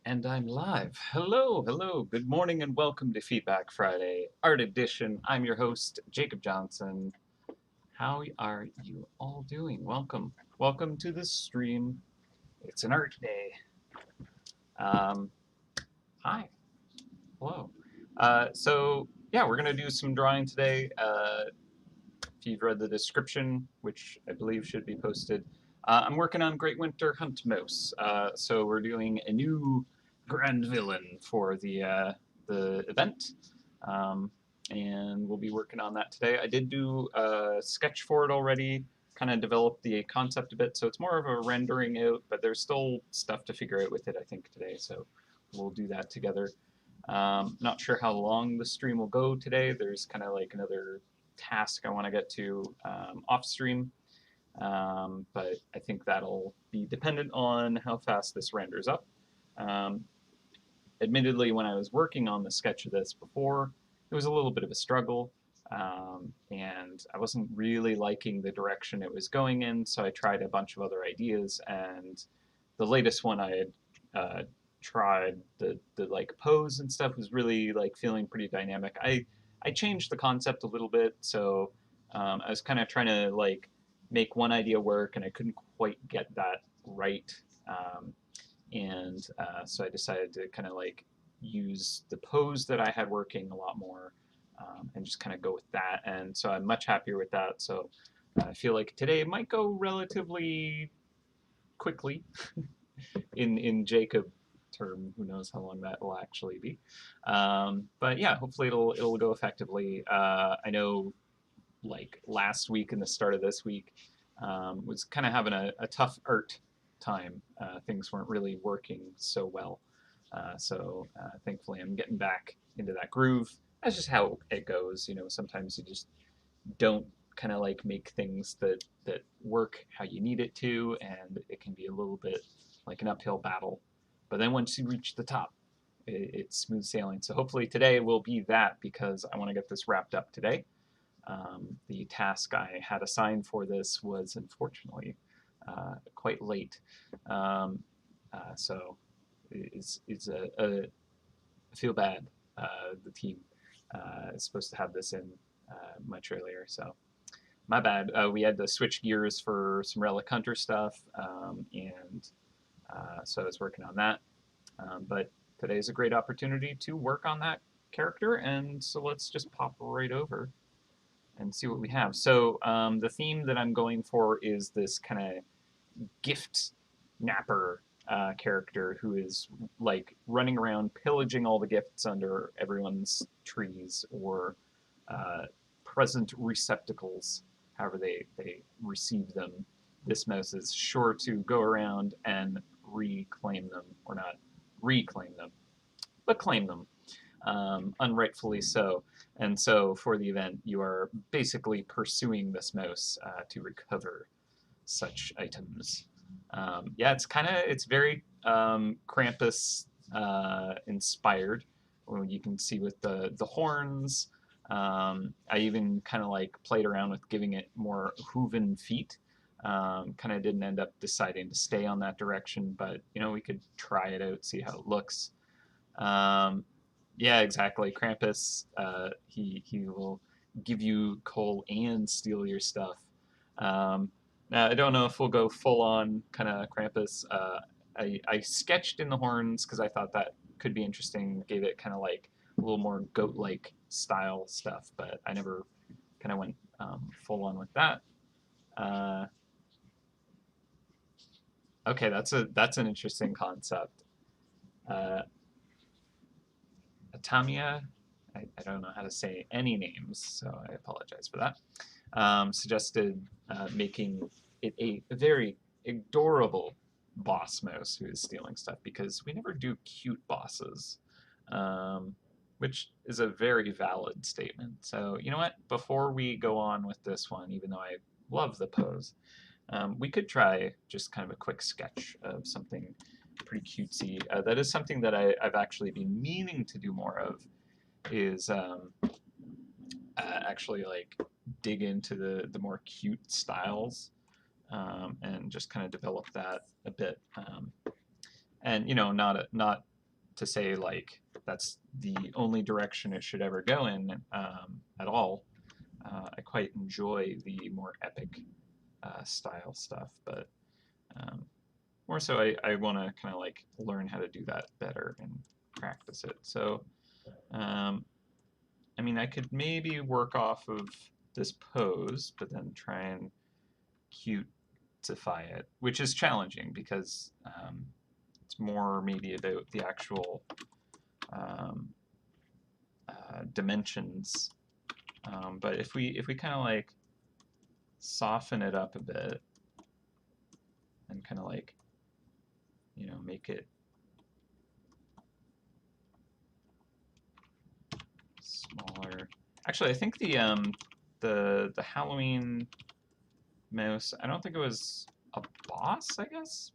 And I'm live. Hello, hello, good morning, and welcome to Feedback Friday, Art Edition. I'm your host, Jacob Johnson. How are you all doing? Welcome. Welcome to the stream. It's an art day. Um, Hi. Hello. Yeah, we're going to do some drawing today. If you've read the description, which I believe should be posted, I'm working on Great Winter Hunt Mouse. So we're doing a new grand villain for the event, um, and we'll be working on that today. I did do a sketch for it already, kind of developed the concept a bit, so it's more of a rendering out, but there's still stuff to figure out with it, I think, today, so we'll do that together. Not sure how long the stream will go today. There's kind of like another task I want to get to off stream, but I think that'll be dependent on how fast this renders up. Um, Admittedly, when I was working on the sketch of this before, it was a little bit of a struggle, and I wasn't really liking the direction it was going in, so I tried a bunch of other ideas, and the latest one I had tried, the like pose and stuff, was really like feeling pretty dynamic. I changed the concept a little bit, so I was kind of trying to like make one idea work, and I couldn't quite get that right. So I decided to kind of like use the pose that I had working a lot more, and just kind of go with that. And so I'm much happier with that. So I feel like today might go relatively quickly in Jacob term. Who knows how long that will actually be? But yeah, hopefully it'll go effectively. I know like last week and the start of this week was kind of having a tough art time. Things weren't really working so well. Thankfully, I'm getting back into that groove. That's just how it goes. You know, sometimes you just don't kind of like make things that work how you need it to, and it can be a little bit like an uphill battle. But then once you reach the top, it's smooth sailing. So hopefully today will be that because I want to get this wrapped up today. The task I had assigned for this was unfortunately quite late. Um, so it's I feel bad. The team is supposed to have this in much earlier, so my bad. We had to switch gears for some Relic Hunter stuff, and so I was working on that. But today's a great opportunity to work on that character, and so let's just pop right over and see what we have. So the theme that I'm going for is this kind of gift napper character who is like running around pillaging all the gifts under everyone's trees or present receptacles, however they receive them. This mouse is sure to go around and reclaim them, or not reclaim them, but claim them, unrightfully so. And so for the event, you are basically pursuing this mouse to recover such items. Yeah, it's very Krampus inspired. You can see with the horns. I even kind of like played around with giving it more hooven feet. Kind of didn't end up deciding to stay on that direction, but you know we could try it out, see how it looks. Um, yeah, exactly. Krampus, he will give you coal and steal your stuff. Now, I don't know if we'll go full on kind of Krampus. I sketched in the horns because I thought that could be interesting. Gave it kind of like a little more goat-like style stuff, but I never kind of went full on with that. Uh, okay, that's an interesting concept. Uh, Atamia, I don't know how to say any names, so I apologize for that. Suggested making it a very adorable boss mouse who is stealing stuff because we never do cute bosses, um, which is a very valid statement. So, you know what? Before we go on with this one, even though I love the pose, we could try just kind of a quick sketch of something pretty cutesy. That is something that I've actually been meaning to do more of, is actually like dig into the more cute styles, and just kind of develop that a bit. And you know, not to say like that's the only direction it should ever go in at all. I quite enjoy the more epic style stuff, but more so I want to kind of like learn how to do that better and practice it. So, I mean, I could maybe work off of this pose, but then try and cuteify it, which is challenging because it's more maybe about the actual dimensions. But if we kind of like soften it up a bit and kind of like, you know, make it smaller. Actually, I think the Halloween mouse, I don't think it was a boss, I guess.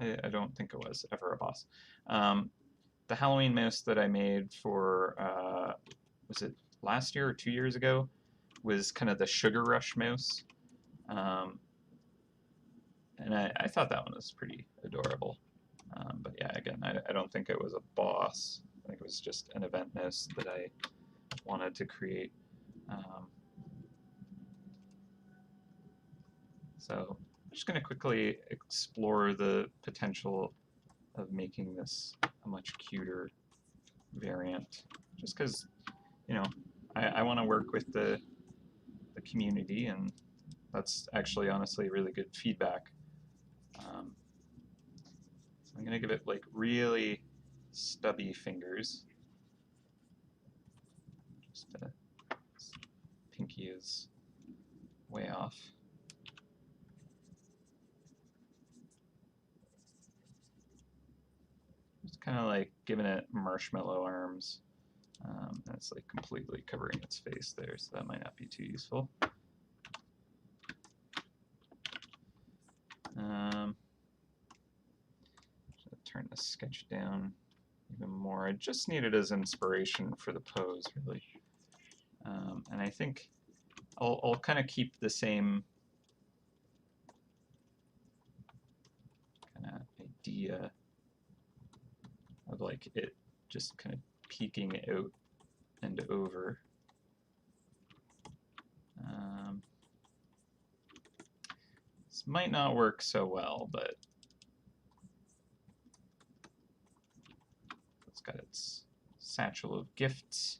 I don't think it was ever a boss. The Halloween mouse that I made for, was it last year or 2 years ago, was kind of the Sugar Rush mouse. And I thought that one was pretty adorable. But yeah, again, I don't think it was a boss. I think it was just an event mouse that I wanted to create. So I'm just going to quickly explore the potential of making this a much cuter variant, just because, you know, I want to work with the community, and that's actually honestly really good feedback. So I'm going to give it like really stubby fingers. Just pinky is way off. Just kind of like giving it marshmallow arms. And it's like completely covering its face there, so that might not be too useful. Turn the sketch down even more. I just need it as inspiration for the pose, really. And I think I'll kind of keep the same kind of idea of like it just kind of peeking out and over. This might not work so well, but it's got its satchel of gifts.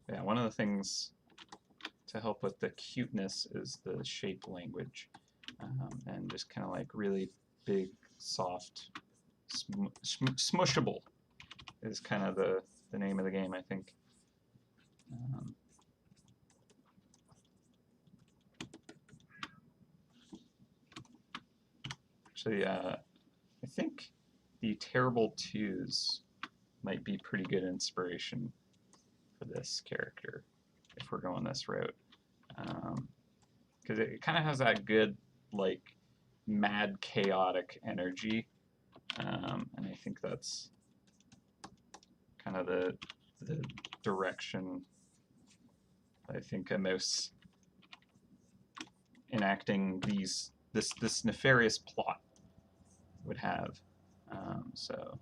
Yeah, one of the things to help with the cuteness is the shape language, and just kind of like really big, soft, smushable is kind of the name of the game, I think. Actually, I think the Terrible Twos might be pretty good inspiration for this character if we're going this route, because it kind of has that good like mad chaotic energy, and I think that's kind of the direction I think a mouse enacting this nefarious plot would have. So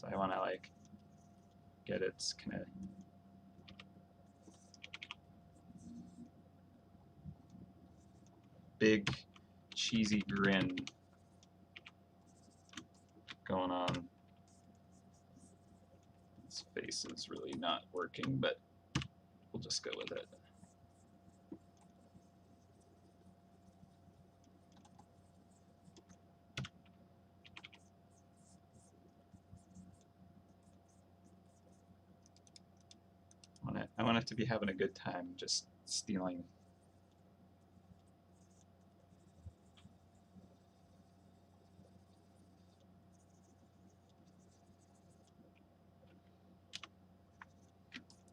I want to like get its kind of big cheesy grin going on. Its face is really not working, but we'll just go with it. I want it to be having a good time just stealing.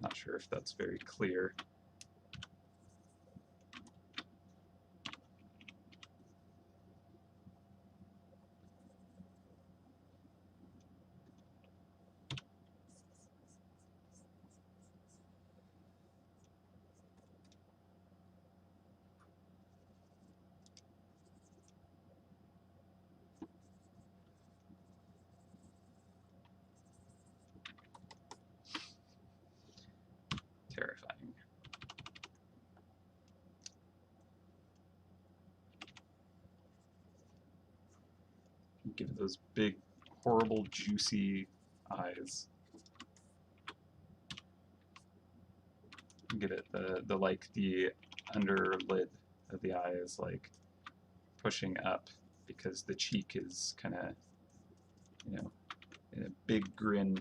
Not sure if that's very clear. terrifying. Give it those big, horrible, juicy eyes. Get it, the like the underlid of the eye is like pushing up because the cheek is kind of, you know, in a big grin,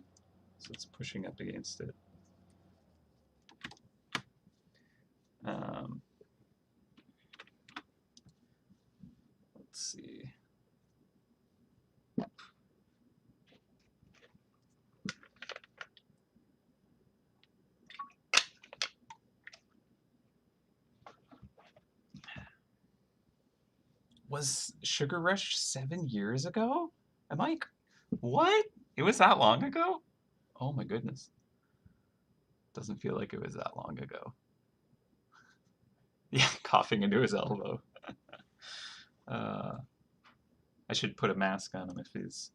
so it's pushing up against it. Let's see. Was Sugar Rush 7 years ago? Am I... What? It was that long ago? Oh my goodness. Doesn't feel like it was that long ago. Yeah, coughing into his elbow. I should put a mask on him if he's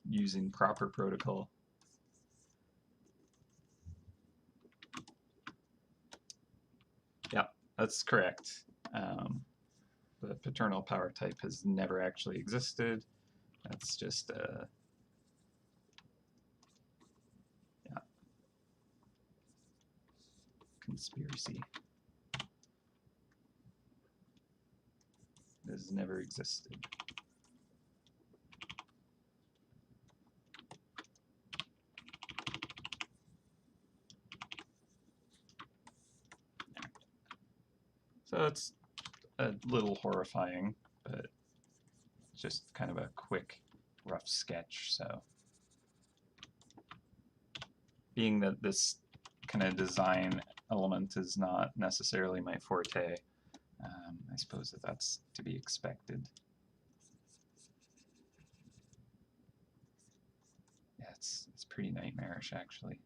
using proper protocol. Yeah, that's correct. The paternal power type has never actually existed. That's just yeah, conspiracy. It has never existed. So it's a little horrifying, but just kind of a quick, rough sketch. So being that this kind of design element is not necessarily my forte, I suppose that that's to be expected. Yeah, it's pretty nightmarish, actually.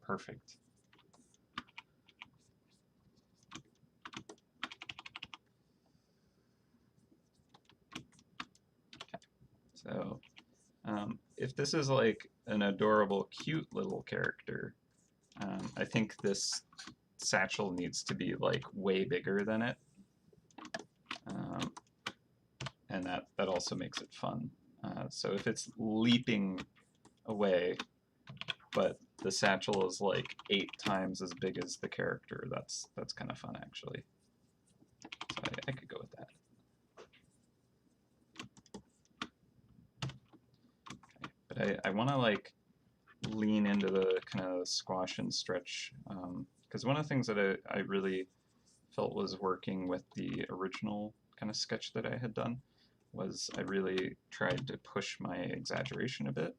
Perfect. Okay. So if this is like an adorable, cute little character, I think this satchel needs to be like way bigger than it. And that also makes it fun. So if it's leaping away, but the satchel is like 8 times as big as the character, that's kind of fun, actually. So I could go with that. Okay. But I want to like lean into the kind of squash and stretch, because one of the things that I really felt was working with the original kind of sketch that I had done was I really tried to push my exaggeration a bit.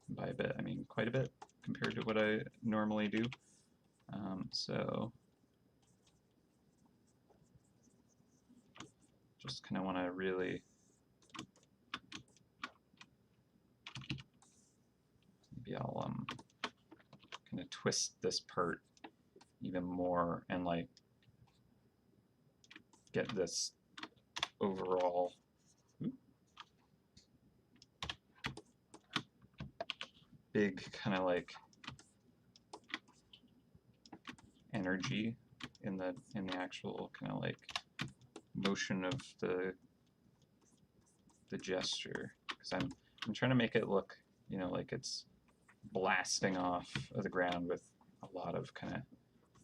By a bit, I mean quite a bit compared to what I normally do. So just kind of want to really maybe I'll kind of twist this part even more and like get this overall big kind of like energy in the actual kind of like motion of the gesture, because I'm trying to make it look, you know, like it's blasting off of the ground with a lot of kind of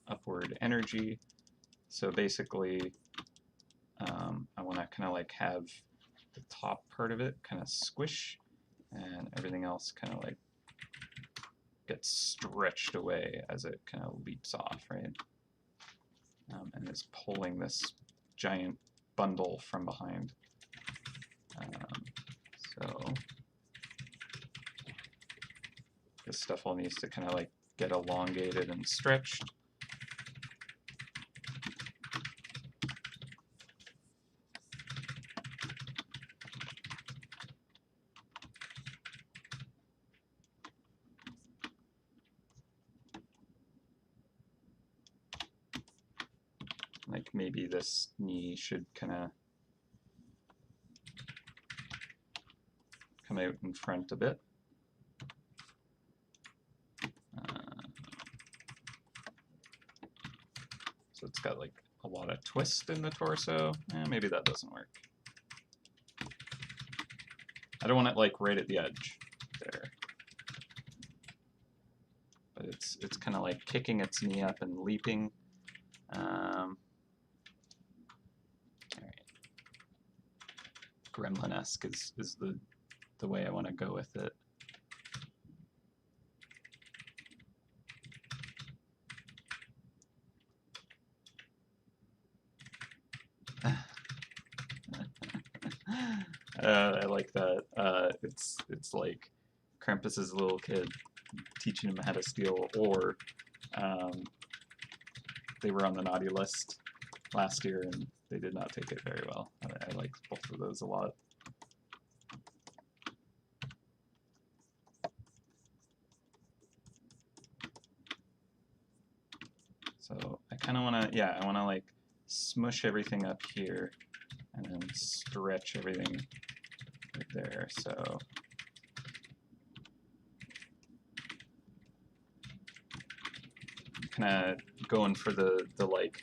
upward energy. So basically I want to kind of like have the top part of it kind of squish and everything else kind of like gets stretched away as it kind of leaps off, right? And is pulling this giant bundle from behind. So this stuff all needs to kind of like get elongated and stretched. Like maybe this knee should kind of come out in front a bit. So it's got like a lot of twist in the torso. Maybe that doesn't work. I don't want it like right at the edge there. But it's kind of like kicking its knee up and leaping. All right. Gremlin-esque is the way I want to go with it. I like that. It's like Krampus's little kid teaching him how to steal, or they were on the naughty list last year and they did not take it very well. I like both of those a lot. So I kind of want to, yeah, I want to like smush everything up here and then stretch everything right there. So kind of going for the like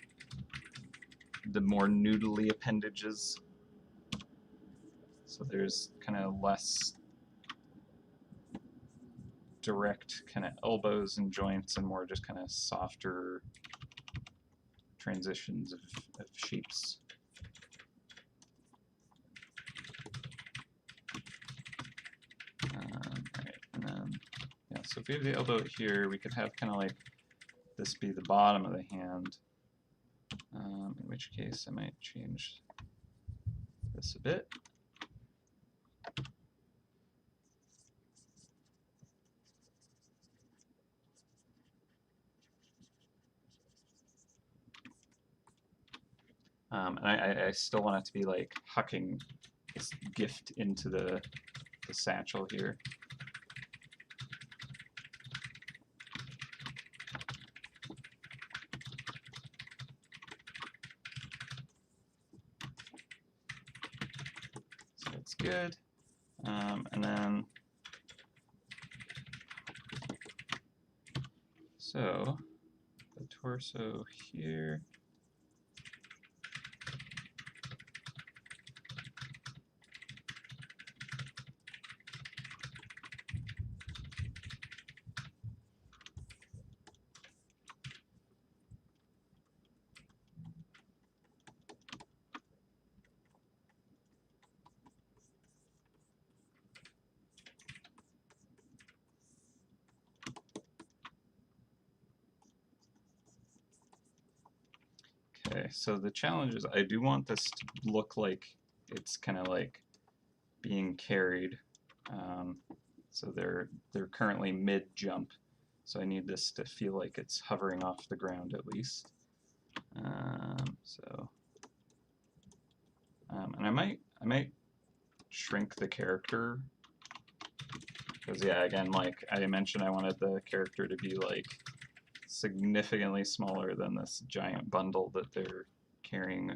the more noodly appendages. So there's kind of less direct kind of elbows and joints and more just kind of softer transitions of shapes. Right, and then, yeah, so if we have the elbow here, we could have kind of like this be the bottom of the hand, in which case I might change this a bit. And I still want it to be like hucking this gift into the satchel here. So it's good. And then, so the torso here. Okay, so the challenge is I do want this to look like it's kind of like being carried. So they're currently mid-jump, so I need this to feel like it's hovering off the ground at least. And I might shrink the character because, yeah, again, like I mentioned, I wanted the character to be like significantly smaller than this giant bundle that they're carrying.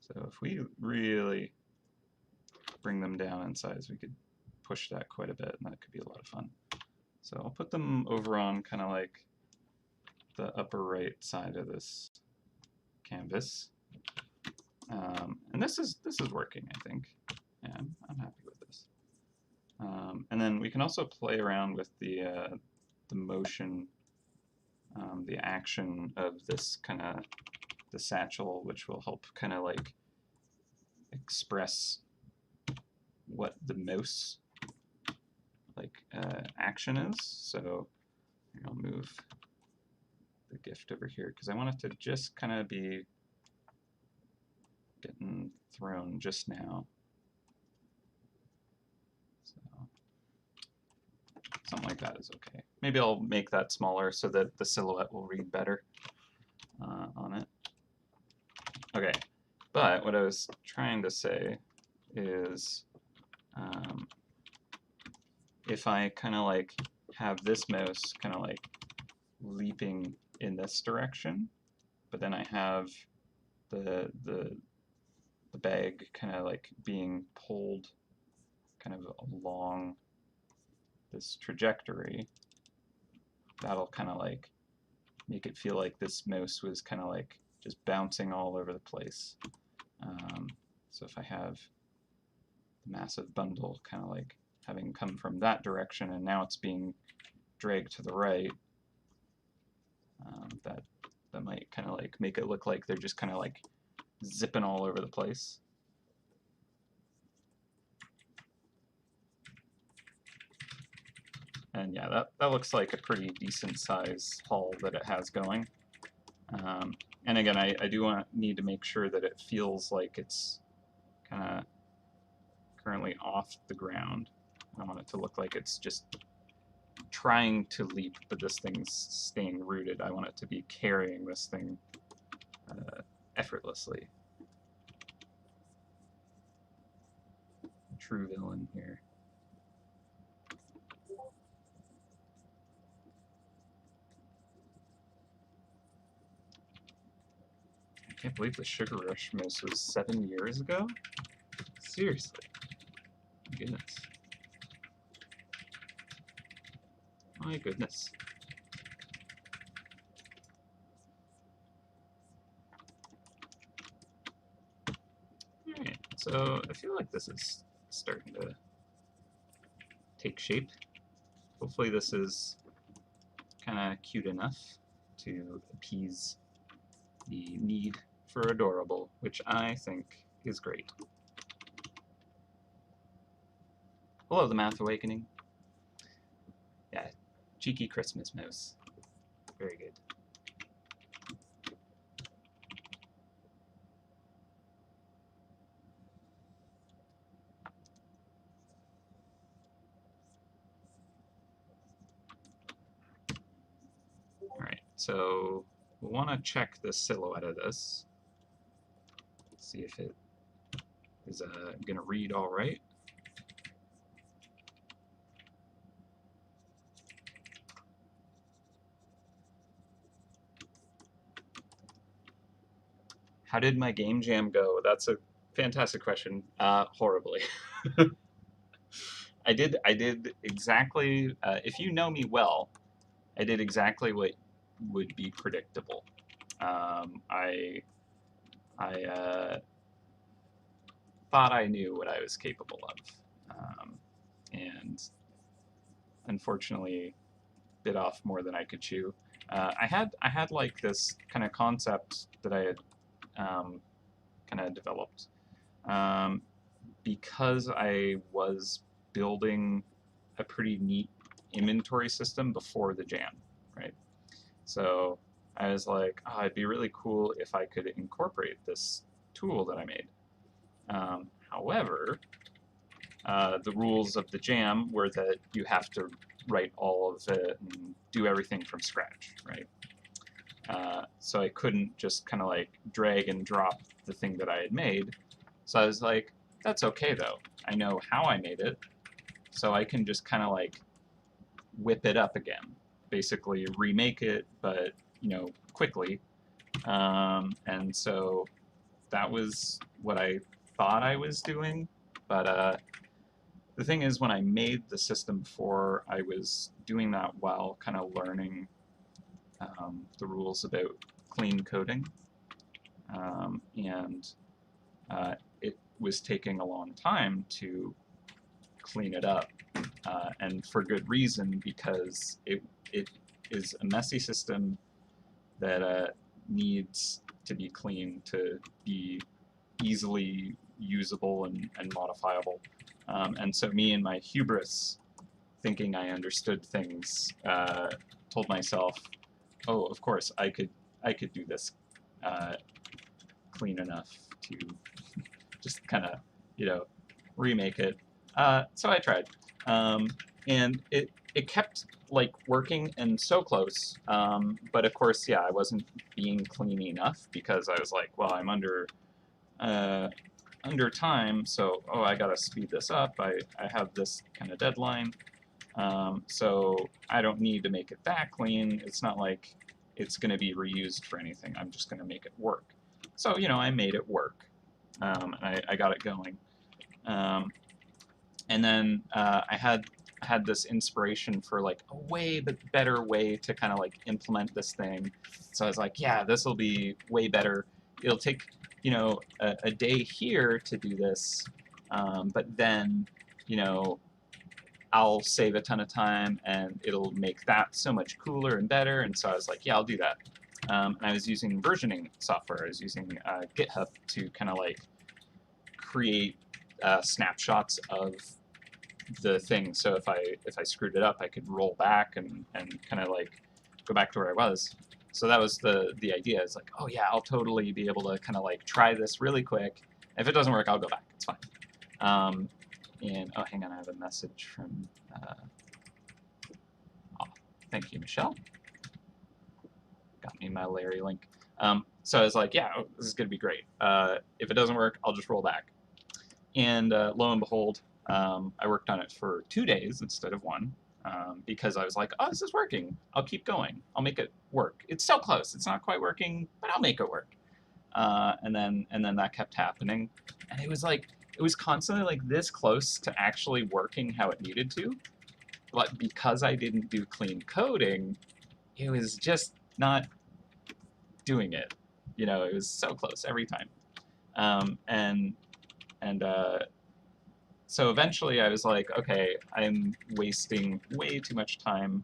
So if we really bring them down in size, we could push that quite a bit, and that could be a lot of fun. So I'll put them over on kind of like the upper right side of this canvas. And this is working, I think. Yeah, I'm happy with this. And then we can also play around with the motion, the action of this kind of the satchel, which will help kind of like express what the mouse like action is. So I'll move the gift over here because I want it to just kind of be getting thrown just now. So something like that is okay. Maybe I'll make that smaller so that the silhouette will read better on it. Okay, but what I was trying to say is if I kind of like have this mouse kind of like leaping in this direction, but then I have the bag kind of like being pulled kind of along this trajectory, that'll kind of like make it feel like this mouse was kind of like just bouncing all over the place. So if I have the massive bundle kind of like having come from that direction and now it's being dragged to the right, that might kind of like make it look like they're just kind of like zipping all over the place. And yeah, that looks like a pretty decent size haul that it has going. And again, I do need to make sure that it feels like it's kind of currently off the ground. I want it to look like it's just trying to leap, but this thing's staying rooted. I want it to be carrying this thing effortlessly. True villain here. I can't believe the Sugar Rush mouse was 7 years ago? Seriously. My goodness. My goodness. Alright, so I feel like this is starting to take shape. Hopefully this is kind of cute enough to appease the need for adorable, which I think is great. Hello, the Math Awakening. Yeah, cheeky Christmas mouse. Very good. Alright, so we'll want to check the silhouette of this. See if it is going to read all right. How did my game jam go? That's a fantastic question. Horribly. I did exactly, if you know me well, I did exactly what would be predictable. I thought I knew what I was capable of, and unfortunately bit off more than I could chew. I had like this kind of concept that I had kind of developed because I was building a pretty neat inventory system before the jam, right? So I was like, oh, it'd be really cool if I could incorporate this tool that I made. However, the rules of the jam were that you have to write all of it and do everything from scratch, right? So I couldn't just kind of like drag and drop the thing that I had made. So I was like, that's okay though. I know how I made it, so I can just kind of like whip it up again. Basically remake it, but quickly. And so that was what I thought I was doing. But the thing is, when I made the system before, I was doing that while kind of learning the rules about clean coding. And it was taking a long time to clean it up, and for good reason, because it is a messy system that needs to be clean to be easily usable and modifiable. And so me and my hubris, thinking I understood things, told myself, oh, of course, I could do this clean enough to just kind of, remake it. So I tried. And it kept like working and so close. But of course, yeah, I wasn't being clean enough because I was like, well, I'm under time, so I gotta speed this up. I have this kind of deadline. So I don't need to make it that clean. It's not like it's going to be reused for anything. I'm just going to make it work. So, I made it work. I got it going. And then I had this inspiration for like a way better way to kind of like implement this thing. So I was like, yeah, this will be way better. It'll take, you know, a day here to do this, but then, you know, I'll save a ton of time and it'll make that so much cooler and better. And so I was like, yeah, I'll do that. And I was using versioning software. I was using GitHub to kind of like create snapshots of the thing. So if I screwed it up, I could roll back and kind of like go back to where I was. So that was the idea. It's like, oh yeah, I'll totally be able to kind of like try this really quick. If it doesn't work, I'll go back. It's fine. And oh, hang on, I have a message from. Oh, thank you, Michelle. Got me my Larry link. So I was like, yeah, this is gonna be great. If it doesn't work, I'll just roll back. And lo and behold, I worked on it for 2 days instead of 1 because I was like, oh, this is working. I'll keep going. I'll make it work. It's so close. It's not quite working, but I'll make it work. And then that kept happening, and it was constantly like this close to actually working how it needed to, but because I didn't do clean coding, it was just not doing it. You know, it was so close every time. And so eventually I was like, okay, I'm wasting way too much time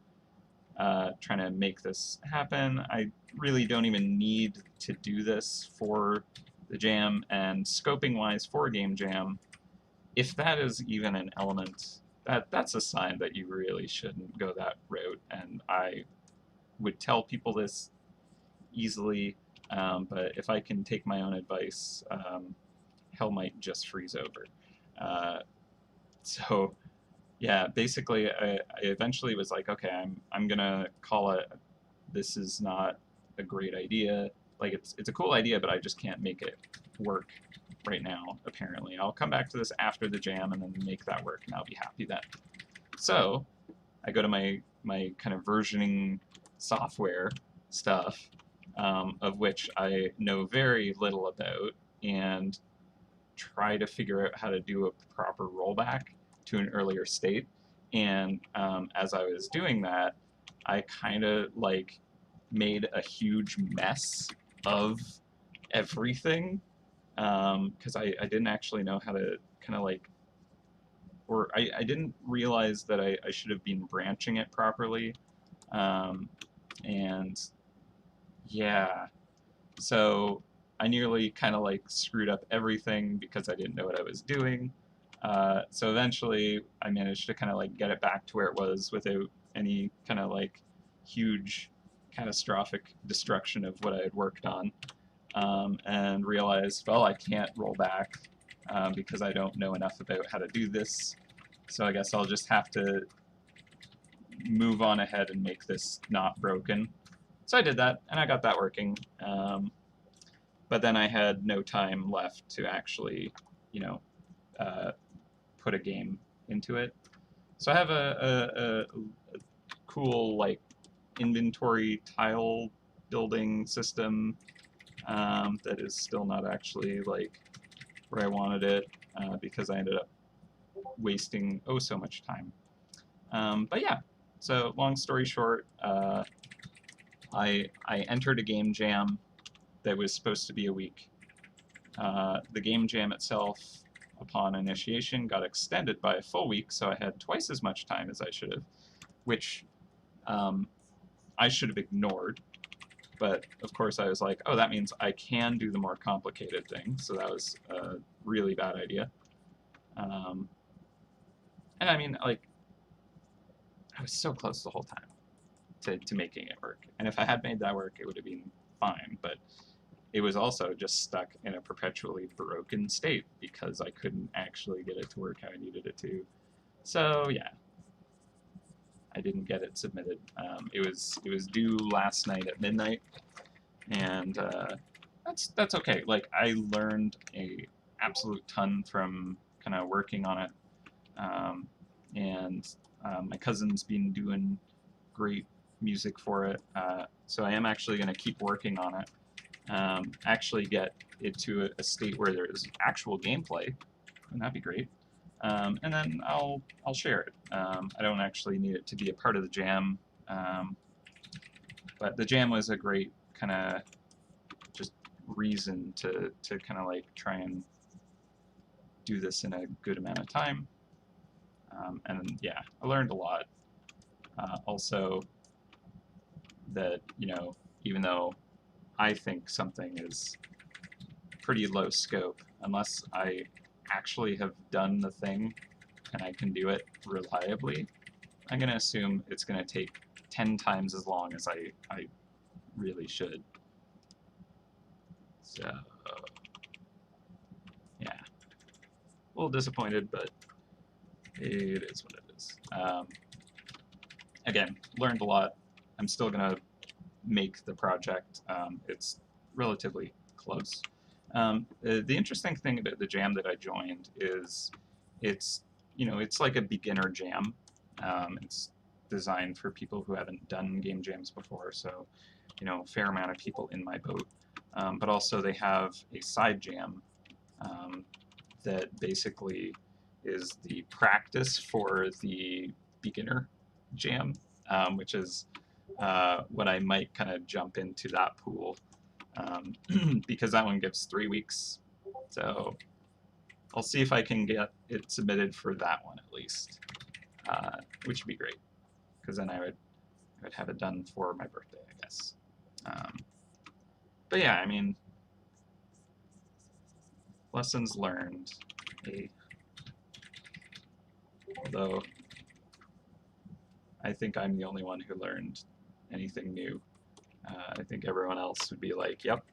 trying to make this happen. I really don't even need to do this for the jam, and scoping wise for a game jam, if that is even an element, that's a sign that you really shouldn't go that route. And I would tell people this easily, but if I can take my own advice, hell might just freeze over. So yeah, basically, I eventually was like, okay, I'm gonna call it. This is not a great idea. Like it's a cool idea, but I just can't make it work right now. Apparently, I'll come back to this after the jam and then make that work, and I'll be happy then. So I go to my kind of versioning software stuff, of which I know very little about, and try to figure out how to do a proper rollback to an earlier state. And as I was doing that, I kind of like made a huge mess of everything because I didn't actually know how to kind of like, or I didn't realize that I should have been branching it properly. And yeah, so I nearly kind of like screwed up everything because I didn't know what I was doing. So eventually I managed to kind of like get it back to where it was without any kind of like huge catastrophic destruction of what I had worked on. And realized, well, I can't roll back because I don't know enough about how to do this. So I guess I'll just have to move on ahead and make this not broken. So I did that, and I got that working. But then I had no time left to actually, you know, put a game into it. So I have a cool like inventory tile building system that is still not actually like where I wanted it because I ended up wasting so much time. But yeah, so long story short, I entered a game jam that was supposed to be a week. The game jam itself, upon initiation, got extended by a full week, so I had twice as much time as I should have, which I should have ignored. But of course, I was like, oh, that means I can do the more complicated thing, so that was a really bad idea. And I mean, like, I was so close the whole time to making it work. And if I had made that work, it would have been fine. But it was also just stuck in a perpetually broken state because I couldn't actually get it to work how I needed it to. So yeah, I didn't get it submitted. It was due last night at midnight, and that's okay. Like I learned a absolute ton from kind of working on it, and my cousin's been doing great music for it. So I am actually going to keep working on it. Actually get it to a state where there is actual gameplay, and that'd be great. and then I'll share it. I don't actually need it to be a part of the jam, but the jam was a great kind of just reason to kind of like try and do this in a good amount of time. And yeah, I learned a lot. Also, that even though I think something is pretty low scope, unless I actually have done the thing and I can do it reliably, I'm going to assume it's going to take 10 times as long as I really should. So, yeah. A little disappointed, but it is what it is. Again, learned a lot. I'm still going to make the project. It's relatively close. The interesting thing about the jam that I joined is it's it's like a beginner jam. It's designed for people who haven't done game jams before, so a fair amount of people in my boat. But also they have a side jam that basically is the practice for the beginner jam, which is when I might kind of jump into that pool, because that one gives 3 weeks. So I'll see if I can get it submitted for that one at least, which would be great, because then I would have it done for my birthday, I guess. But yeah, I mean, lessons learned. Although I think I'm the only one who learned anything new. I think everyone else would be like, yep,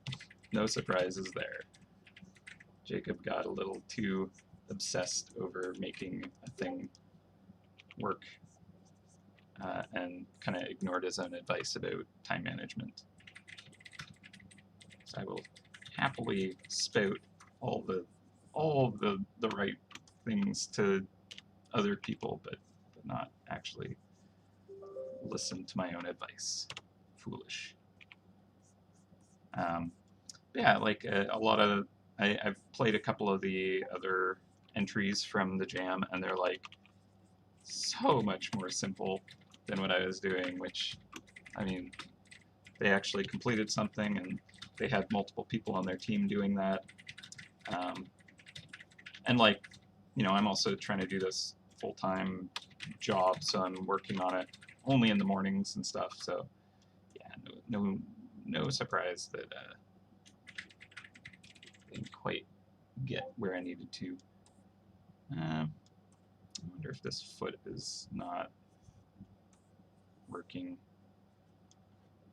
no surprises there. Jacob got a little too obsessed over making a thing work and kind of ignored his own advice about time management. So I will happily spout all the right things to other people, but not actually listen to my own advice. Foolish. Yeah, like a lot of I've played a couple of the other entries from the jam, and they're like so much more simple than what I was doing, which, I mean, they actually completed something, and they had multiple people on their team doing that. And like, I'm also trying to do this full-time job, so I'm working on it only in the mornings and stuff. So yeah, no surprise that I didn't quite get where I needed to. I wonder if this foot is not working.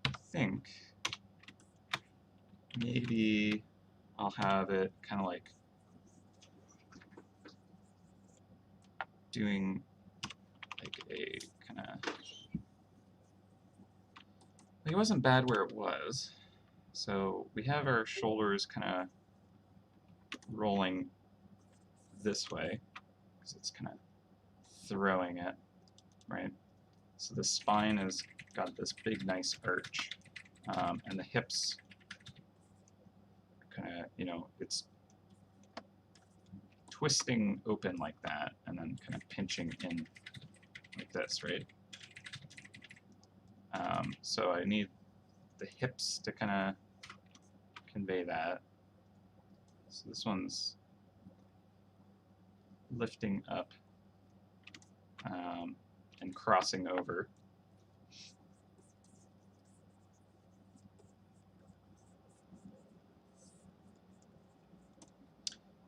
I think maybe I'll have it kind of like doing like a kind of, like, it wasn't bad where it was. So we have our shoulders kind of rolling this way because it's kind of throwing it, right? So the spine has got this big nice arch, and the hips kind of, it's twisting open like that and then kind of pinching in like this, right? So I need the hips to kind of convey that. So this one's lifting up and crossing over.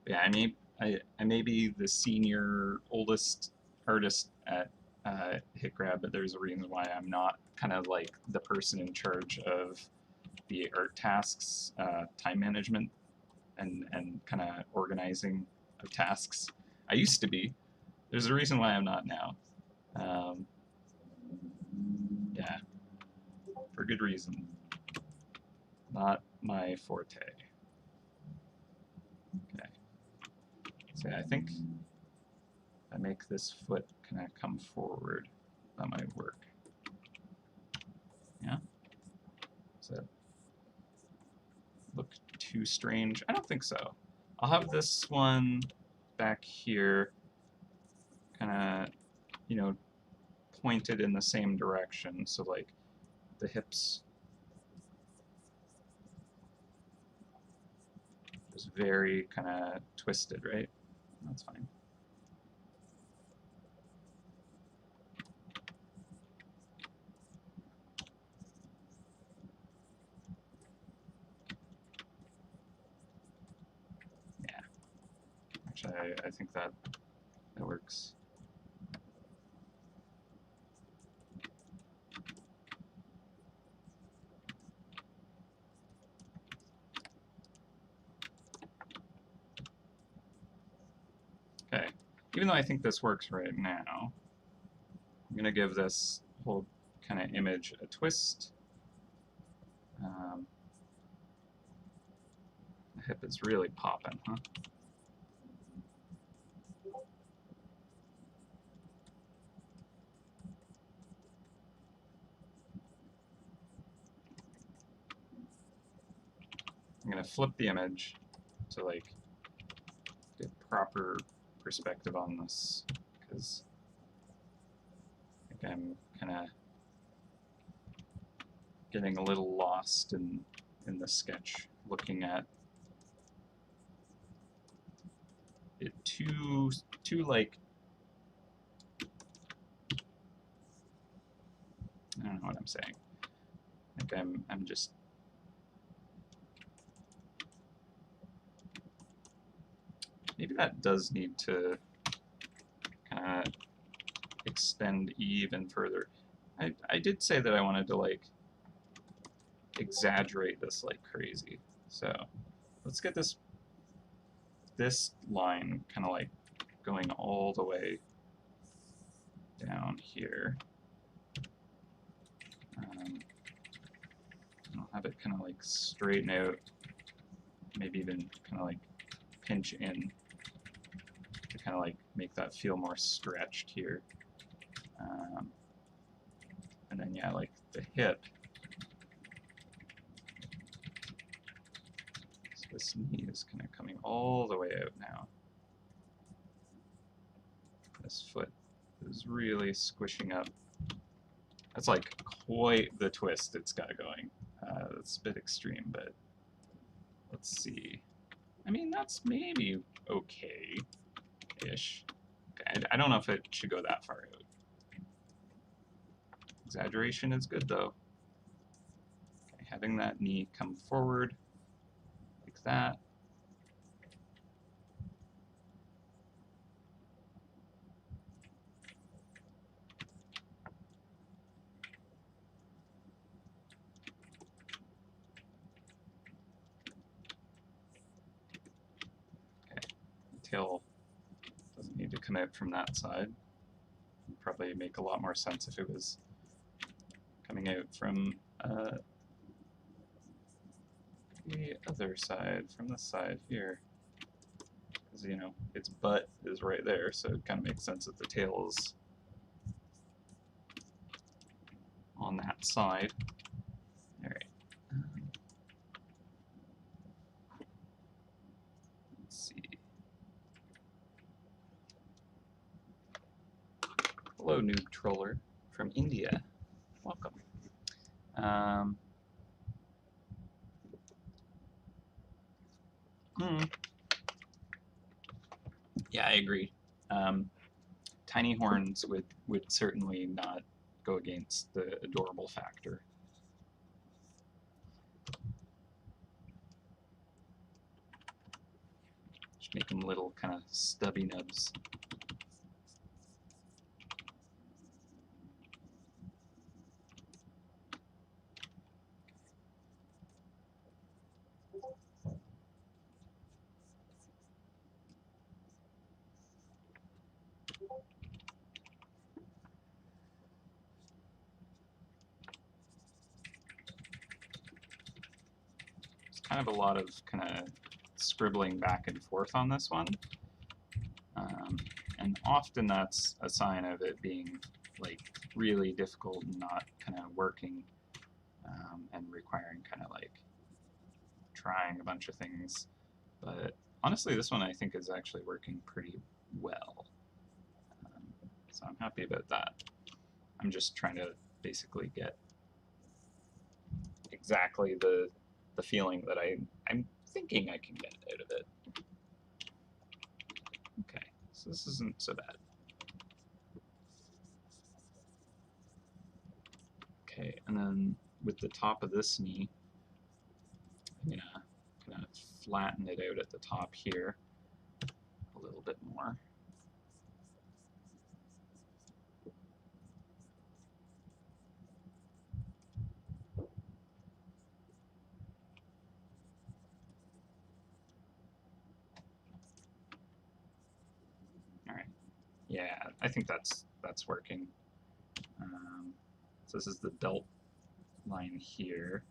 Yeah, I may be the senior oldest artist at HitGrab, but there's a reason why I'm not kind of like the person in charge of the art tasks, time management, and kind of organizing of tasks. I used to be. There's a reason why I'm not now. Yeah, for good reason. Not my forte. Okay. So yeah, I think if I make this foot kind of come forward, that might work. Yeah? Does that look too strange? I don't think so. I'll have this one back here, you know, pointed in the same direction. So like the hips just very kind of twisted, right? That's fine. Yeah. Actually, I think that works. Okay. Even though I think this works right now, I'm going to give this whole kind of image a twist. The hip is really popping, huh? I'm going to flip the image to like get proper perspective on this, because I think I'm kind of getting a little lost in the sketch, looking at it too like, I don't know what I'm saying. I think I'm just maybe that does need to kind of extend even further. I did say that I wanted to like exaggerate this like crazy. So let's get this line kind of like going all the way down here. I'll have it kind of like straighten out, maybe even kind of like pinch in to kind of like make that feel more stretched here. And then yeah, like the hip. So this knee is kind of coming all the way out now. This foot is really squishing up. That's like quite the twist it's got going. That's a bit extreme, but let's see. I mean, that's maybe okay-ish. Okay, I don't know if it should go that far out. Exaggeration is good, though. Okay, having that knee come forward like that. Okay, the tail doesn't need to come out from that side. It'd probably make a lot more sense if it was coming out from the other side, from this side here. Because, you know, its butt is right there, so it kind of makes sense that the tail is on that side. All right. Let's see. Hello, noob troller from India. Welcome. Yeah, I agree. Tiny horns would certainly not go against the adorable factor. Just make them little kind of stubby nubs. Kind of a lot of kind of scribbling back and forth on this one, and often that's a sign of it being like really difficult and not kind of working, and requiring kind of like trying a bunch of things. But honestly, this one I think is actually working pretty well. So I'm happy about that. I'm just trying to basically get exactly the feeling that I'm thinking I can get out of it. Okay, so this isn't so bad. Okay, and then with the top of this knee, I'm gonna kind of flatten it out at the top here a little bit more. All right, yeah, I think that's working. So this is the belt line here.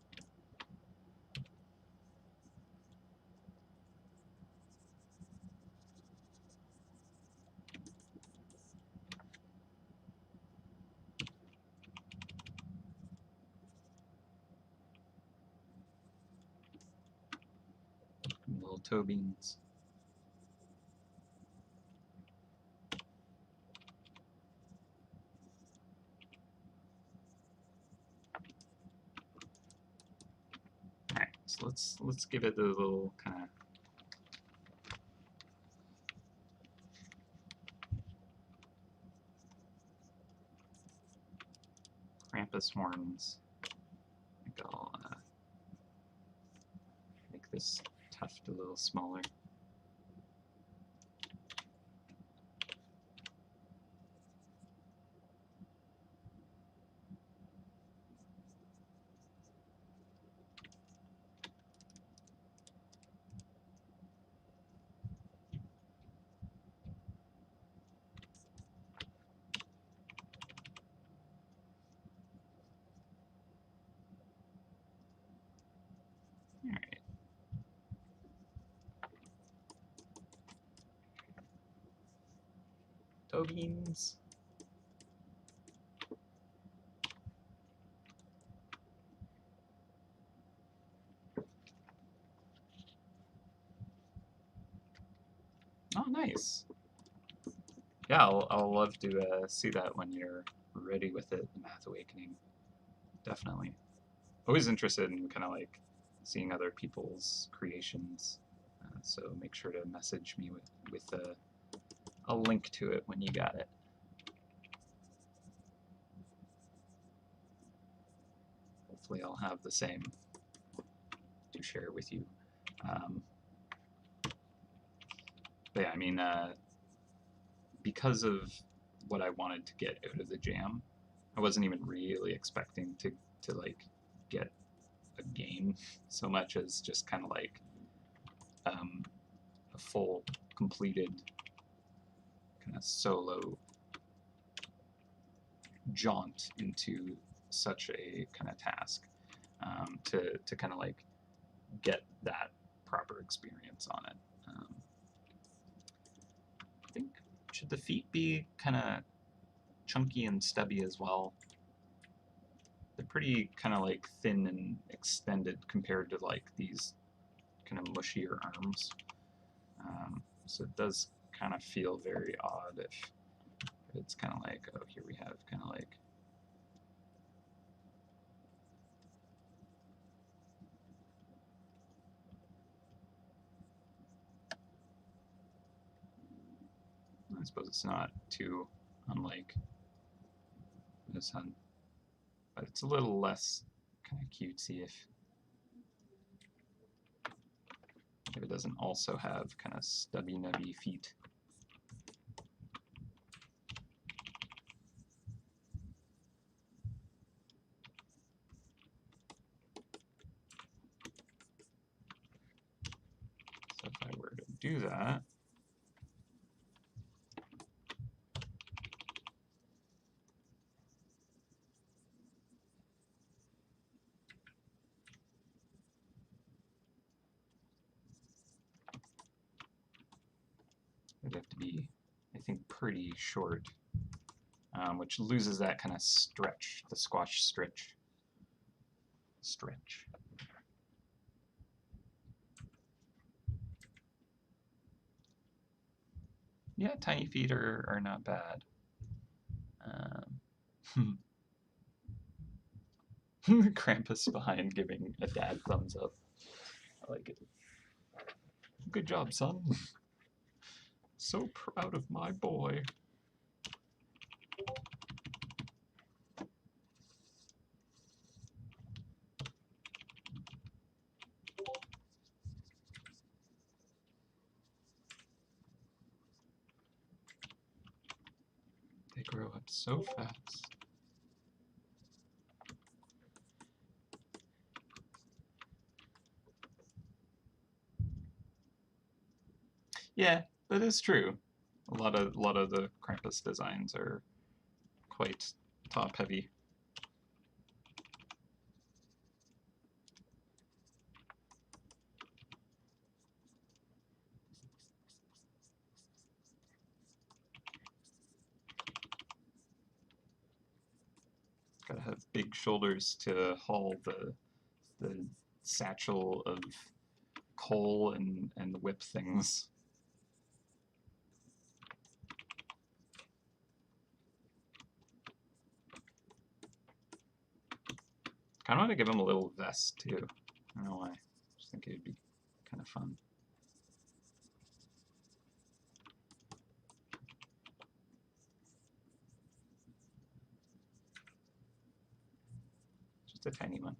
Little toe beans. All right, so let's give it a little kind of Krampus horns. I think I'll make this tuft a little smaller. All right. Toe beans. Oh, nice. Yeah, I'll love to see that when you're ready with it, Math Awakening. Definitely. Always interested in kind of like seeing other people's creations. So make sure to message me with a link to it when you got it. Hopefully I'll have the same to share with you. But yeah, I mean, because of what I wanted to get out of the jam, I wasn't even really expecting to like get a game so much as just kind of like a full completed kind of solo jaunt into such a kind of task to kind of like get that proper experience on it. I think, should the feet be kind of chunky and stubby as well? They're pretty kind of like thin and extended compared to like these kind of mushier arms. So it does kind of feel very odd if it's kind of like, oh, here we have kind of like I suppose it's not too unlike MouseHunt, but it's a little less kind of cutesy if it doesn't also have kind of stubby nubby feet. So if I were to do that, it'd have to be, I think, pretty short, which loses that kind of stretch, the squash stretch. Yeah, tiny feet are not bad. Krampus behind giving a dad thumbs up. I like it. Good job, son. So proud of my boy. They grow up so fast. Yeah, that is true. A lot of the Krampus designs are quite top heavy. Gotta have big shoulders to haul the satchel of coal and whip things. Kind of want to give him a little vest too. I don't know why. Just think it'd be kind of fun. Just a tiny one.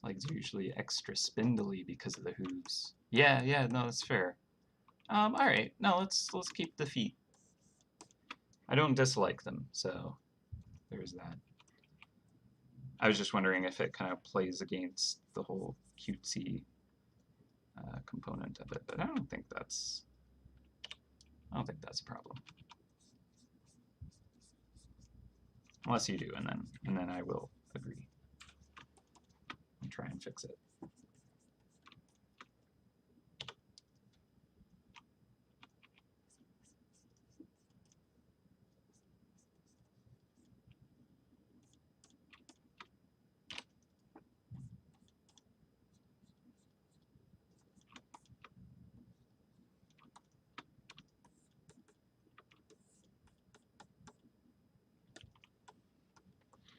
Legs are usually extra spindly because of the hooves. Yeah, yeah, no, that's fair. All right, no, let's keep the feet. I don't dislike them, so there's that. I was just wondering if it kind of plays against the whole cutesy component of it, but I don't think that's a problem. Unless you do, and then I will agree and try and fix it.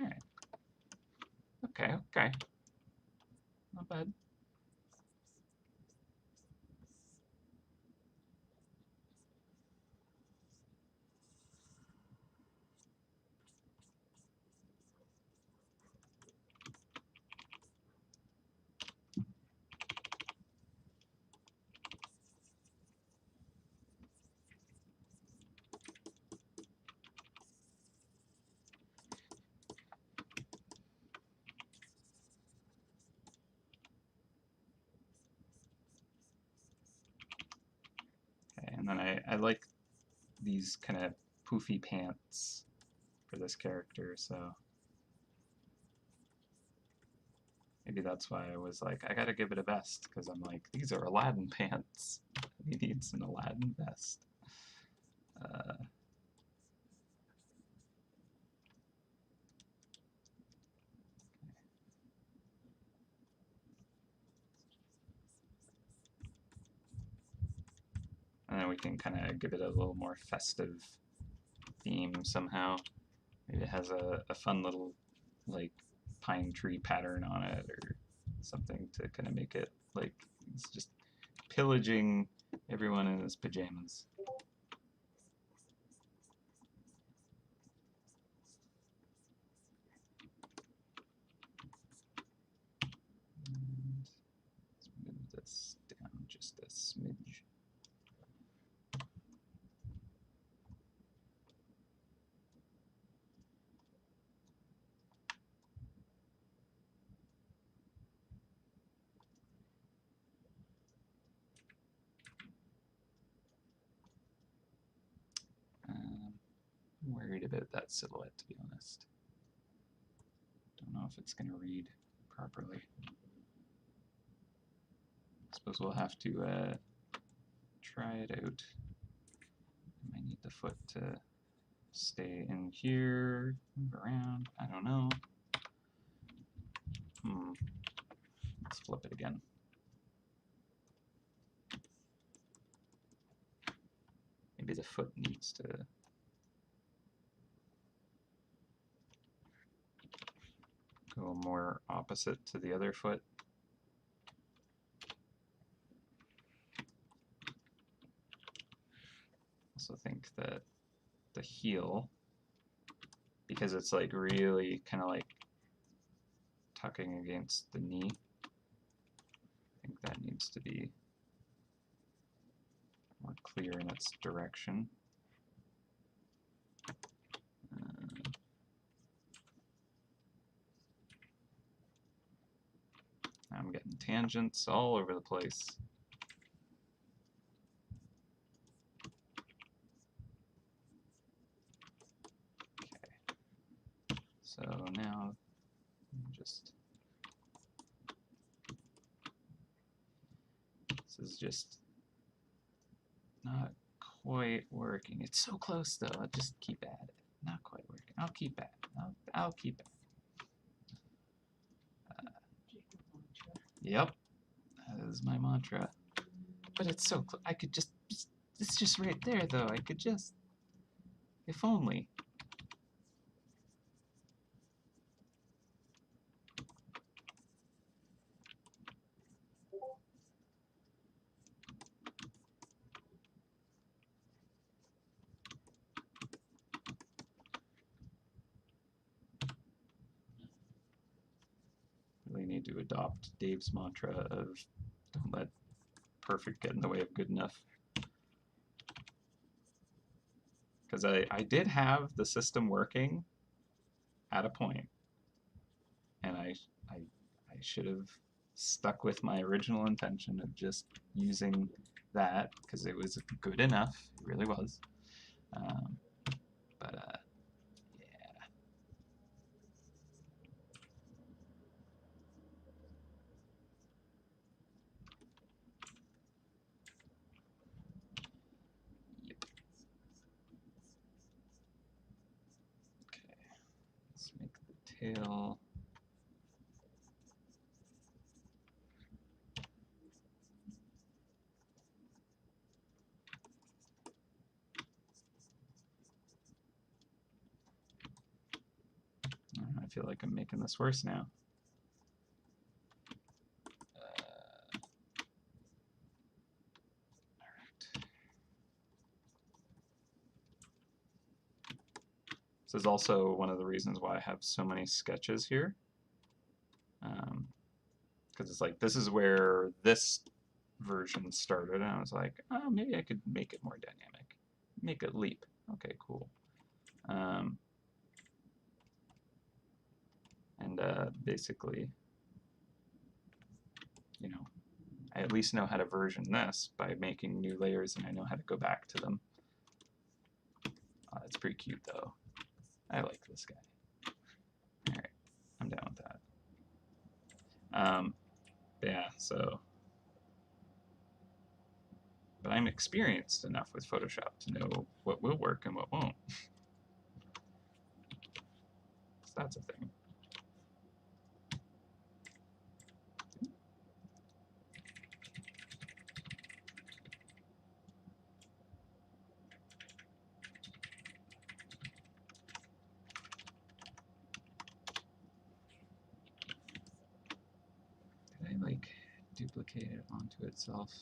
All right. Okay, okay. Not bad. Okay, and then I like these kind of poofy pants for this character, so maybe that's why I was like, I gotta give it a vest, because I'm like, these are Aladdin pants. He needs an Aladdin vest. And then we can kind of give it a little more festive theme somehow. Maybe it has a fun little like pine tree pattern on it or something to kind of make it like it's just pillaging everyone in his pajamas. Let's move this down just a smidge. I'm worried about that silhouette, to be honest. Don't know if it's going to read properly. I suppose we'll have to try it out. I might need the foot to stay in here, move around, I don't know. Let's flip it again. Maybe the foot needs to go more opposite to the other foot. Also think that the heel, because it's like really kind of like tucking against the knee, I think that needs to be more clear in its direction. I'm getting tangents all over the place. Okay. So now just, this is just not quite working. It's so close though. I'll just keep at it. Not quite working. I'll keep at it. I'll keep at it. Yep, that is my mantra. But it's so close. I could just, it's just right there though. I could just, if only. Really need to adopt Dave's mantra of don't let perfect get in the way of good enough. Because I did have the system working at a point, and I should have stuck with my original intention of just using that because it was good enough. It really was. But yeah. Yep. Okay. Let's make the tail. I feel like I'm making this worse now. This is also one of the reasons why I have so many sketches here. Because it's like, this is where this version started, and I was like, oh, maybe I could make it more dynamic. Make it leap. Okay, cool. And basically, you know, I at least know how to version this by making new layers, and I know how to go back to them. It's pretty cute, though. I like this guy. All right, I'm down with that. Yeah, so, but I'm experienced enough with Photoshop to know what will work and what won't. So that's a thing. Did I like duplicate it onto itself?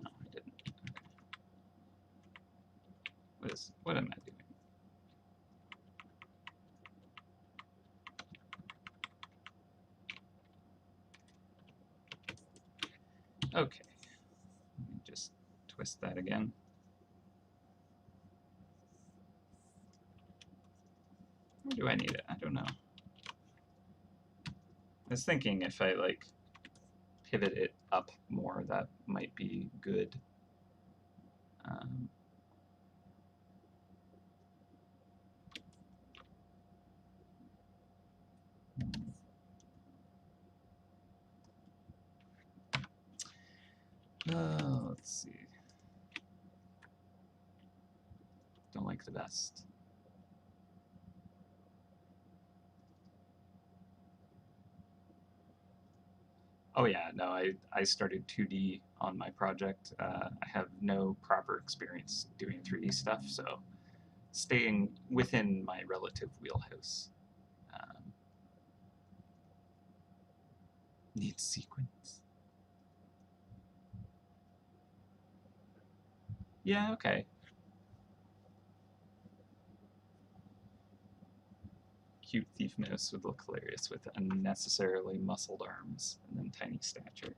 No, I didn't. Okay. What am I doing? Okay, let me just twist that again. Or do I need it? I don't know. I was thinking if I like pivot it up more, that might be good. Let's see. Don't like the vest. Oh yeah, no, I started 2D on my project. I have no proper experience doing 3D stuff, so staying within my relative wheelhouse. Um, Neat sequence. Yeah, okay. Cute thief mouse would look hilarious with unnecessarily muscled arms and then tiny stature.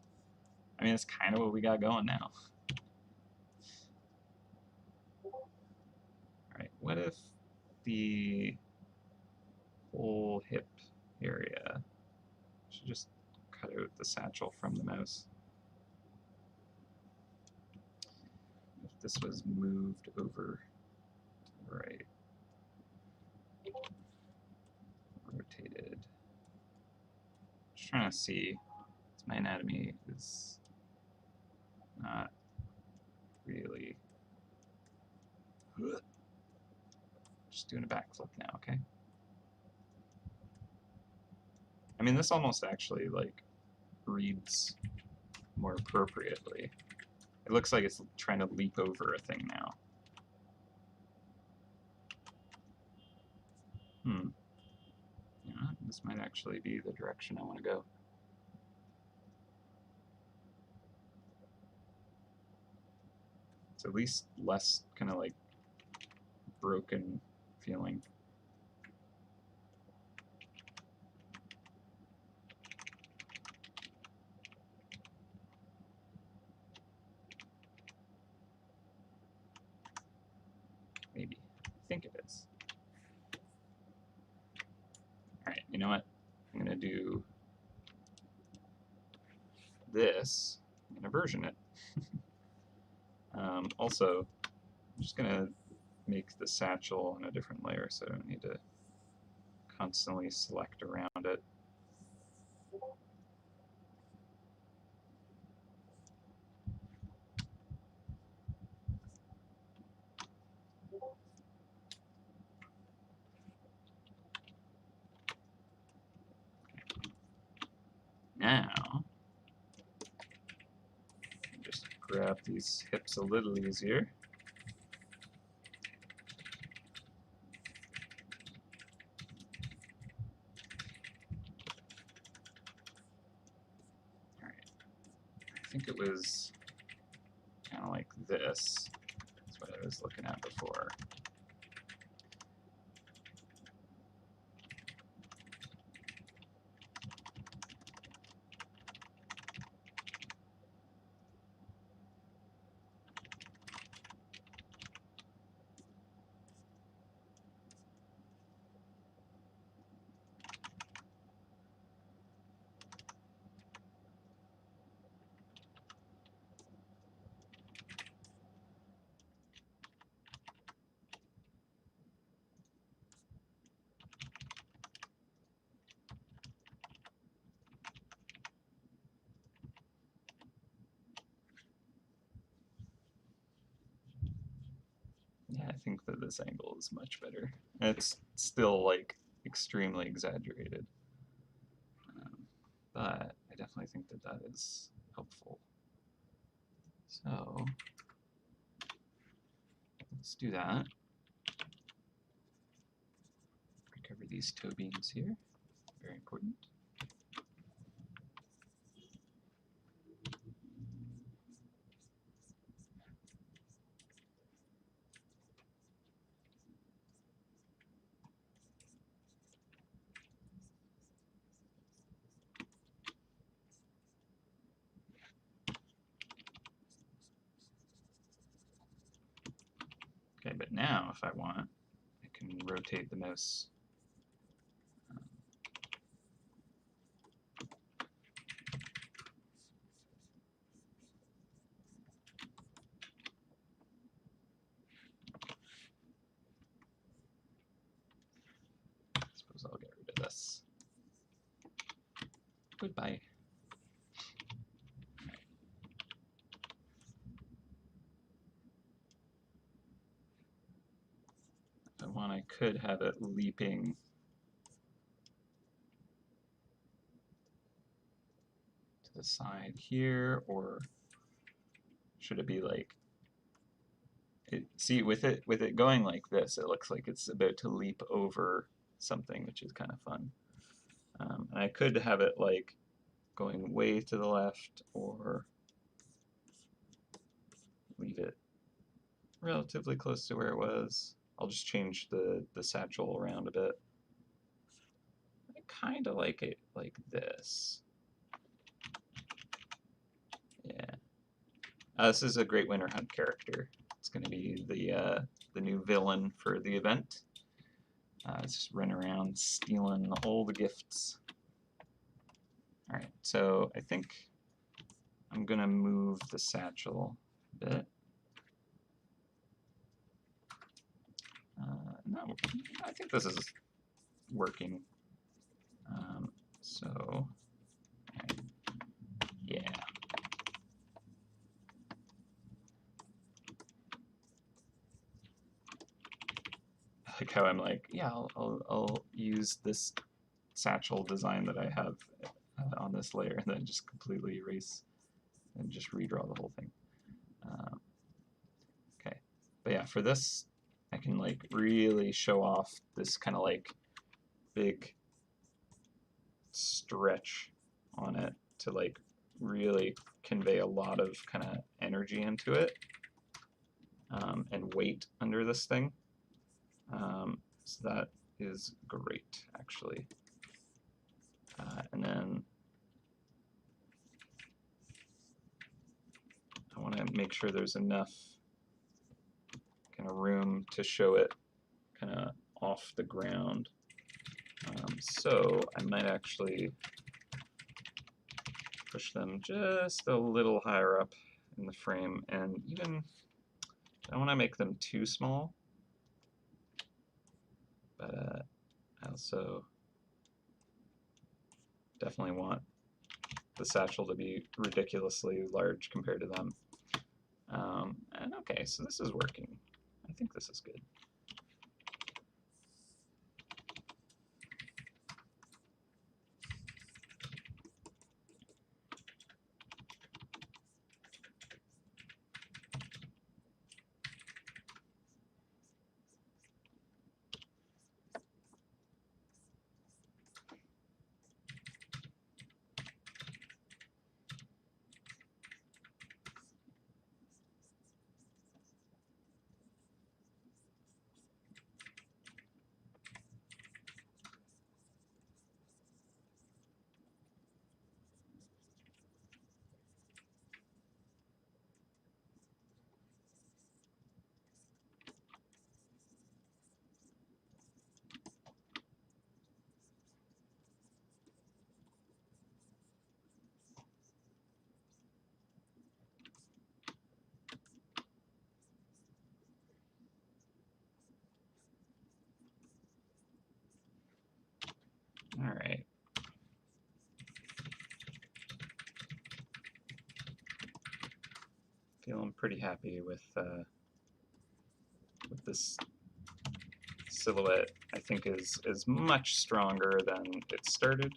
I mean, that's kind of what we got going now. Alright, what if the whole hip area should just cut out the satchel from the mouse? If this was moved over to the right, rotated. Just trying to see. My anatomy is not really. Just doing a backflip now, okay? I mean, this almost actually, like, reads more appropriately. It looks like it's trying to leap over a thing now. Yeah, this might actually be the direction I want to go. It's at least less kind of like broken feeling. Maybe. I think it is. Alright, you know what? I'm going to do this. I'm going to version it. Also, I'm just going to make the satchel on a different layer so I don't need to constantly select around it. Now, just grab these hips a little easier. Alright. I think it was kind of like this. That's what I was looking at before. Yeah, I think that this angle is much better. It's still like extremely exaggerated, but I definitely think that that is helpful. So let's do that. Recover these toe beams here. Very important. Okay, but now if I want, I can rotate the mouse. I suppose I'll get rid of this. Goodbye. I want, I could have it leaping to the side here, or should it be like see, with it going like this, it looks like it's about to leap over something, which is kind of fun. And I could have it like going way to the left, or leave it relatively close to where it was. I'll just change the satchel around a bit. I kind of like it like this. Yeah. This is a Great Winter Hunt character. It's going to be the new villain for the event. It's just running around stealing all the gifts. All right, so I think I'm going to move the satchel a bit. No, I think this is working. So, yeah. Like how I'm like, yeah, I'll use this satchel design that I have on this layer, and then just completely erase and just redraw the whole thing. Okay, but yeah, for this, I can like really show off this kind of like big stretch on it to like really convey a lot of kind of energy into it, and weight under this thing. So that is great, actually. And then I want to make sure there's enough kind of room to show it kind of off the ground. So I might actually push them just a little higher up in the frame, and even I don't want to make them too small, but I also definitely want the satchel to be ridiculously large compared to them. And okay, so this is working. I think this is good. All right. Feeling pretty happy with this silhouette. I think is much stronger than it started,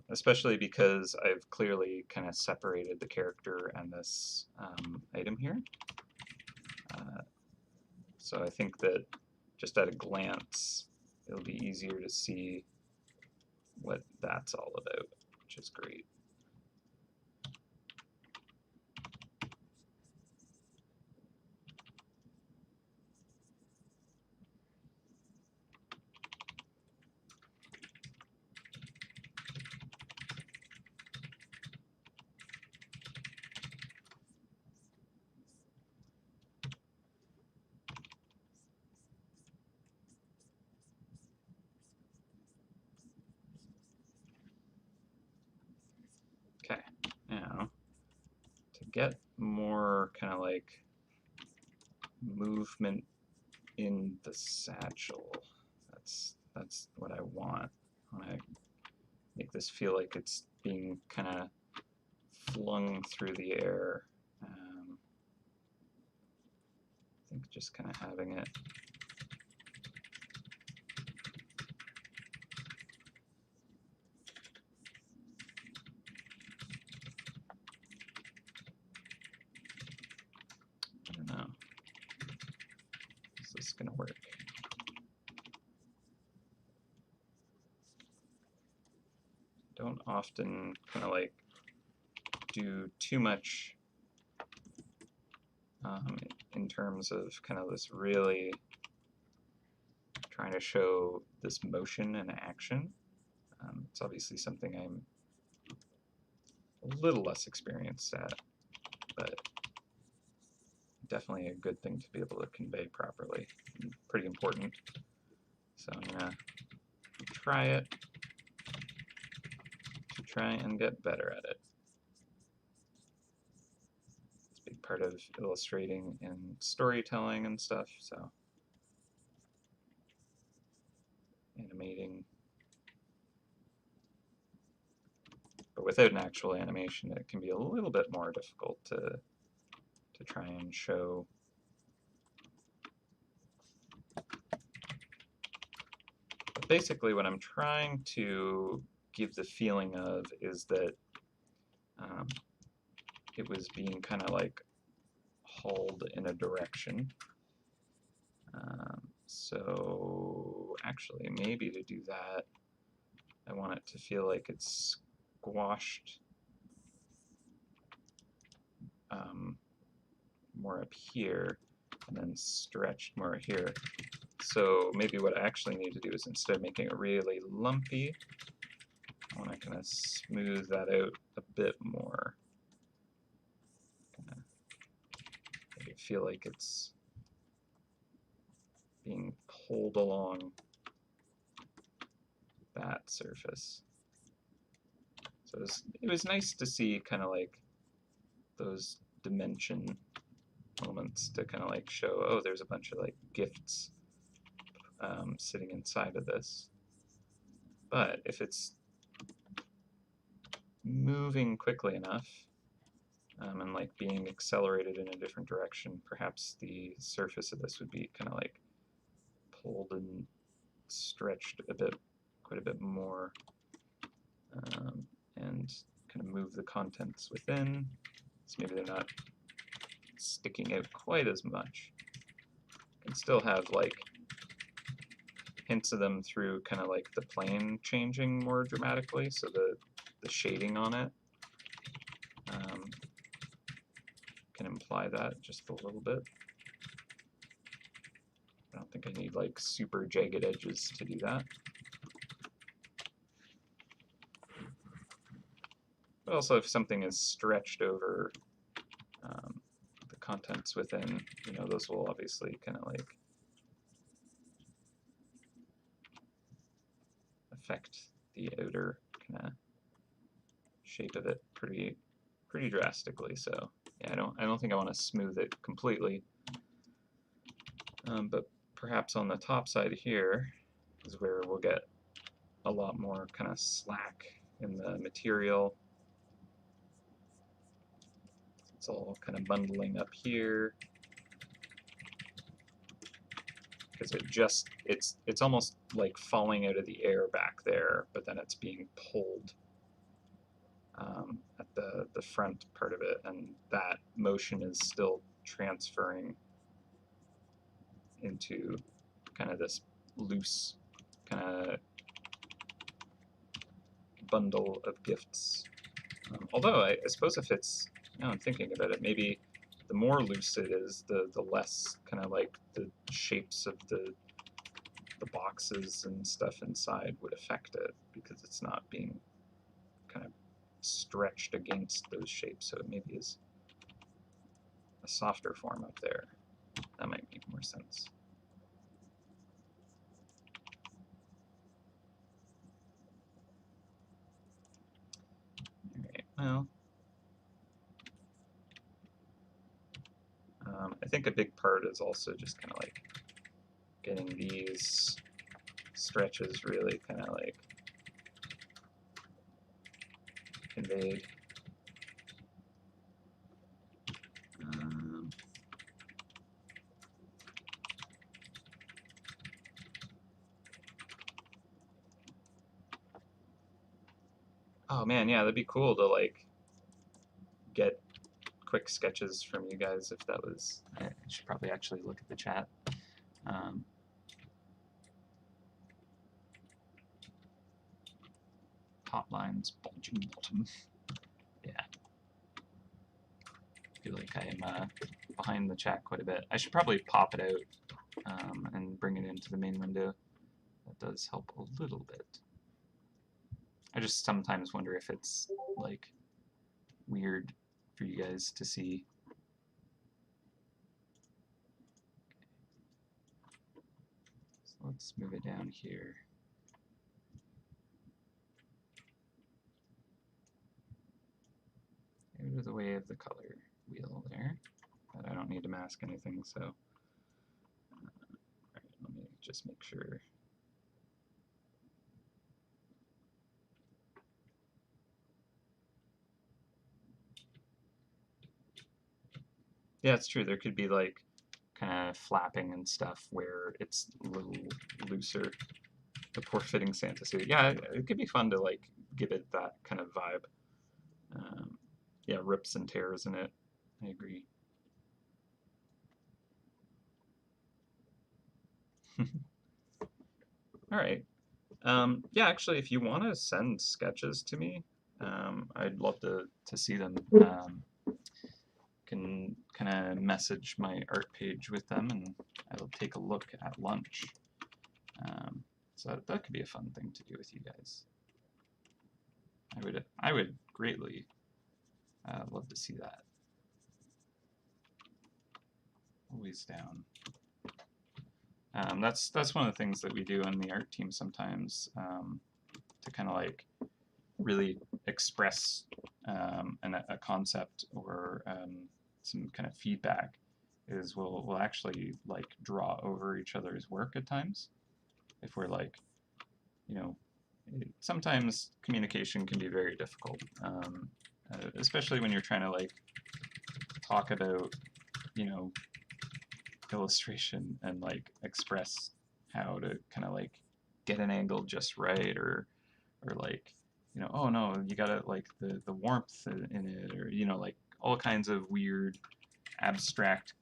especially because I've clearly kind of separated the character and this item here. So I think that just at a glance, it'll be easier to see what that's all about, which is great. Okay, now to get more kind of like movement in the satchel, that's what I want. I want to make this feel like it's being kind of flung through the air. I think just kind of having it going to work. Don't often kind of like do too much in terms of kind of this really trying to show this motion and action. It's obviously something I'm a little less experienced at, but definitely a good thing to be able to convey properly. And pretty important. So I'm going to try it to try and get better at it. It's a big part of illustrating and storytelling and stuff, so animating. But without an actual animation, it can be a little bit more difficult to try and show. But basically, what I'm trying to give the feeling of is that it was being kind of like hauled in a direction. So actually, maybe to do that, I want it to feel like it's squashed more up here and then stretched more here. So maybe what I actually need to do is, instead of making it really lumpy, I want to kind of smooth that out a bit more. Make it feel like it's being pulled along that surface. So it was nice to see kind of like those dimension elements to kind of like show, oh, there's a bunch of like gifts sitting inside of this. But if it's moving quickly enough and like being accelerated in a different direction, perhaps the surface of this would be kind of like pulled and stretched a bit, quite a bit more, and kind of move the contents within, so maybe they're not sticking out quite as much. You can still have like hints of them through kind of like the plane changing more dramatically, so the shading on it can imply that just a little bit. I don't think I need like super jagged edges to do that. But also, if something is stretched over the contents within, you know, those will obviously kind of like affect the outer kind of shape of it pretty drastically. So yeah, I don't think I want to smooth it completely, but perhaps on the top side here is where we'll get a lot more kind of slack in the material. It's all kind of bundling up here because it's almost like falling out of the air back there, but then it's being pulled at the front part of it, and that motion is still transferring into kind of this loose kind of bundle of gifts. Although I suppose if it's, now I'm thinking about it, maybe the more loose it is, the less kind of like the shapes of the boxes and stuff inside would affect it, because it's not being kind of stretched against those shapes, so it maybe is a softer form up there. That might make more sense. Alright, well, I think a big part is also just kind of like getting these stretches really kind of like conveyed. Oh man, yeah, that'd be cool to like get quick sketches from you guys if that was. I should probably actually look at the chat. Um, top lines, bulging bottom. Yeah. I feel like I'm behind the chat quite a bit. I should probably pop it out and bring it into the main window. That does help a little bit. I just sometimes wonder if it's like weird for you guys to see. So let's move it down here. Out of the way of the color wheel there, but I don't need to mask anything, so right, let me just make sure. Yeah, it's true. There could be like kind of flapping and stuff where it's a little looser. The poor fitting Santa suit. Yeah, it could be fun to like give it that kind of vibe. Yeah, rips and tears in it. I agree. All right. Yeah, actually, if you want to send sketches to me, I'd love to see them. Can kind of message my art page with them, and I'll take a look at lunch. So that could be a fun thing to do with you guys. I would greatly love to see that. Always down. That's one of the things that we do on the art team sometimes, to kind of like really express a concept or some kind of feedback, is we'll actually like draw over each other's work at times. If we're like, you know, sometimes communication can be very difficult, especially when you're trying to like talk about, you know, illustration and like express how to kind of like get an angle just right, or like, you know, oh no, you gotta like the warmth in it, or you know, like all kinds of weird abstract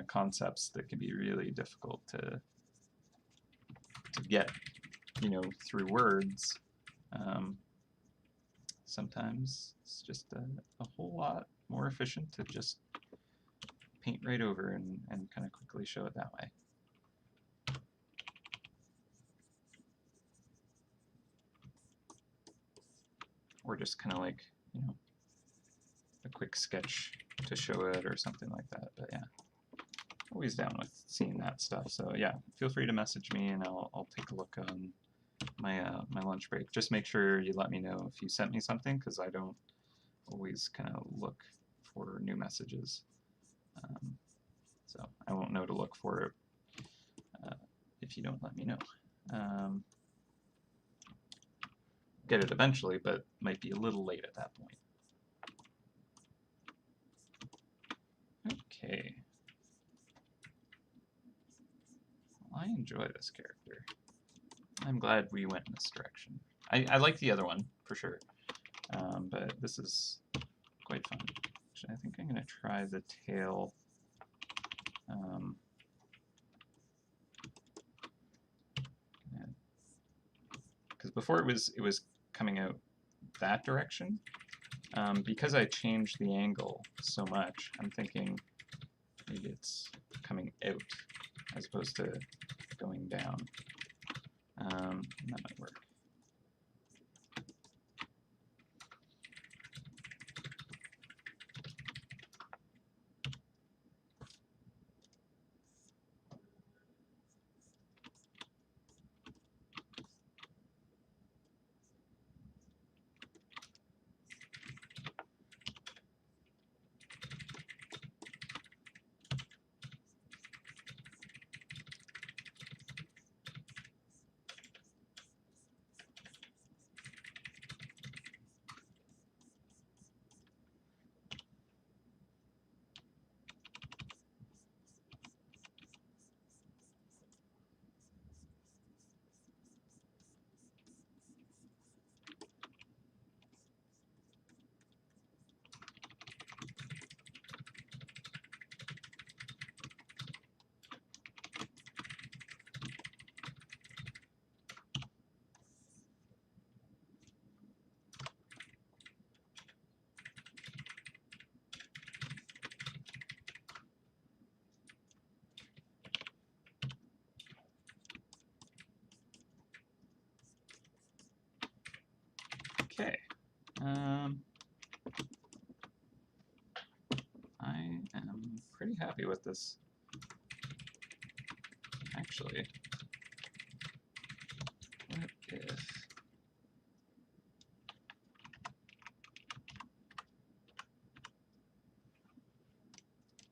concepts that can be really difficult to get, you know, through words. Sometimes it's just a whole lot more efficient to just paint right over and kind of quickly show it that way. Or just kind of like, you know, a quick sketch to show it or something like that. But yeah, always down with seeing that stuff. So yeah, feel free to message me and I'll take a look on my my lunch break. Just make sure you let me know if you sent me something, because I don't always kind of look for new messages. So I won't know to look for it if you don't let me know. Get it eventually, but might be a little late at that point. Okay. Well, I enjoy this character. I'm glad we went in this direction. I like the other one, for sure. But this is quite fun. Actually, I think I'm going to try the tail. Because before it was coming out that direction. Because I changed the angle so much, I'm thinking maybe it's coming out as opposed to going down. That might work. happy with this. Actually, what if...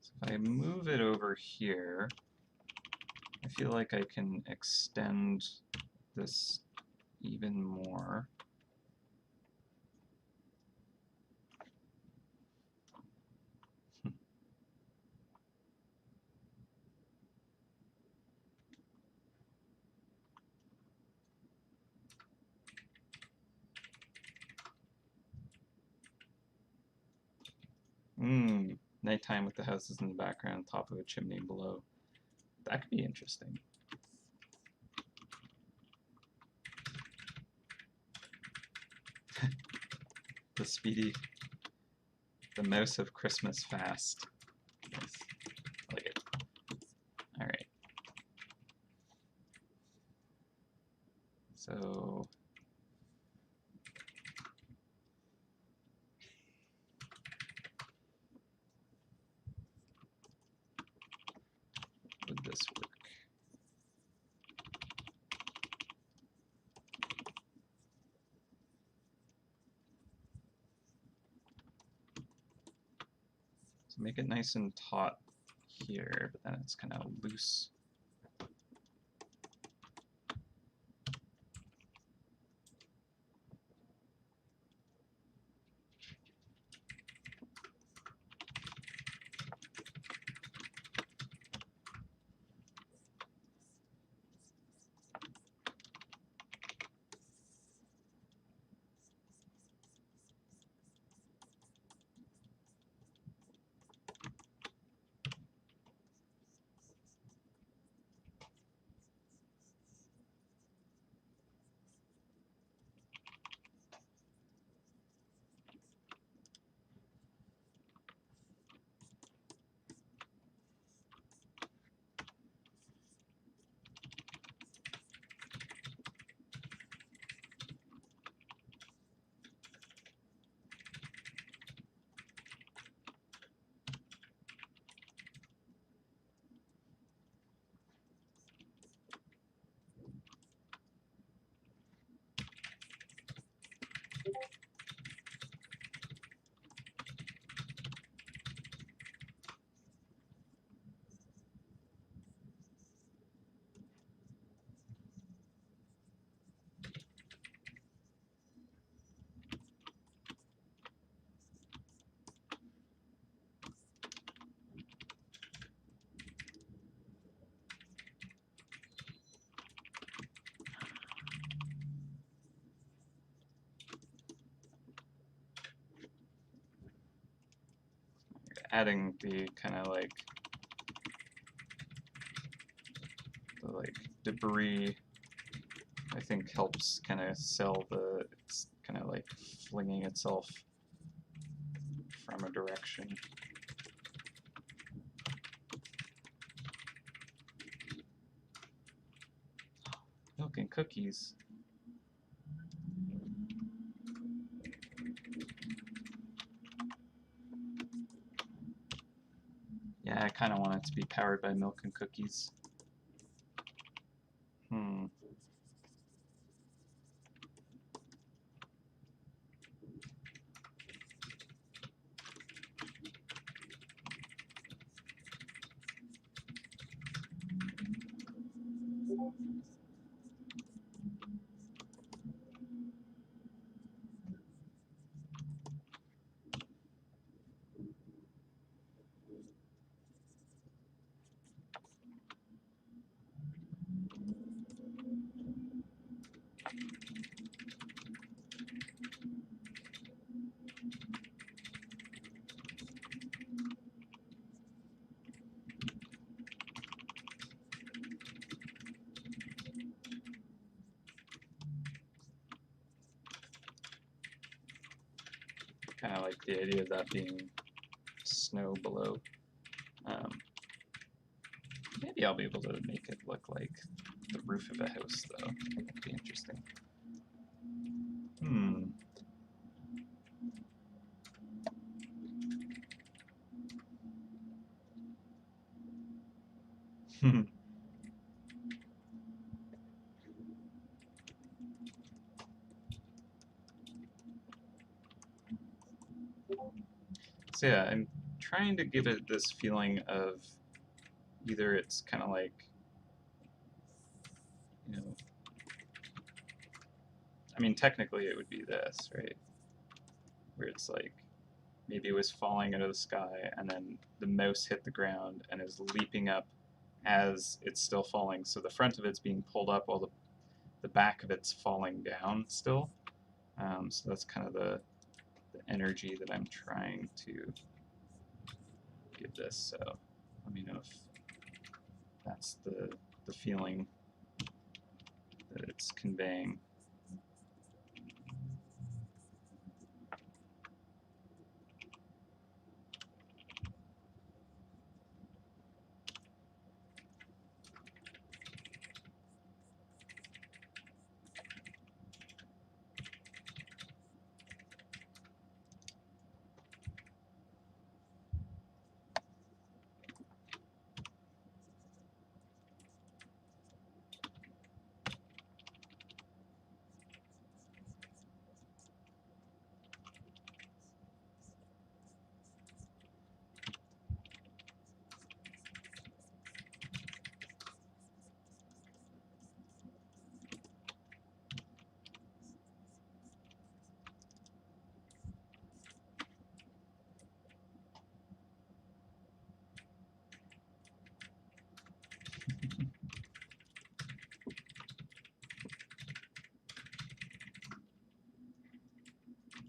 So if I move it over here, I feel like I can extend this even more. Nighttime with the houses in the background, top of a chimney below. That could be interesting. The speedy, the mouse of Christmas fast. Nice. I like it. All right. So would this work? So make it nice and taut here, but then it's kind of loose. Adding the kind of like debris, I think helps kind of sell the, it's kind of like flinging itself from a direction. Milk and cookies. Yeah, I kind of want it to be powered by milk and cookies. Kind of like the idea of that being snow below. Maybe I'll be able to make it look like the roof of a house, though. That'd be interesting. So yeah, I'm trying to give it this feeling of either it's kind of like, you know, I mean, technically it would be this, right? Where it's like maybe it was falling out of the sky and then the mouse hit the ground and is leaping up as it's still falling. So the front of it's being pulled up while the back of it's falling down still. So that's kind of the energy that I'm trying to give this. So let me know if that's the feeling that it's conveying.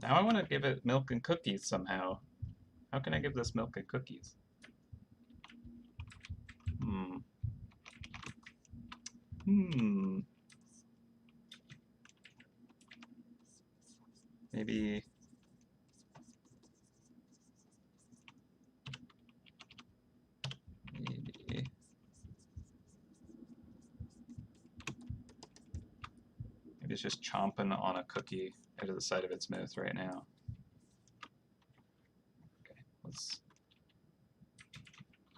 Now I want to give it milk and cookies somehow. How can I give this milk and cookies? Hmm. Hmm. Maybe. Maybe. Maybe it's just chomping on a cookie out of the side of its mouth right now. Okay,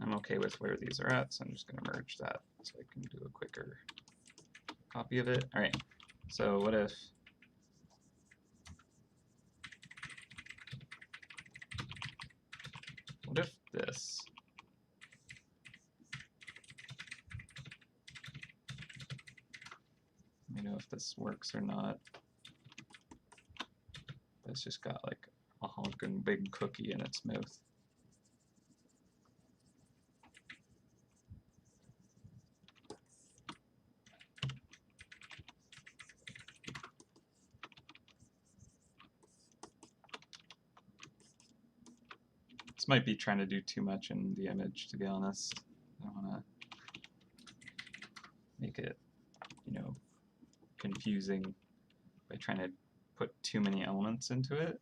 I'm okay with where these are at, so I'm just going to merge that so I can do a quicker copy of it. All right, so what if this? Let me know if this works or not. It's just got like a honking big cookie in its mouth. This might be trying to do too much in the image, to be honest. I don't want to make it, you know, confusing by trying to put too many elements into it.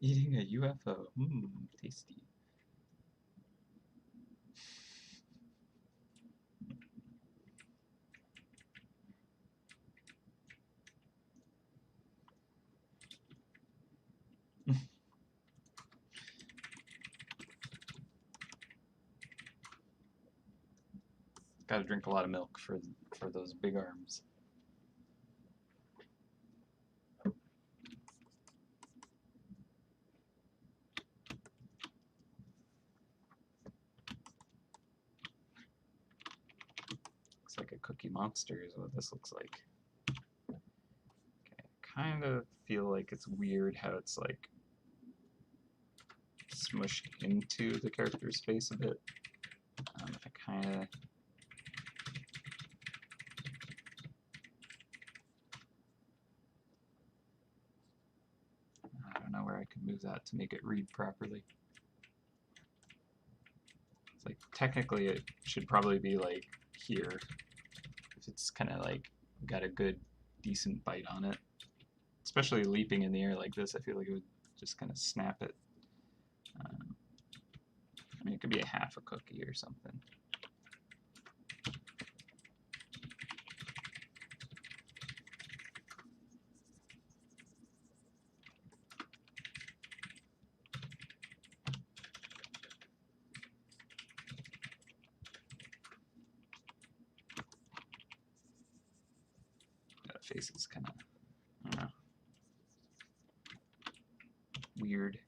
Eating a UFO. Tasty. Got to drink a lot of milk for those big arms. Looks like a Cookie Monster is what this looks like. Okay, kind of feel like it's weird how it's like smushed into the character space a bit. I kind of I don't know where I could move that to make it read properly. It's like technically it should probably be like here. If it's kind of like got a good decent bite on it. Especially leaping in the air like this, I feel like it would just kind of snap it. I mean, it could be a half a cookie or something. That face is kind of, I don't know, weird.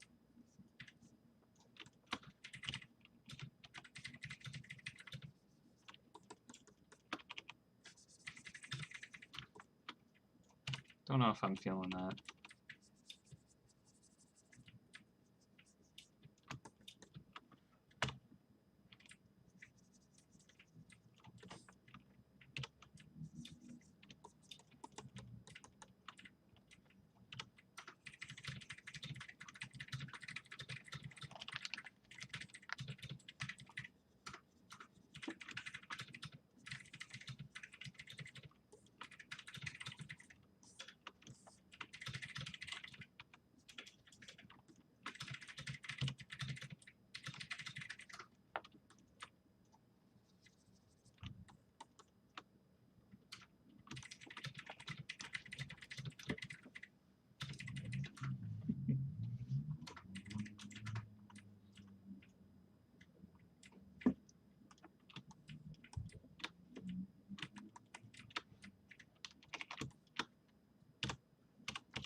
Don't know if I'm feeling that.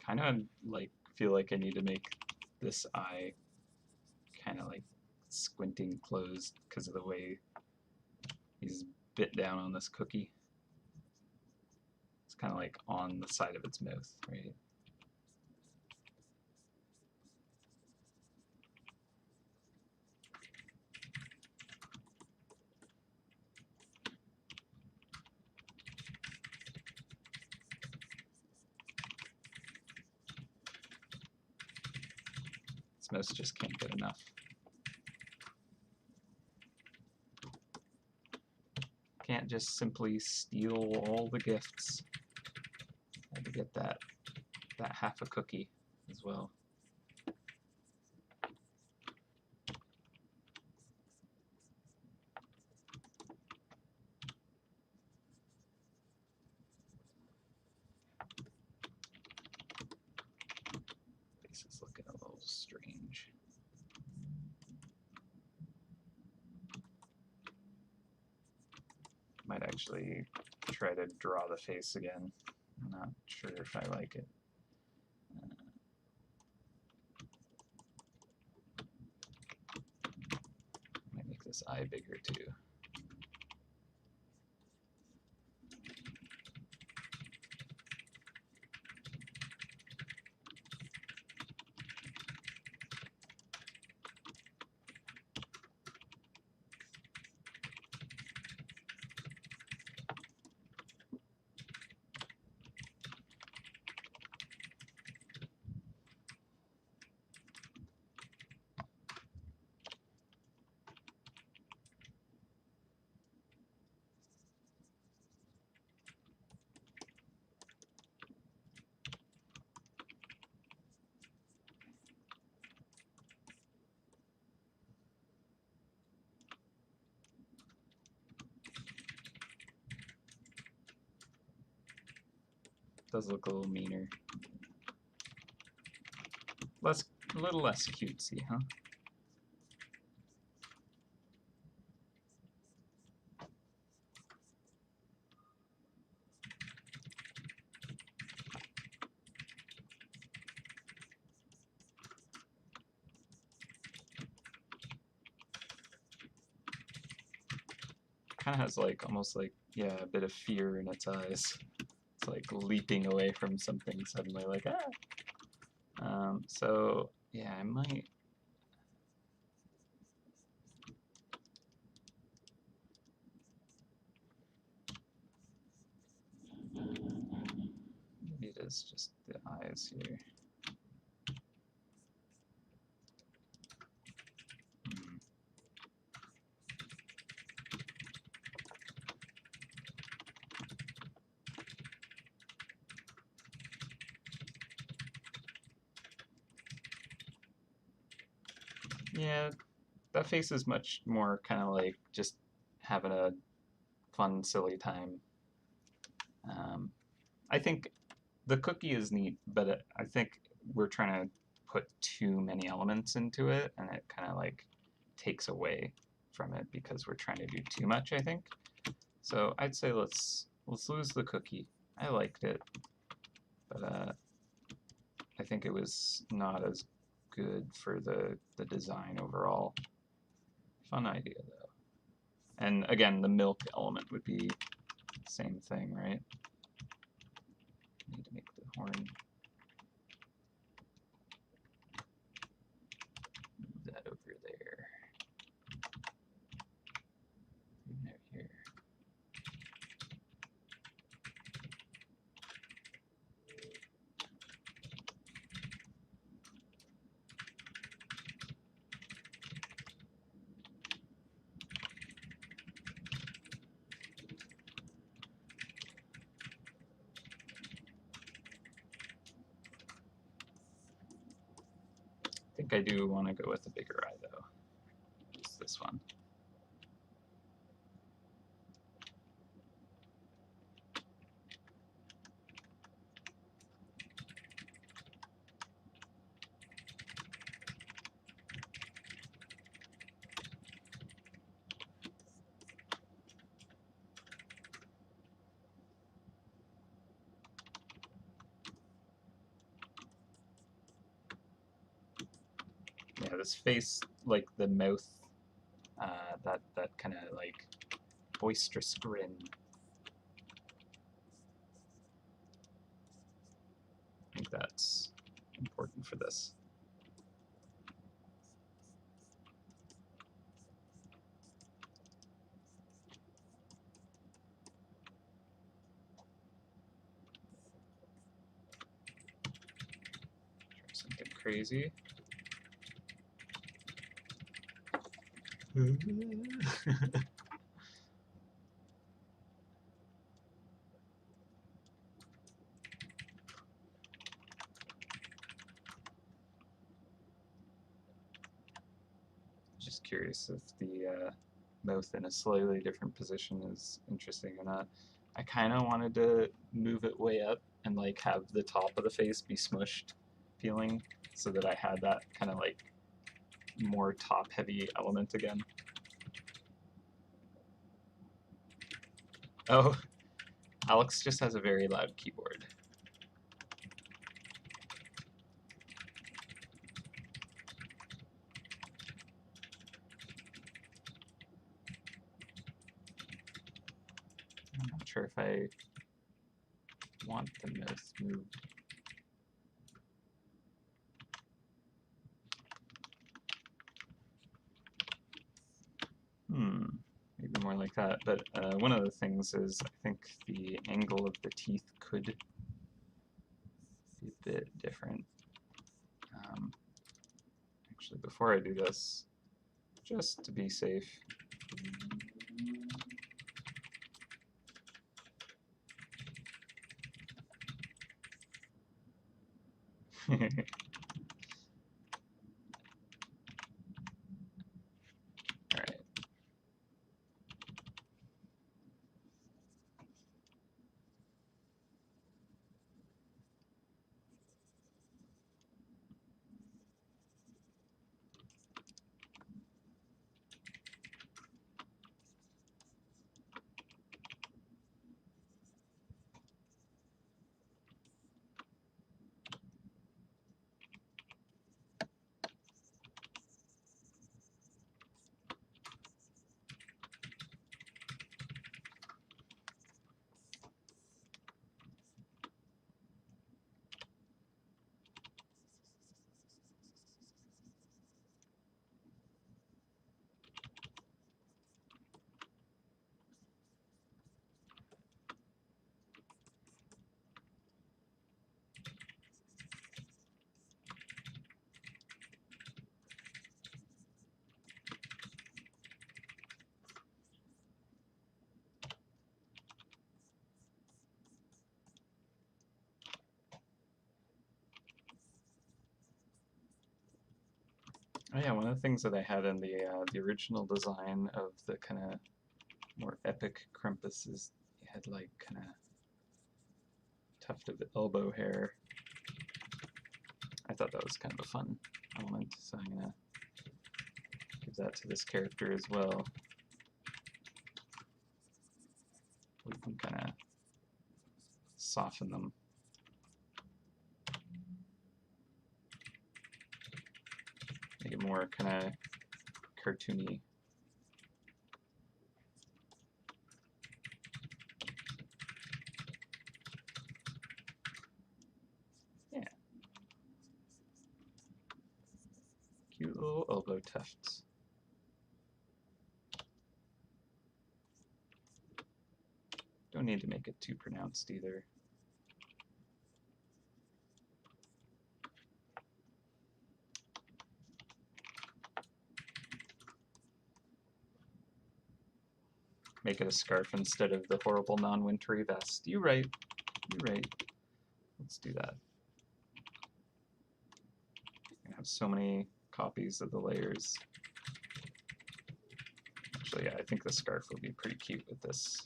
Kind of like feel like I need to make this eye kind of like squinting closed because of the way he's bit down on this cookie. It's kind of like on the side of its mouth, right? Its mouth just can't get enough. Can't just simply steal all the gifts. I had to get that half a cookie as well. Face is looking a little strange. Might actually try to draw the face again. I'm not sure if I like it. Might make this eye bigger too. Does look a little meaner. A little less cutesy, huh? kind of has like almost like, yeah, a bit of fear in its eyes. It's like leaping away from something suddenly, like, ah! So, yeah, I might... Maybe it is just the eyes here. Hmm. Yeah, that face is much more kind of like just having a fun, silly time. I think the cookie is neat, but I think we're trying to put too many elements into it, and it kind of like takes away from it because we're trying to do too much, I think. So I'd say let's lose the cookie. I liked it, but I think it was not as good for the design overall. Fun idea though. And again, the milk element would be the same thing, right? Need to make the horn. Move that over there. Right here. I think I do want to go with a bigger eye though. Just this one. Yeah, this face, like the mouth, that kind of like boisterous grin. I think that's important for this. Try something crazy. Just curious if the mouth in a slightly different position is interesting or not. I kind of wanted to move it way up and like have the top of the face be smushed feeling so that I had that kind of like more top heavy element again. Oh, Alex just has a very loud keyboard. I'm not sure if I want the mouth moved. Maybe more like that. But one of the things is I think the angle of the teeth could be a bit different. Actually, before I do this, just to be safe, all right. Oh yeah, one of the things that I had in the original design of the kind of more epic Krampus is he had like kind of tuft of elbow hair. I thought that was kind of a fun element, so I'm gonna give that to this character as well. We can kind of soften them. Make it more kind of cartoony. Yeah. Cute little elbow tufts. Don't need to make it too pronounced either. Make it a scarf instead of the horrible non-wintry vest. You're right. You're right. Let's do that. I have so many copies of the layers. Actually, yeah, I think the scarf would be pretty cute with this.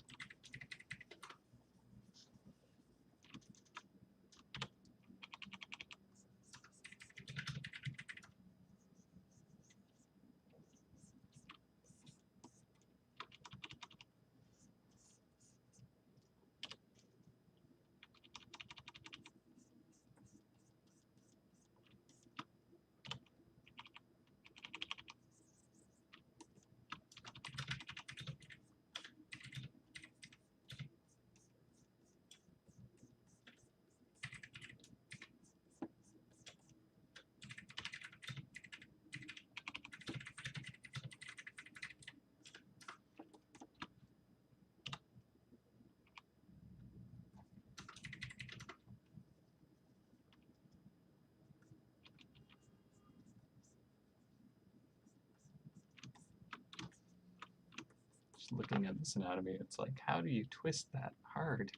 Just looking at this anatomy, it's like, how do you twist that hard?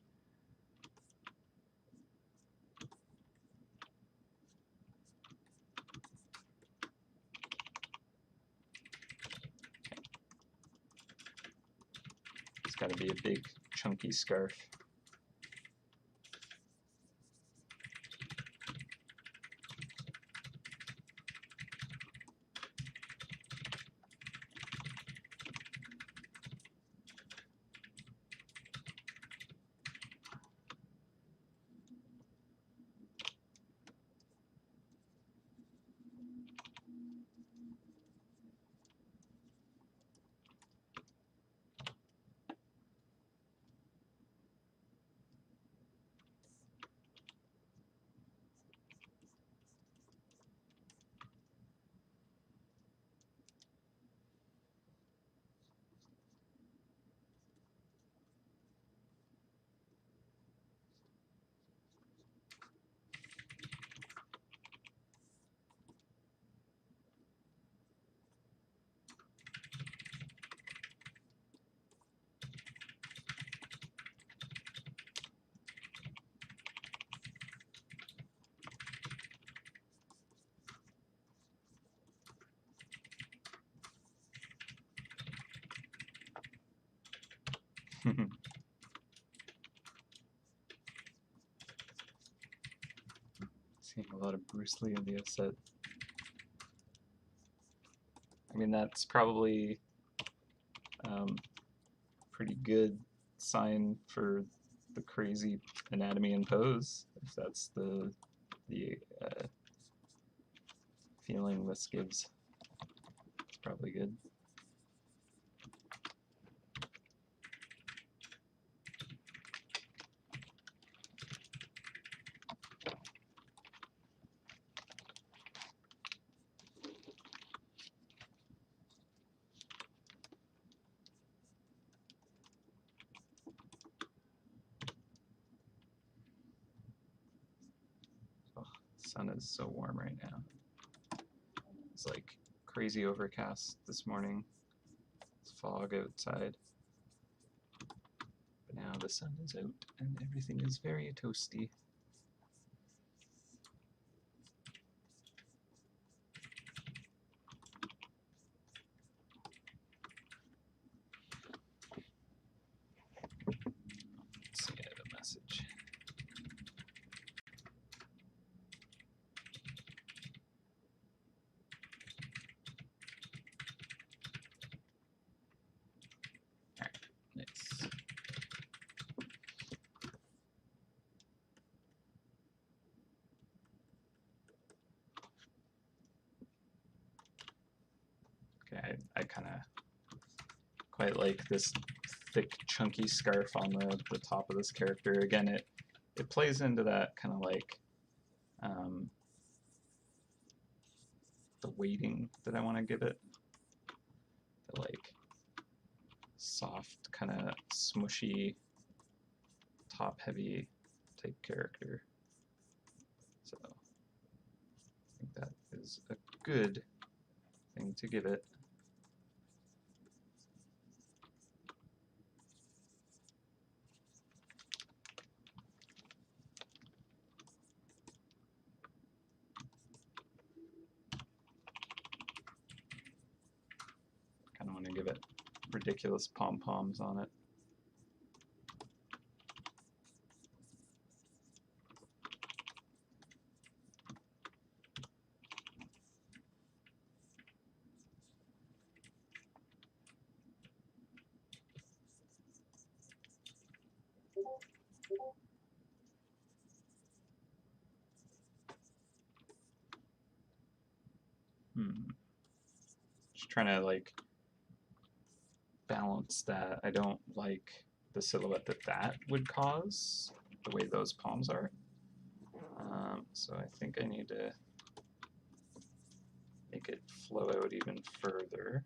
It's got to be a big, chunky scarf. Seeing a lot of Bruce Lee in the set. I mean, that's probably pretty good sign for the crazy anatomy and pose, if that's the feeling this gives. It's probably good. Oh, the sun is so warm right now. It's like crazy overcast this morning. It's fog outside. But now the sun is out and everything is very toasty. I kind of quite like this thick, chunky scarf on the top of this character. Again, it plays into that kind of like the weighting that I want to give it. The like soft, kind of smushy, top-heavy type character. So I think that is a good thing to give it. Kind of want to give it ridiculous pom-poms on it. Just trying to like balance that. I don't like the silhouette that would cause, the way those palms are. So I think I need to make it flow out even further.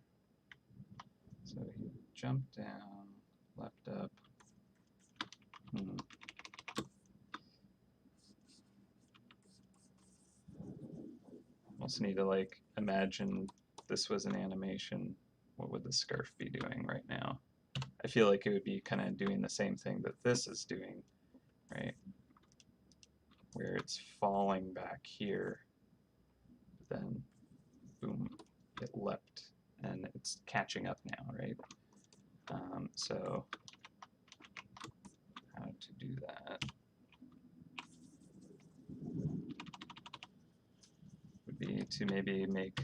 So you jump down, left up. Also need to like imagine this was an animation. What would the scarf be doing right now? I feel like it would be kind of doing the same thing that this is doing, right? Where it's falling back here, then boom, it leapt, and it's catching up now, right? So how to do that would be to maybe make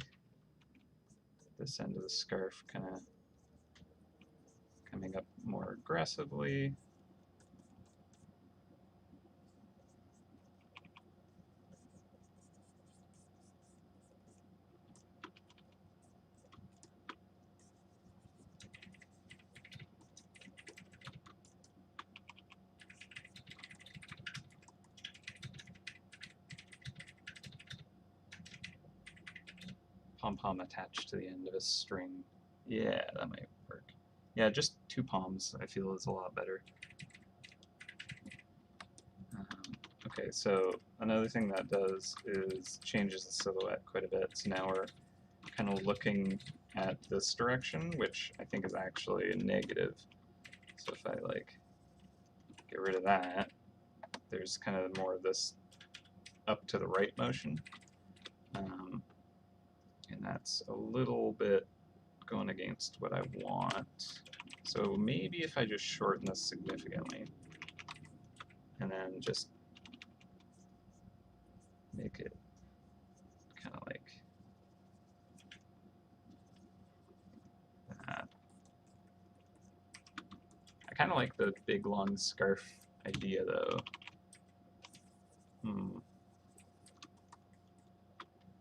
this end of the scarf kind of coming up more aggressively. Pom-pom attached to the end of a string. Yeah, that might work. Yeah, just two palms I feel is a lot better. Okay, so another thing that does is changes the silhouette quite a bit. So now we're kind of looking at this direction, which I think is actually a negative. So if I like get rid of that, there's kind of more of this up to the right motion. And that's a little bit going against what I want. So maybe if I just shorten this significantly and then just make it kind of like that. I kind of like the big long scarf idea though.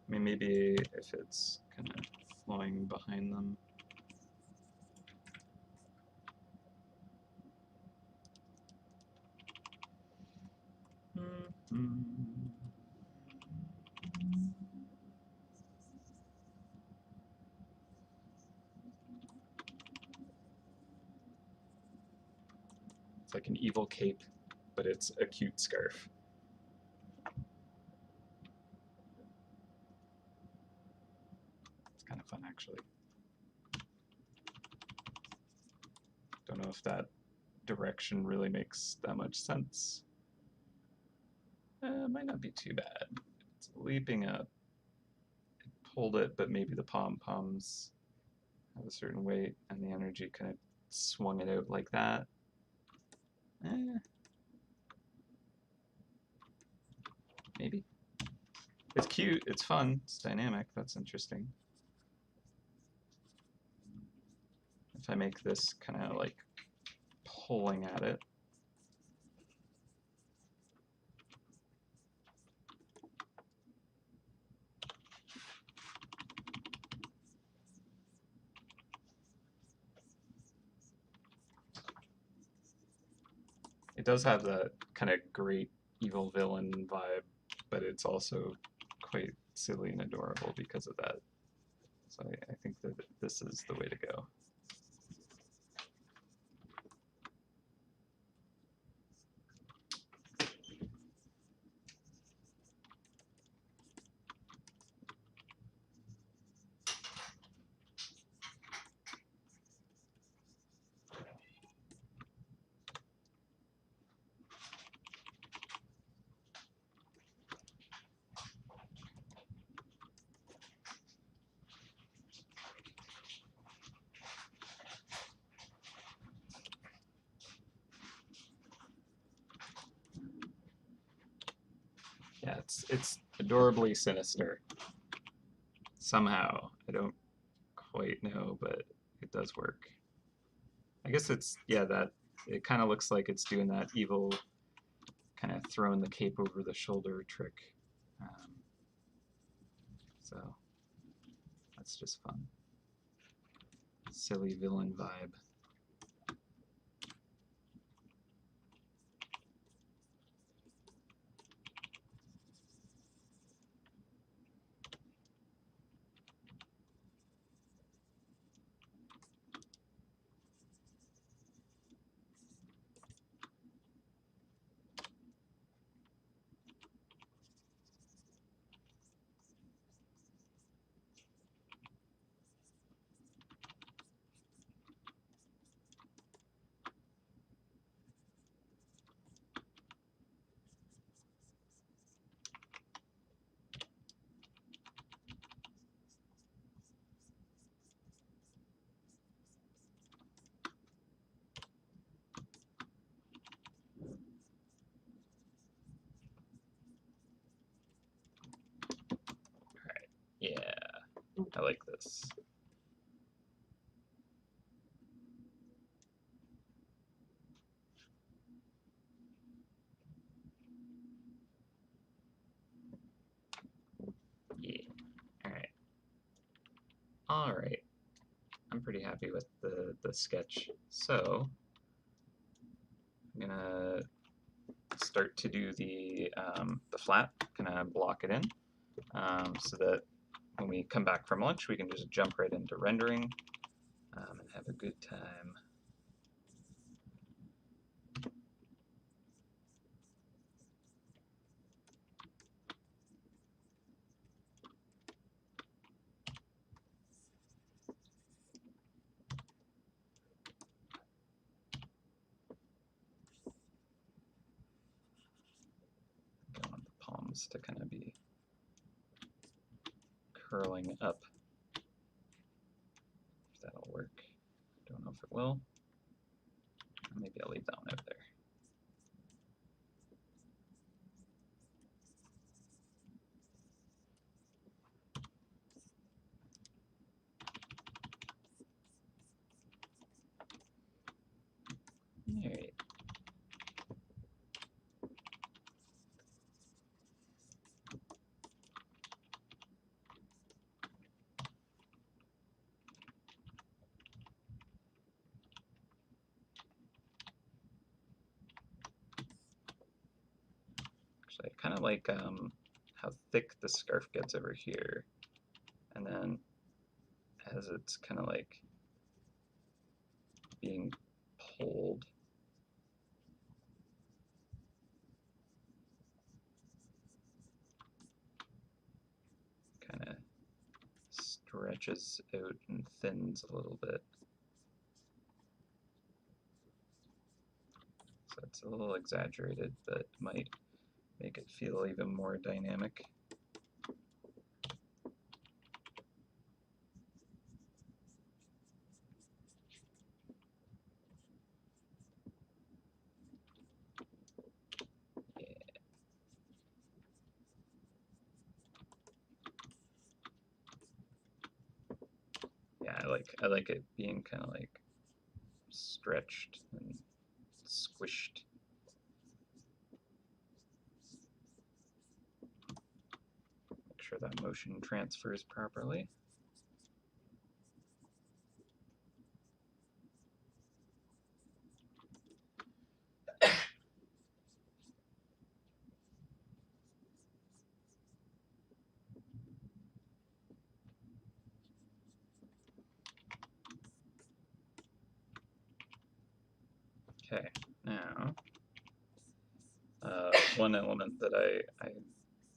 I mean, maybe if it's kind of flowing behind them. It's like an evil cape, but it's a cute scarf. It's kind of fun, actually. Don't know if that direction really makes that much sense. It might not be too bad. It's leaping up. It pulled it, but maybe the pom-poms have a certain weight, and the energy kind of swung it out like that. Maybe. It's cute, it's fun, it's dynamic, that's interesting. If I make this kind of like pulling at it. It does have that kind of great evil villain vibe, but it's also quite silly and adorable because of that. So I think that this is the way to go. Yeah, it's adorably sinister. Somehow, I don't quite know, but it does work. I guess it's, yeah, that it kind of looks like it's doing that evil kind of throwing the cape over the shoulder trick. Um, so that's just fun. Silly villain vibe. Yeah, I like this. Yeah. All right. All right. I'm pretty happy with the sketch. So I'm gonna start to do the flat. Gonna block it in so that when we come back from lunch, we can just jump right into rendering and have a good time. I want the palms to kind of be curling up. If that'll work. Don't know if it will. Maybe I'll leave that one out there. All right. Actually, I kind of like how thick the scarf gets over here, and then as it's kind of like being pulled, kind of stretches out and thins a little bit. So it's a little exaggerated, but might make it feel even more dynamic. Yeah, I like it being kind of like stretched and squished. Make sure that motion transfers properly. Okay, now one element that I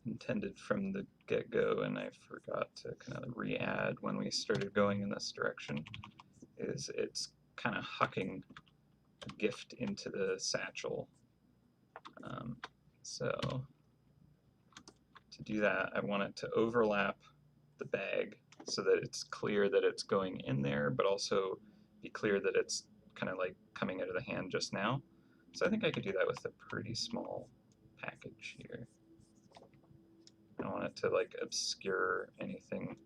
intended from the get-go and I forgot to kind of re-add when we started going in this direction is it's kind of hucking a gift into the satchel. So to do that, I want it to overlap the bag so that it's clear that it's going in there, but also be clear that it's kind of like coming out of the hand just now. So I think I could do that with a pretty small package here. I don't want it to like obscure anything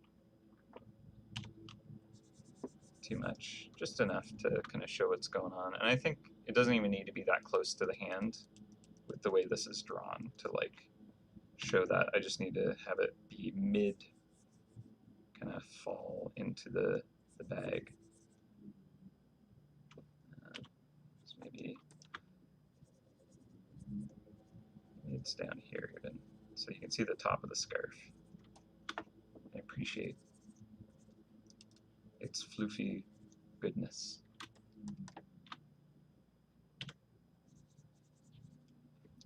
too much, just enough to kind of show what's going on. And I think it doesn't even need to be that close to the hand with the way this is drawn to like show that. I just need to have it be mid, kind of fall into the bag. So maybe it's down here even, so you can see the top of the scarf. I appreciate its floofy goodness.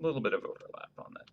A little bit of overlap on that.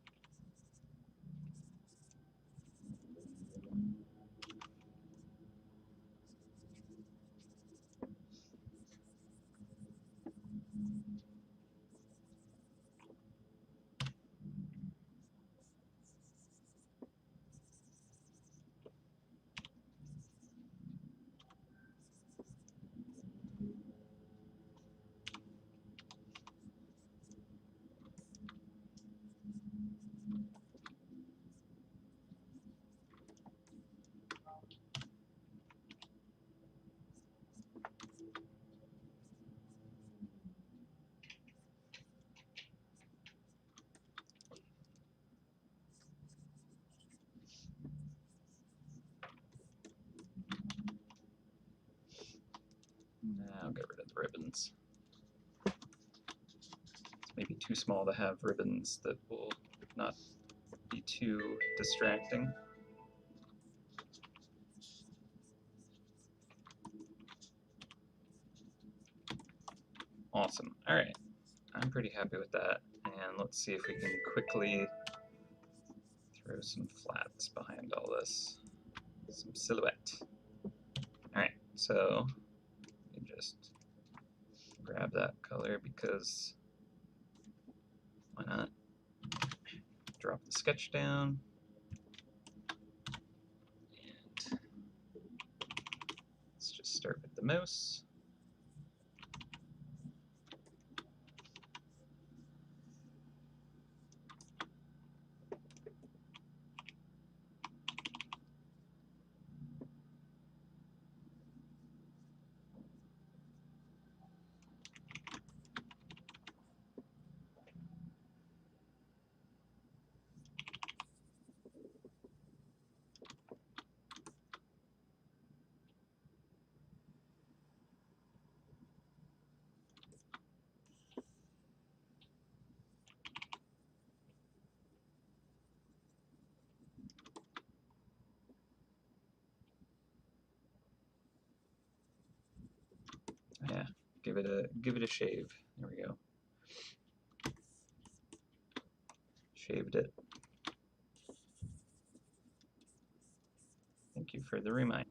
Now I'll get rid of the ribbons. It's maybe too small to have ribbons that will not be too distracting. Awesome. All right, I'm pretty happy with that. And let's see if we can quickly throw some flats behind all this. Some silhouette. All right, so you just grab that color because why not? Drop the sketch down. And let's just start with the mouse. Yeah, give it a shave. There we go. Shaved it. Thank you for the reminder.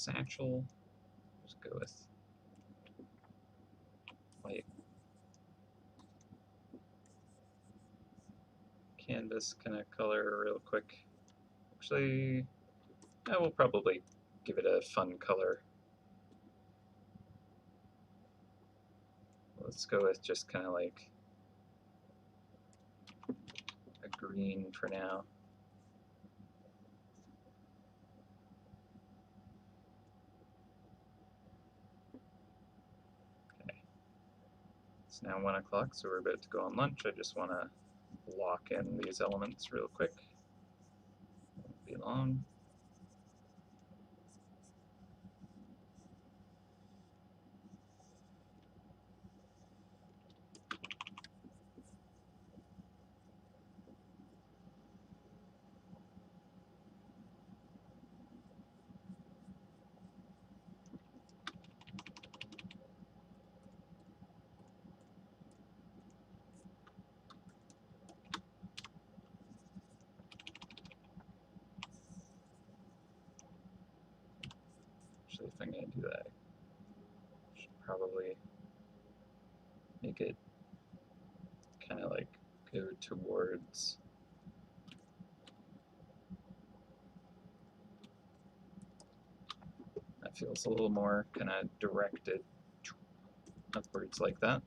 satchel. Just go with white canvas kind of color real quick. Actually, I will probably give it a fun color. Let's go with just kind of like a green for now. Okay. It's now 1 o'clock, so we're about to go on lunch. I just want to lock in these elements real quick. Won't be long. Actually, if I'm going to do that, I should probably make it kind of like go towards that. Feels a little more kind of directed upwards like that.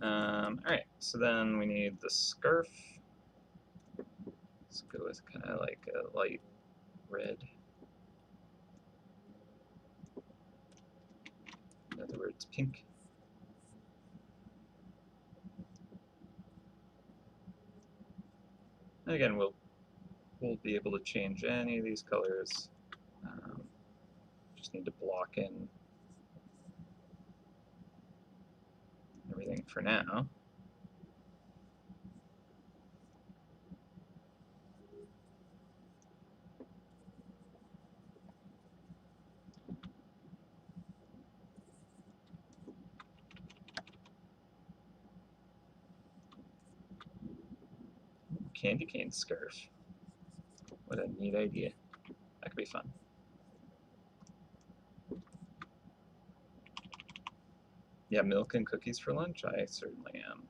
Alright, so then we need the scarf. Let's go with kind of like a light red. In other words, pink. And again, we'll be able to change any of these colors. Just need to block in everything for now. Candy cane scarf. What a neat idea. That could be fun. Yeah, milk and cookies for lunch? I certainly am.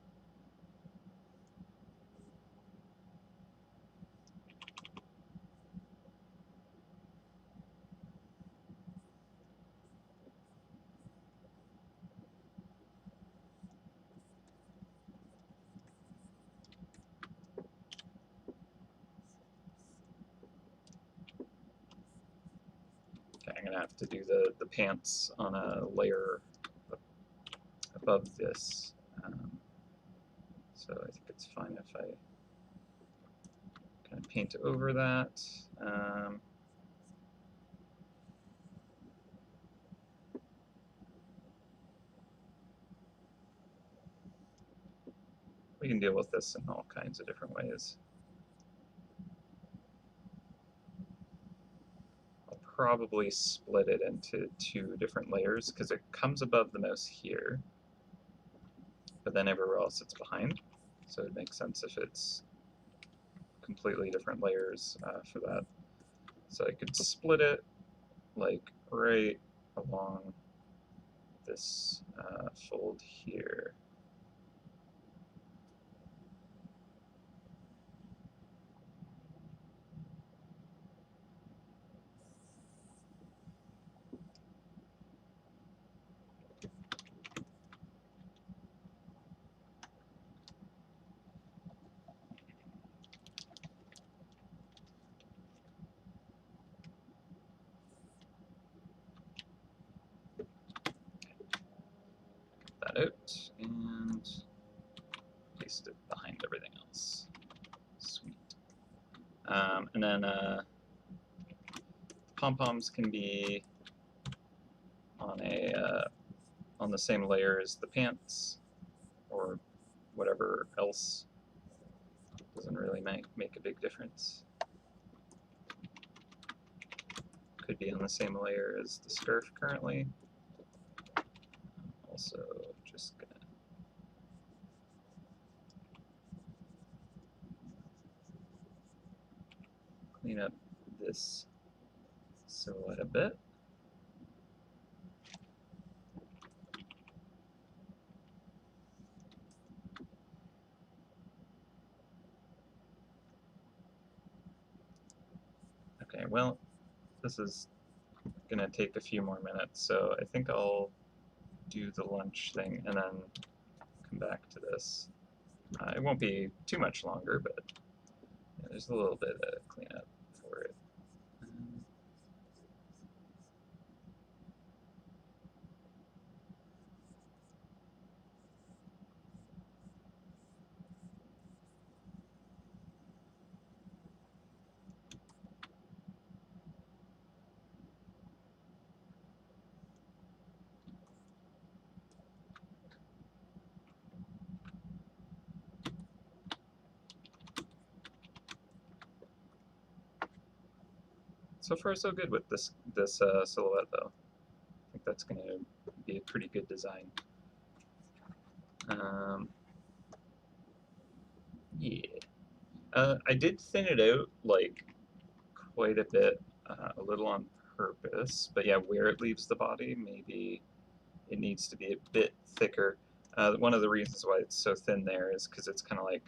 Okay, I'm going to have to do the pants on a layer above this. So I think it's fine if I kind of paint over that. We can deal with this in all kinds of different ways. I'll probably split it into 2 different layers because it comes above the mouse here, but then everywhere else it's behind. So it makes sense if it's completely different layers for that. So I could split it like right along this fold here. That out and paste it behind everything else. Sweet. And then pom-poms can be on on the same layer as the pants, or whatever else. Doesn't really make a big difference. Could be on the same layer as the scarf currently. Also, just gonna clean up this silhouette a bit. Okay, well, this is gonna take a few more minutes, so I think I'll do the lunch thing and then come back to this. It won't be too much longer, but yeah, there's a little bit of cleanup for it. So far, so good with this silhouette, though. I think that's going to be a pretty good design. Yeah. I did thin it out like quite a bit, a little on purpose, but yeah, where it leaves the body, maybe it needs to be a bit thicker. One of the reasons why it's so thin there is because it's kind of like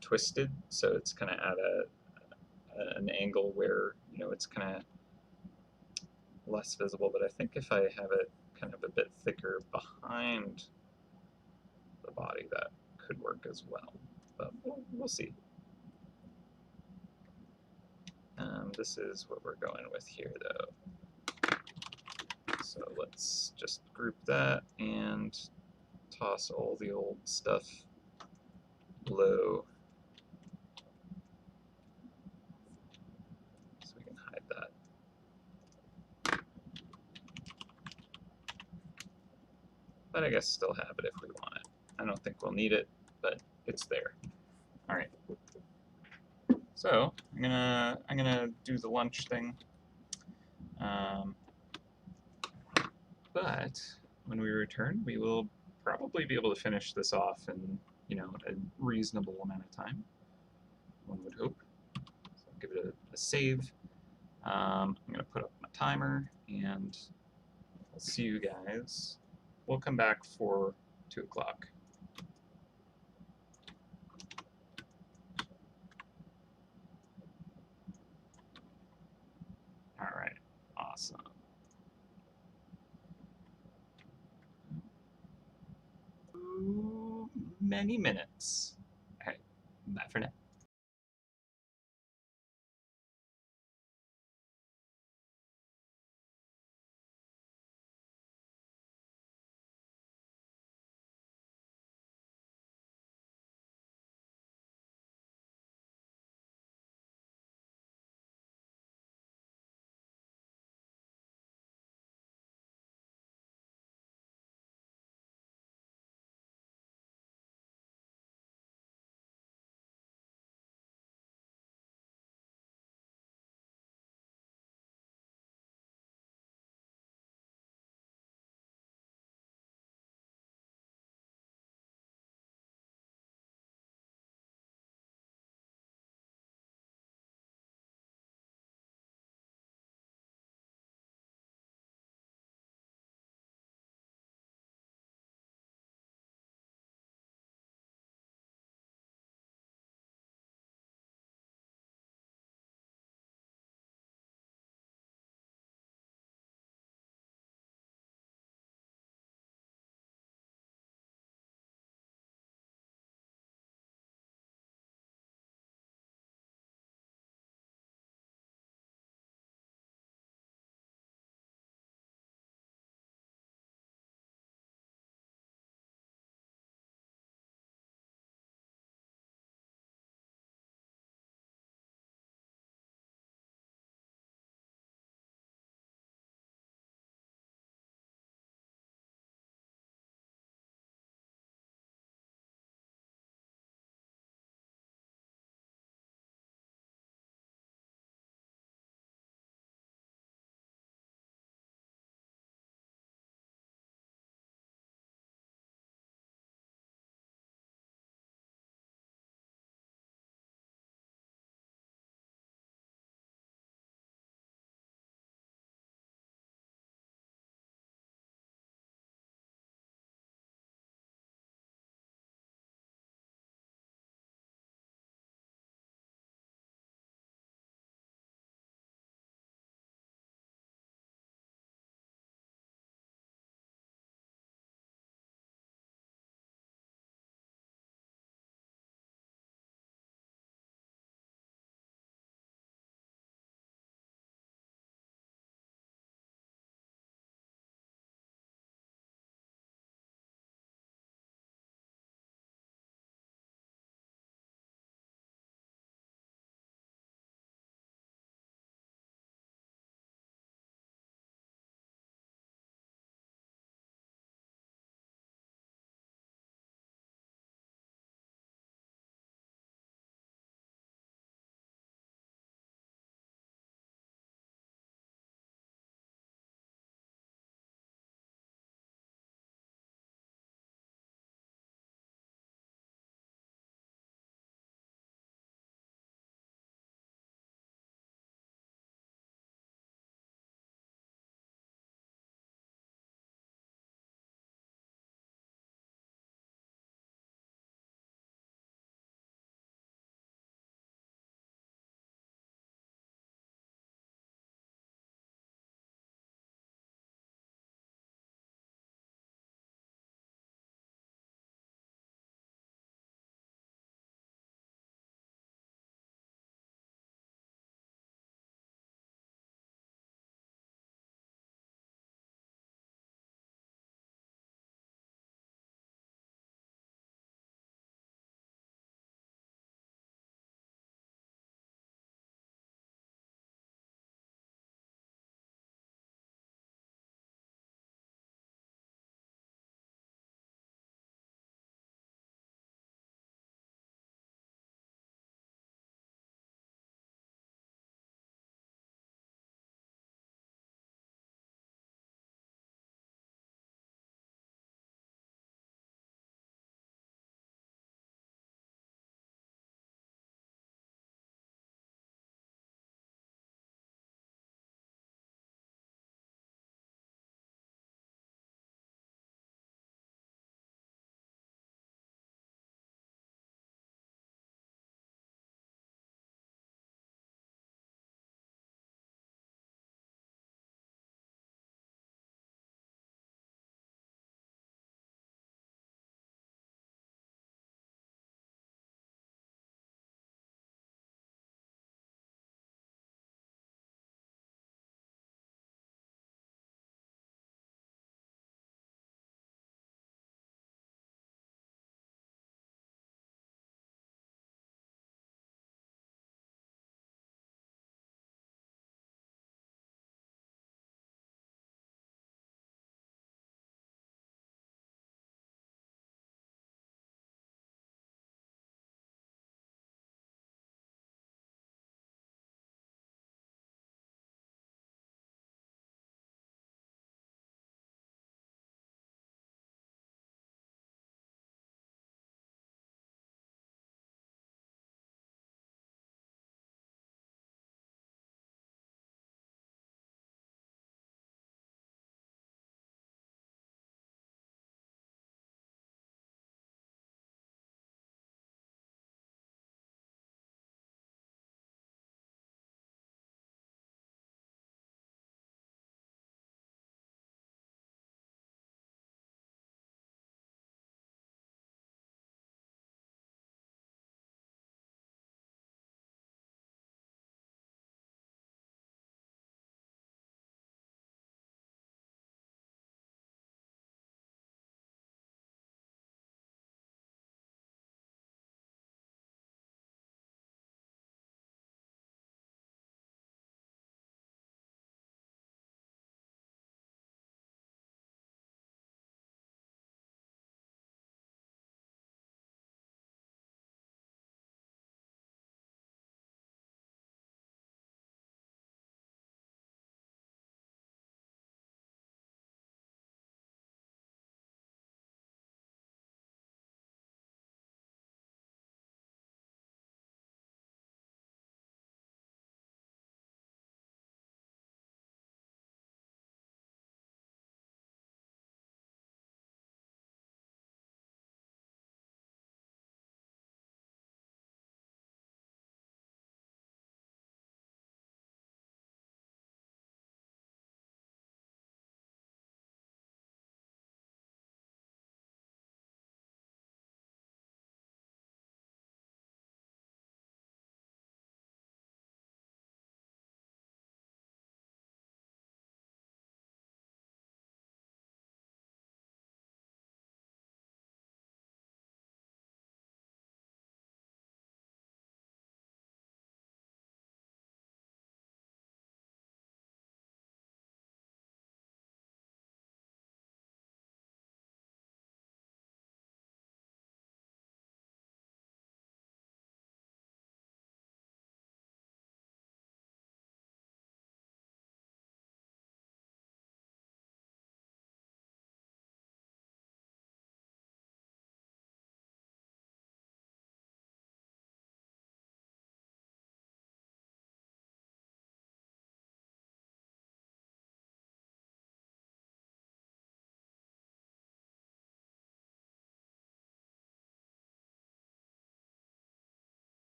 twisted, so it's kind of at an angle where it's kind of less visible. But I think if I have it kind of a bit thicker behind the body, that could work as well. But we'll see. This is what we're going with here, though. So let's just group that and toss all the old stuff low so we can hide that. But I guess still have it if we want it. I don't think we'll need it, but it's there. All right. So I'm gonna do the lunch thing. But when we return, we will probably be able to finish this off in a reasonable amount of time. One would hope. So I'll give it a save. I'm gonna put up my timer, and I'll see you guys. We'll come back for 2 o'clock. All right, awesome. Many minutes. All right, bye for now.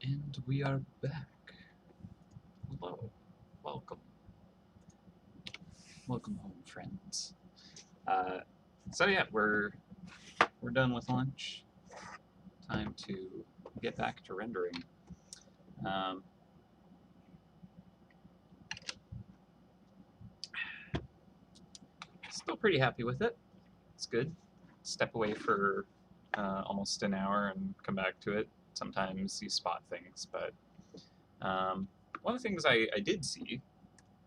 And we are back. Hello. Welcome. Welcome home, friends. So yeah, we're done with lunch. Time to get back to rendering. Um, Still pretty happy with it. It's good. Step away for almost an hour and come back to it. Sometimes you spot things, but one of the things I did see,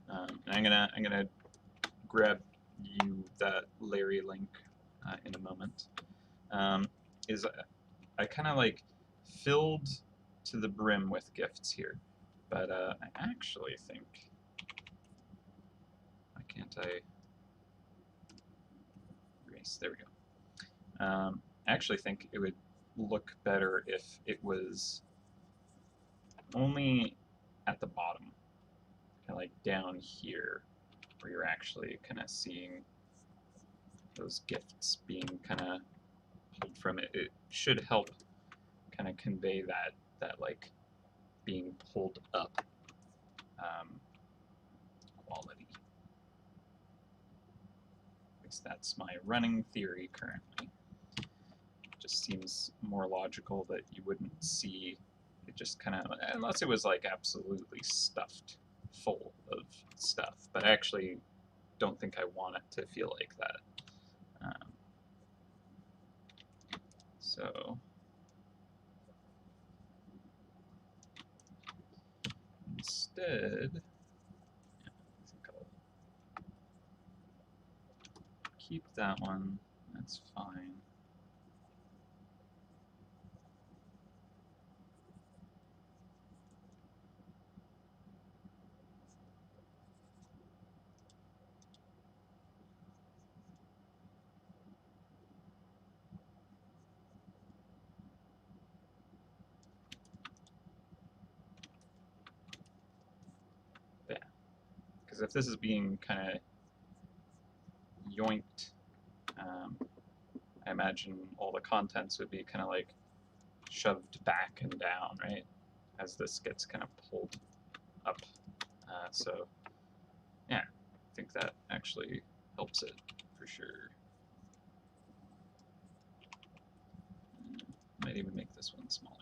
and I'm gonna grab you that Larry link in a moment, is I kind of like filled to the brim with gifts here, but I actually think, why can't I erase? There we go. I actually think it would look better if it was only at the bottom, kind of like down here, where you're actually kind of seeing those gifts being kind of pulled from it. It should help kind of convey that like being pulled up quality. At least that's my running theory currently. It just seems more logical that you wouldn't see it just kind of, unless it was like absolutely stuffed full of stuff. But I actually don't think I want it to feel like that. So instead, I think I'll keep that one. That's fine. Yeah, because if this is being kind of yoinked, I imagine all the contents would be kind of like shoved back and down, right? As this gets kind of pulled up. So, yeah, I think that actually helps it for sure. Might even make this one smaller.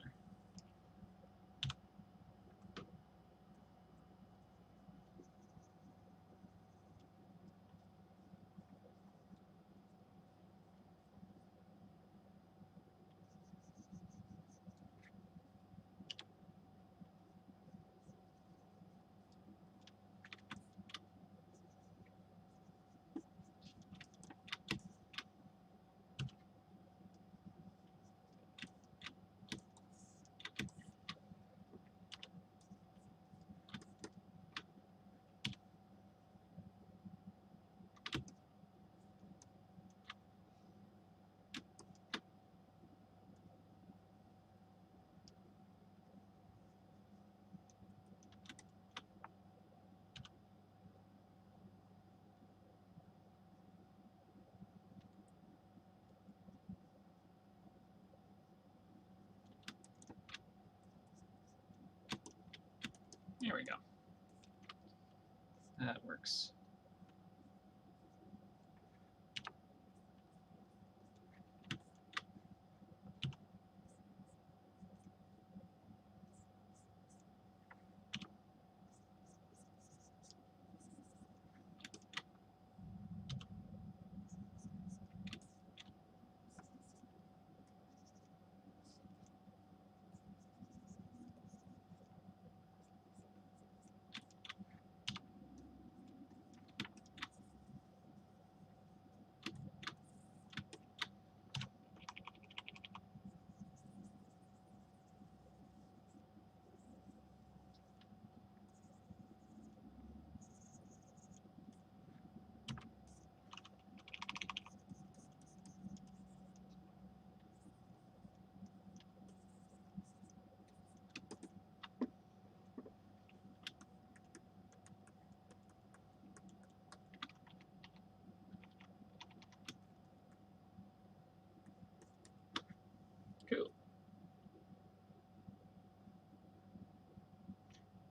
There we go. That works.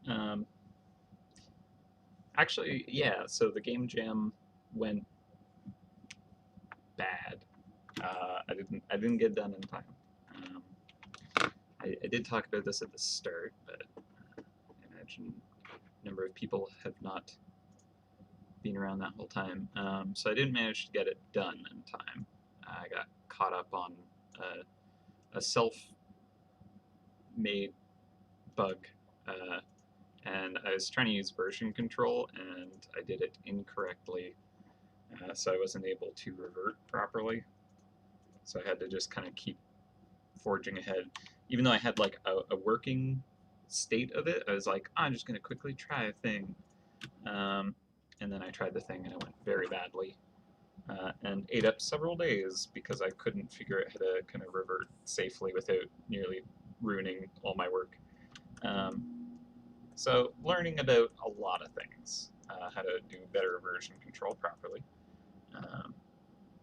Um, Actually, yeah. So the game jam went bad. I didn't get done in time. Um, I did talk about this at the start, but I imagine a number of people have not been around that whole time. So I didn't manage to get it done in time. I got caught up on a self-made bug, uh, and I was trying to use version control, and I did it incorrectly, so I wasn't able to revert properly. So I had to just kind of keep forging ahead. Even though I had like a working state of it, I was like, oh, I'm just going to quickly try a thing. Um, and then I tried the thing and it went very badly. And ate up several days because I couldn't figure out how to kind of revert safely without nearly ruining all my work. Um, so learning about a lot of things, how to do better version control properly. Um,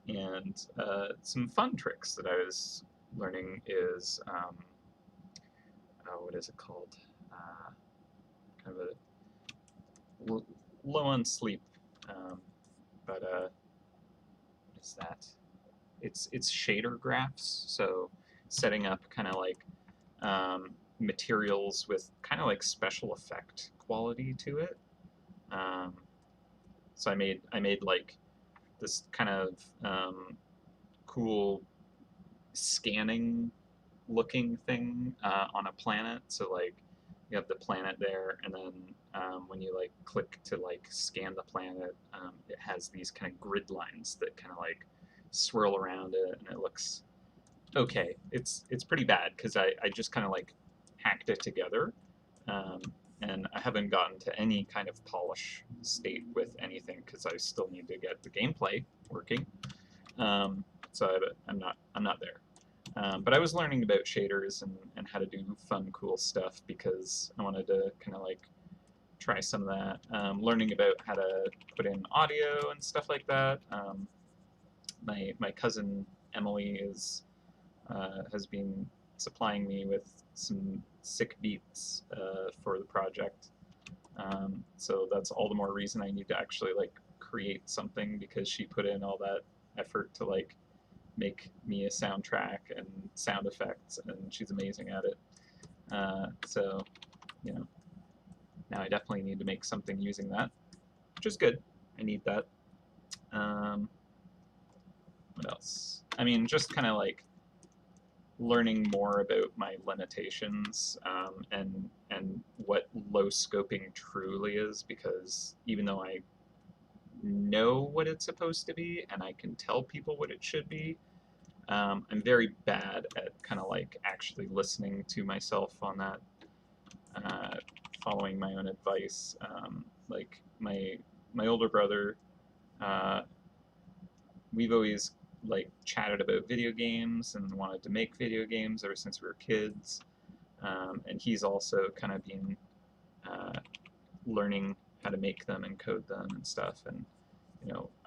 and some fun tricks that I was learning is what is it called? Uh, kind of a low on sleep, but what is that? It's shader graphs. So setting up kind of like materials with kind of like special effect quality to it. Um, so I made like this kind of cool scanning looking thing on a planet. So like you have the planet there, and then when you like click to like scan the planet, it has these kind of grid lines that kind of like swirl around it, and it looks okay. It's pretty bad because I just kind of like hacked it together, um, and I haven't gotten to any kind of polish state with anything because I still need to get the gameplay working. So I'm not there. But I was learning about shaders and how to do fun, cool stuff because I wanted to kind of like try some of that. Learning about how to put in audio and stuff like that. My cousin Emily has been supplying me with some sick beats for the project. So that's all the more reason I need to actually like create something because she put in all that effort to like make me a soundtrack and sound effects, and she's amazing at it. So, you know, now I definitely need to make something using that, which is good. I need that. Um, what else? I mean, just kind of like learning more about my limitations and what low scoping truly is, because even though I know what it's supposed to be and I can tell people what it should be, I'm very bad at kind of like actually listening to myself on that, uh, following my own advice. Like my older brother, uh, we've always like chatted about video games and wanted to make video games ever since we were kids. And he's also kind of been uh, learning how to make them and code them and stuff. And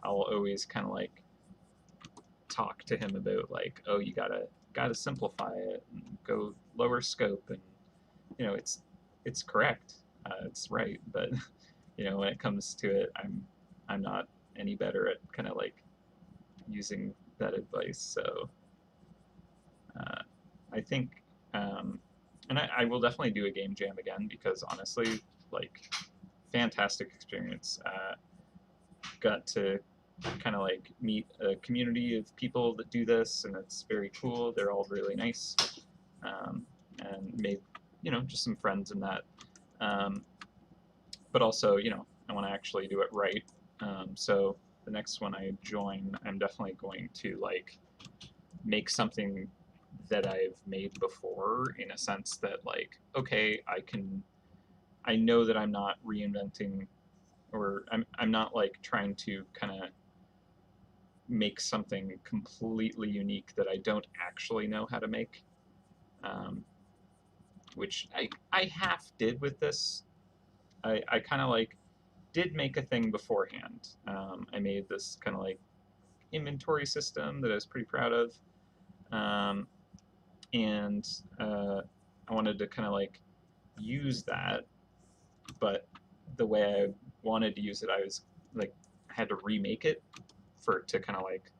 I'll always kind of like talk to him about like, oh, you gotta simplify it and go lower scope, and it's correct, it's right, but when it comes to it, I'm not any better at kind of like using that advice. So uh, I think, and I will definitely do a game jam again because honestly, like, fantastic experience. Got to kind of like meet a community of people that do this, and it's very cool. They're all really nice, and made just some friends in that. Um, but also, I want to actually do it right. So the next one I join, I'm definitely going to like make something that I've made before, in a sense that like, okay, I know that I'm not reinventing, or I'm not like trying to kind of make something completely unique that I don't actually know how to make, um, which I half did with this. I kind of like did make a thing beforehand. I made this kind of like inventory system that I was pretty proud of, um, and I wanted to kind of like use that but the way I wanted to use it, I was like, I had to remake it for it to kind of like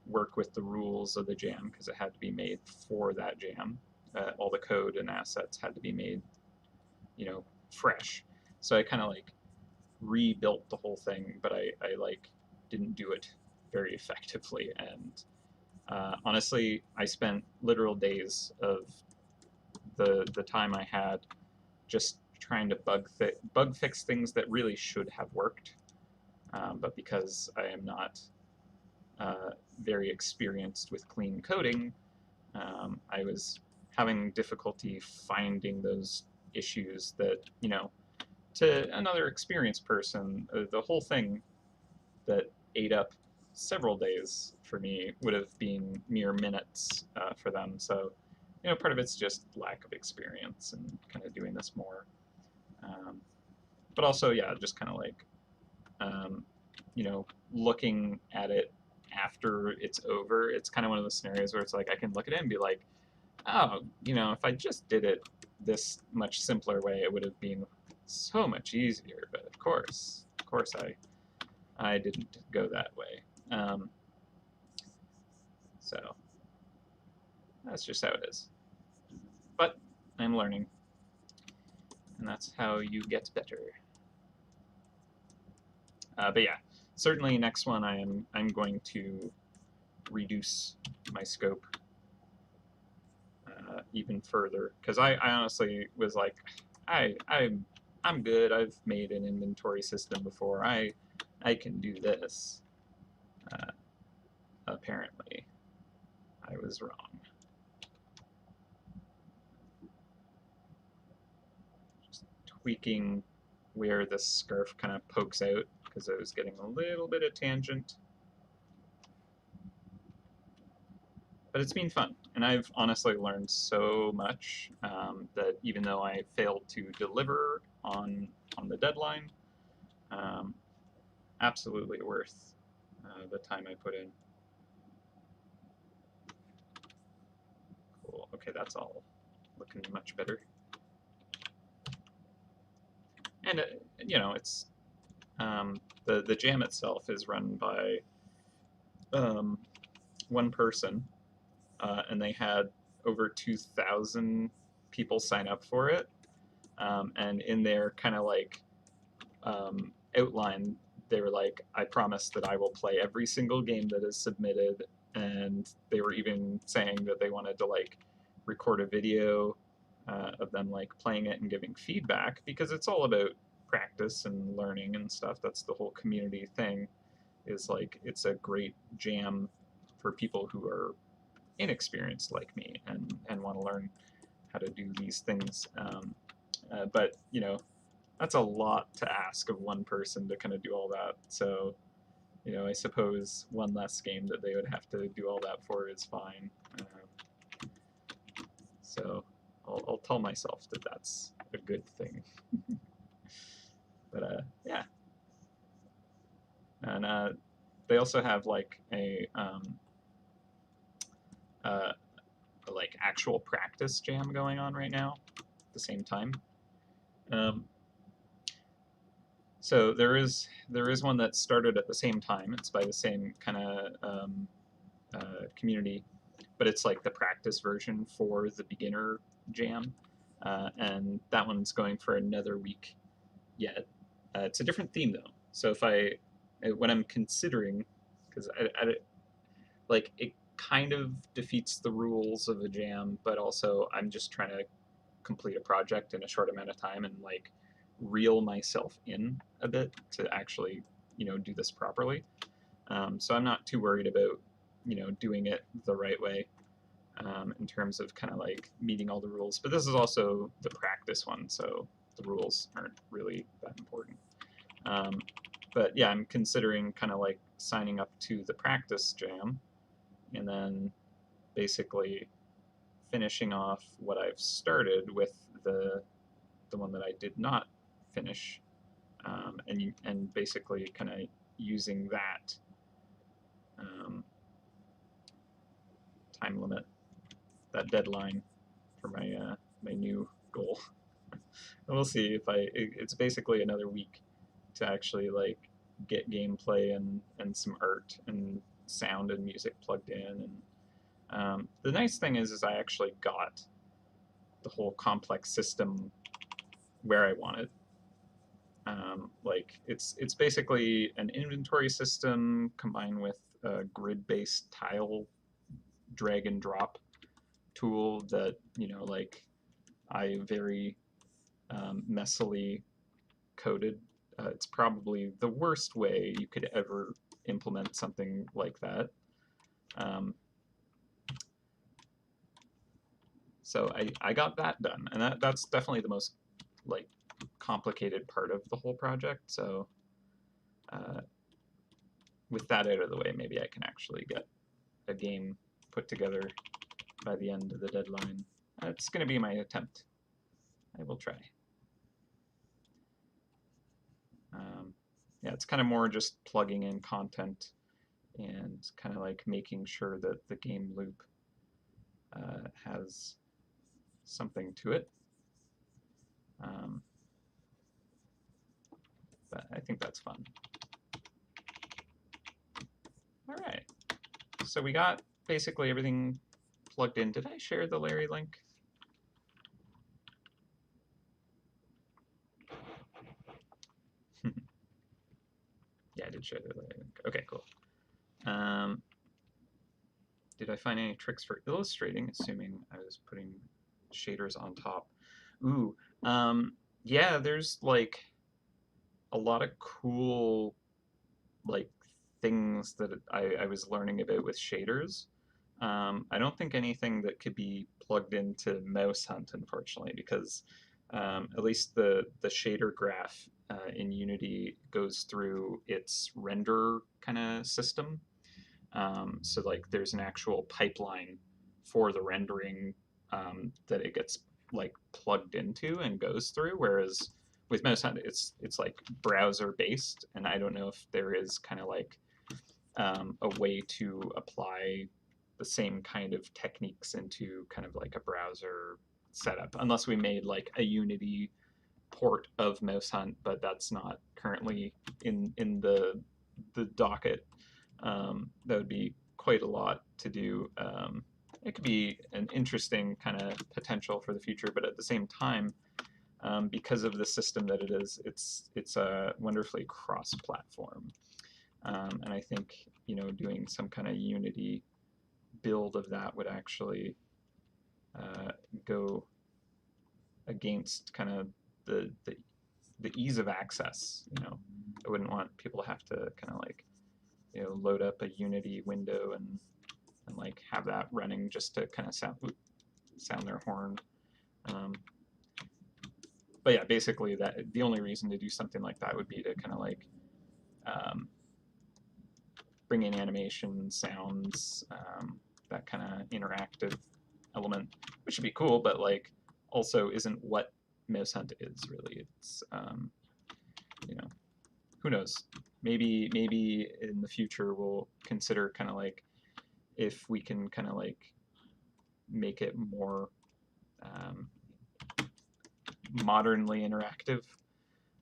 work with the rules of the jam because it had to be made for that jam. All the code and assets had to be made, fresh. So I kind of like rebuilt the whole thing, but I like didn't do it very effectively. And honestly, I spent literal days of the time I had just trying to bug fix things that really should have worked, but because I am not very experienced with clean coding, I was having difficulty finding those issues that, to another experienced person, the whole thing that ate up several days for me would have been mere minutes for them. So, part of it's just lack of experience and kind of doing this more. But also, yeah, just kind of like, um, looking at it after it's over. It's kind of one of those scenarios where it's like I can look at it and be like, oh, if I just did it this much simpler way, it would have been so much easier. But of course, I didn't go that way. So that's just how it is. But I'm learning, and that's how you get better. But yeah, certainly next one I'm going to reduce my scope even further because I honestly was like, I'm good. I've made an inventory system before. I can do this. Apparently, I was wrong. Just tweaking where the scarf kind of pokes out because I was getting a little bit of tangent. But it's been fun, and I've honestly learned so much that even though I failed to deliver on the deadline, um, absolutely worth the time I put in. Cool. Okay, that's all looking much better. And it's the jam itself is run by one person, and they had over 2,000 people sign up for it. And in their kind of like outline, they were like, I promise that I will play every single game that is submitted. And they were even saying that they wanted to like record a video of them like playing it and giving feedback because it's all about practice and learning and stuff. That's the whole community thing, is like it's a great jam for people who are inexperienced like me and want to learn how to do these things. But that's a lot to ask of one person to kind of do all that. So I suppose one less game that they would have to do all that for is fine. So I'll tell myself that that's a good thing. But yeah, and they also have like a like actual practice jam going on right now at the same time. So there is one that started at the same time. It's by the same kind of community, but it's like the practice version for the beginner jam, and that one's going for another week yet. It's a different theme though. So when I'm considering, because like it kind of defeats the rules of a jam, but also I'm just trying to complete a project in a short amount of time and like reel myself in a bit to actually do this properly. So I'm not too worried about doing it the right way in terms of kind of like meeting all the rules. But this is also the practice one, so the rules aren't really that important. But yeah, I'm considering kind of like signing up to the practice jam and then basically finishing off what I've started with the one that I did not finish, and basically kind of using that time limit, that deadline for my my new goal we'll see if it's basically another week to actually like get gameplay and some art and sound and music plugged in. And the nice thing is I actually got the whole complex system where I want it. Like it's basically an inventory system combined with a grid-based tile drag and drop tool that like I very messily coded. It's probably the worst way you could ever implement something like that. Um, so I got that done, and that's definitely the most like complicated part of the whole project. So uh, with that out of the way, maybe I can actually get a game put together by the end of the deadline. It's going to be my attempt. I will try. Yeah, it's kind of more just plugging in content and kind of like making sure that the game loop has something to it. But I think that's fun. All right, so we got basically everything plugged in. Did I share the Larry link? Yeah, I did share the Larry link. Okay, cool. Did I find any tricks for illustrating, assuming I was putting shaders on top? Ooh, yeah, there's like a lot of cool like things that I was learning about with shaders. I don't think anything that could be plugged into MouseHunt, unfortunately, because at least the shader graph in Unity goes through its render kind of system. So like there's an actual pipeline for the rendering that it gets like plugged into and goes through, whereas with MouseHunt it's like browser based, and I don't know if there is kind of like a way to apply the same kind of techniques into kind of like a browser setup, unless we made like a Unity port of MouseHunt, but that's not currently in the docket. That would be quite a lot to do. It could be an interesting kind of potential for the future, but at the same time, because of the system that it is, it's a wonderfully cross-platform. And I think doing some kind of Unity build of that would actually go against kind of the ease of access. I wouldn't want people to have to kind of like load up a Unity window and like have that running just to kind of sound their horn. But yeah, basically that the only reason to do something like that would be to kind of like bring in animation, sounds, that kind of interactive element, which would be cool, but like also isn't what MouseHunt is really. It's who knows? Maybe in the future we'll consider kind of like if we can kind of like make it more modernly interactive.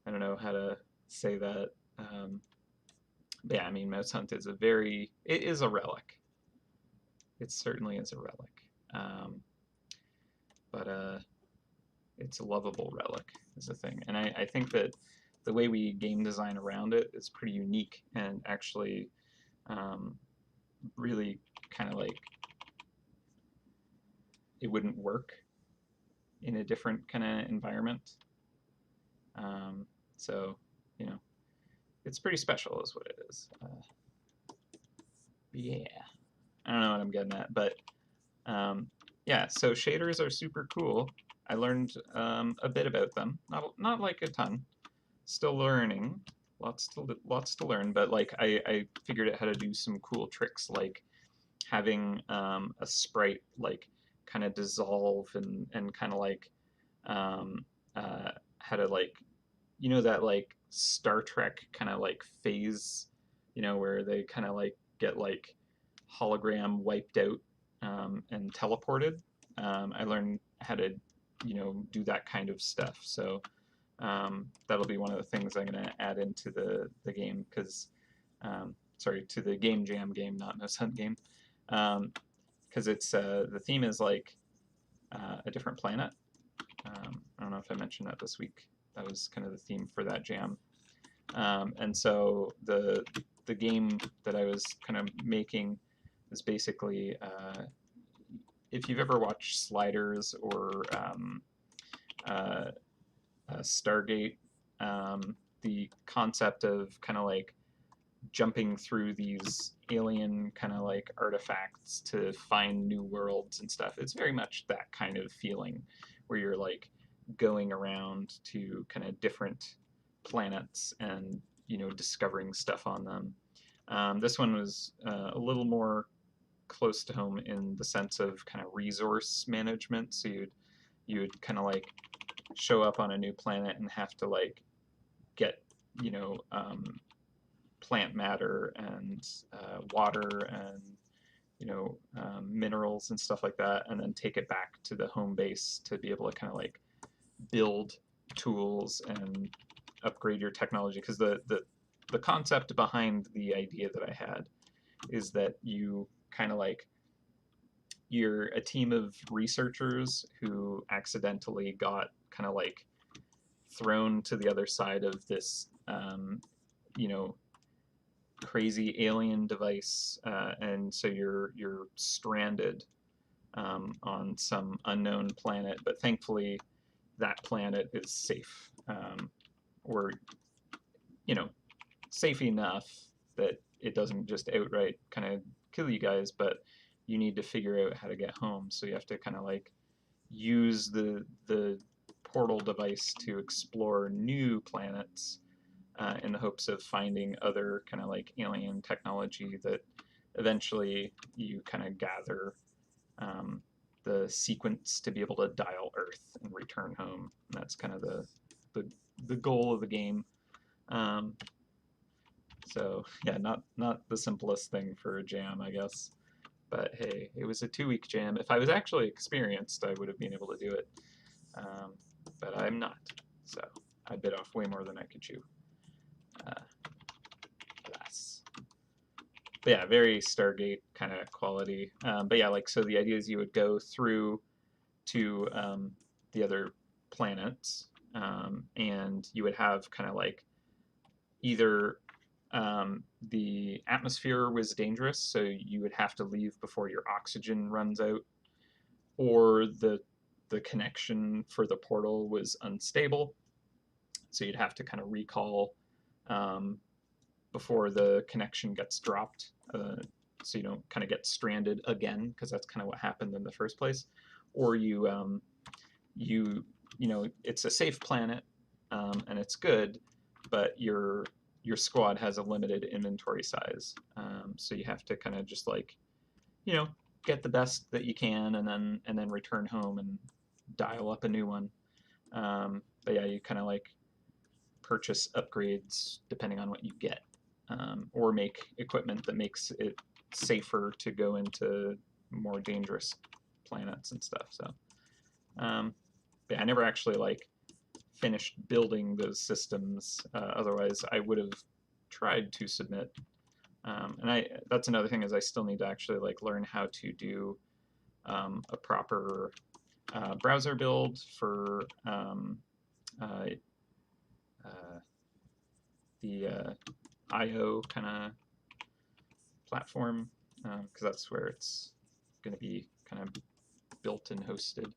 I don't know how to say that. But yeah, I mean, MouseHunt is it is a relic. It certainly is a relic. But it's a lovable relic is the thing. And I think that the way we game design around it is pretty unique and actually really kind of like it wouldn't work in a different kind of environment. So, it's pretty special is what it is. Yeah. I don't know what I'm getting at, but yeah, so shaders are super cool. I learned a bit about them, not like a ton. Still learning, lots to learn, but like I figured out how to do some cool tricks, like having a sprite like kind of dissolve and kind of like how to like that like Star Trek kind of like phase, where they kind of like get like hologram wiped out and teleported. I learned how to do that kind of stuff. So That'll be one of the things I'm going to add into the game because, sorry, to the game jam game, not MouseHunt game, because it's the theme is like a different planet. I don't know if I mentioned that this week. That was kind of the theme for that jam. And so the game that I was kind of making is basically if you've ever watched Sliders or Stargate, the concept of kind of like jumping through these alien kind of like artifacts to find new worlds and stuff. It's very much that kind of feeling where you're like going around to kind of different planets and discovering stuff on them. This one was a little more close to home in the sense of kind of resource management. So you would kind of like show up on a new planet and have to like get plant matter and water and minerals and stuff like that, and then take it back to the home base to be able to kind of like build tools and upgrade your technology. Because the concept behind the idea that I had is that you kind of like you're a team of researchers who accidentally got kind of like thrown to the other side of this you know crazy alien device, and so you're stranded on some unknown planet. But thankfully, that planet is safe, or safe enough that it doesn't just outright kind of kill you guys. But you need to figure out how to get home. So you have to kind of like use the portal device to explore new planets in the hopes of finding other kind of like alien technology that eventually you kind of gather the sequence to be able to dial Earth and return home. And that's kind of the goal of the game. So yeah, not the simplest thing for a jam, I guess. But hey, it was a 2-week jam. If I was actually experienced, I would have been able to do it. But I'm not. So I bit off way more than I could chew. Alas. But yeah, very Stargate kind of quality. But yeah, like, so the idea is you would go through to the other planets, and you would have kind of like either the atmosphere was dangerous, so you would have to leave before your oxygen runs out, or the connection for the portal was unstable, so you'd have to kind of recall before the connection gets dropped, so you don't kind of get stranded again, because that's kind of what happened in the first place. Or it's a safe planet, and it's good, but your squad has a limited inventory size, so you have to kind of just like get the best that you can, and then return home and dial up a new one. But yeah, you kind of like purchase upgrades depending on what you get, or make equipment that makes it safer to go into more dangerous planets and stuff. So yeah, I never actually like finished building those systems. Otherwise, I would have tried to submit. And that's another thing, is I still need to actually like learn how to do a proper browser build for the IO kind of platform, because that's where it's going to be kind of built and hosted.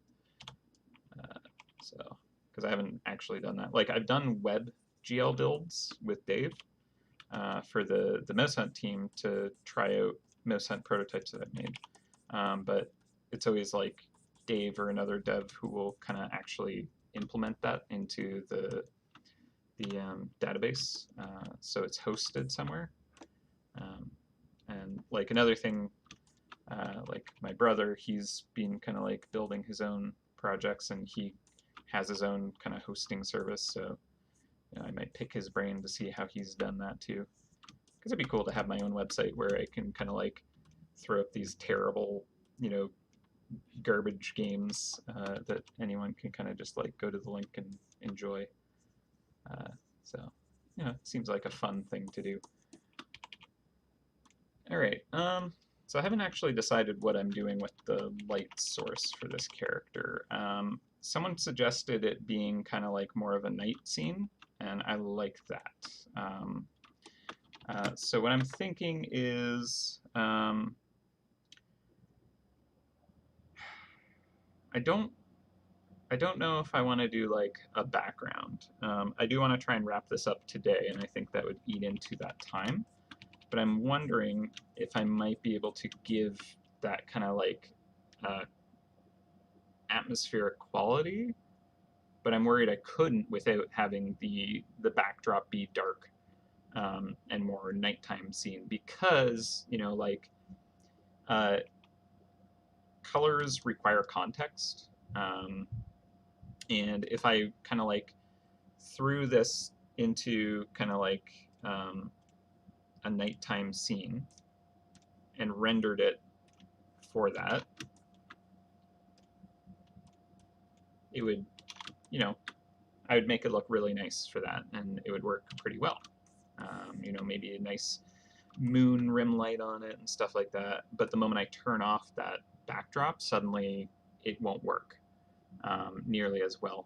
So, because I haven't actually done that. Like, I've done web GL builds with Dave for the MouseHunt team to try out MouseHunt prototypes that I've made. But it's always like Dave or another dev who will kind of actually implement that into the database, so it's hosted somewhere. And like another thing, like my brother, he's been kind of like building his own projects, and he has his own kind of hosting service. So I might pick his brain to see how he's done that too, because it'd be cool to have my own website where I can kind of like throw up these terrible, garbage games that anyone can kind of just like go to the link and enjoy. So, you know, it seems like a fun thing to do. All right. So I haven't actually decided what I'm doing with the light source for this character. Someone suggested it being kind of like more of a night scene, and I like that. So what I'm thinking is, I don't know if I want to do like a background. I do want to try and wrap this up today, and I think that would eat into that time. But I'm wondering if I might be able to give that kind of like uh, atmospheric quality, but I'm worried I couldn't without having the backdrop be dark and more nighttime scene because, you know, like uh, colors require context. And if I kind of like threw this into kind of like a nighttime scene and rendered it for that, it would, you know, I would make it look really nice for that, and it would work pretty well. You know, maybe a nice moon rim light on it and stuff like that. But the moment I turn off that backdrop, suddenly it won't work nearly as well.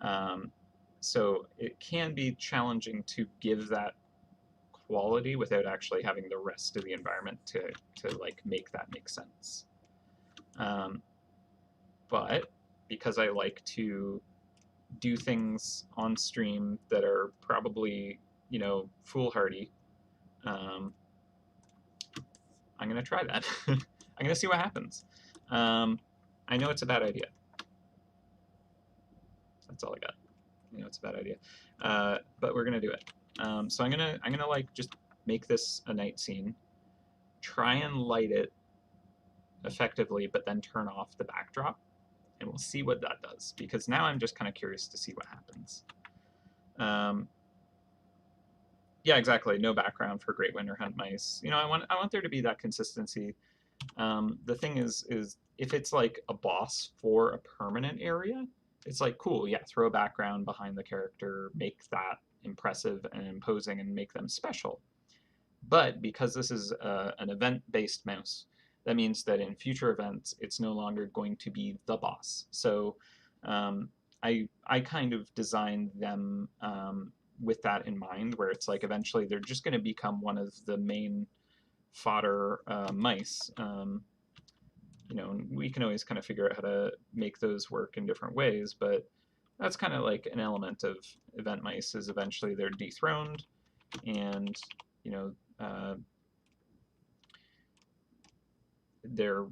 Um, so it can be challenging to give that quality without actually having the rest of the environment to like make that make sense. Um, but because I like to do things on stream that are probably, you know, foolhardy, um, I'm gonna try that. I'm gonna see what happens. I know it's a bad idea. That's all I got. I know it's a bad idea, but we're gonna do it. So I'm gonna like just make this a night scene, try and light it effectively, but then turn off the backdrop, and we'll see what that does. Because now I'm just kind of curious to see what happens. Yeah, exactly. No background for Great Winter Hunt mice. You know, I want there to be that consistency. The thing is if it's like a boss for a permanent area, it's like cool. Yeah, throw a background behind the character, make that impressive and imposing, and make them special. But because this is an event-based mouse, that means that in future events, it's no longer going to be the boss. So um, I kind of designed them with that in mind, where it's like eventually they're just going to become one of the main fodder mice. You know, we can always kind of figure out how to make those work in different ways, but that's kind of like an element of event mice is eventually they're dethroned and, you know, they're,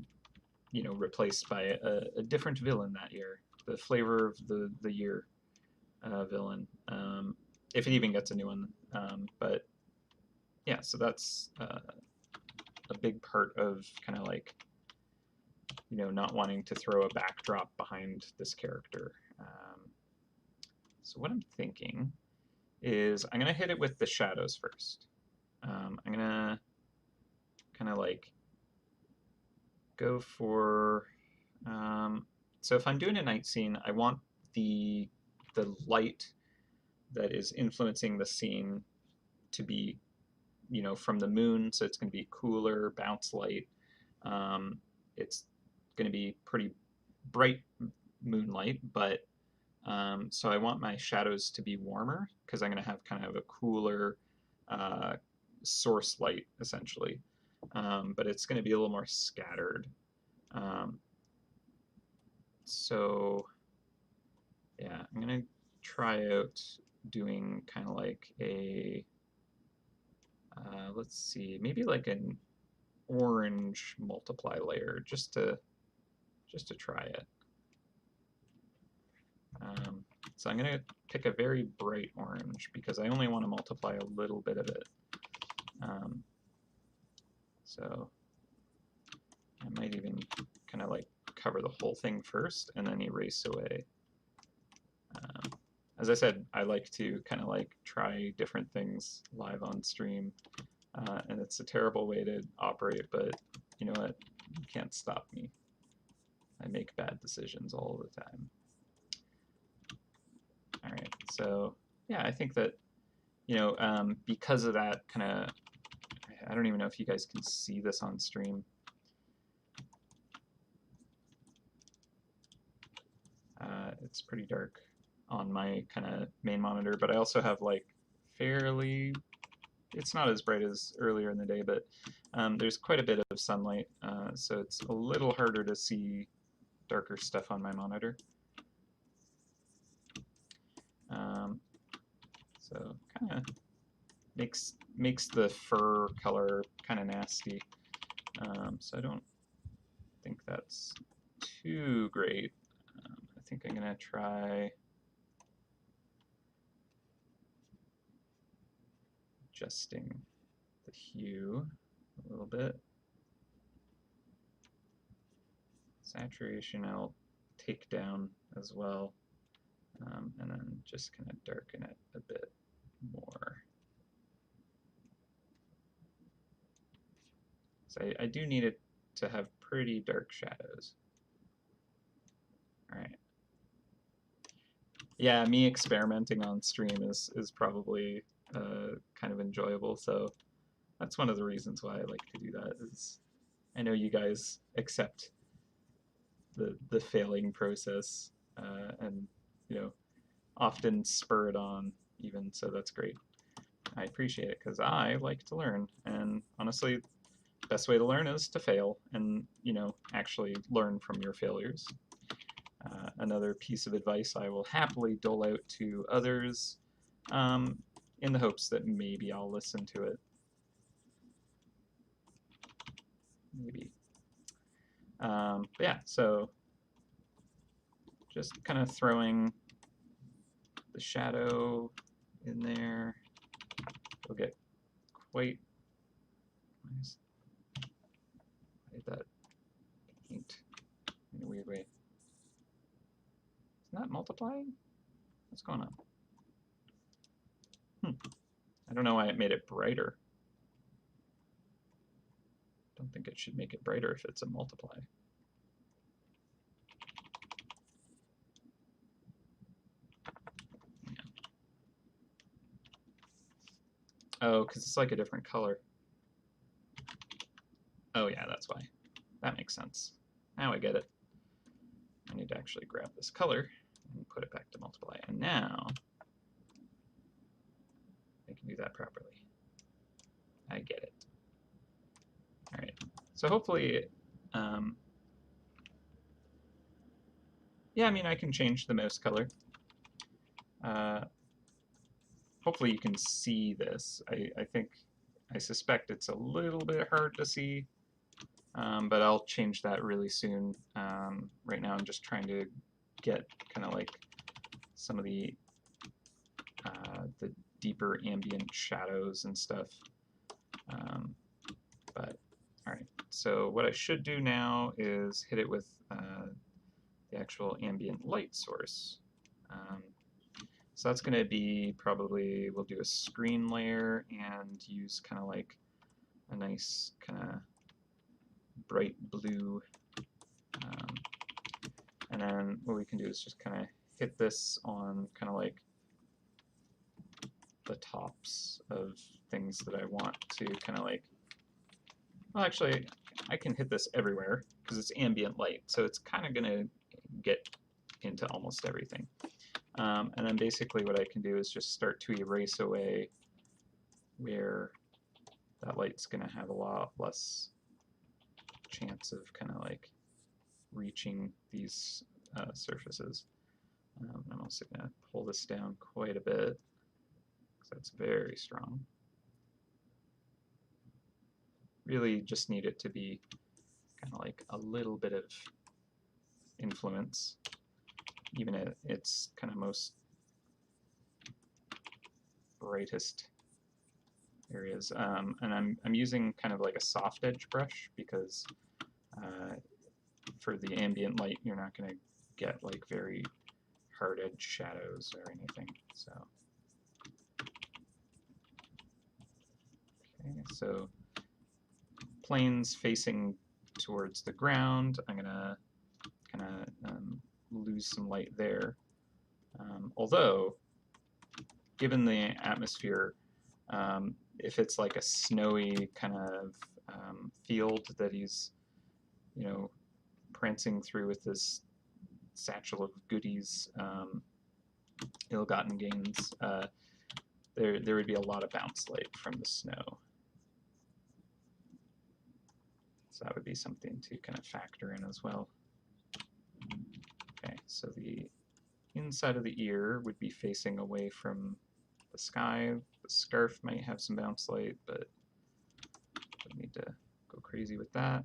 you know, replaced by a different villain that year, the flavor of the year villain, if it even gets a new one. But yeah, so that's a big part of kind of like, you know, not wanting to throw a backdrop behind this character. So what I'm thinking is I'm gonna hit it with the shadows first. I'm gonna kind of like go for so if I'm doing a night scene, I want the light that is influencing the scene to be, you know, from the moon, so it's going to be cooler bounce light. It's going to be pretty bright moonlight, but so I want my shadows to be warmer because I'm going to have kind of a cooler source light essentially, but it's going to be a little more scattered. Um, so yeah, I'm gonna try out doing kind of like a let's see, maybe like an orange multiply layer just to try it. So I'm gonna pick a very bright orange because I only want to multiply a little bit of it. So I might even kind of like cover the whole thing first and then erase away. As I said, I like to kind of like try different things live on stream, and it's a terrible way to operate, but you know what? You can't stop me. I make bad decisions all the time. All right, so yeah, I think that, you know, because of that kind of, I don't even know if you guys can see this on stream. It's pretty dark on my kind of main monitor, but I also have like fairly, it's not as bright as earlier in the day, but there's quite a bit of sunlight, so it's a little harder to see darker stuff on my monitor. So kind of makes the fur color kind of nasty. So I don't think that's too great. I think I'm gonna try adjusting the hue a little bit. Saturation I'll take down as well, and then just kind of darken it a bit more. So I do need it to have pretty dark shadows. All right. Yeah, me experimenting on stream is probably kind of enjoyable. So that's one of the reasons why I like to do that. Is I know you guys accept the failing process, and you know, often spur it on even. So that's great. I appreciate it because I like to learn, and honestly, best way to learn is to fail and, you know, actually learn from your failures. Another piece of advice I will happily dole out to others, in the hopes that maybe I'll listen to it. Maybe. But yeah, so just kind of throwing the shadow in there. We'll get quite. Why did that paint in a weird way? It's not multiplying? What's going on? I don't know why it made it brighter. Don't think it should make it brighter if it's a multiply. Yeah. Oh, because it's like a different color. Oh yeah, that's why. That makes sense. Now I get it. I need to actually grab this color and put it back to multiply. And now I can do that properly. I get it. All right. So hopefully, yeah, I mean, I can change the mouse color. Hopefully you can see this. I suspect it's a little bit hard to see, but I'll change that really soon. Right now I'm just trying to get kind of like some of the deeper ambient shadows and stuff. But all right, so what I should do now is hit it with the actual ambient light source. So that's going to be probably, we'll do a screen layer and use kind of like a nice kind of bright blue. And then what we can do is just kind of hit this on kind of like the tops of things that I want to kind of like, well actually I can hit this everywhere because it's ambient light, so it's kind of going to get into almost everything. And then basically what I can do is just start to erase away where that light's going to have a lot less chance of kind of like reaching these surfaces. I'm also going to pull this down quite a bit because that's very strong. Really just need it to be kind of like a little bit of influence, even at its kind of most brightest areas. And I'm using kind of like a soft edge brush because for the ambient light you're not going to get like very hard edge shadows or anything. So okay, so planes facing towards the ground, I'm gonna kind of lose some light there. Although given the atmosphere, if it's like a snowy kind of field that he's, you know, prancing through with this satchel of goodies, ill-gotten gains, there would be a lot of bounce light from the snow. So that would be something to kind of factor in as well. Okay, so the inside of the ear would be facing away from the sky. The scarf might have some bounce light, but don't need to go crazy with that.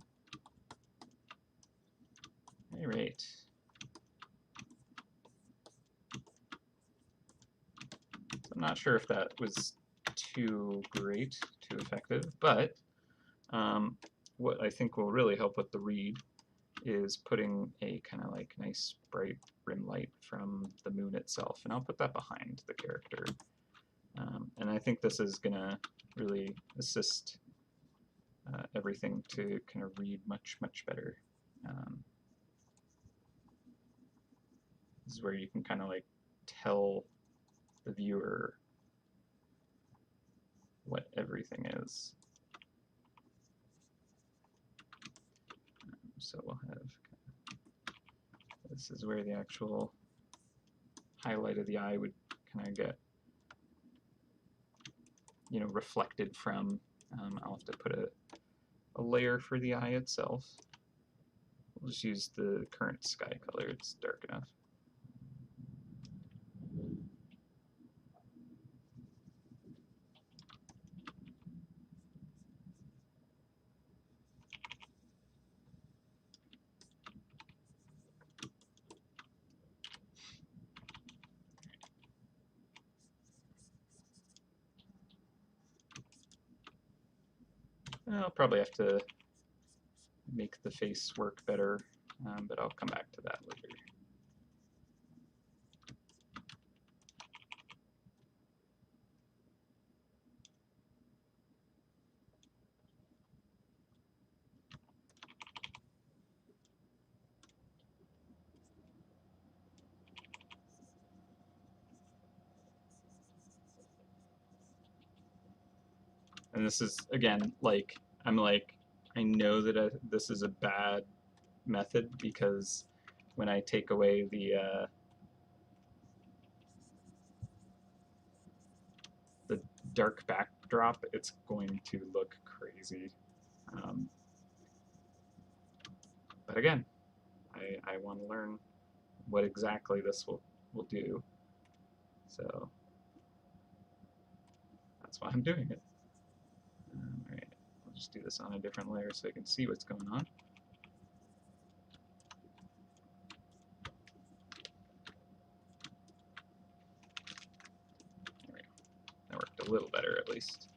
All right. So I'm not sure if that was too great, too effective, but what I think will really help with the read is putting a kind of like nice bright rim light from the moon itself, and I'll put that behind the character. And I think this is going to really assist everything to kind of read much, much better. This is where you can kind of like tell the viewer what everything is. So we'll have, this is where the actual highlight of the eye would kind of get, you know, reflected from. I'll have to put a layer for the eye itself. We'll just use the current sky color, it's dark enough. I'll probably have to make the face work better, but I'll come back to that later. And this is, again, like, I'm like, I know that this is a bad method, because when I take away the dark backdrop, it's going to look crazy. But again, I want to learn what exactly this will do. So that's why I'm doing it. Alright, I'll just do this on a different layer so I can see what's going on. Alright, that worked a little better at least.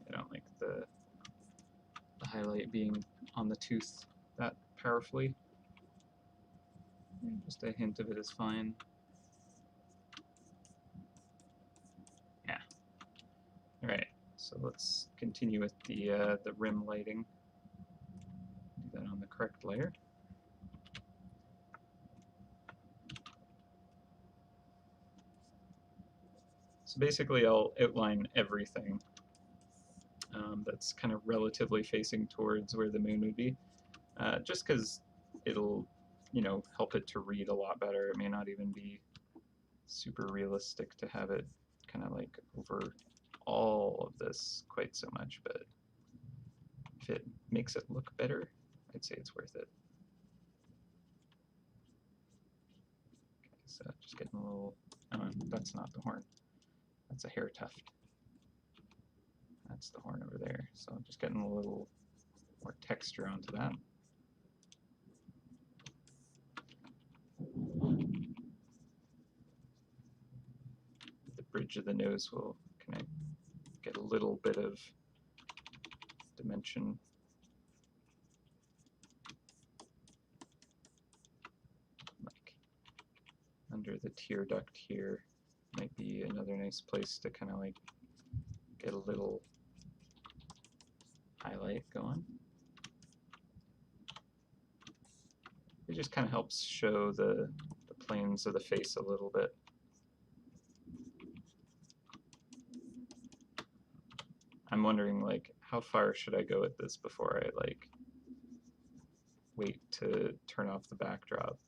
I don't like the highlight being on the tooth that powerfully. Just a hint of it is fine. Yeah. Alright, so let's continue with the rim lighting. Do that on the correct layer. So basically I'll outline everything that's kind of relatively facing towards where the moon would be, just because it'll, you know, help it to read a lot better. It may not even be super realistic to have it kind of like over all of this quite so much, but if it makes it look better, I'd say it's worth it. Okay, so just getting a little, oh, that's not the horn, that's a hair tuft. That's the horn over there. So I'm just getting a little more texture onto that. The bridge of the nose will kind of get a little bit of dimension. Like under the tear duct here might be another nice place to kind of like get a little highlight going. It just kind of helps show the planes of the face a little bit. I'm wondering, like, how far should I go with this before I, like, wait to turn off the backdrop?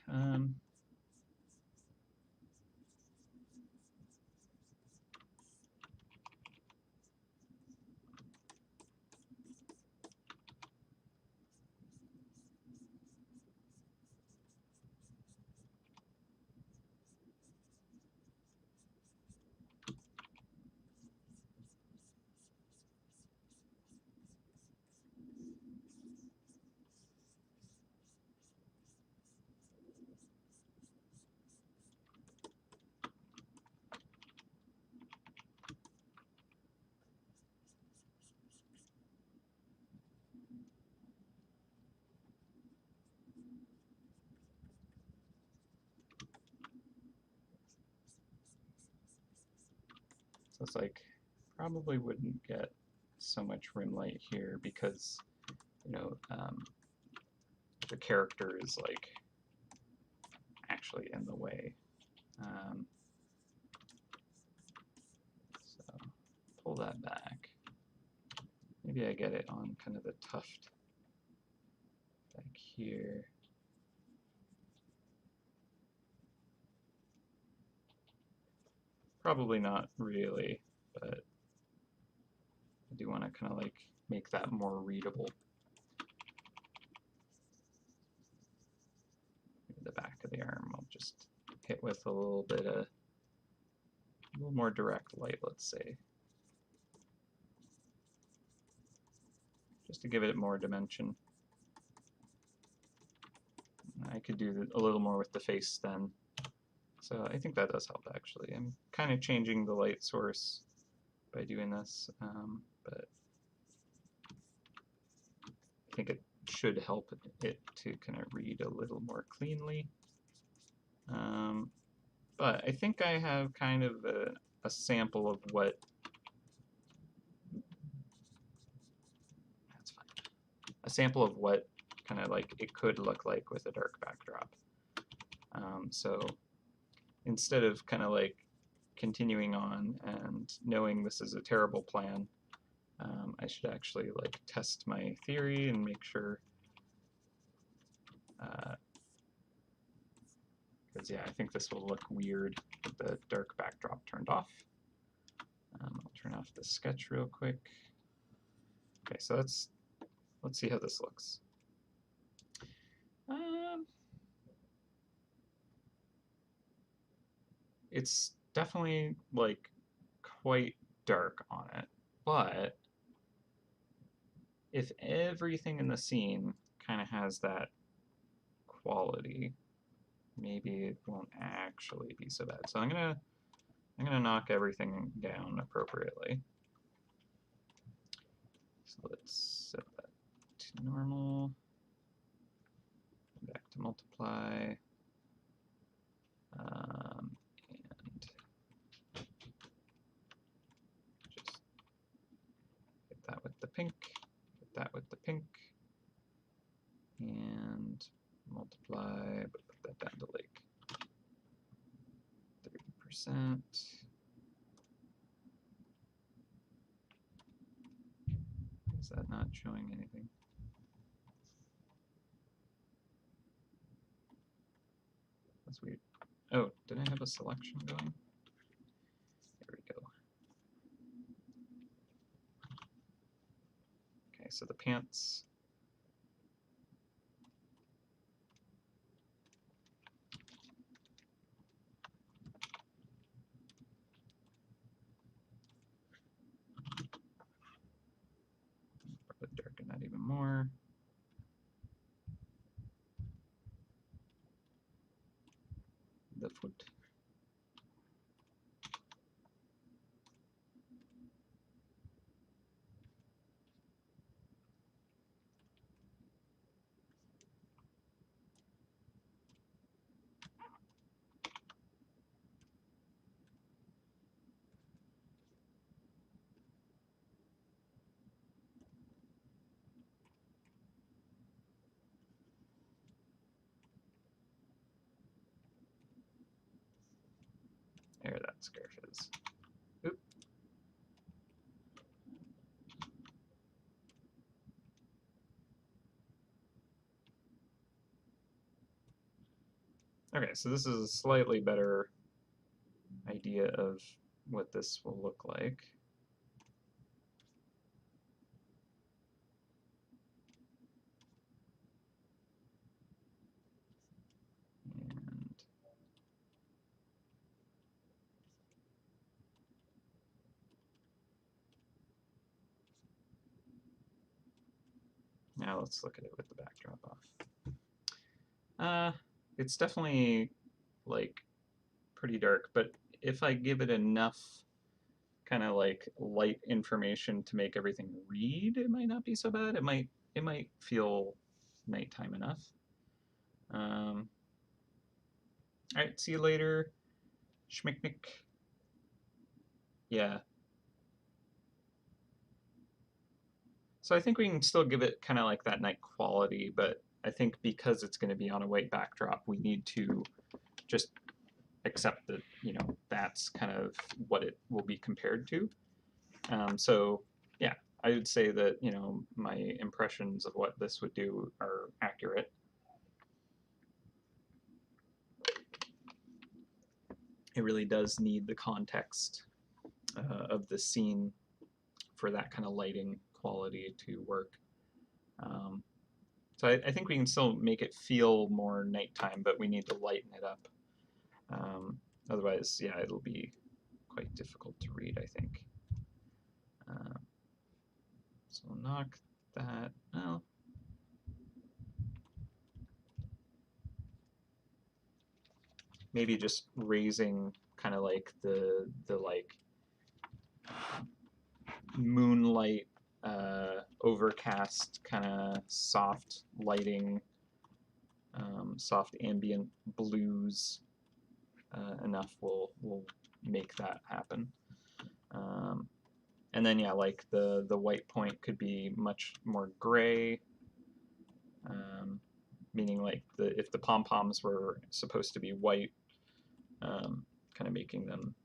All right. So it's like, probably wouldn't get so much rim light here because, you know, the character is like actually in the way. So pull that back. Maybe I get it on kind of the tuft back here. Probably not really, but I do want to kind of like make that more readable. Maybe the back of the arm I'll just hit with a little bit of, a little more direct light, let's say. Just to give it more dimension. I could do a little more with the face then. So I think that does help actually. I'm kind of changing the light source by doing this, but I think it should help it to kind of read a little more cleanly. But I think I have kind of a sample of what, that's fine, a sample of what kind of like it could look like with a dark backdrop. So instead of kind of like continuing on and knowing this is a terrible plan, I should actually like test my theory and make sure, because yeah, I think this will look weird with the dark backdrop turned off. I'll turn off the sketch real quick. Okay, so let's see how this looks. It's definitely like quite dark on it, but if everything in the scene kind of has that quality, maybe it won't actually be so bad. So I'm gonna knock everything down appropriately. So let's set that to normal, back to multiply, and just hit that with the pink, hit that with the pink, and multiply, but put that down to like 30%. Is that not showing anything? That's weird. Oh, did I have a selection going? There we go. Okay, so the pants. There, that scarf is. Oop. Okay, so this is a slightly better idea of what this will look like. And now let's look at it with the backdrop off. It's definitely like pretty dark, but if I give it enough kind of like light information to make everything read, it might not be so bad. It might feel nighttime enough. All right, see you later, schmicknick. Yeah. So I think we can still give it kind of like that night quality, but I think because it's going to be on a white backdrop, we need to just accept that, you know, that's kind of what it will be compared to. So yeah, I would say that, you know, my impressions of what this would do are accurate. It really does need the context of the scene for that kind of lighting quality to work. So I think we can still make it feel more nighttime, but we need to lighten it up. Otherwise, yeah, it'll be quite difficult to read, I think. So we'll knock that. Well, maybe just raising kind of like the like moonlight, overcast kind of soft lighting, soft ambient blues enough will make that happen. And then yeah, like the white point could be much more gray, meaning like if the pom poms were supposed to be white, kind of making them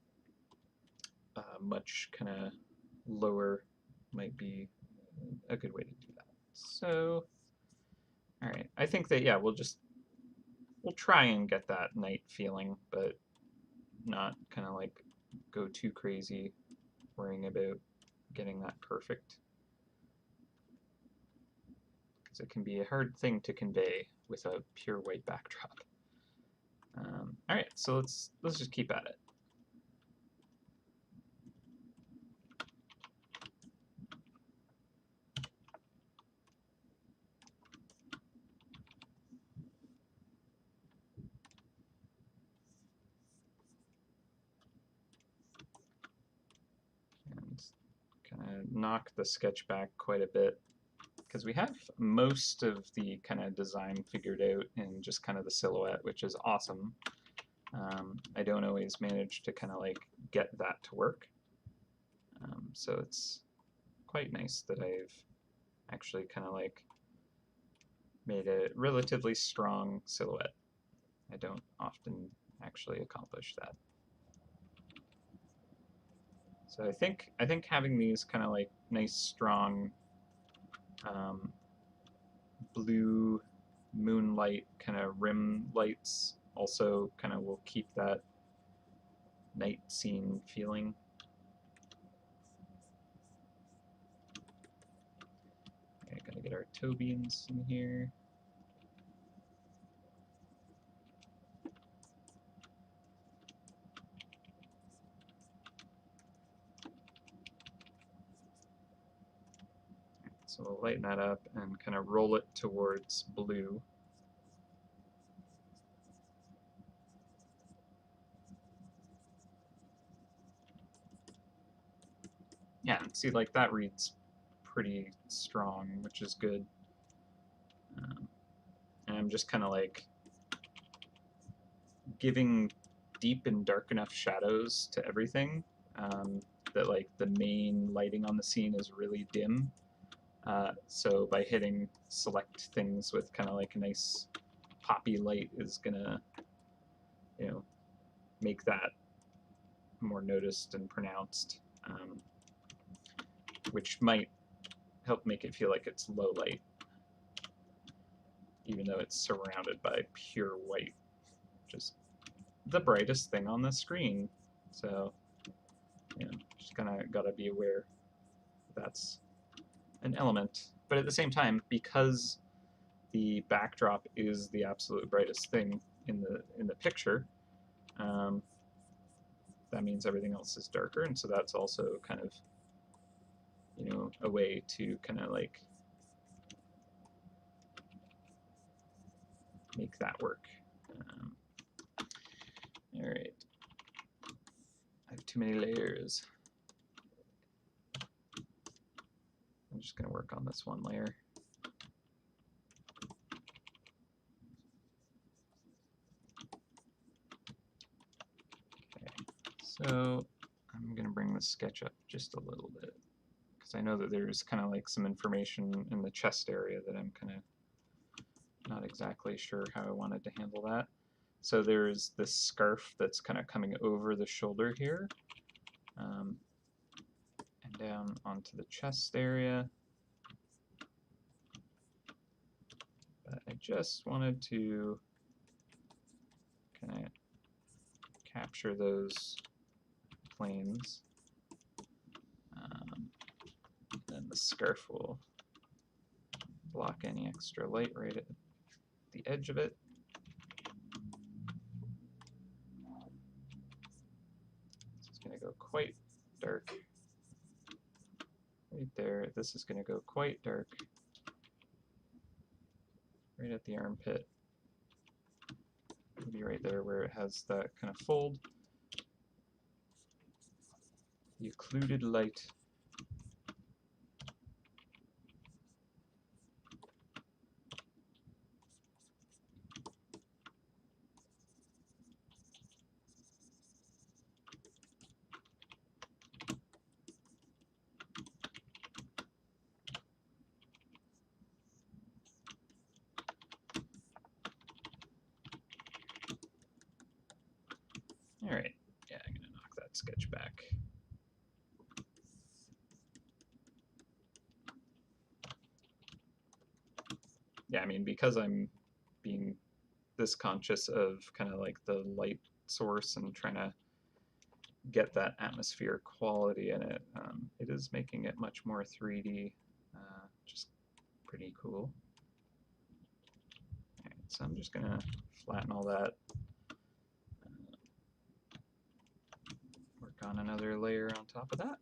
much kind of lower might be a good way to do that. So, all right, I think that yeah, we'll try and get that night feeling, but not kind of like go too crazy worrying about getting that perfect, because it can be a hard thing to convey with a pure white backdrop. All right, so let's just keep at it. And kind of knock the sketch back quite a bit, because we have most of the kind of design figured out in just kind of the silhouette, which is awesome. I don't always manage to kind of like get that to work. So it's quite nice that I've actually kind of like made a relatively strong silhouette. I don't often actually accomplish that. So I think having these kind of like nice strong blue moonlight kind of rim lights also kind of will keep that night scene feeling. Okay, gotta get our toe beams in here. So we'll lighten that up and kind of roll it towards blue. Yeah, see, like that reads pretty strong, which is good. And I'm just kind of like giving deep and dark enough shadows to everything that like the main lighting on the scene is really dim. So by hitting select things with kind of like a nice poppy light is gonna, you know, make that more noticed and pronounced, which might help make it feel like it's low light, even though it's surrounded by pure white, which is the brightest thing on the screen. So, you know, just kind of gotta be aware that's an element. But at the same time, because the backdrop is the absolute brightest thing in the picture, that means everything else is darker, and so that's also kind of, you know, a way to kind of like make that work. All right, I have too many layers. I'm just going to work on this one layer. Okay, so I'm going to bring the sketch up just a little bit, because I know that there's kind of like some information in the chest area that I'm kind of not exactly sure how I wanted to handle that. So there's this scarf that's kind of coming over the shoulder here, and down onto the chest area. But I just wanted to kind of capture those planes. Then the scarf will block any extra light right at the edge of it. This is going to go quite dark right there. This is going to go quite dark right at the armpit. Maybe right there where it has that kind of fold. The occluded light. All right, yeah, I'm going to knock that sketch back. Yeah, I mean, because I'm being this conscious of kind of like the light source and trying to get that atmosphere quality in it, it is making it much more 3D, just pretty cool. All right, so I'm just going to flatten all that, work on another layer on top of that.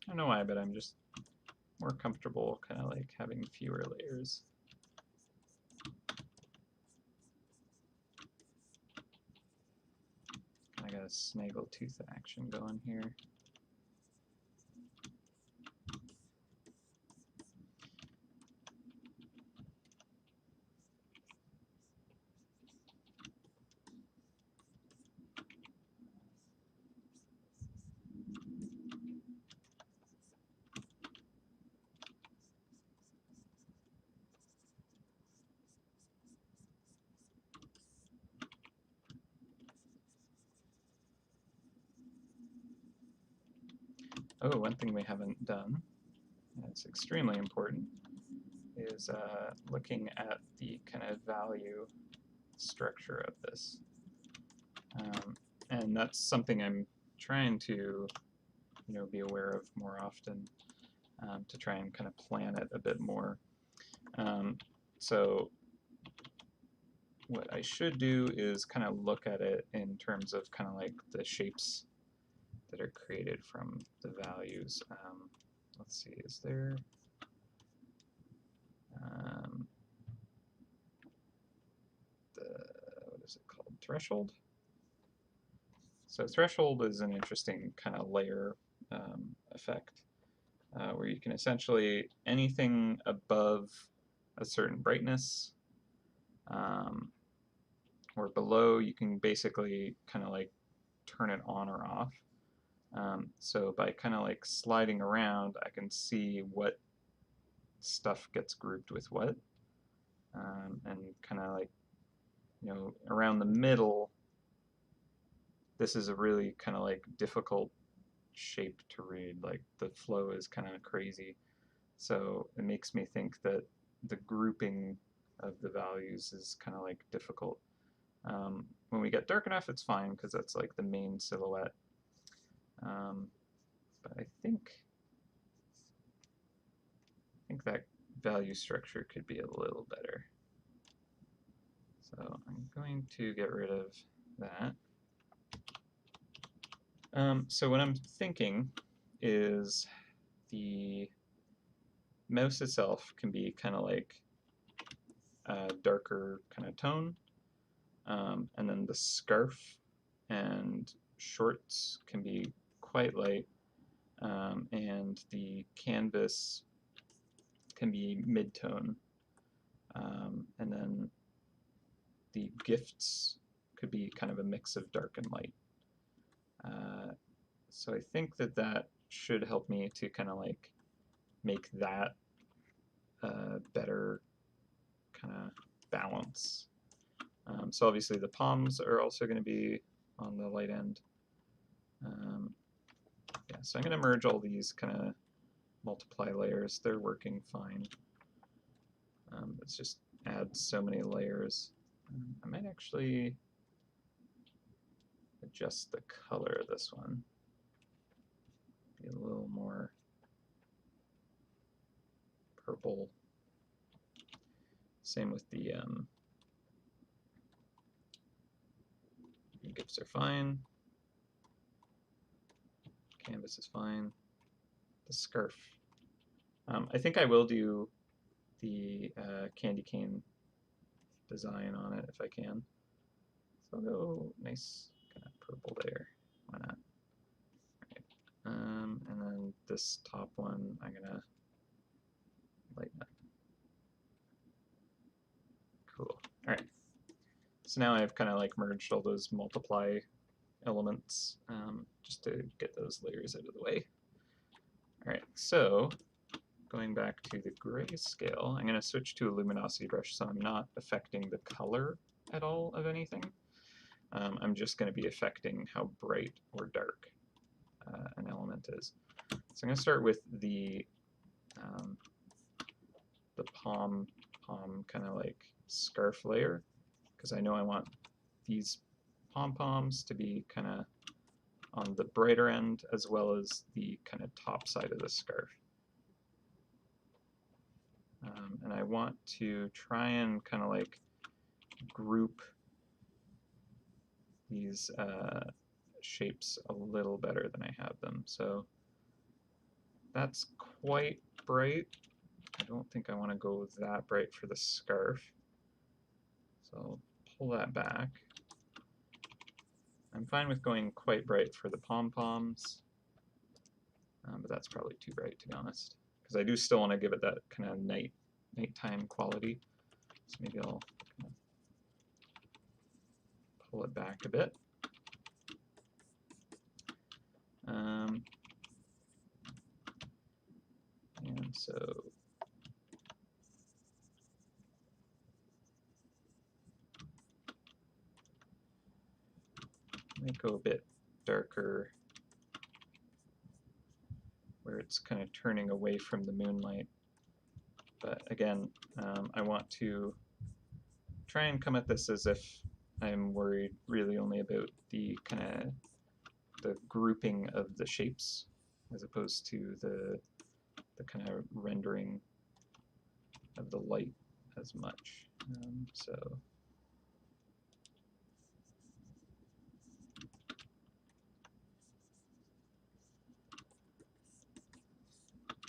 I don't know why, but I'm just more comfortable kind of like having fewer layers. I got a snaggletooth action going here. Oh, one thing we haven't done, and it's extremely important, is looking at the kind of value structure of this. And that's something I'm trying to, you know, be aware of more often, to try and kind of plan it a bit more. So what I should do is kind of look at it in terms of kind of like the shapes that are created from the values. Let's see, is there what is it called? Threshold? So threshold is an interesting kind of layer effect where you can essentially, anything above a certain brightness or below, you can basically kind of like turn it on or off. So by kind of like sliding around, I can see what stuff gets grouped with what, and kind of like, you know, around the middle, this is a really kind of like difficult shape to read. Like the flow is kind of crazy. So it makes me think that the grouping of the values is kind of like difficult. When we get dark enough, it's fine because that's like the main silhouette. But I think that value structure could be a little better. So I'm going to get rid of that. So what I'm thinking is the mouse itself can be kind of like a darker kind of tone, and then the scarf and shorts can be quite light, and the canvas can be mid-tone, and then the gifts could be kind of a mix of dark and light. So I think that should help me to kind of like make that better kind of balance. So obviously the palms are also going to be on the light end. Yeah, so I'm going to merge all these kind of multiply layers. They're working fine. Let's just add so many layers. I might actually adjust the color of this one. Be a little more purple. Same with the gifts are fine. Canvas is fine. The scarf. I think I will do the candy cane design on it if I can. So I'll go nice kind of purple there. Why not? All right. And then this top one, I'm gonna lighten up. Cool. All right. So now I've kind of like merged all those multiply elements just to get those layers out of the way. All right. So going back to the grayscale, I'm going to switch to a luminosity brush so I'm not affecting the color at all of anything. I'm just going to be affecting how bright or dark an element is. So I'm going to start with the palm kind of like scarf layer, because I know I want these pom-poms to be kind of on the brighter end as well as the kind of top side of the scarf. And I want to try and kind of like group these shapes a little better than I have them. So that's quite bright. I don't think I want to go that bright for the scarf. So I'll pull that back. I'm fine with going quite bright for the pom-poms, but that's probably too bright to be honest, because I do still want to give it that kind of nighttime quality. So maybe I'll kind of pull it back a bit. And so I might go a bit darker where it's kind of turning away from the moonlight. But again, I want to try and come at this as if I'm worried really only about the kind of the grouping of the shapes as opposed to the kind of rendering of the light as much. So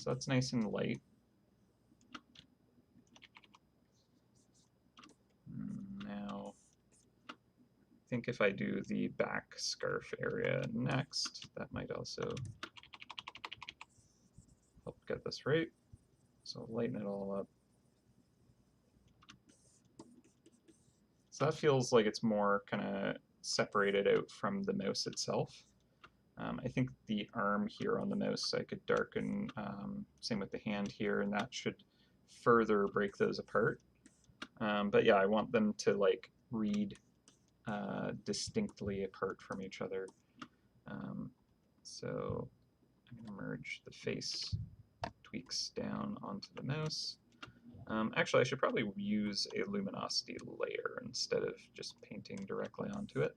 So that's nice and light. Now, I think if I do the back scarf area next, that might also help get this right. So lighten it all up. So that feels like it's more kind of separated out from the mouse itself. I think the arm here on the mouse I could darken, same with the hand here, and that should further break those apart. But yeah, I want them to like read distinctly apart from each other. So I'm going to merge the face tweaks down onto the mouse. Actually, I should probably use a luminosity layer instead of just painting directly onto it.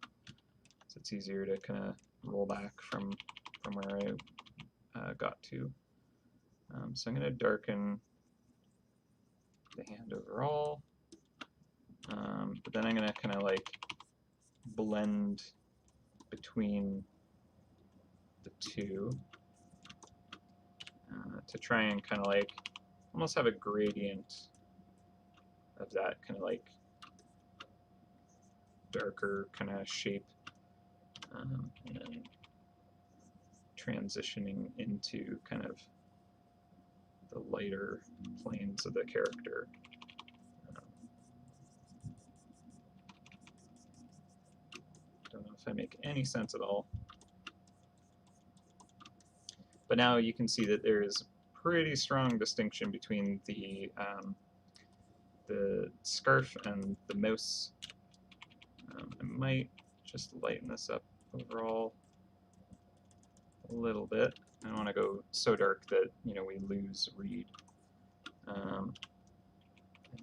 So it's easier to kind of roll back from where I got to. So I'm going to darken the hand overall, but then I'm going to kind of like blend between the two to try and kind of like almost have a gradient of that kind of like darker kind of shape, and then transitioning into kind of the lighter planes of the character. Don't know if I make any sense at all. But now you can see that there is a pretty strong distinction between the scarf and the mouse. I might just lighten this up overall a little bit. I don't want to go so dark that we lose read. And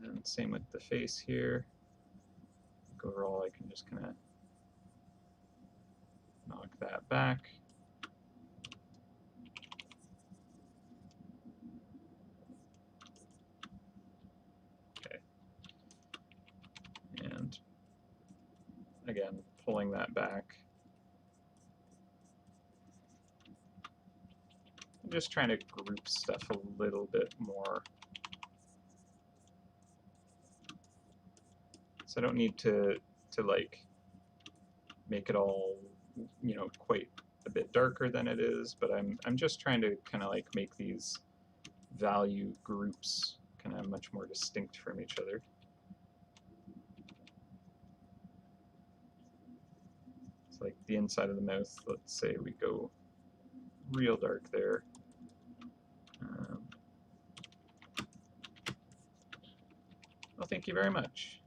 then same with the face here. Overall, I can just kind of knock that back. Okay. And again, pulling that back. I'm just trying to group stuff a little bit more. So I don't need to like make it all quite a bit darker than it is, but I'm just trying to kind of like make these value groups kind of much more distinct from each other. It's like the inside of the mouth, let's say we go real dark there. Well, thank you very much.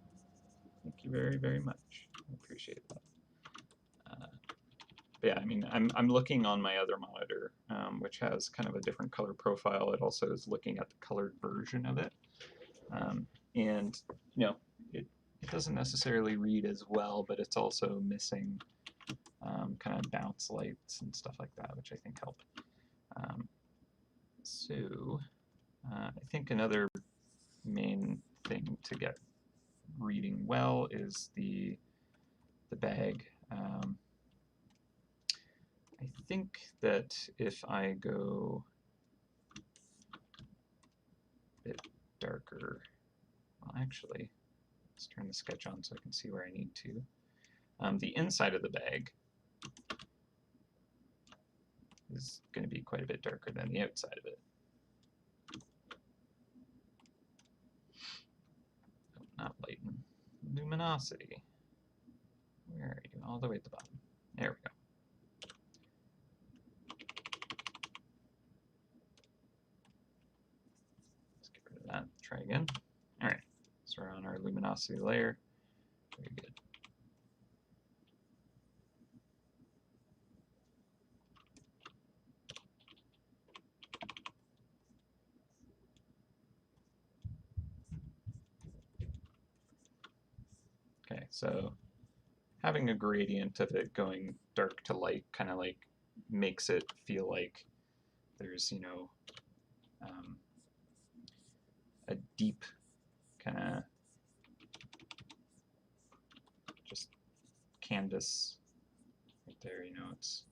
Thank you very, very much. I appreciate that. But yeah, I mean, I'm looking on my other monitor, which has kind of a different color profile. It also is looking at the colored version of it. And, it doesn't necessarily read as well, but it's also missing kind of bounce lights and stuff like that, which I think help. So I think another main thing to get reading well is the bag. I think that if I go a bit darker, well, actually, let's turn the sketch on so I can see where I need to. The inside of the bag is going to be quite a bit darker than the outside of it. Oh, not lighten. Luminosity. Where are you? All the way at the bottom. There we go. Let's get rid of that. Try again. All right. So we're on our luminosity layer. Very good. Okay, so having a gradient of it going dark to light kind of like makes it feel like there's, a deep kind of just canvas right there, it's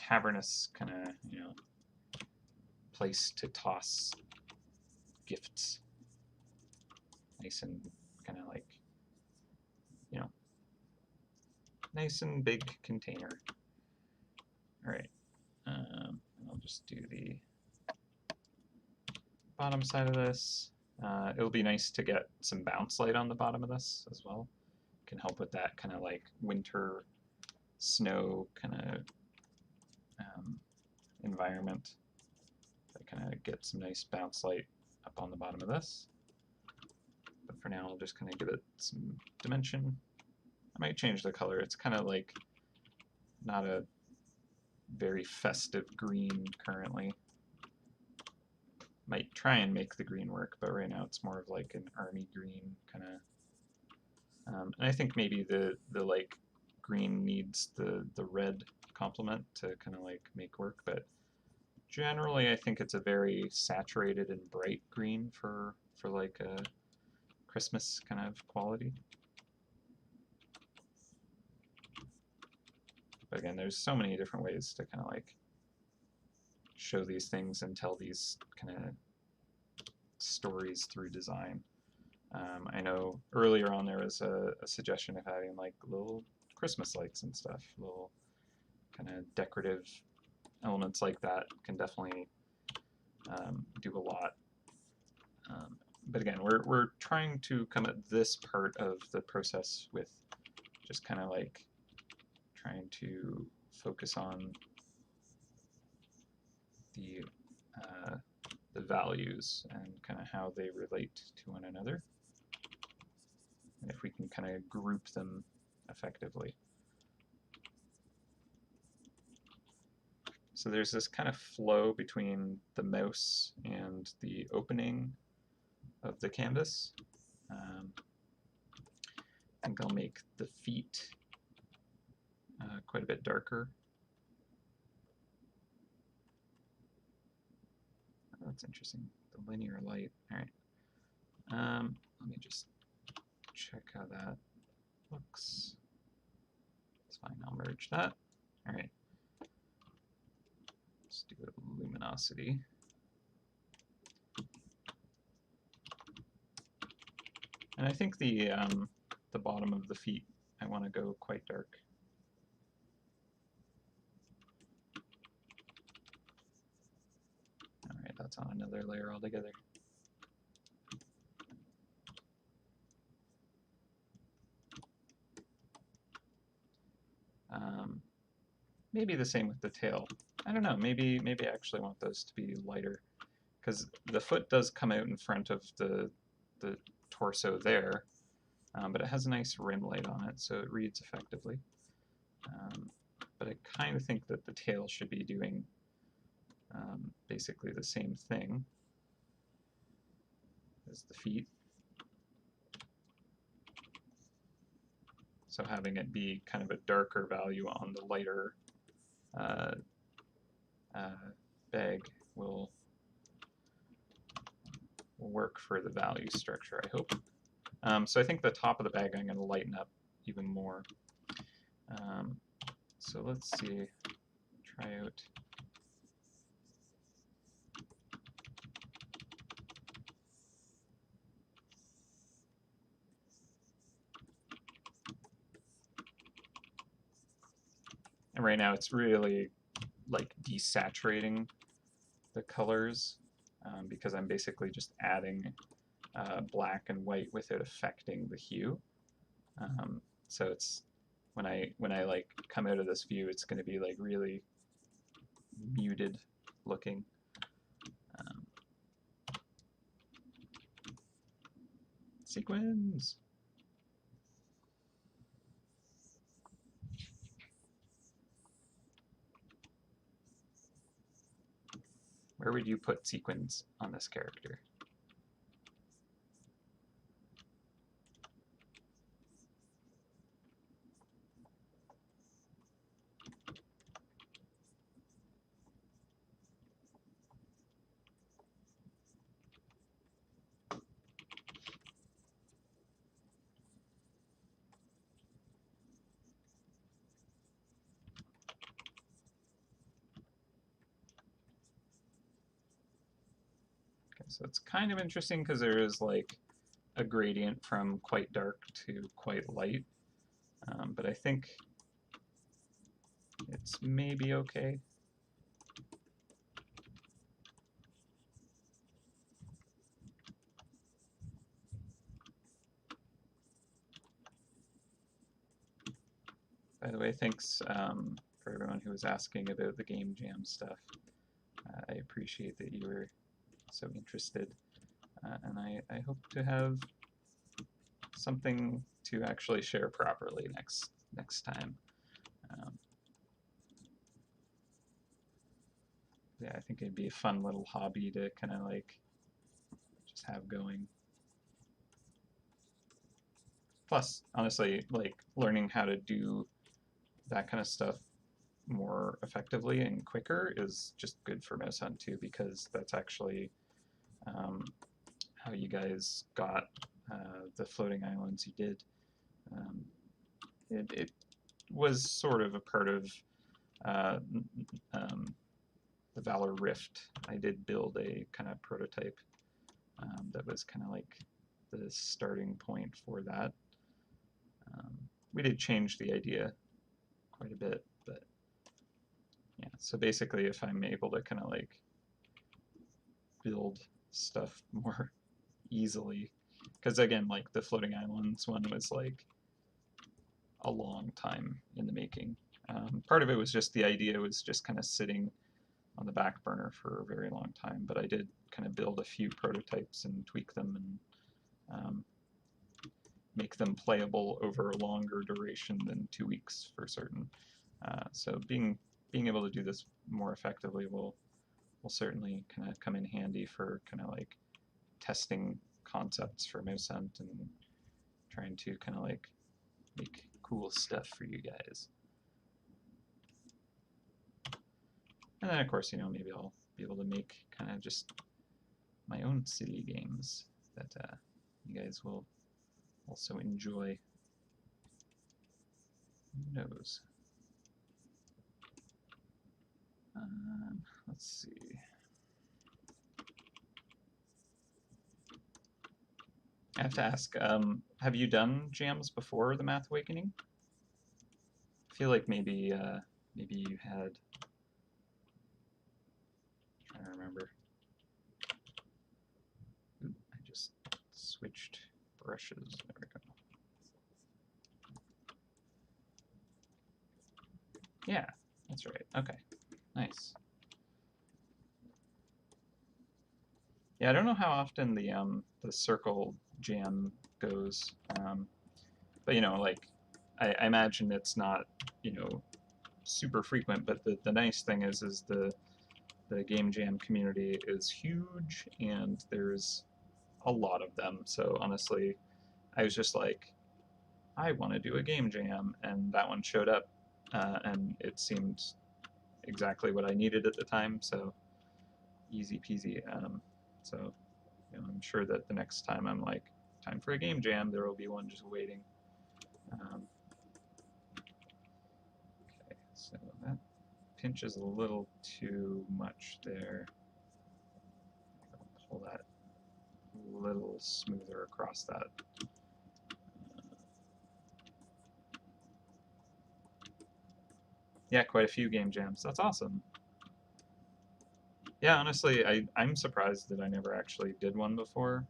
cavernous kind of, you know, place to toss gifts. Nice and kind of like, you know, nice and big container. All right, I'll just do the bottom side of this. It'll be nice to get some bounce light on the bottom of this as well. Can help with that kind of like winter snow kind of environment. So kind of get some nice bounce light up on the bottom of this. But for now, I'll just kind of give it some dimension. I might change the color. It's kind of like not a very festive green currently. Might try and make the green work, but right now it's more of like an army green kind of. And I think maybe the like green needs the red complement to kind of like make work, but generally I think it's a very saturated and bright green for like a Christmas kind of quality. But again, there's so many different ways to kind of like show these things and tell these kind of stories through design. I know earlier on there was a suggestion of having like little Christmas lights and stuff, little kind of decorative elements like that can definitely do a lot. But again, we're trying to come at this part of the process with just kind of like trying to focus on the values and kind of how they relate to one another, and if we can kind of group them effectively. So there's this kind of flow between the mouse and the opening of the canvas. I think I'll make the feet quite a bit darker. Oh, that's interesting, the linear light. All right, let me just check how that looks. It's fine, I'll merge that. All right, let's do a luminosity. And I think the bottom of the feet, I want to go quite dark. All right, that's on another layer altogether. Maybe the same with the tail. I don't know, maybe I actually want those to be lighter, because the foot does come out in front of the torso there, but it has a nice rim light on it, so it reads effectively. But I kind of think that the tail should be doing basically the same thing as the feet. So having it be kind of a darker value on the lighter bag will work for the value structure, I hope. So I think the top of the bag I'm going to lighten up even more. So let's see, try out. And right now it's really like desaturating the colors because I'm basically just adding black and white without affecting the hue. So it's when I like come out of this view, it's going to be like really muted looking. Sequins. Where would you put sequins on this character? So it's kind of interesting because there is like a gradient from quite dark to quite light, but I think it's maybe okay. By the way, thanks for everyone who was asking about the Game Jam stuff. I appreciate that you were so interested, and I hope to have something to actually share properly next time. Um, yeah, I think it'd be a fun little hobby to kind of like just have going. Plus, honestly, like learning how to do that kind of stuff more effectively and quicker is just good for MouseHunt too, because that's actually how you guys got the floating islands you did. Um, it was sort of a part of uh, um, the Valor Rift. I did build a kind of prototype that was kind of like the starting point for that. We did change the idea quite a bit, but yeah. So basically, if I'm able to kind of like build stuff more easily, because again, like the floating islands one was like a long time in the making. Part of it was just the idea was just kind of sitting on the back burner for a very long time, but I did kind of build a few prototypes and tweak them and make them playable over a longer duration than 2 weeks for certain. So being able to do this more effectively will certainly kind of come in handy for kind of like testing concepts for MouseHunt and trying to kind of like make cool stuff for you guys. And then of course, you know, maybe I'll be able to make kind of just my own silly games that you guys will also enjoy. Who knows? Let's see. I have to ask, have you done jams before the Math Awakening? I feel like maybe maybe you had. I'm trying to remember. Ooh, I just switched brushes. There we go. Yeah, that's right. Okay, nice. Yeah, I don't know how often the circle jam goes, but you know, like I imagine it's not, you know, super frequent. But the nice thing is the game jam community is huge and there's a lot of them. So honestly, I was just like, I want to do a game jam, and that one showed up, and it seemed exactly what I needed at the time. So easy peasy. So you know, I'm sure that the next time I'm like, time for a game jam, there will be one just waiting. Okay, so that pinch is a little too much there. I'll pull that a little smoother across that. Yeah, quite a few game jams. That's awesome. Yeah, honestly, I'm surprised that I never actually did one before.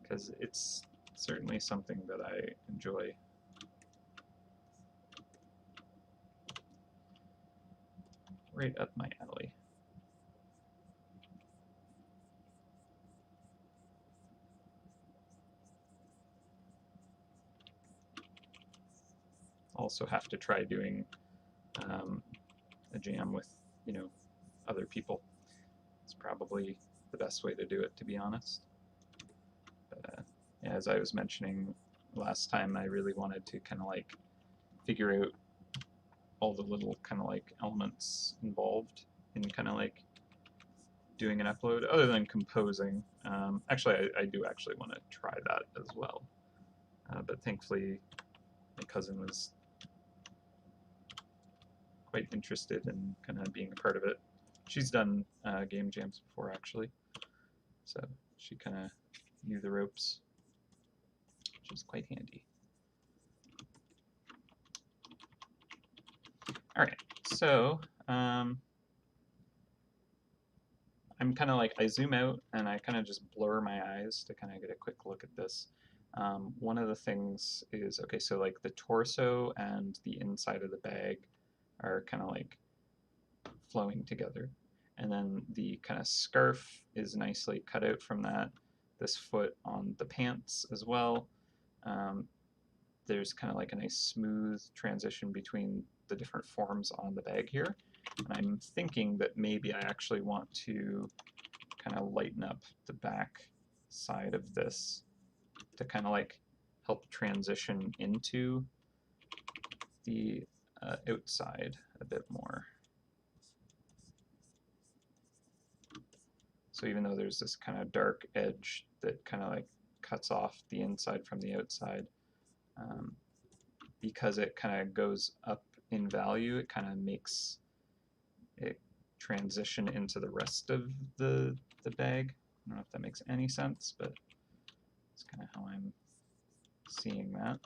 Because it's certainly something that I enjoy. Right up my alley. Also have to try doing a jam with, you know, other people. It's probably the best way to do it, to be honest. But yeah, as I was mentioning last time, I really wanted to kind of like figure out all the little kind of like elements involved in kind of like doing an upload, other than composing. Actually, I do actually want to try that as well. But thankfully, my cousin was quite interested in kind of being a part of it. She's done game jams before, actually, so she kind of knew the ropes, which is quite handy. All right, so I'm kind of like, I zoom out and I kind of just blur my eyes to kind of get a quick look at this. One of the things is, okay, so like the torso and the inside of the bag are kind of like flowing together. And then the kind of scarf is nicely cut out from that. This foot on the pants as well. There's kind of like a nice smooth transition between the different forms on the bag here. And I'm thinking that maybe I actually want to kind of lighten up the back side of this to kind of like help transition into the outside a bit more. So even though there's this kind of dark edge that kind of like cuts off the inside from the outside, because it kind of goes up in value, it kind of makes it transition into the rest of the bag. I don't know if that makes any sense, but it's kind of how I'm seeing that.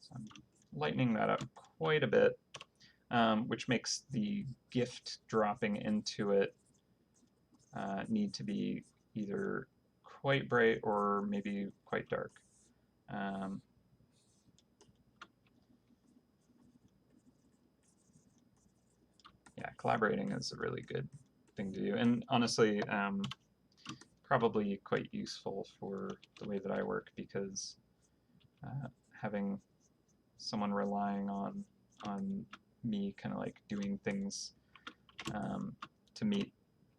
So I'm lightening that up quite a bit, which makes the gift dropping into it need to be either quite bright or maybe quite dark. Yeah, collaborating is a really good thing to do, and honestly, probably quite useful for the way that I work, because having someone relying on me kind of like doing things to meet,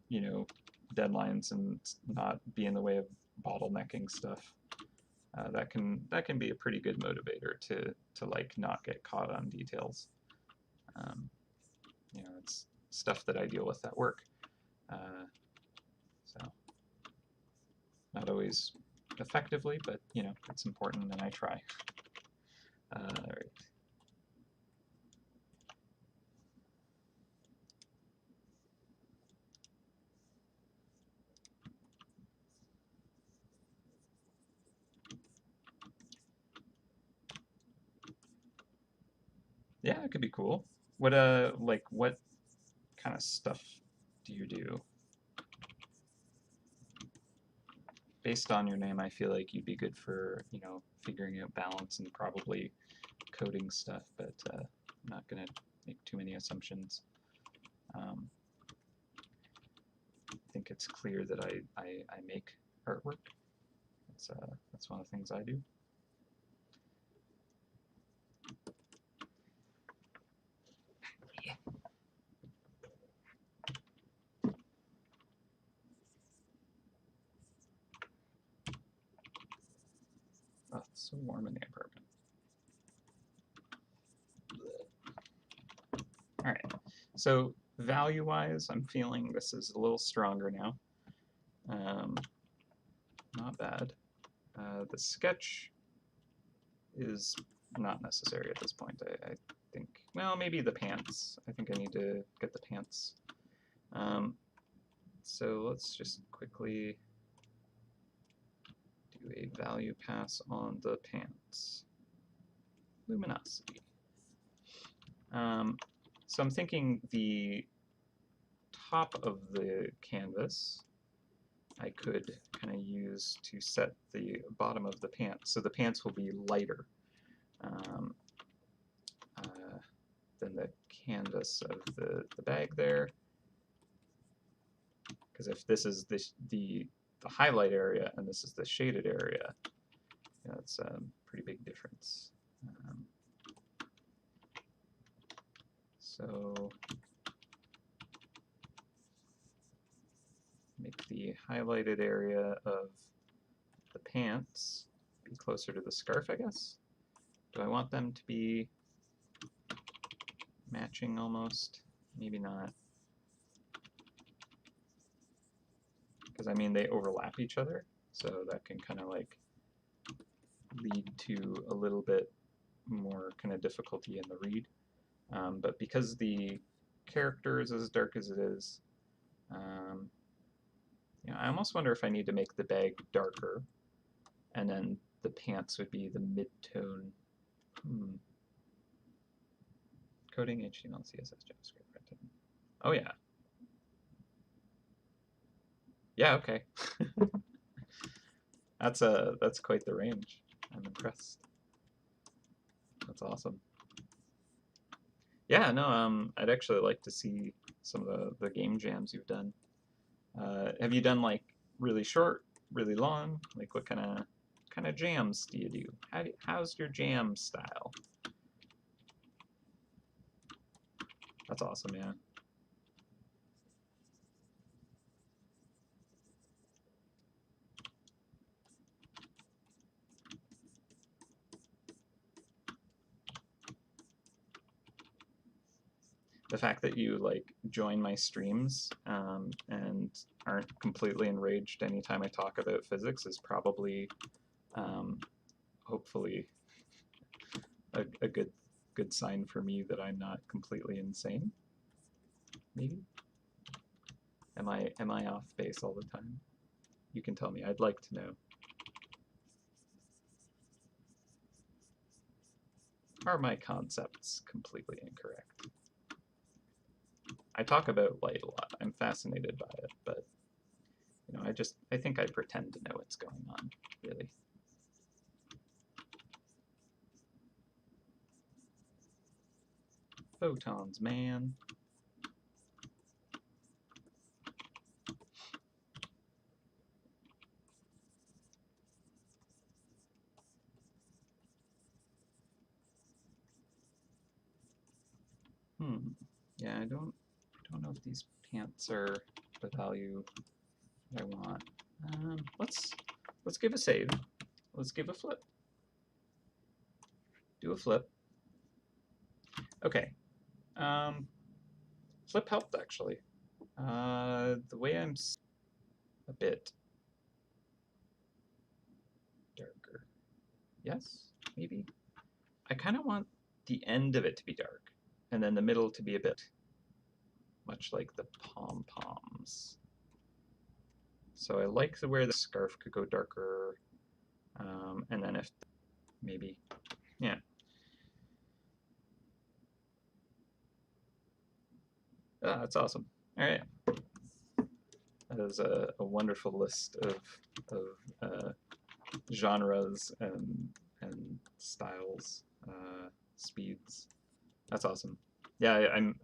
you know, deadlines and not be in the way of bottlenecking stuff, that can be a pretty good motivator to like not get caught on details. You know, it's stuff that I deal with at work, so not always effectively, but you know, it's important and I try. All right. Yeah, it could be cool. What what kind of stuff do you do? Based on your name, I feel like you'd be good for, you know, figuring out balance and probably coding stuff, but I'm not gonna make too many assumptions. I think it's clear that I make artwork. That's one of the things I do. Oh, it's so warm in the apartment. All right, so value-wise, I'm feeling this is a little stronger now. Not bad. The sketch is not necessary at this point. I think, well, maybe the pants. I think I need to get the pants. So let's just quickly do a value pass on the pants. Luminosity. So I'm thinking the top of the canvas I could kind of use to set the bottom of the pants. So the pants will be lighter than the canvas of the bag there. Because if this is the highlight area and this is the shaded area, that's a pretty big difference. So make the highlighted area of the pants be closer to the scarf, I guess. Do I want them to be matching almost? Maybe not. Because I mean, they overlap each other, so that can kind of like lead to a little bit more kind of difficulty in the read. But because the character is as dark as it is, um, I almost wonder if I need to make the bag darker, and then the pants would be the mid-tone. Coding, HTML, CSS, JavaScript, printing. Oh yeah. Yeah, okay. That's quite the range. I'm impressed. That's awesome. Yeah, no, I'd actually like to see some of the game jams you've done. Have you done like really short, really long? Like what kind of jams do you do? How's your jam style? That's awesome, yeah. The fact that you like join my streams and aren't completely enraged anytime I talk about physics is probably, hopefully, a good sign for me that I'm not completely insane. Maybe. Am I off base all the time? You can tell me. I'd like to know. Are my concepts completely incorrect? I talk about light a lot. I'm fascinated by it, but I think I pretend to know what's going on, really. Photons, man. Yeah, I don't know if these pants are the value I want. Let's give a save. Let's give a flip. Do a flip. Okay. Flip helped actually. The way I'm a bit darker. Yes, maybe. I kind of want the end of it to be dark, and then the middle to be a bit much like the pom-poms. So I like where the scarf could go darker, and then if maybe, yeah. Ah, that's awesome. All right. That is a wonderful list of genres and styles, speeds. That's awesome. Yeah, I'm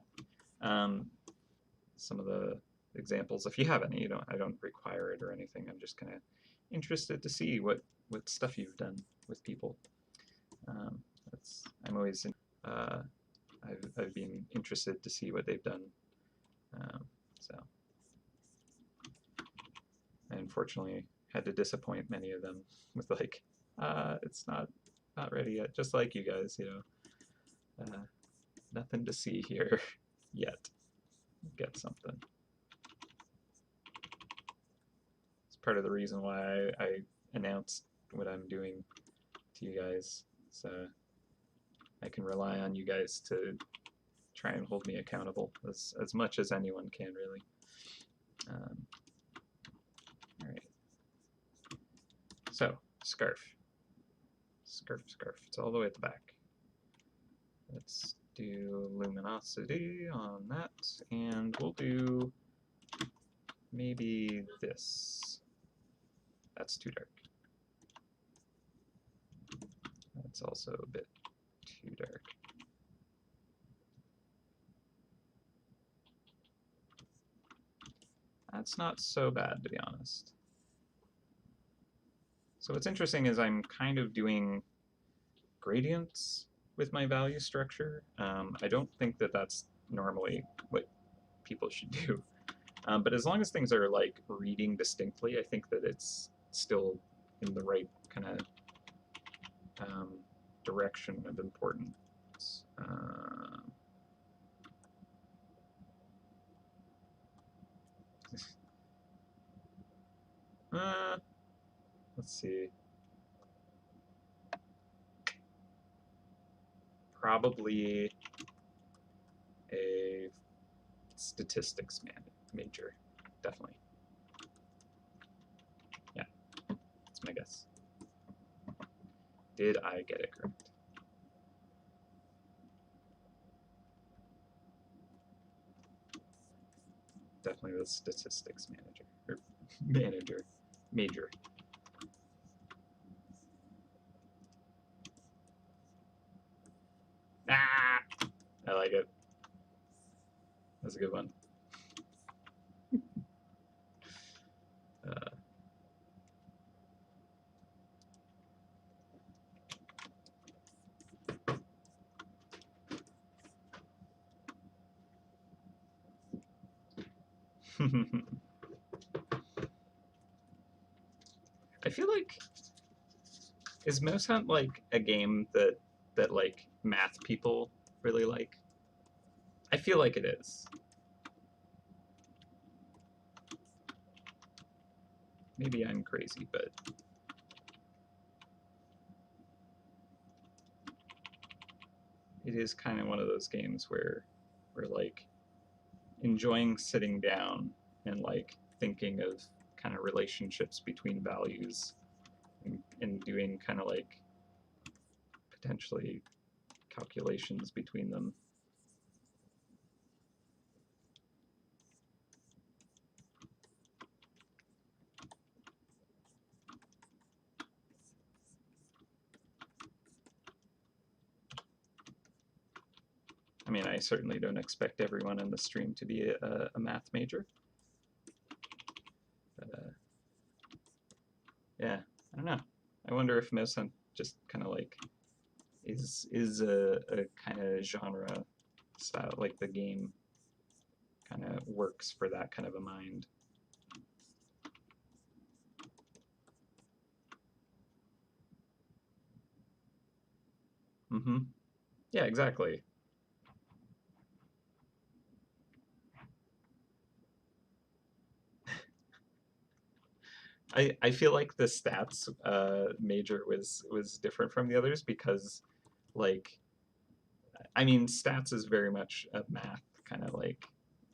some of the examples. If you have any, I don't require it or anything. I'm just kind of interested to see what stuff you've done with people. I'm always I've been interested to see what they've done. So I unfortunately had to disappoint many of them with like, it's not ready yet. Just like you guys, nothing to see here yet. Get something. It's part of the reason why I announced what I'm doing to you guys, so I can rely on you guys to try and hold me accountable as much as anyone can, really. All right. So, scarf. Scarf. It's all the way at the back. Let's do luminosity on that, and we'll do maybe this. That's too dark. That's also a bit too dark. That's not so bad, to be honest. So what's interesting is I'm kind of doing gradients with my value structure. I don't think that that's normally what people should do. But as long as things are like reading distinctly, I think that it's still in the right kind of direction of importance. Let's see. Probably a statistics major, definitely. Yeah, that's my guess. Did I get it correct? Definitely the statistics manager, or major. Ah, I like it. That's a good one. I feel like, is MouseHunt like a game that like math people really like? I feel like it is. Maybe I'm crazy, but it is kind of one of those games where we're like enjoying sitting down and like thinking of kind of relationships between values and doing kind of like potentially calculations between them. I mean, I certainly don't expect everyone in the stream to be a math major. But yeah, I don't know. I wonder if MouseHunt just kind of like is a kind of genre style, like the game kind of works for that kind of a mind. Mm-hmm. Yeah, exactly. I feel like the stats major was different from the others because like I mean stats is very much a math kind of like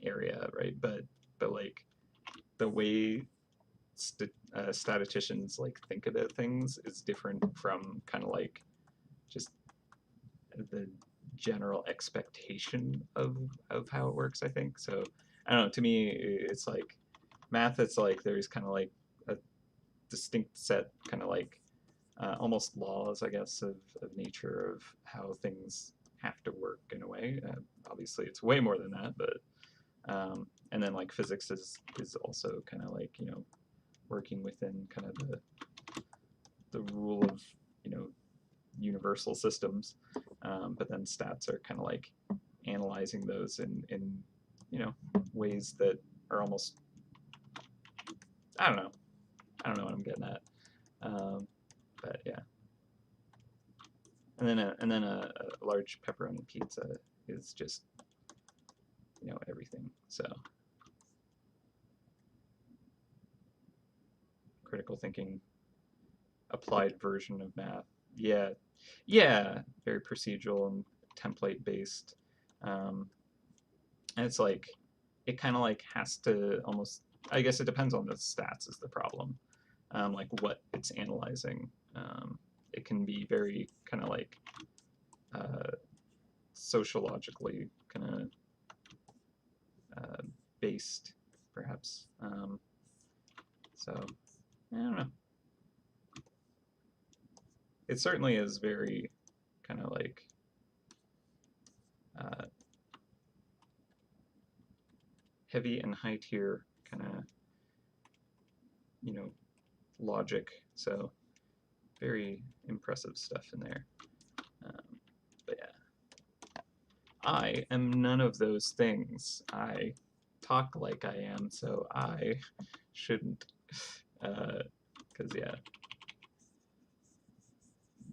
area, right? But like the way statisticians like think about things is different from kind of like just the general expectation of how it works, I think. So I don't know, to me it's like math, it's like there's kind of like a distinct set kind of like almost laws, I guess, of nature of how things have to work in a way. Obviously, it's way more than that, but and then like physics is also kind of like working within kind of the rule of universal systems, but then stats are kind of like analyzing those in ways that are almost I don't know what I'm getting at, but yeah. And then a large pepperoni pizza is just everything. So critical thinking, applied version of math. Yeah, yeah, very procedural and template based. Um, and it's like it kind of like has to almost. I guess it depends on the stats is the problem. Like what it's analyzing. It can be very kind of like sociologically kind of based, perhaps. So I don't know. It certainly is very kind of like uh, heavy and high tier kind of logic. So very impressive stuff in there. But yeah, I am none of those things. I talk like I am, so I shouldn't. Because yeah,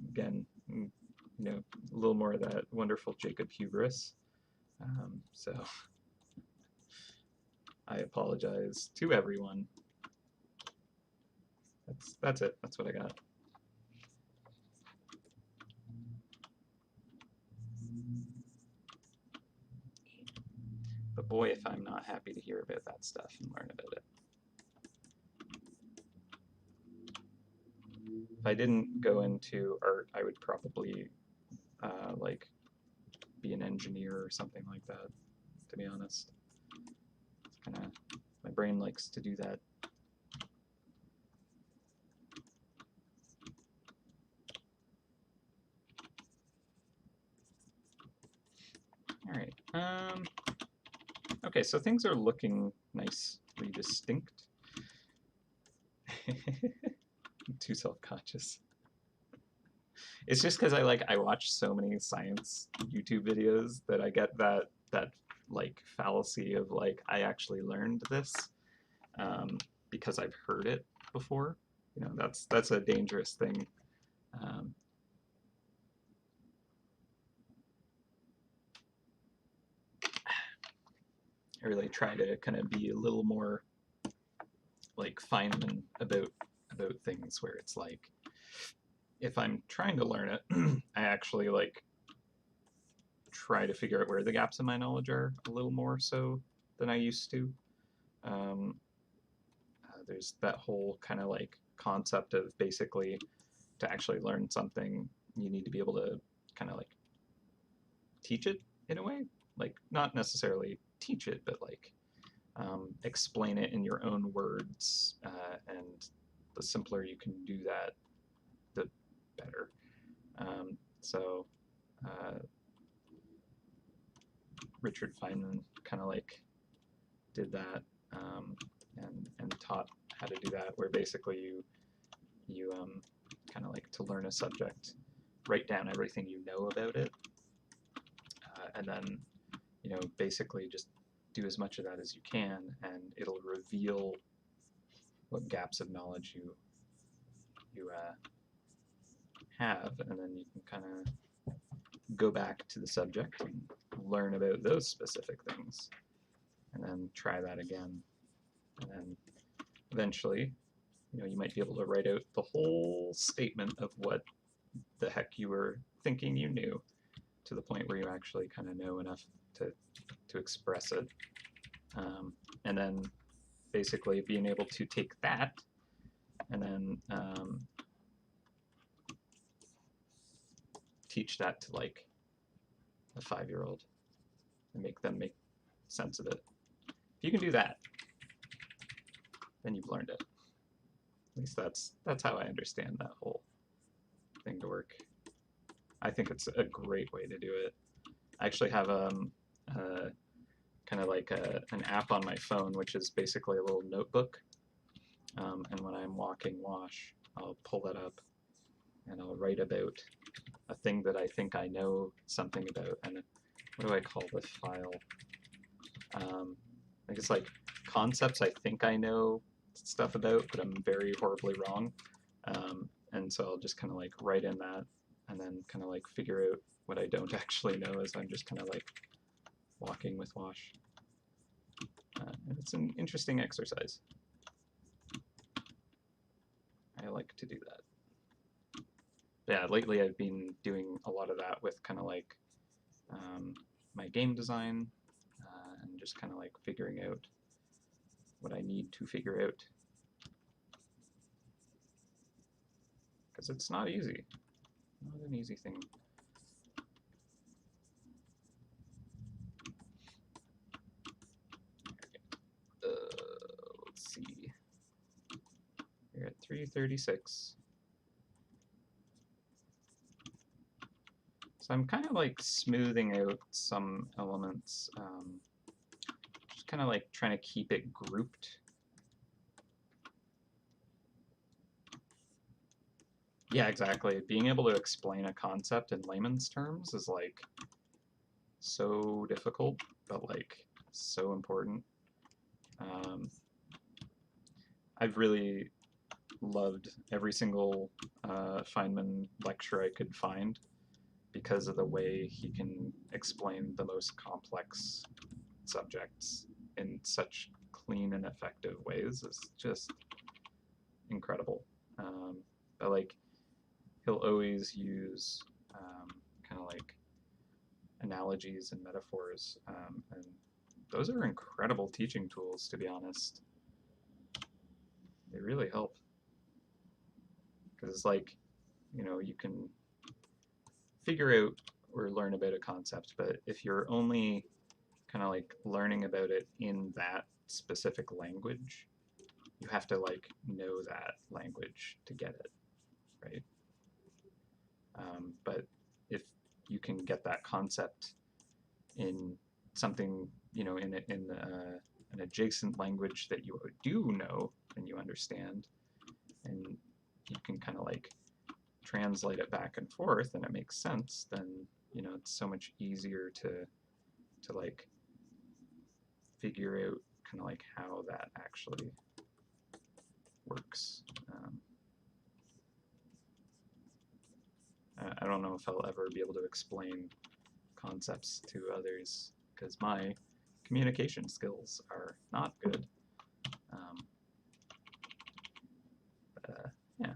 again, a little more of that wonderful Jacob hubris. So I apologize to everyone. That's it. That's what I got. But boy, if I'm not happy to hear about that stuff and learn about it. If I didn't go into art, I would probably like be an engineer or something like that, to be honest. It's kind of, my brain likes to do that. All right. Okay, so things are looking nicely distinct. Too self-conscious. It's just because I watch so many science YouTube videos that I get that like fallacy of like I actually learned this because I've heard it before. You know, that's a dangerous thing. I really try to kind of be a little more like Feynman about things where it's like if I'm trying to learn it, I actually like try to figure out where the gaps in my knowledge are a little more so than I used to. There's that whole kind of like concept of basically to actually learn something, you need to be able to kind of like teach it in a way, like not necessarily teach it, but like explain it in your own words. And the simpler you can do that, the better. So Richard Feynman kind of like did that and taught how to do that, where basically you kind of like to learn a subject, write down everything you know about it, and then basically just do as much of that as you can, and it'll reveal what gaps of knowledge you have, and then you can kind of go back to the subject and learn about those specific things, and then try that again, and then eventually, you might be able to write out the whole statement of what the heck you were thinking you knew, to the point where you actually kind of know enough to express it, and then basically being able to take that and then teach that to like a 5-year-old and make them make sense of it. If you can do that, then you've learned it. At least that's how I understand that whole thing to work. I think it's a great way to do it. I actually have kind of like an app on my phone, which is basically a little notebook. And when I'm walking wash, I'll pull that up and I'll write about a thing that I think I know something about. And what do I call this file? I think it's like concepts I think I know stuff about, but I'm very horribly wrong. And so I'll just kind of like write in that and then kind of like figure out what I don't actually know as I'm just kind of like walking with wash. And it's an interesting exercise. I like to do that. Yeah, lately I've been doing a lot of that with kind of like my game design and just kind of like figuring out what I need to figure out. Because it's not easy. Not an easy thing. Let's see. We're at 3:36. So I'm kind of like smoothing out some elements, just kind of like trying to keep it grouped. Yeah, exactly. Being able to explain a concept in layman's terms is like so difficult, but like so important. I've really loved every single Feynman lecture I could find because of the way he can explain the most complex subjects in such clean and effective ways. It's just incredible. But like he'll always use kind of like analogies and metaphors and those are incredible teaching tools, to be honest. They really help. Because it's like, you know, you can figure out or learn about a concept, but if you're only kind of like learning about it in that specific language, you have to like know that language to get it, right? But if you can get that concept in something, you know, in an adjacent language that you do know and you understand, and you can kind of like translate it back and forth, and it makes sense, then you know it's so much easier to like figure out kind of like how that actually works. I don't know if I'll ever be able to explain concepts to others because my communication skills are not good. Yeah.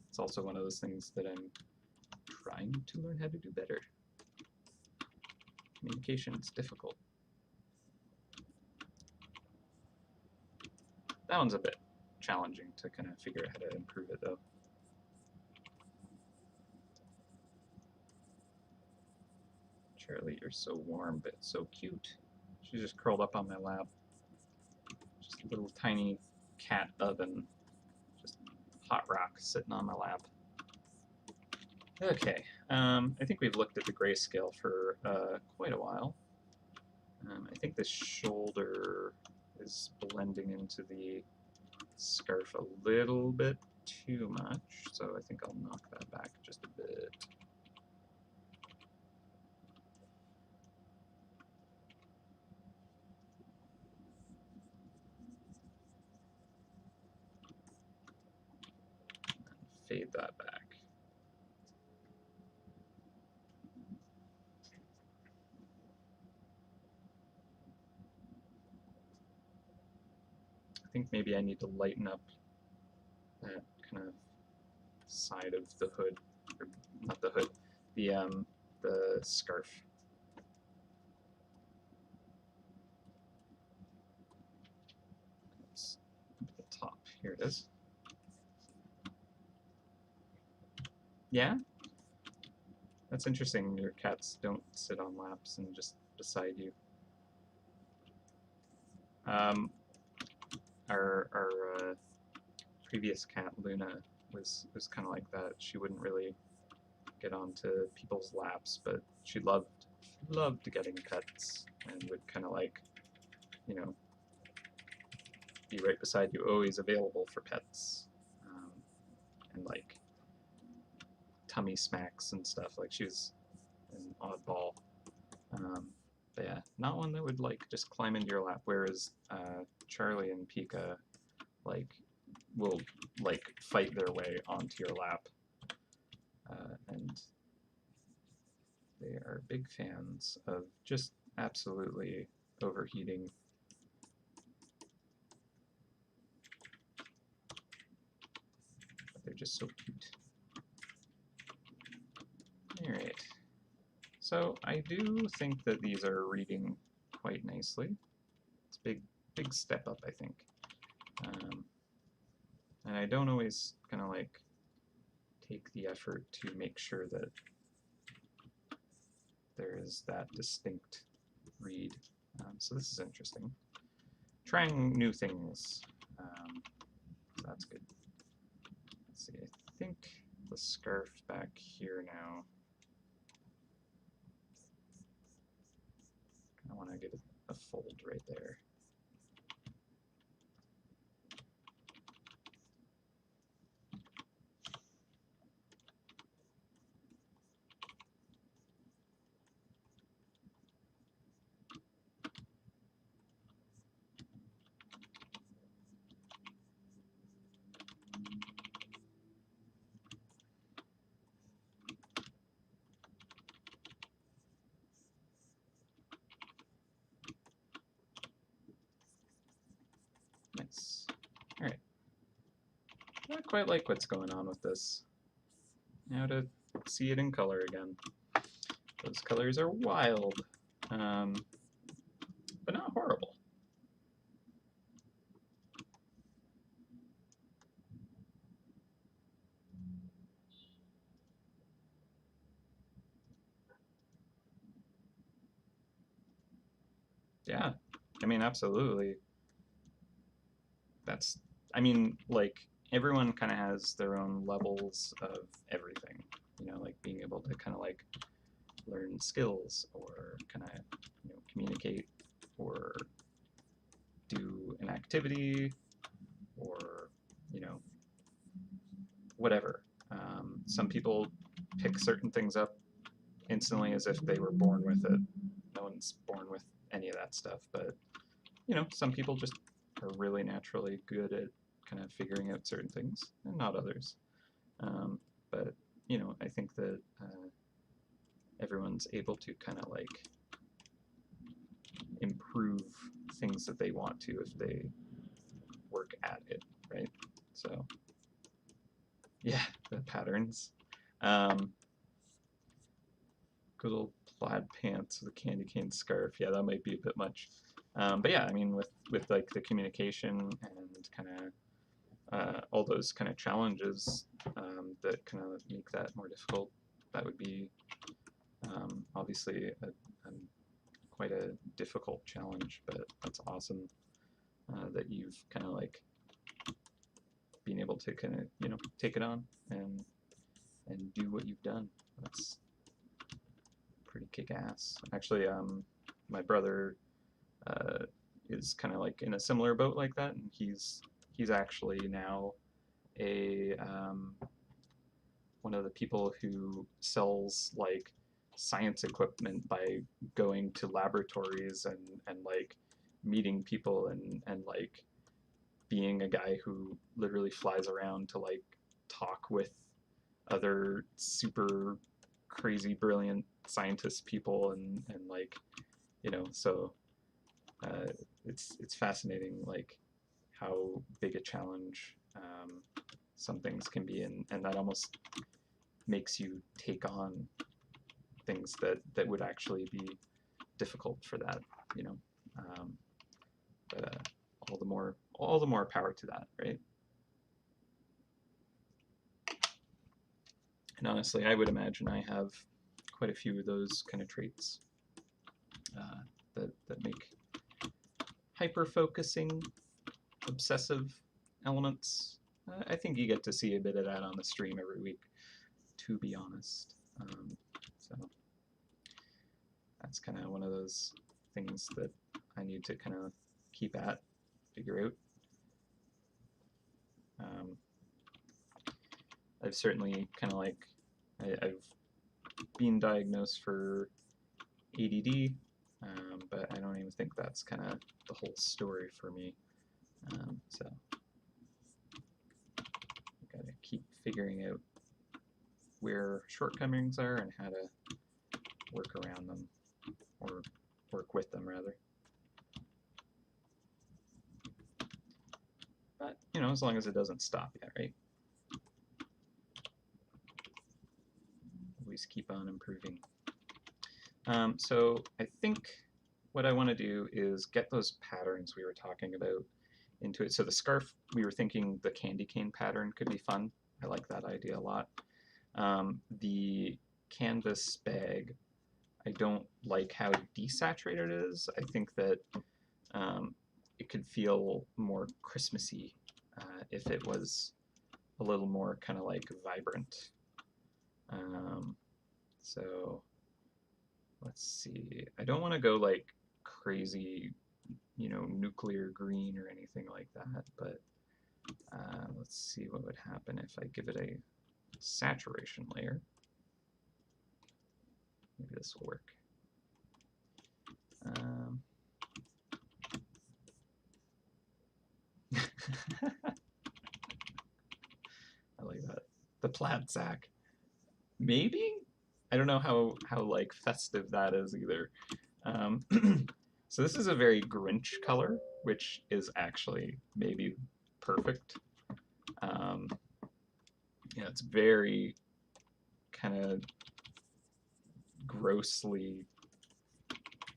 It's also one of those things that I'm trying to learn how to do better. Communication is difficult. That one's a bit challenging to kind of figure out how to improve it, though. Charlie, you're so warm, but so cute. She's just curled up on my lap. Just a little tiny cat oven. Just hot rock sitting on my lap. Okay, I think we've looked at the grayscale for quite a while. I think the shoulder is blending into the scarf a little bit too much, so I think I'll knock that back just a bit. And fade that back. I think maybe I need to lighten up that kind of side of the hood, or not the hood, the scarf. It's up at the top. Here it is. Yeah? That's interesting. Your cats don't sit on laps and just beside you. Our previous cat, Luna, was kind of like that. She wouldn't really get onto people's laps, but she loved getting pets and would kind of like, you know, be right beside you, always available for pets, and like tummy smacks and stuff. Like she was an oddball. But yeah, not one that would like just climb into your lap. Whereas Charlie and Pika like will like fight their way onto your lap, and they are big fans of just absolutely overheating. But they're just so cute. All right. So I do think that these are reading quite nicely. It's a big step up, I think. And I don't always kind of like take the effort to make sure that there is that distinct read. So this is interesting. Trying new things. So that's good. Let's see, I think the scarf back here now. I want to get a fold right there. Nice. All right. Not quite like what's going on with this. Now to see it in color again. Those colors are wild, but not horrible. Yeah, I mean, absolutely. That's, I mean, like, everyone kind of has their own levels of everything, you know, like being able to kind of like learn skills or kind of, you know, communicate or do an activity or, you know, whatever. Some people pick certain things up instantly as if they were born with it. No one's born with any of that stuff, but you know, some people just are really naturally good at kind of figuring out certain things, and not others. But you know, I think that everyone's able to kind of like improve things that they want to if they work at it, right? So yeah, the patterns. Um, Good old plaid pants with a candy cane scarf. Yeah, that might be a bit much. But yeah, I mean, with like the communication and kind of all those kind of challenges that kind of make that more difficult, that would be obviously quite a difficult challenge. But that's awesome that you've kind of like been able to kind of, you know, take it on and do what you've done. That's pretty kick-ass. Actually, my brother is kind of like in a similar boat like that, and he's actually now a one of the people who sells like science equipment by going to laboratories and like meeting people and like being a guy who literally flies around to like talk with other super crazy brilliant scientist people and like, you know, so uh, it's fascinating like how big a challenge some things can be, and that almost makes you take on things that would actually be difficult for that, you know. Um, but all the more power to that, right? And honestly, I would imagine I have quite a few of those kind of traits that make hyper focusing, obsessive elements. I think you get to see a bit of that on the stream every week, to be honest. So that's kind of one of those things that I need to kind of keep at, figure out. I've certainly kind of like, I've been diagnosed for ADD, but I don't even think that's kind of the whole story for me. So I've got to keep figuring out where shortcomings are and how to work around them, or work with them rather. But you know, as long as it doesn't stop yet, right? Always keep on improving. So I think what I want to do is get those patterns we were talking about into it. So the scarf, we were thinking the candy cane pattern could be fun. I like that idea a lot. The canvas bag, I don't like how desaturated it is. I think that it could feel more Christmassy if it was a little more kind of like vibrant. So let's see. I don't want to go like crazy, you know, nuclear green or anything like that, but let's see what would happen if I give it a saturation layer. Maybe this will work. I like that. The plaid sack. Maybe? I don't know how like festive that is either. So this is a very Grinch color, which is actually maybe perfect. Um, it's very kind of grossly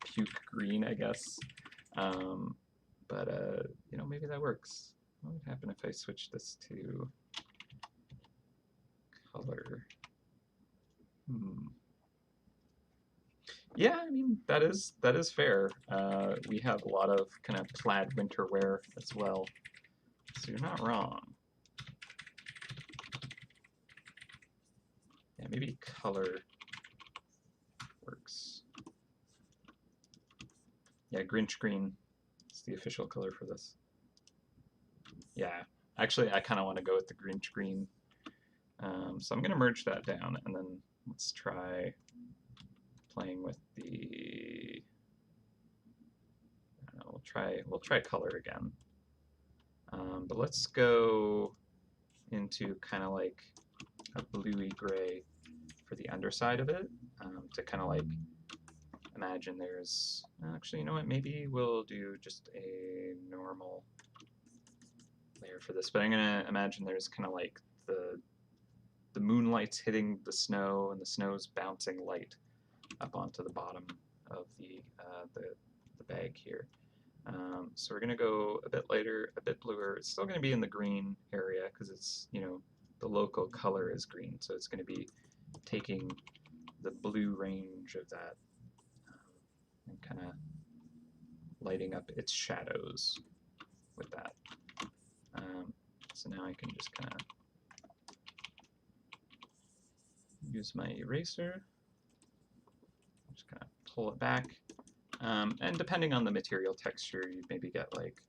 puke green, I guess. Um, but maybe that works. What would happen if I switch this to color? Yeah, I mean that is fair. We have a lot of kind of plaid winter wear as well, so you're not wrong. Yeah, maybe color works. Yeah, Grinch green is the official color for this. Yeah, actually, I kind of want to go with the Grinch green. So I'm going to merge that down, and then let's try playing with the. I don't know, we'll try color again. But let's go into kind of like a bluey gray for the underside of it, to kind of like imagine there's. Actually, you know what? Maybe we'll do just a normal layer for this, but I'm gonna imagine there's kind of like the moonlight's hitting the snow and the snow's bouncing light up onto the bottom of the bag here. So we're gonna go a bit lighter, a bit bluer. It's still gonna be in the green area because it's the local color is green, so it's gonna be taking the blue range of that and kind of lighting up its shadows with that. So now I can just kind of use my eraser, just kind of pull it back, and depending on the material texture, you maybe get like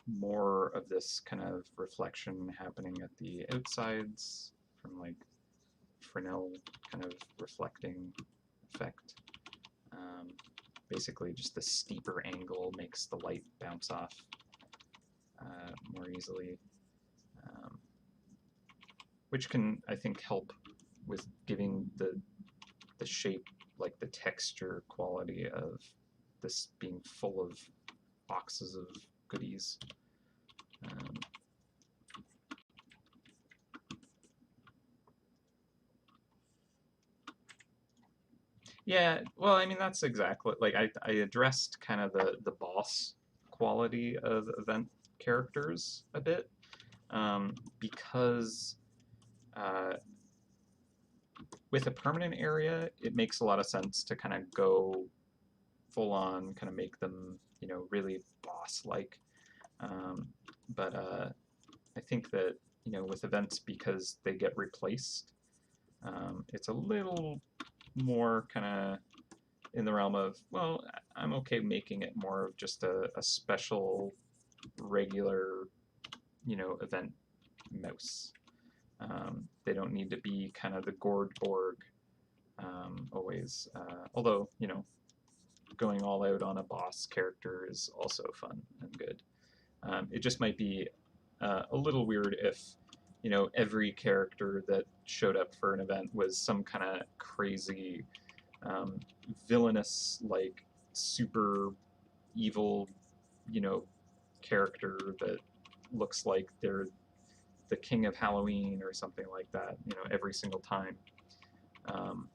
more of this kind of reflection happening at the outsides from like Fresnel kind of reflecting effect. Basically, just the steeper angle makes the light bounce off more easily, which can, I think, help with giving the shape, like the texture quality of this being full of boxes of goodies. Yeah, well, I mean, that's exactly, like, I addressed kind of the boss quality of event characters a bit, because with a permanent area, it makes a lot of sense to kind of go full on, kind of make them, really boss-like. But I think that, with events, because they get replaced, it's a little more kind of in the realm of, well, I'm okay making it more of just a special, regular, event mouse. They don't need to be kind of the gourd Borg always. Although, going all out on a boss character is also fun and good. It just might be a little weird if, every character that showed up for an event was some kind of crazy, villainous, like super evil, you know, character that looks like they're the king of Halloween or something like that, every single time. Um,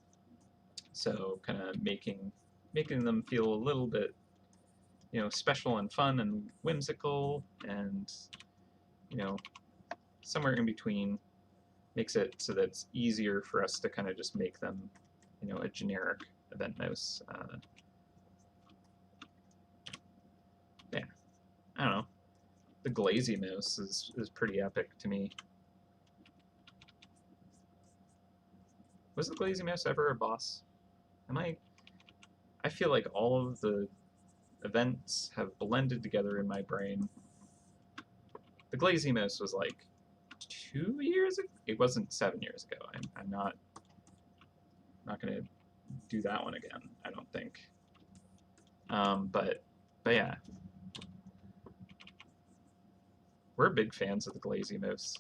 so kind of making them feel a little bit, special and fun and whimsical and, you know, somewhere in between makes it so that it's easier for us to kind of just make them, a generic event mouse. Yeah, I don't know. The Glazy mouse is pretty epic to me. Was the Glazy mouse ever a boss? Am I feel like all of the events have blended together in my brain. The Glazy mouse was like 2 years ago. It wasn't 7 years ago. I'm not gonna do that one again. I don't think. But yeah, we're big fans of the Glazy mouse.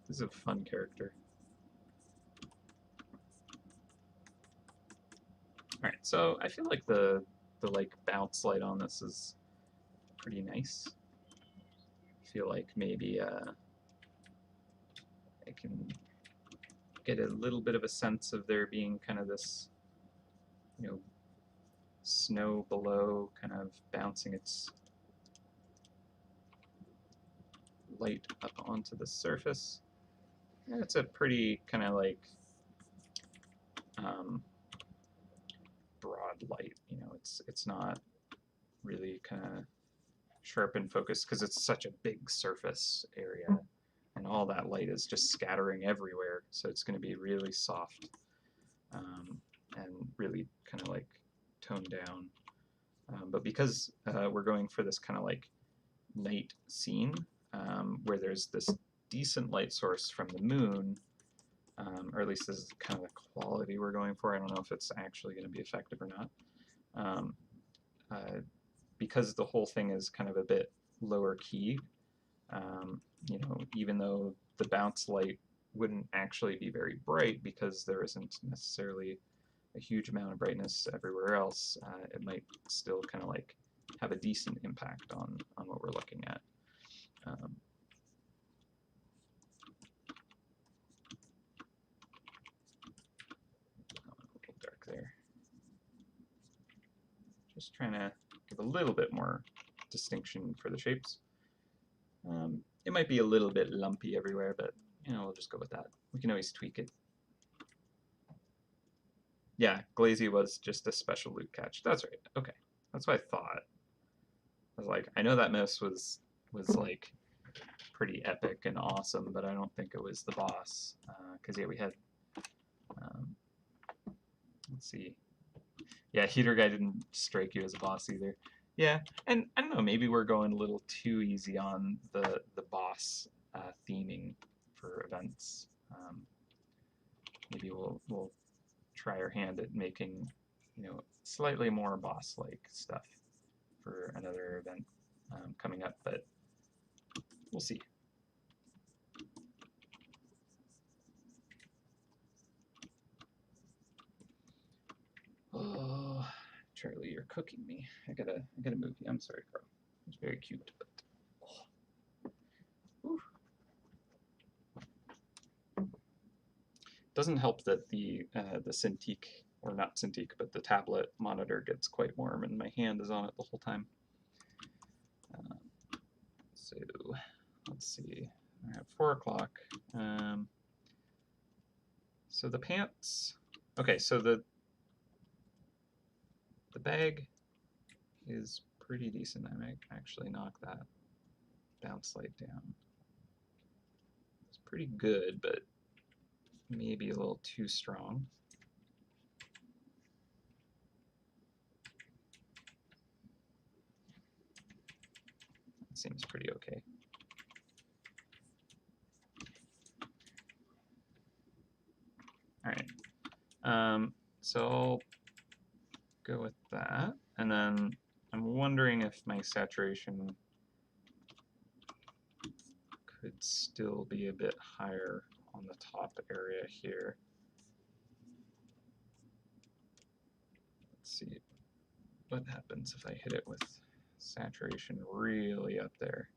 This is a fun character. All right, so I feel like the the like bounce light on this is pretty nice. I feel like maybe I can get a little bit of a sense of there being kind of this, you know, snow below kind of bouncing its light up onto the surface. And it's a pretty kind of like broad light, you know, it's not really kind of sharp and focused because it's such a big surface area and all that light is just scattering everywhere, so it's going to be really soft and really kind of like toned down. But because we're going for this kind of like night scene where there's this decent light source from the moon, or at least this is kind of the quality we're going for. I don't know if it's actually going to be effective or not. Because the whole thing is kind of a bit lower key, you know, even though the bounce light wouldn't actually be very bright because there isn't necessarily a huge amount of brightness everywhere else, it might still kind of like have a decent impact on what we're looking at. A little dark there. Just trying to give a little bit more distinction for the shapes. It might be a little bit lumpy everywhere, but you know, we'll just go with that. We can always tweak it. Yeah, Glazy was just a special loot catch. That's right. Okay, that's what I thought. I was like, I know that miss was like pretty epic and awesome, but I don't think it was the boss. Because yeah, we had, let's see. Yeah, Heater Guy didn't strike you as a boss either. Yeah, and I don't know, maybe we're going a little too easy on the boss theming for events. Maybe we'll try our hand at making, you know, slightly more boss-like stuff for another event coming up, but we'll see. Oh, Charlie, you're cooking me. I gotta move you. I'm sorry, Carl. It's very cute, but doesn't help that the Cintiq, or not Cintiq, but the tablet monitor gets quite warm, and my hand is on it the whole time. So let's see. We're at 4 o'clock. So the pants. Okay, so the bag is pretty decent. I might actually knock that bounce light down. It's pretty good, but maybe a little too strong. That seems pretty okay. All right. So I'll go with that, and then I'm wondering if my saturation could still be a bit higher on the top area here. Let's see what happens if I hit it with saturation really up there.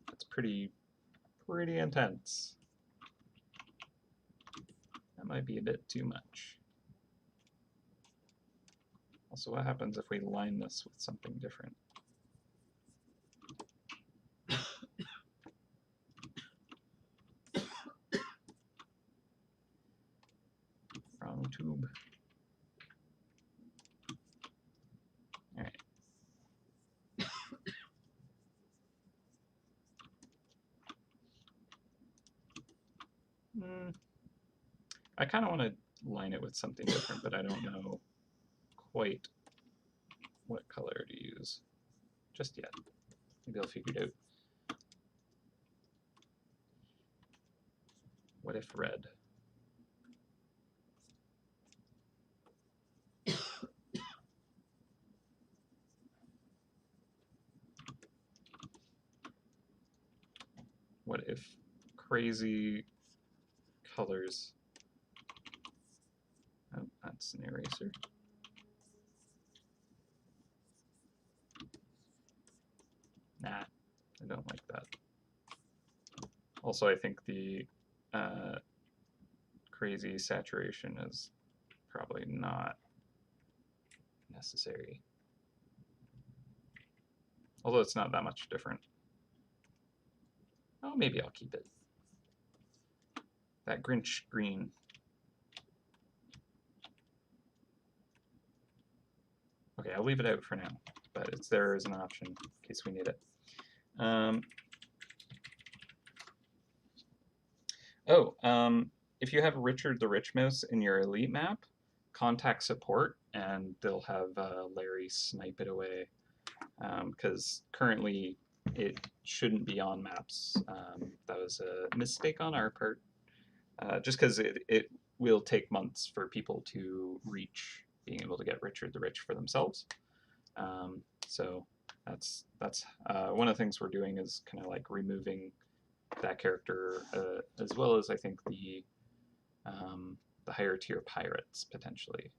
That's pretty intense. That might be a bit too much. Also, what happens if we line this with something different? Wrong tube. All right. I kind of want to line it with something different, but I don't know quite what color to use just yet. Maybe I'll figure it out. What if red? what if crazy colors, oh, that's an eraser. Nah, I don't like that. Also, I think the crazy saturation is probably not necessary. Although it's not that much different. Oh, maybe I'll keep it. That Grinch green. Okay, I'll leave it out for now, but it's there as an option in case we need it. If you have Richard the Rich Mouse in your elite map, contact support and they'll have Larry snipe it away. Because currently it shouldn't be on maps. That was a mistake on our part. Just because it will take months for people to reach being able to get Richard the Rich for themselves. So that's one of the things we're doing is kind of like removing that character, as well as I think the higher tier pirates potentially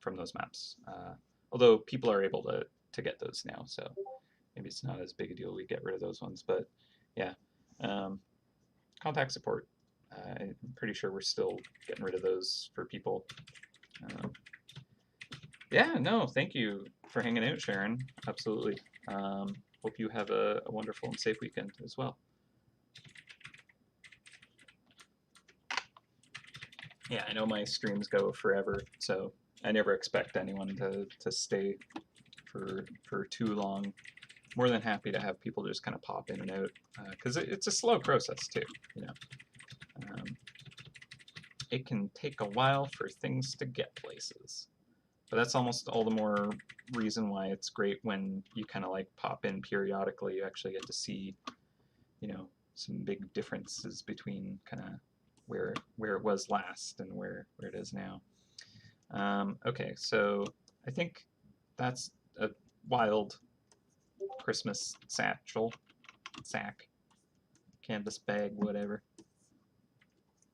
from those maps. Although people are able to get those now, so maybe it's not as big a deal we get rid of those ones. But yeah, contact support. I'm pretty sure we're still getting rid of those for people. Yeah, no, thank you for hanging out, Sharon. Absolutely. Hope you have a wonderful and safe weekend as well. Yeah, I know my streams go forever, so I never expect anyone to stay for too long. More than happy to have people just kind of pop in and out, because it's a slow process too, you know. It can take a while for things to get places. But that's almost all the more reason why it's great when you kind of like pop in periodically. You actually get to see, you know, some big differences between kind of where it was last and where it is now. Okay, so I think that's a wild Christmas sack, canvas bag, whatever.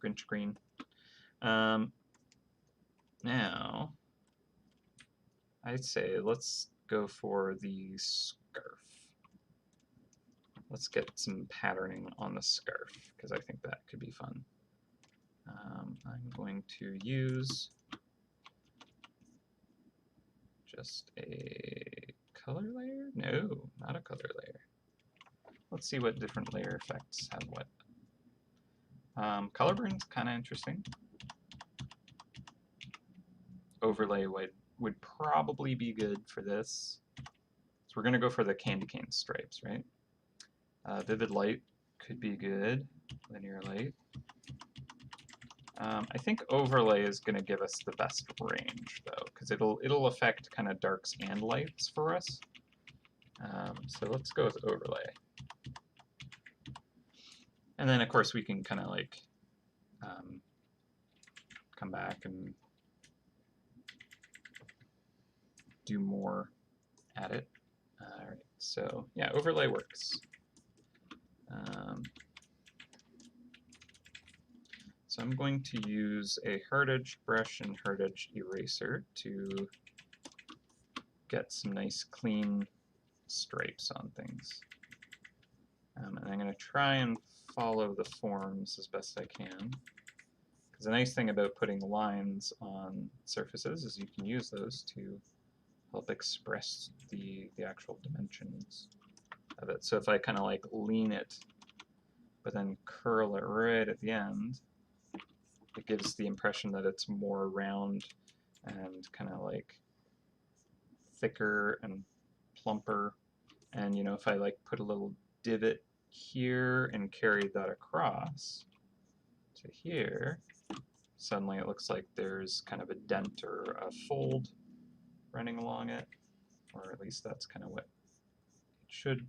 Grinch green. Now, I'd say let's go for the scarf. Let's get some patterning on the scarf, because I think that could be fun. I'm going to use just a color layer? No, not a color layer. Let's see what different layer effects have what. Color burn's kind of interesting. Overlay would probably be good for this. So we're going to go for the candy cane stripes, right? Vivid light could be good. Linear light. I think overlay is going to give us the best range, though, because it'll affect kind of darks and lights for us. So let's go with overlay. And then, of course, we can kind of like come back and do more at it. All right, so yeah, overlay works. So I'm going to use a hard edge brush and hard edge eraser to get some nice clean stripes on things. And I'm going to try and follow the forms as best I can. Because the nice thing about putting lines on surfaces is you can use those to help express the actual dimensions of it. So if I kind of like lean it, but then curl it right at the end, it gives the impression that it's more round and kind of like thicker and plumper. And you know, if I like put a little divot here and carry that across to here, suddenly it looks like there's kind of a dent or a fold running along it, or at least that's kind of what it should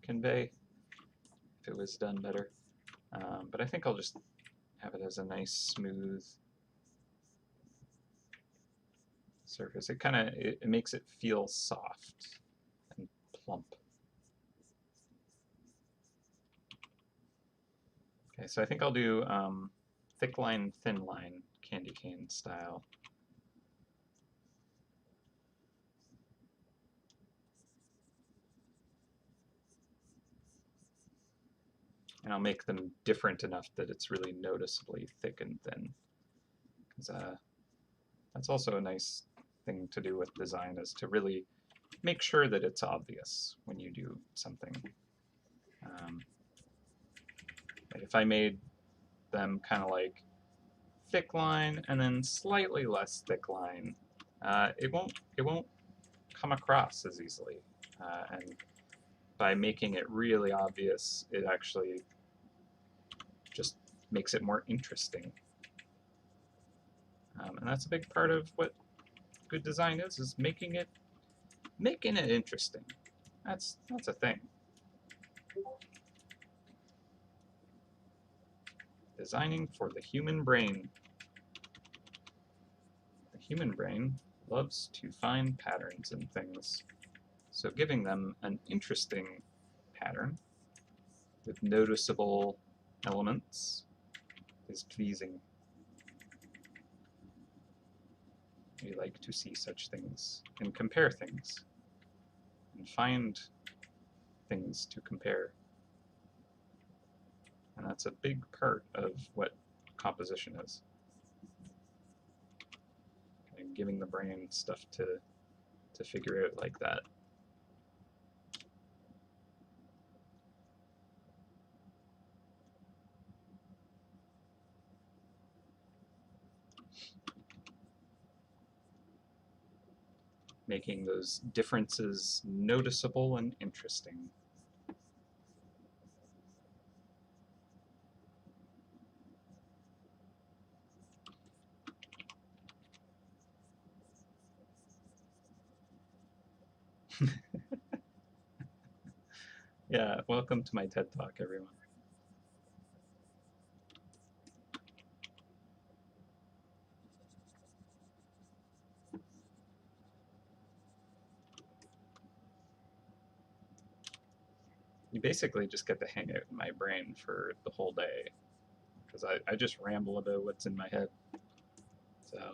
convey if it was done better. But I think I'll just have it as a nice smooth surface. It kind of it makes it feel soft and plump. Okay, so I think I'll do thick line, thin line, candy cane style. And I'll make them different enough that it's really noticeably thick and thin. Because that's also a nice thing to do with design, is to really make sure that it's obvious when you do something. Like if I made them kind of like thick line and then slightly less thick line, it won't come across as easily. And by making it really obvious, it actually just makes it more interesting. And that's a big part of what good design is making it interesting. That's a thing. Designing for the human brain. The human brain loves to find patterns in things, so giving them an interesting pattern with noticeable elements is pleasing. We like to see such things and compare things and find things to compare. And that's a big part of what composition is. And giving the brain stuff to figure out like that. Making those differences noticeable and interesting. Yeah, welcome to my TED Talk, everyone. You basically just get to hang out in my brain for the whole day, because I just ramble about what's in my head. So,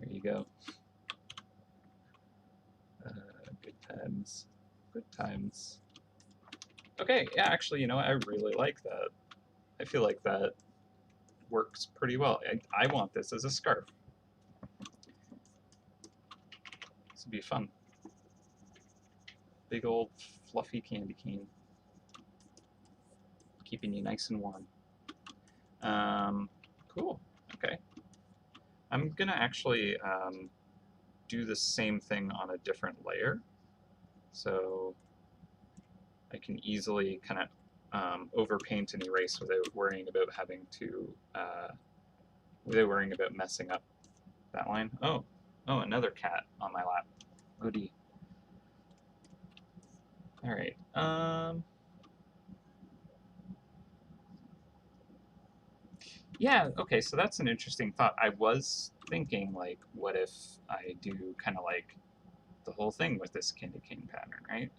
there you go. Good times. Good times. Okay, yeah, actually, you know, I really like that. I feel like that works pretty well. I want this as a scarf. This would be fun. Big old fluffy candy cane. Keeping you nice and warm. Cool. Okay. I'm going to actually do the same thing on a different layer. So I can easily kind of overpaint and erase without worrying about without worrying about messing up that line. Oh, another cat on my lap. Goody. All right. Yeah, okay, so that's an interesting thought. I was thinking, like, what if I do kind of like the whole thing with this candy cane pattern, right?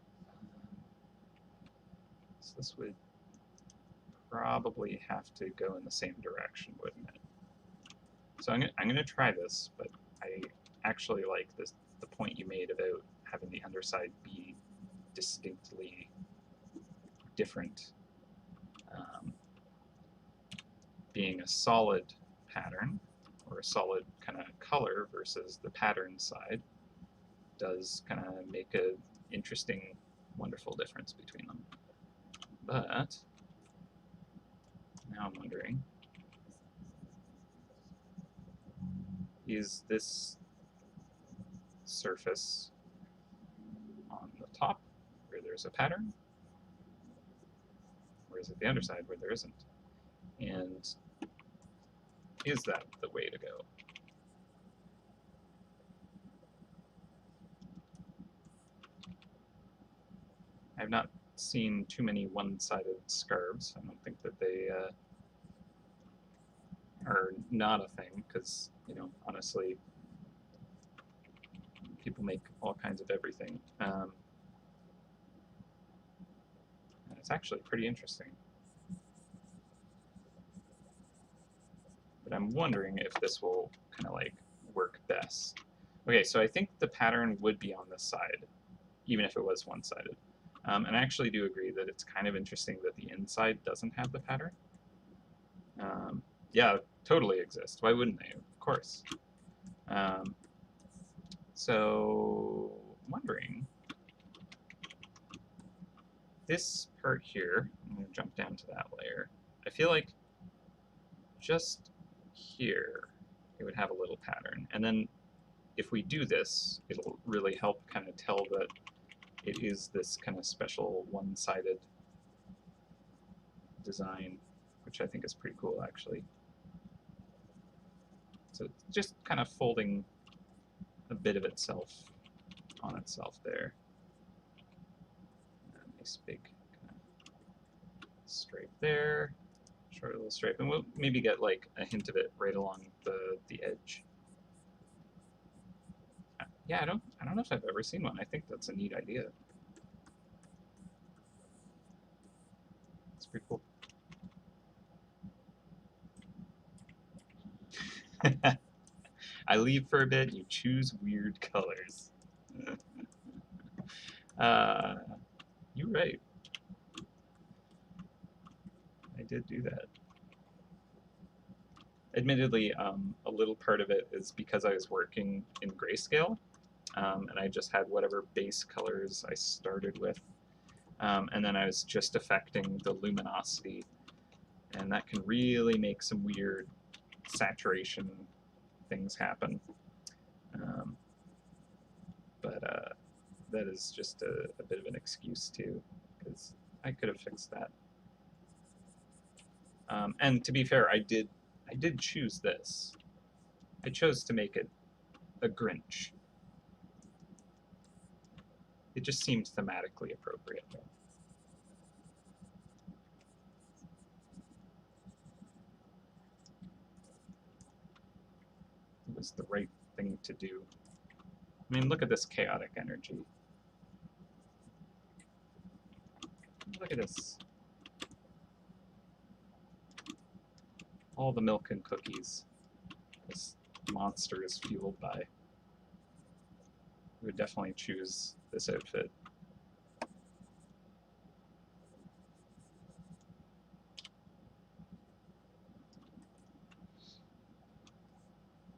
So this would probably have to go in the same direction, wouldn't it? So I'm gonna try this, but I actually like the point you made about having the underside be distinctly different, being a solid pattern or a solid kind of color versus the pattern side does kind of make a interesting, wonderful difference between them. But now I'm wondering, is this surface on the top where there's a pattern, or is it the underside where there isn't? And is that the way to go? I've not seen too many one-sided scarves. I don't think that they are not a thing, because, you know, honestly, people make all kinds of everything. It's actually pretty interesting. But I'm wondering if this will kind of like work best. Okay, so I think the pattern would be on this side, even if it was one-sided. And I actually do agree that it's kind of interesting that the inside doesn't have the pattern. Yeah, totally exist. Why wouldn't they? Of course. So, I'm wondering, this part here, I'm going to jump down to that layer. I feel like just here, it would have a little pattern. And then if we do this, it'll really help kind of tell that it is this kind of special one-sided design, which I think is pretty cool, actually. So just kind of folding a bit of itself on itself there. A nice big kind of stripe there, short little stripe, and we'll maybe get like a hint of it right along the edge. Yeah, I don't know if I've ever seen one. I think that's a neat idea. It's pretty cool. I leave for a bit, you choose weird colors. You're right. I did do that. Admittedly, a little part of it is because I was working in grayscale, and I just had whatever base colors I started with, and then I was just affecting the luminosity, and that can really make some weird saturation things happen. But that is just a bit of an excuse too, because I could have fixed that. And to be fair, I did choose this. I chose to make it a Grinch. It just seemed thematically appropriate. It was the right thing to do. I mean, look at this chaotic energy. Look at this. All the milk and cookies this monster is fueled by. I would definitely choose this outfit.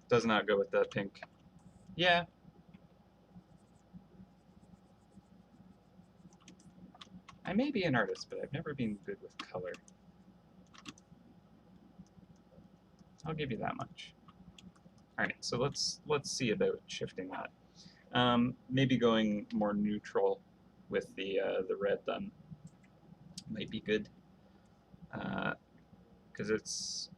Does not go with that pink. Yeah. I may be an artist, but I've never been good with color. I'll give you that much. All right, so let's see about shifting that. Maybe going more neutral with the red then might be good, because it's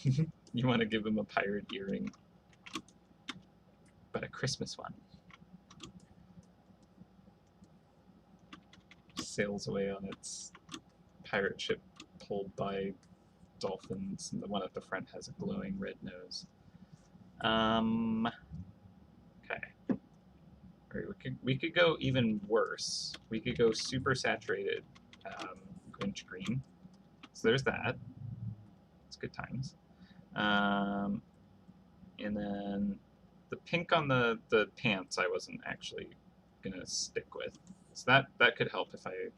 you want to give him a pirate earring, but a Christmas one. Sails away on its pirate ship pulled by dolphins, and the one at the front has a glowing red nose. Okay. Right, we could go even worse. We could go super saturated Grinch green. So there's that. It's good times. And then the pink on the pants I wasn't actually gonna stick with. So that could help if I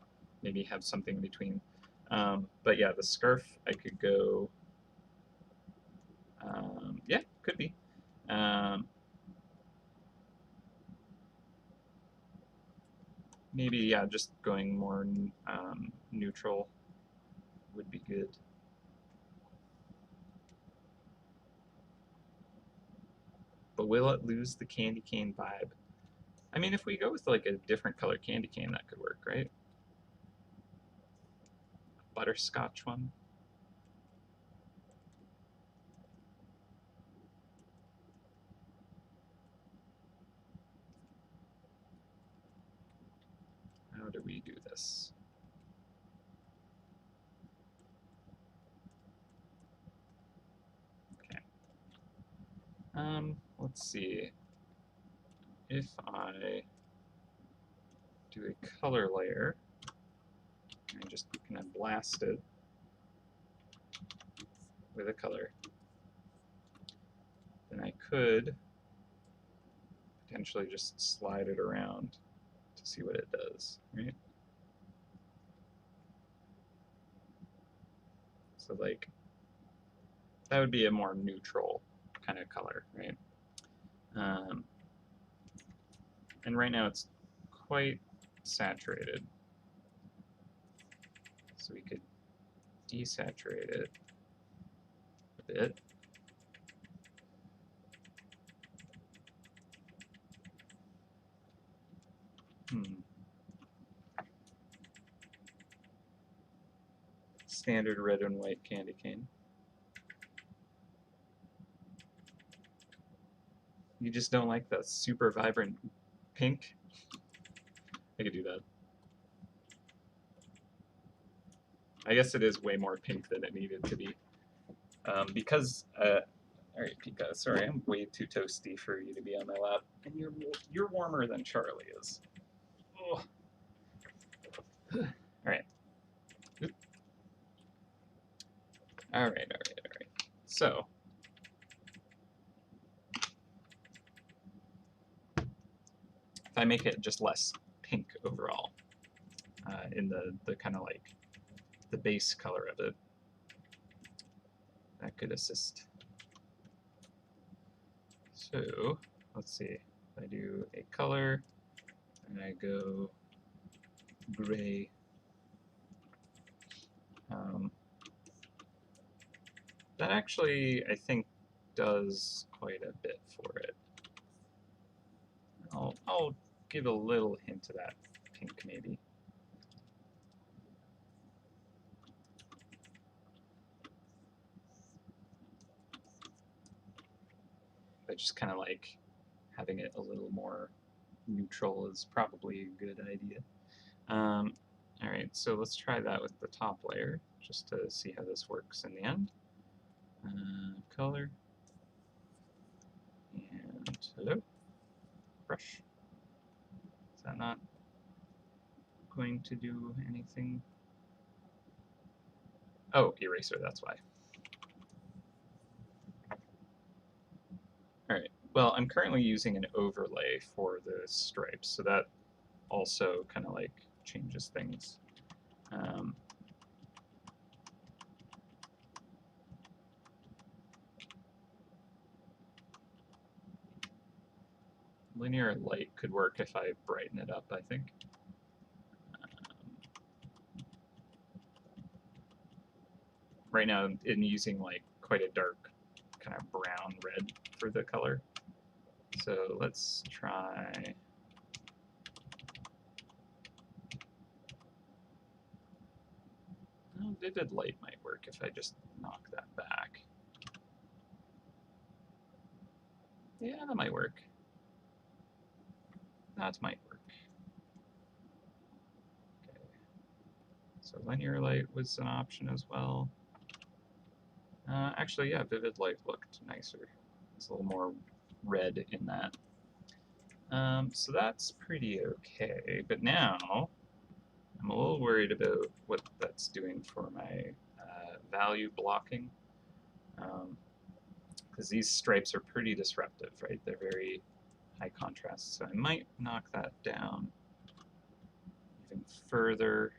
maybe have something in between. But yeah, the scarf I could go. Yeah, could be. Maybe yeah, just going more neutral would be good. But will it lose the candy cane vibe? I mean, if we go with like a different color candy cane, that could work, right? A butterscotch one. How do we do this? Okay. Let's see. if I do a color layer and just kind of blast it with a color, then I could potentially just slide it around to see what it does, right? So like, that would be a more neutral kind of color, right? And right now it's quite saturated. So we could desaturate it a bit. Standard red and white candy cane. You just don't like that super vibrant pink? I could do that. I guess it is way more pink than it needed to be. Because, alright Pika, sorry, I'm way too toasty for you to be on my lap. And you're warmer than Charlie is. Oh. Alright. Alright. So, if I make it just less pink overall, in the kind of like the base color of it, that could assist. So, let's see. If I do a color, and I go gray, that actually, I think, does quite a bit for it. I'll give a little hint of that pink, maybe. But just kind of like having it a little more neutral is probably a good idea. Alright, so let's try that with the top layer, just to see how this works in the end. Color. And hello? Brush. Is that not going to do anything? Oh, eraser, that's why. Alright, well, I'm currently using an overlay for the stripes, so that also kind of like changes things. Linear light could work if I brighten it up, I think. Right now I'm using like quite a dark kind of brown red for the color. So let's try vivid light might work if I just knock that back. Yeah, that might work. That might work. Okay. So linear light was an option as well. Actually, yeah, vivid light looked nicer. It's a little more red in that. So that's pretty okay, but now I'm a little worried about what that's doing for my value blocking, because these stripes are pretty disruptive, right? They're very high contrast, so I might knock that down even further.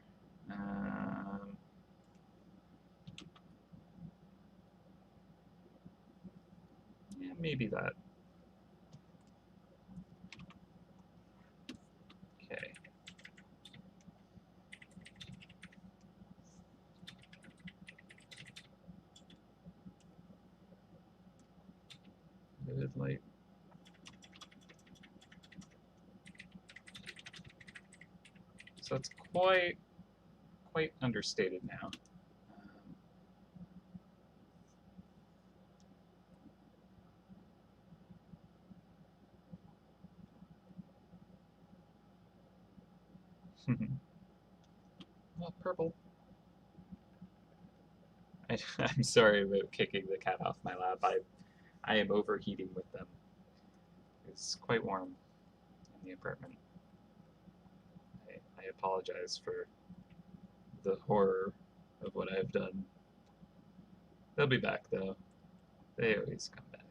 Yeah, maybe that. Okay. Vivid light. So it's quite understated now. Well, purple. I'm sorry about kicking the cat off my lap. I am overheating with them. It's quite warm. the apartment. I apologize for the horror of what I've done. They'll be back though. They always come back.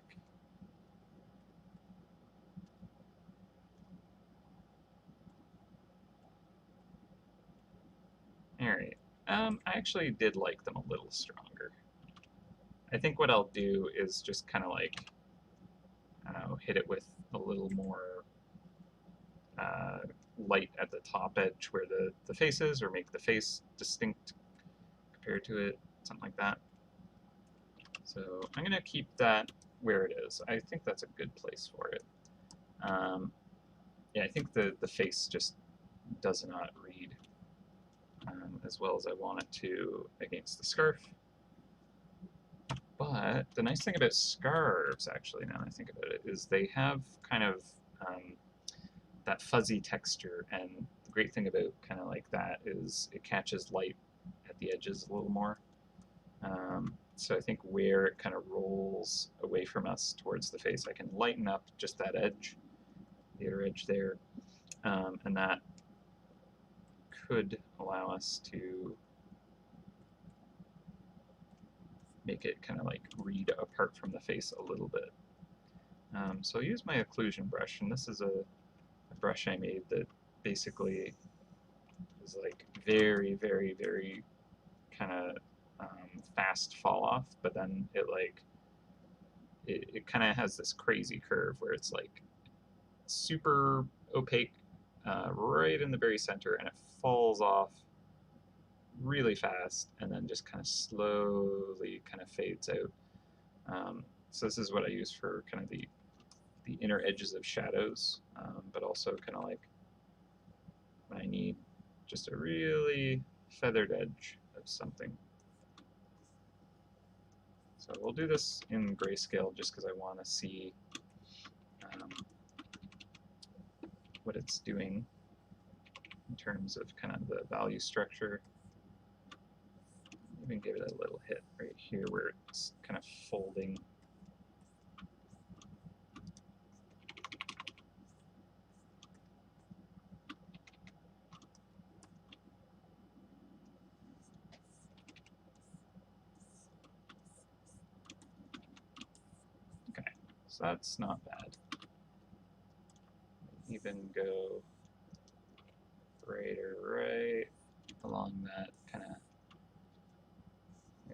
Alright. I actually did like them a little stronger. I think what I'll do is just kind of like, I don't know, hit it with a little more light at the top edge where the face is, or make the face distinct compared to it, something like that. So I'm going to keep that where it is. I think that's a good place for it. Yeah, I think the face just does not read as well as I want it to against the scarf. But the nice thing about scarves, actually, now that I think about it, is they have kind of that fuzzy texture, and the great thing about kind of like that is it catches light at the edges a little more. So I think where it kind of rolls away from us towards the face, I can lighten up just that edge, the outer edge there, and that could allow us to make it kind of like read apart from the face a little bit. So I'll use my occlusion brush, and this is a brush I made that basically is like very, very, very kind of fast fall off, but then it kind of has this crazy curve where it's like super opaque right in the very center, and it falls off really fast and then just kind of slowly kind of fades out. So this is what I use for kind of the inner edges of shadows, but also kind of like when I need just a really feathered edge of something. So we'll do this in grayscale just because I want to see what it's doing in terms of kind of the value structure. Even give it a little hit right here where it's kind of folding. Okay, so that's not bad. Even go right along that kind of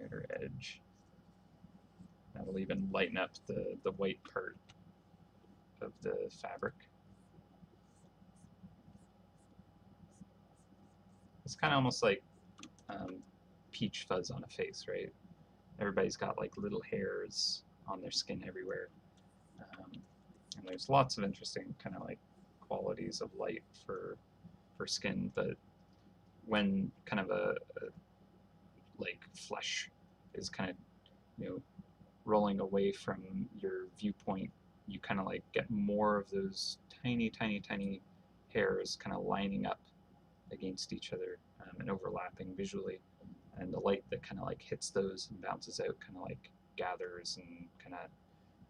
outer edge. That'll even lighten up the white part of the fabric. It's kind of almost like peach fuzz on a face, right? Everybody's got like little hairs on their skin everywhere. And there's lots of interesting kind of like qualities of light for skin, but when kind of a like flesh is kind of, you know, rolling away from your viewpoint, you kind of like get more of those tiny, tiny, tiny hairs kind of lining up against each other and overlapping visually. And the light that kind of like hits those and bounces out kind of like gathers and kind of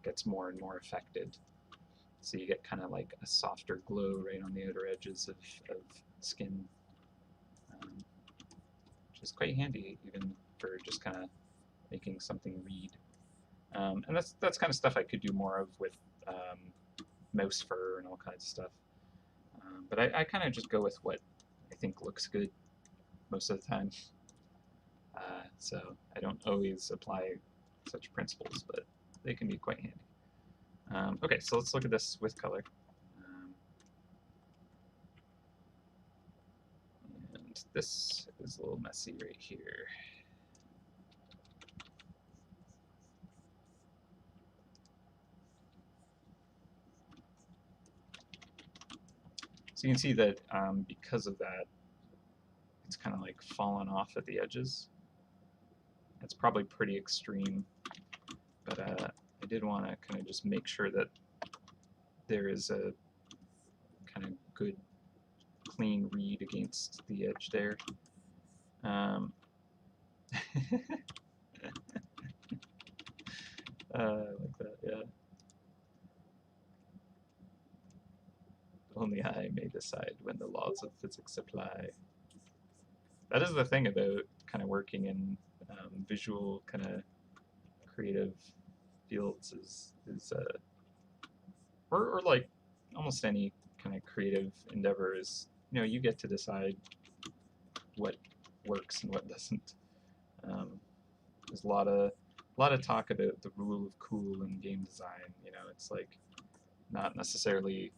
gets more and more affected. So you get kind of like a softer glow right on the outer edges of skin, which is quite handy even for just kind of making something read. And that's kind of stuff I could do more of with mouse fur and all kinds of stuff. But I kind of just go with what I think looks good most of the time. So I don't always apply such principles, but they can be quite handy. Okay, so let's look at this with color. And this is a little messy right here. So you can see that because of that, it's kind of like fallen off at the edges. It's probably pretty extreme, but I did want to kind of just make sure that there is a kind of good, clean read against the edge there. Like that, yeah. Only I may decide when the laws of physics apply. That is the thing about kind of working in visual kind of creative fields or like almost any kind of creative endeavor is, you know, you get to decide what works and what doesn't. There's a lot of talk about the rule of cool in game design. You know, it's like not necessarily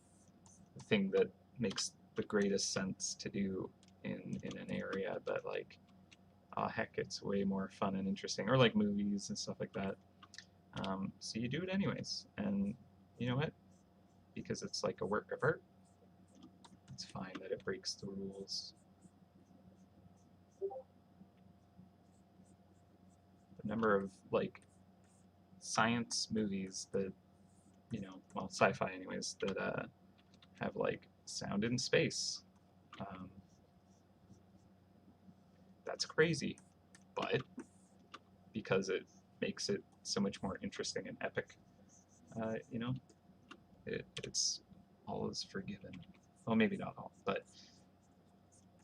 the thing that makes the greatest sense to do in an area, but like, oh heck, it's way more fun and interesting. Or like movies and stuff like that. So you do it anyways, and you know what? Because it's like a work of art, it's fine that it breaks the rules. The number of like science movies that, you know, well, sci-fi anyways, that have like sound in space. Um, that's crazy, but because it makes it so much more interesting and epic, you know, it's all is forgiven. Well, maybe not all, but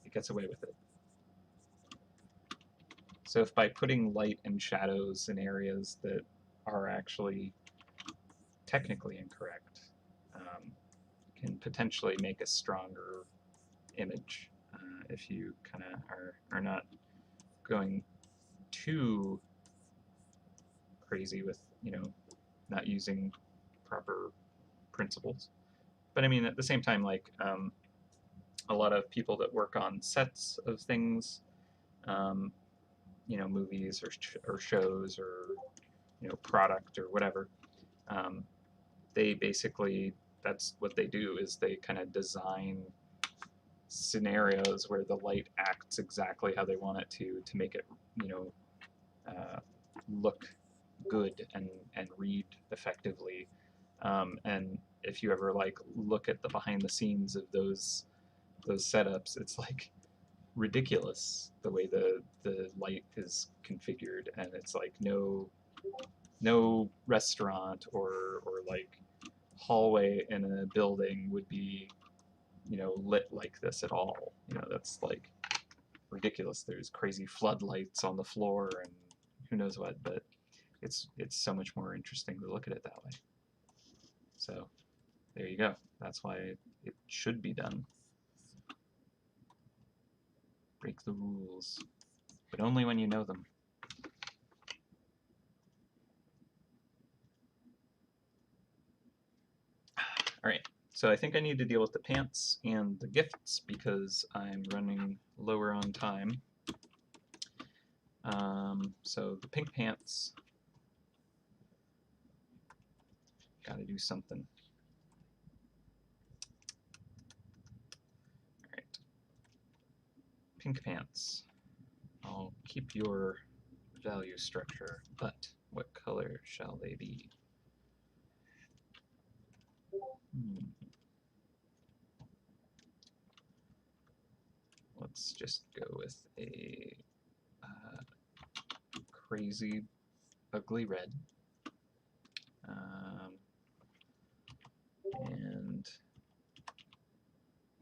it gets away with it. So if by putting light and shadows in areas that are actually technically incorrect, can potentially make a stronger image if you kind of are not going too crazy with, you know, not using proper principles. But I mean, at the same time, like a lot of people that work on sets of things, um, you know, movies or shows or, you know, product or whatever, um, they basically, that's what they do, is they kind of design scenarios where the light acts exactly how they want it to make it, you know, look good and read effectively. And if you ever like look at the behind the scenes of those setups, it's like ridiculous the way the light is configured, and it's like no restaurant or like hallway in a building would be, you know, lit like this at all. You know, that's like ridiculous. There's crazy floodlights on the floor and who knows what, but it's so much more interesting to look at it that way. So there you go. That's why it should be done. Break the rules, but only when you know them. All right, so I think I need to deal with the pants and the gifts because I'm running lower on time. So the pink pants, gotta do something. All right, pink pants. I'll keep your value structure, but what color shall they be? Let's just go with a crazy ugly red. And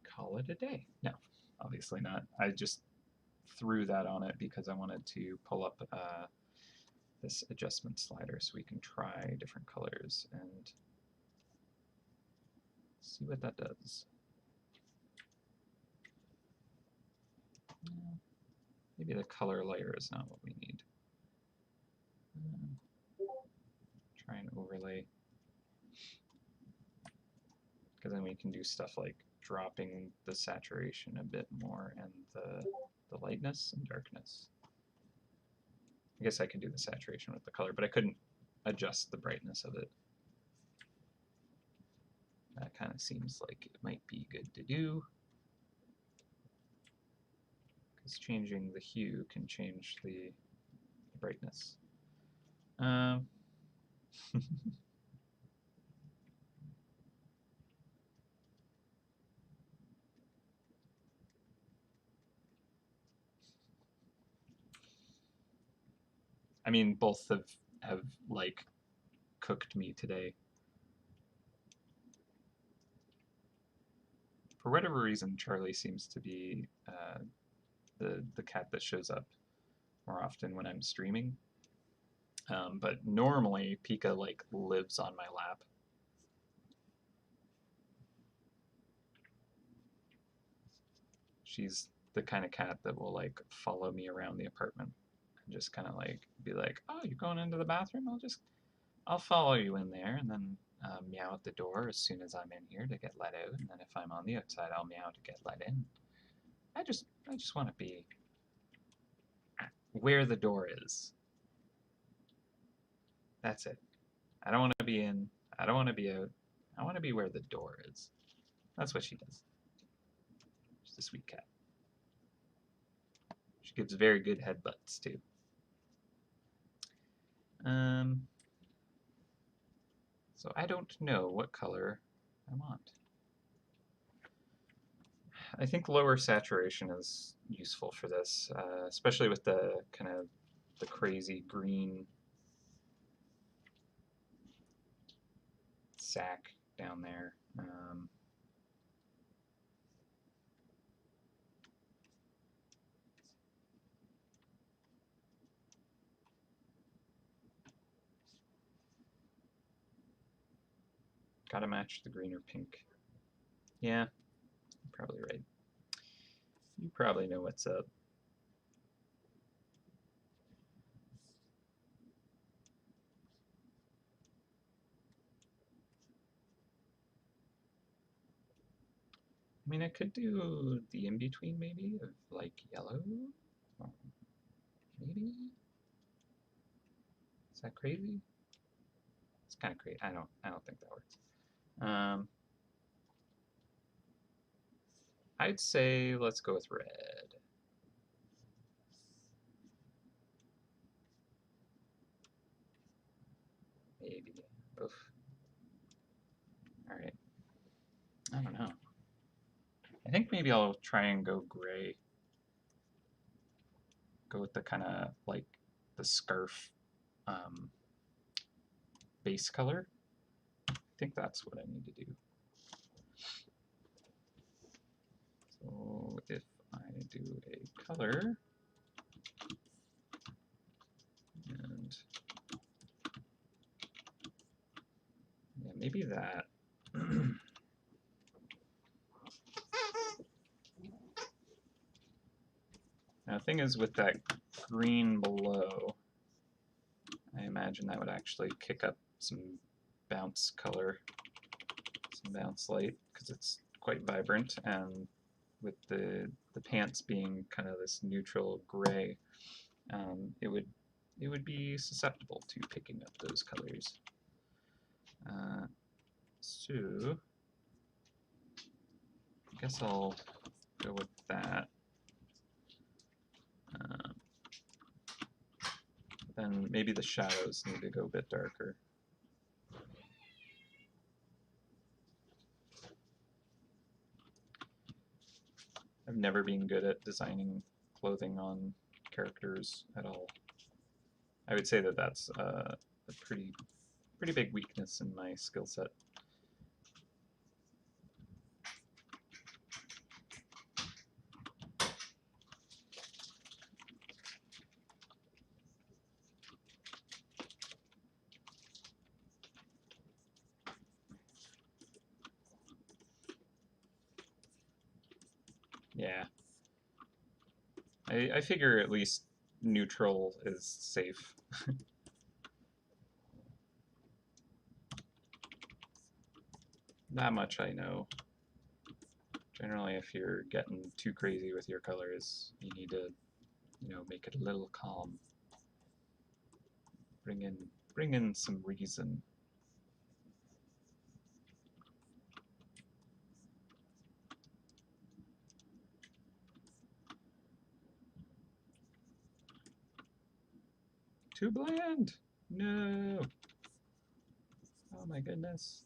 call it a day. No, obviously not. I just threw that on it because I wanted to pull up this adjustment slider so we can try different colors and see what that does. Maybe the color layer is not what we need. Try and overlay, because then we can do stuff like dropping the saturation a bit more and the lightness and darkness. I guess I could do the saturation with the color, but I couldn't adjust the brightness of it. That kind of seems like it might be good to do, because changing the hue can change the brightness. I mean, both have like cooked me today. For whatever reason, Charlie seems to be the cat that shows up more often when I'm streaming. But normally, Pika like lives on my lap. She's the kind of cat that will like follow me around the apartment and just kind of like be like, "Oh, you're going into the bathroom? I'll follow you in there," and then meow at the door as soon as I'm in here to get let out, and then if I'm on the outside, I'll meow to get let in. I just want to be where the door is. That's it. I don't want to be in. I don't want to be out. I want to be where the door is. That's what she does. She's a sweet cat. She gives very good headbutts too. So I don't know what color I want. I think lower saturation is useful for this, especially with the kind of the crazy green sack down there. Gotta match the green or pink. Yeah, you're probably right. You probably know what's up. I mean, I could do the in-between maybe of like yellow. Maybe? Is that crazy? It's kind of crazy. I don't think that works. I'd say let's go with red. Maybe. Oof. All right. I don't know. I think maybe I'll try and go gray. Go with the kind of like the scarf base color. I think that's what I need to do. So if I do a color and yeah, maybe that. Now the thing is with that green below, I imagine that would actually kick up some bounce color, some bounce light, because it's quite vibrant, and with the pants being kind of this neutral gray, it would be susceptible to picking up those colors. So I guess I'll go with that. Then maybe the shadows need to go a bit darker. I've never been good at designing clothing on characters at all. I would say that that's a pretty big weakness in my skill set. Yeah. I figure at least neutral is safe. That much I know. Generally, if you're getting too crazy with your colors, you need to, make it a little calm. Bring in some reason. Too bland. No. Oh my goodness.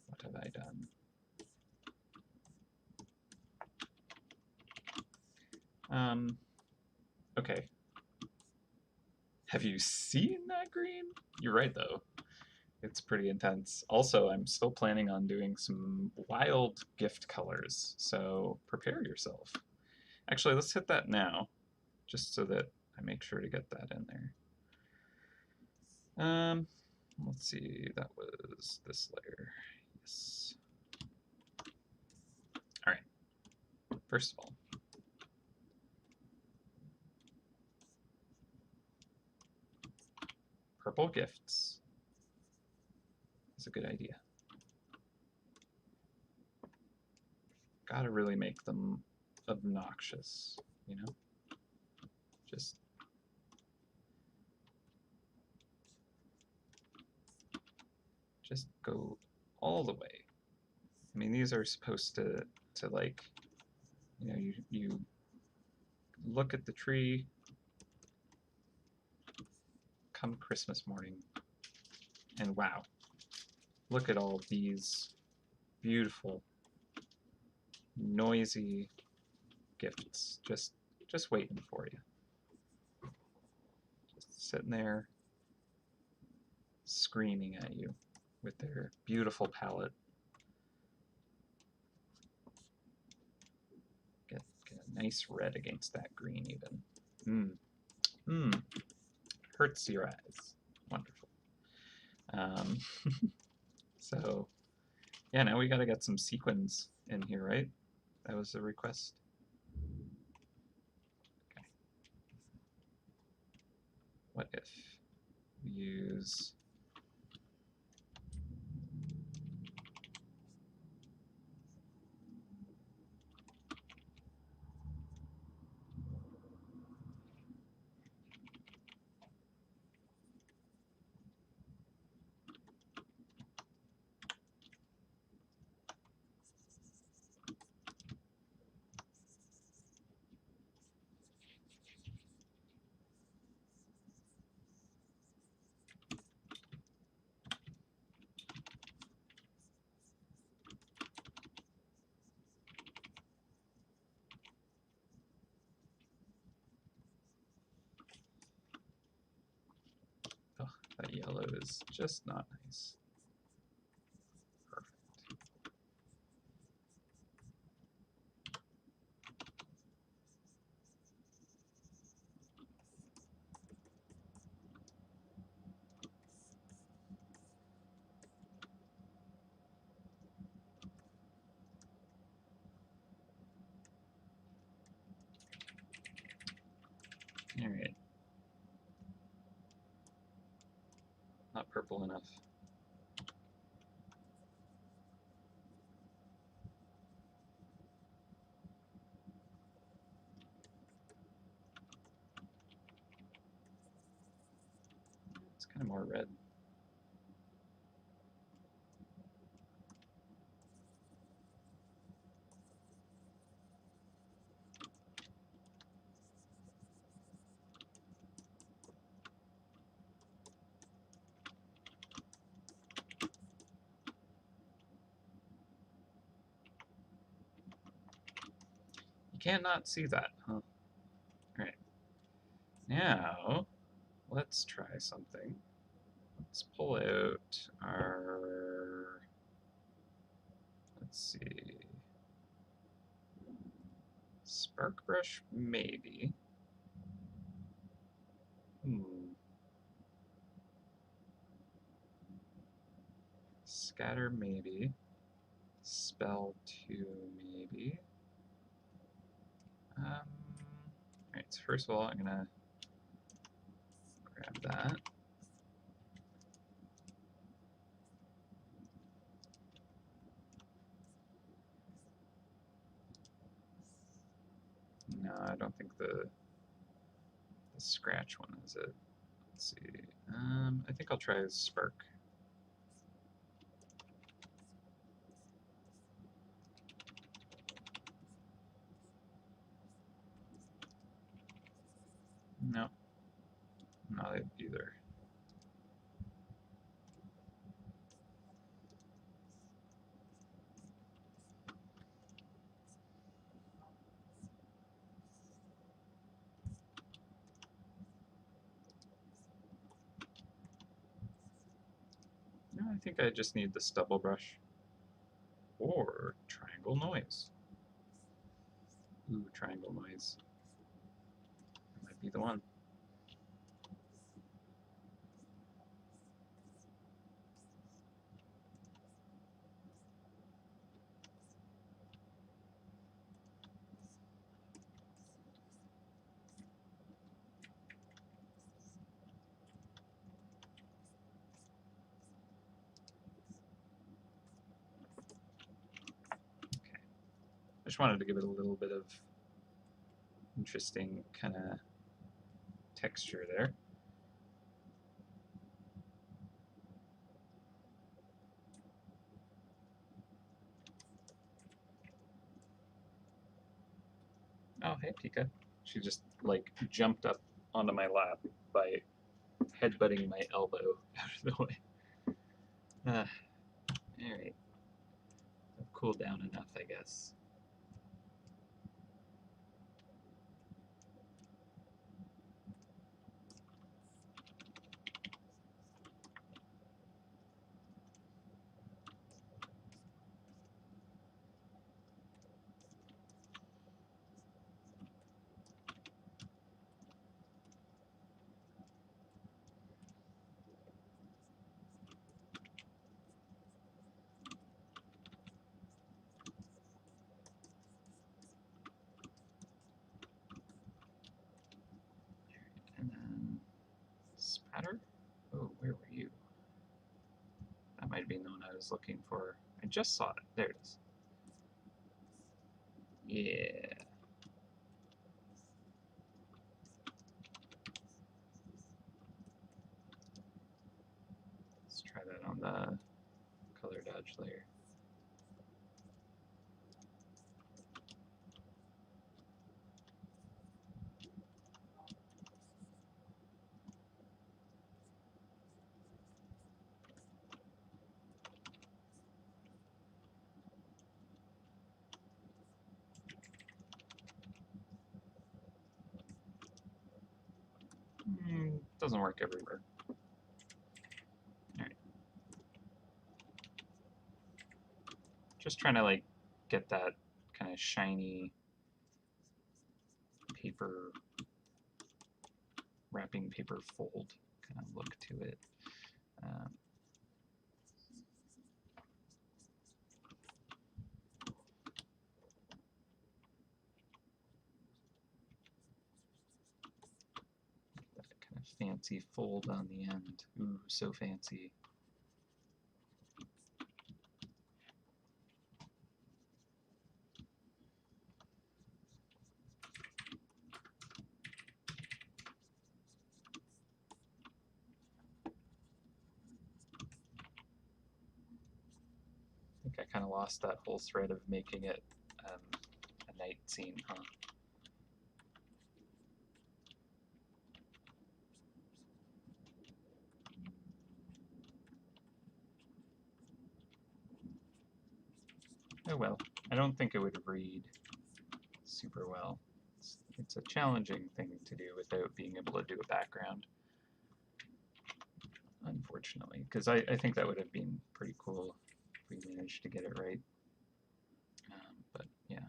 What have I done? Okay. Have you seen that green? You're right, though. It's pretty intense. Also, I'm still planning on doing some wild gift colors, so prepare yourself. Actually, let's hit that now, just so that I make sure to get that in there. Let's see, that was this layer. Yes. All right, first of all, purple gifts is a good idea. Gotta really make them obnoxious, you know? Just go all the way. I mean, these are supposed to like, you know, you look at the tree come Christmas morning, and wow, look at all these beautiful, noisy gifts just waiting for you. Just sitting there screaming at you with their beautiful palette. Get a nice red against that green even. Hurts your eyes. Wonderful. Um, so yeah, now we gotta get some sequins in here, right? That was the request. Okay. What if we use that yellow is just not nice. Perfect. All right. Not purple enough. It's kind of more red. You can't not see that, huh? All right. Now, let's try something. Let's pull out our, let's see, spark brush maybe. Scatter maybe. Spell 2 maybe. Alright, so first of all, I'm gonna grab that. No, I don't think the scratch one is it. Let's see. I think I'll try Spark. No, not it either. I think I just need the stubble brush. Or triangle noise. Ooh, triangle noise. That might be the one. I just wanted to give it a little bit of interesting kind of texture there. Oh, hey, Pika. She just, like, jumped up onto my lap by headbutting my elbow out of the way. Alright. I've cooled down enough, I guess. And then spatter? Oh, where were you? That might have been the one I was looking for. I just saw it. There it is. Yeah. Let's try that on the color dodge layer. Doesn't work everywhere. Alright. Just trying to, like, get that kind of shiny paper, wrapping paper fold kind of look to it. That kind of fancy fold on the end. Ooh, so fancy. I think I kind of lost that whole thread of making it a night scene, huh? Oh well, I don't think it would read super well. It's a challenging thing to do without being able to do a background, unfortunately, because I think that would have been pretty cool if we managed to get it right. But yeah.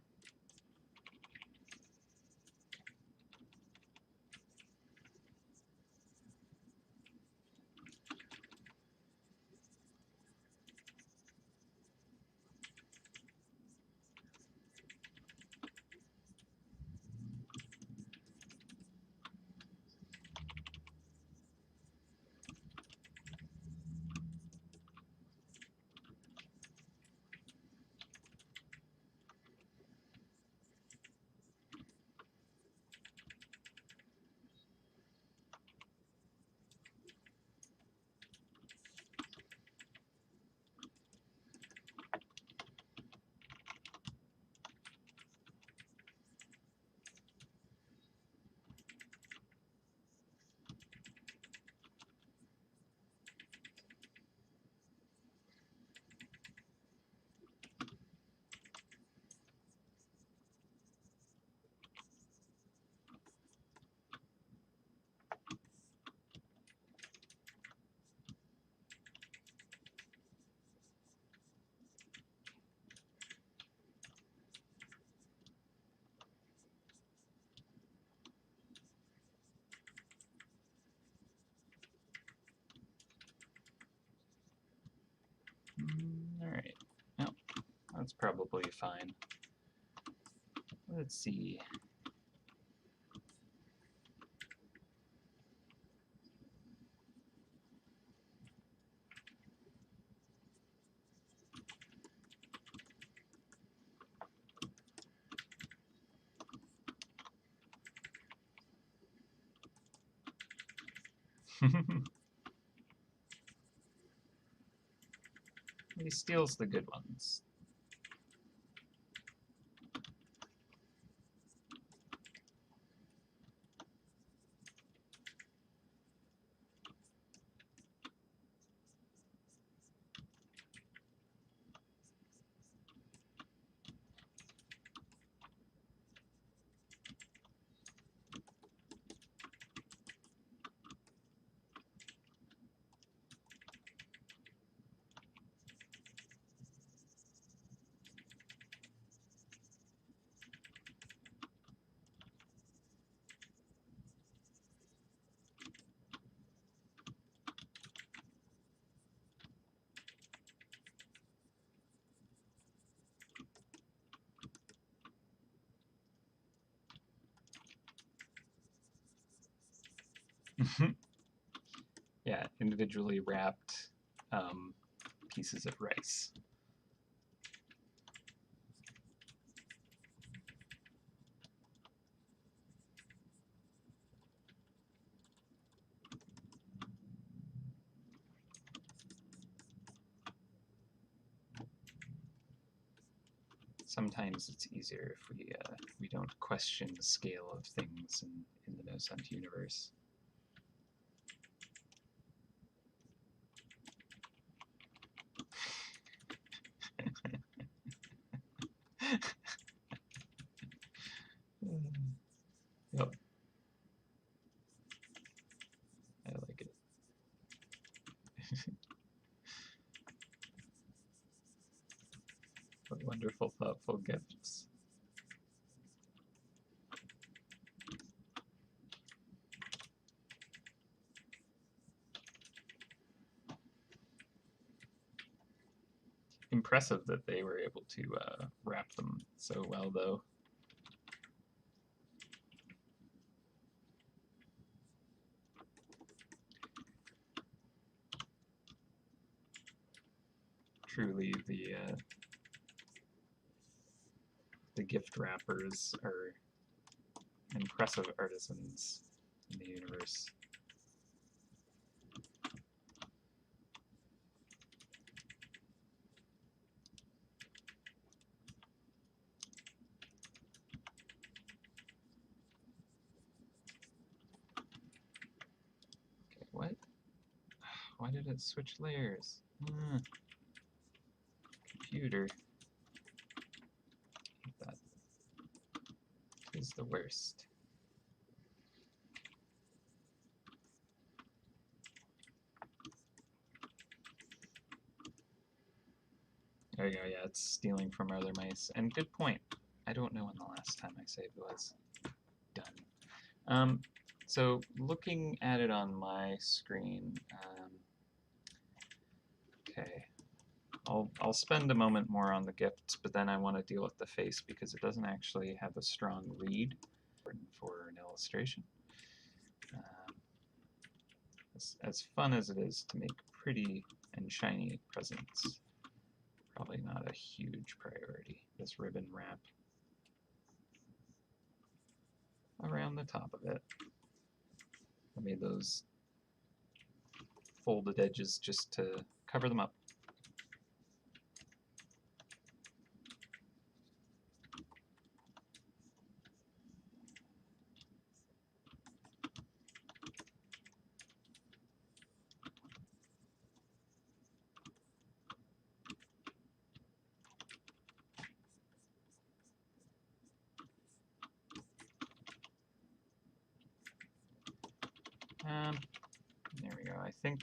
That's probably fine. Let's see. He steals the good ones. Yeah, individually wrapped pieces of rice. Sometimes it's easier if we don't question the scale of things in the MouseHunt universe. Yep. I like it. What wonderful, thoughtful gifts. Impressive that they were able to wrap them so well, though. Truly, the gift wrappers are impressive artisans in the universe. Okay, what? Why did it switch layers? Computer. That is the worst. There you go, yeah, it's stealing from other mice. And good point. I don't know when the last time I saved was. Done. So looking at it on my screen, okay, I'll spend a moment more on the gifts, but then I want to deal with the face because it doesn't actually have a strong read for an illustration. As fun as it is to make pretty and shiny presents, probably not a huge priority. This ribbon wrap around the top of it. I made those folded edges just to cover them up. There we go. I think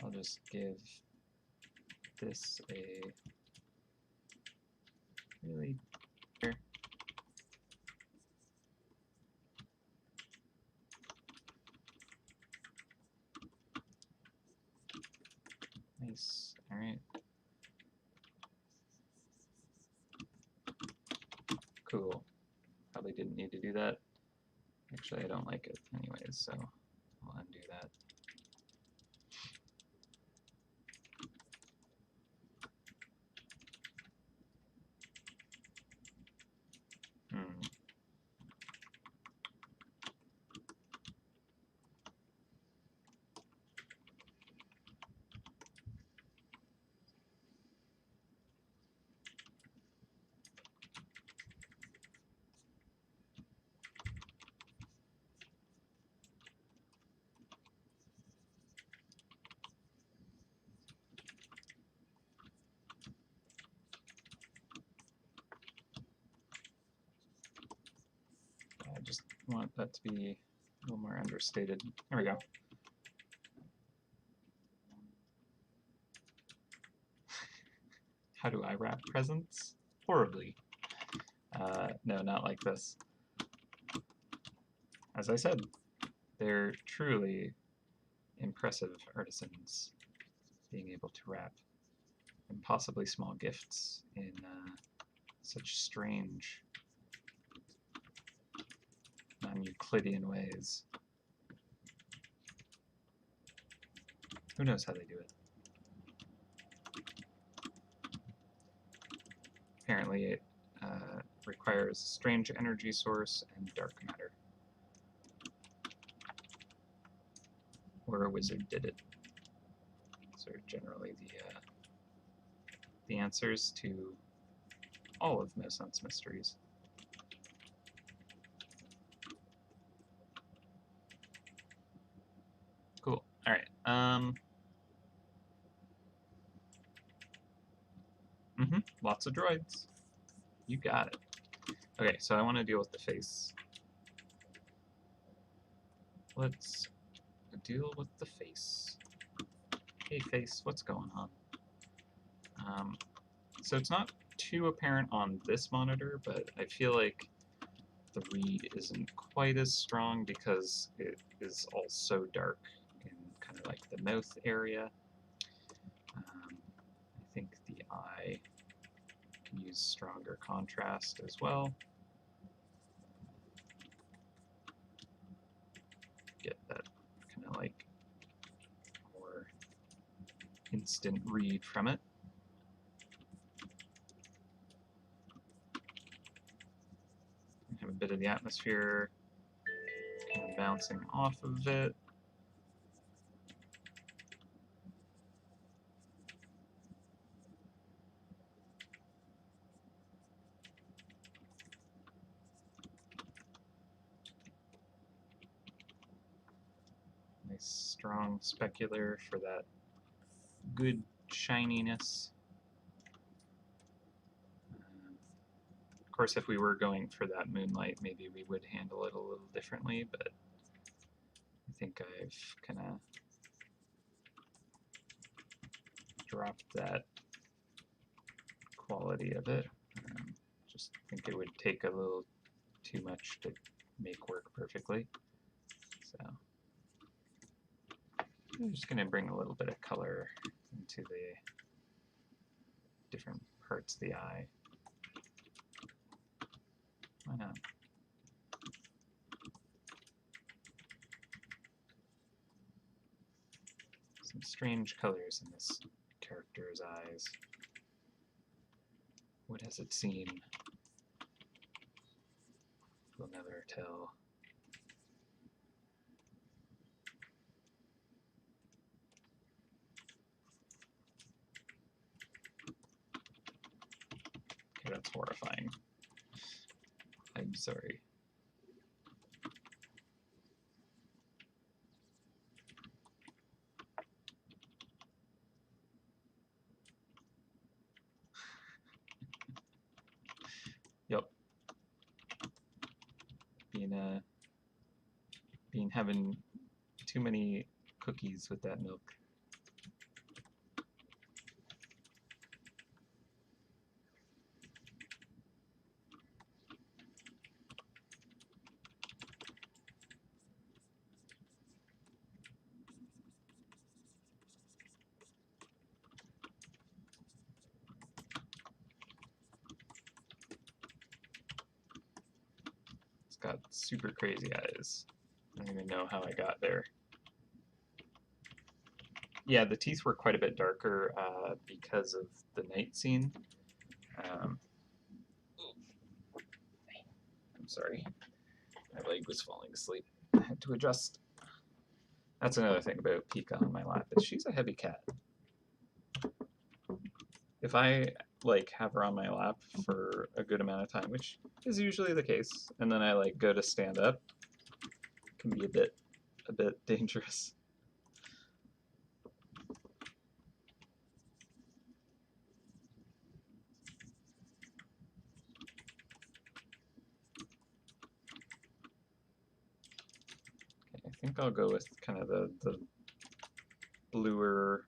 I'll just give this a really nice. All right. Cool. Probably didn't need to do that. Actually, I don't like it anyways, so I'll undo that. I just want that to be a little more understated. There we go. How do I wrap presents? Horribly. No, not like this. As I said, they're truly impressive artisans, being able to wrap impossibly small gifts in such strange, non-Euclidean ways. Who knows how they do it? Apparently it requires a strange energy source and dark matter. Or a wizard did it. Those are generally the answers to all of MouseHunt's mysteries. Cool. All right. Lots of droids. You got it. Okay, so I want to deal with the face. Let's deal with the face. Hey, face, what's going on? So it's not too apparent on this monitor, but I feel like the read isn't quite as strong because it is all so dark in kind of like the mouth area. I think the eye can use stronger contrast as well. Get that kind of like more instant read from it. Have a bit of the atmosphere kind of bouncing off of it. Nice strong specular for that good shininess. Of course, if we were going for that moonlight, maybe we would handle it a little differently, but I think I've kind of dropped that quality of it. Just think it would take a little too much to make work perfectly. So I'm just going to bring a little bit of color into the different parts of the eye. Why not? Some strange colors in this character's eyes. What has it seen? We'll never tell. Okay, that's horrifying. I'm sorry. Yep. Being having too many cookies with that milk. got super crazy eyes. I don't even know how I got there. Yeah, the teeth were quite a bit darker because of the night scene. I'm sorry. My leg was falling asleep. I had to adjust. That's another thing about Pika on my lap, is she's a heavy cat. If I like have her on my lap for a good amount of time, which is usually the case, and then I like go to stand up, it can be a bit dangerous. Okay, I think I'll go with kind of the bluer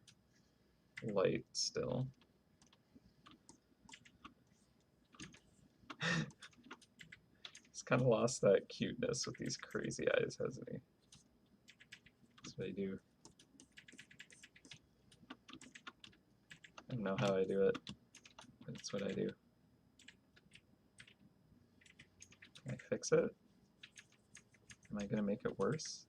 light still. He's kind of lost that cuteness with these crazy eyes, hasn't he? That's what I do. I don't know how I do it, but it's what I do. Can I fix it? Am I gonna make it worse?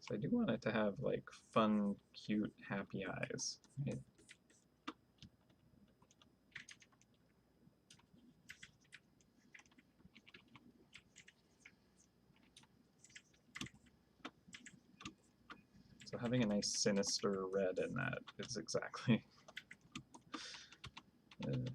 So I do want it to have like fun, cute, happy eyes, right? So having a nice sinister red in that is exactly okay,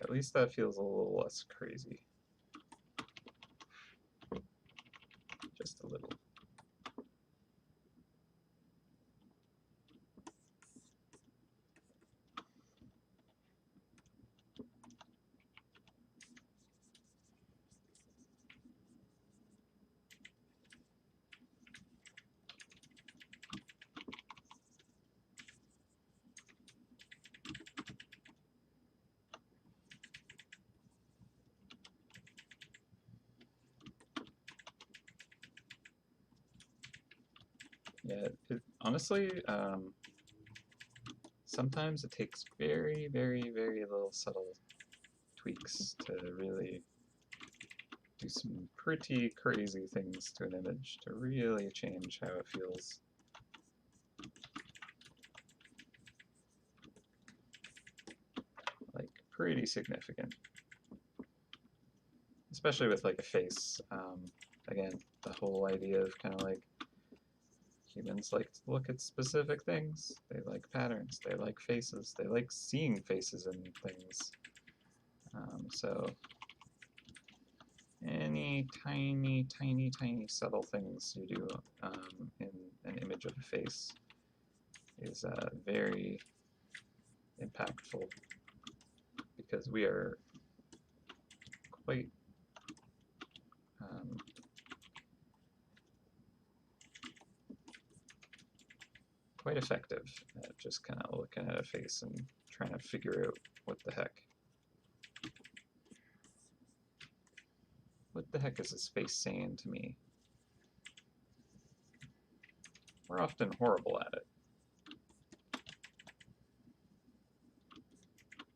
at least that feels a little less crazy. Just a little. Yeah, honestly, sometimes it takes very, very, very little subtle tweaks to really do some pretty crazy things to an image to really change how it feels. Like, pretty significant. Especially with like a face. Again, the whole idea of kind of like humans like to look at specific things. They like patterns. They like faces. They like seeing faces in things. So any tiny, tiny, tiny subtle things you do in an image of a face is very impactful because we are quite um, quite effective at just kind of looking at a face and trying to figure out what the heck. What the heck is this face saying to me? We're often horrible at it.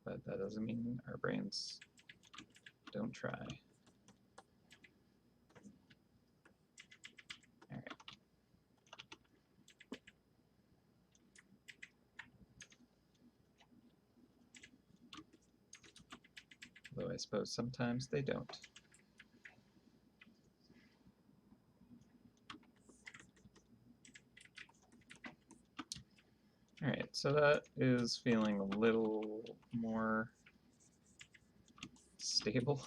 But that doesn't mean our brains don't try. Alright. Though I suppose sometimes they don't. so that is feeling a little more stable.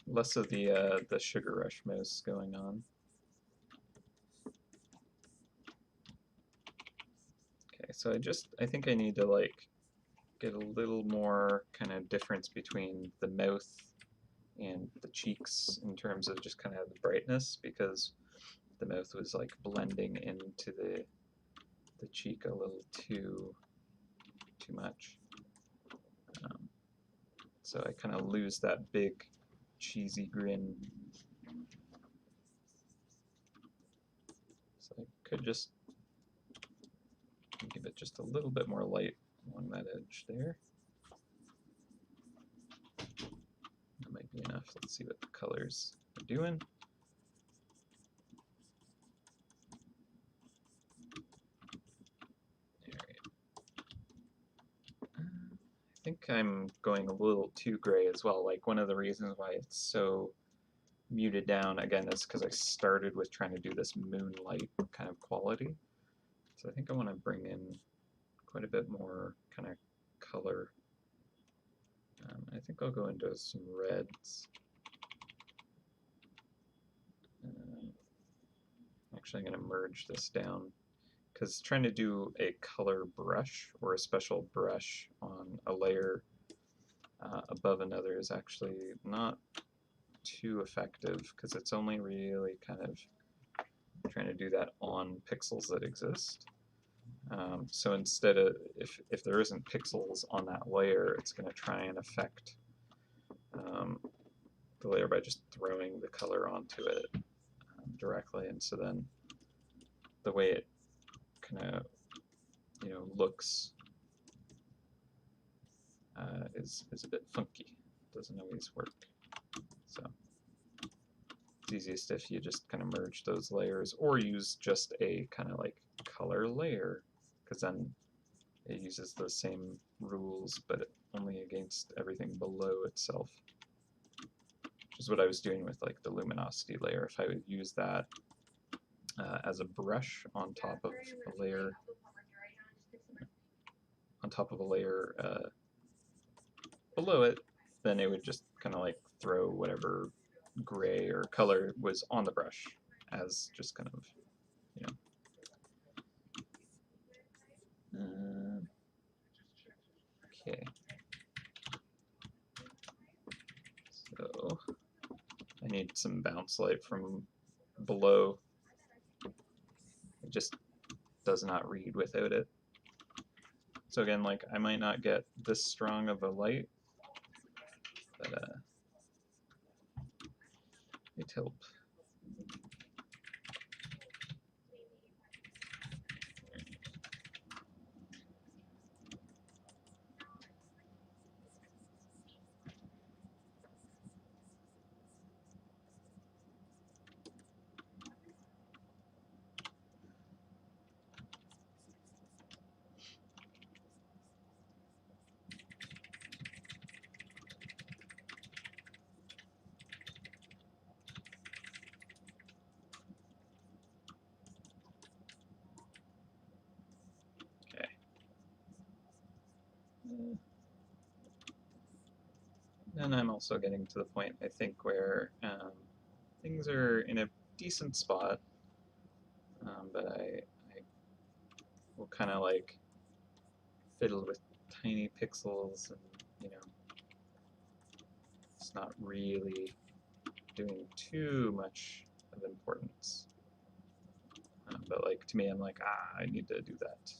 Less of the sugar rush mouse going on. Okay, so I think I need to like get a little more kind of difference between the mouth and the cheeks in terms of just kind of the brightness, because the mouth was like blending into the cheek a little too much. So I kind of lose that big cheesy grin. So I could just give it just a little bit more light along that edge there. That might be enough. Let's see what the colors are doing. I think I'm going a little too gray as well. Like, one of the reasons why it's so muted down again is because I started with trying to do this moonlight kind of quality. So I think I want to bring in quite a bit more kind of color. I think I'll go into some reds. Actually, I'm going to merge this down, because trying to do a color brush or a special brush on a layer above another is actually not too effective, because it's only really kind of trying to do that on pixels that exist. So instead of, if there isn't pixels on that layer, it's going to try and affect the layer by just throwing the color onto it directly, and so then the way it kind of looks is a bit funky. Doesn't always work. So it's easiest if you just kind of merge those layers, or use just a kind of like color layer, because then it uses the same rules but only against everything below itself, which is what I was doing with like the luminosity layer. If I would use that as a brush on top of a layer, below it, then it would just kind of like throw whatever gray or color was on the brush as just kind of, okay. So I need some bounce light from below. It just does not read without it. So again, like, I might not get this strong of a light, but it help. And I'm also getting to the point, I think, where things are in a decent spot, but I will kind of like fiddle with tiny pixels, and it's not really doing too much of importance. But like, to me, I'm like, I need to do that.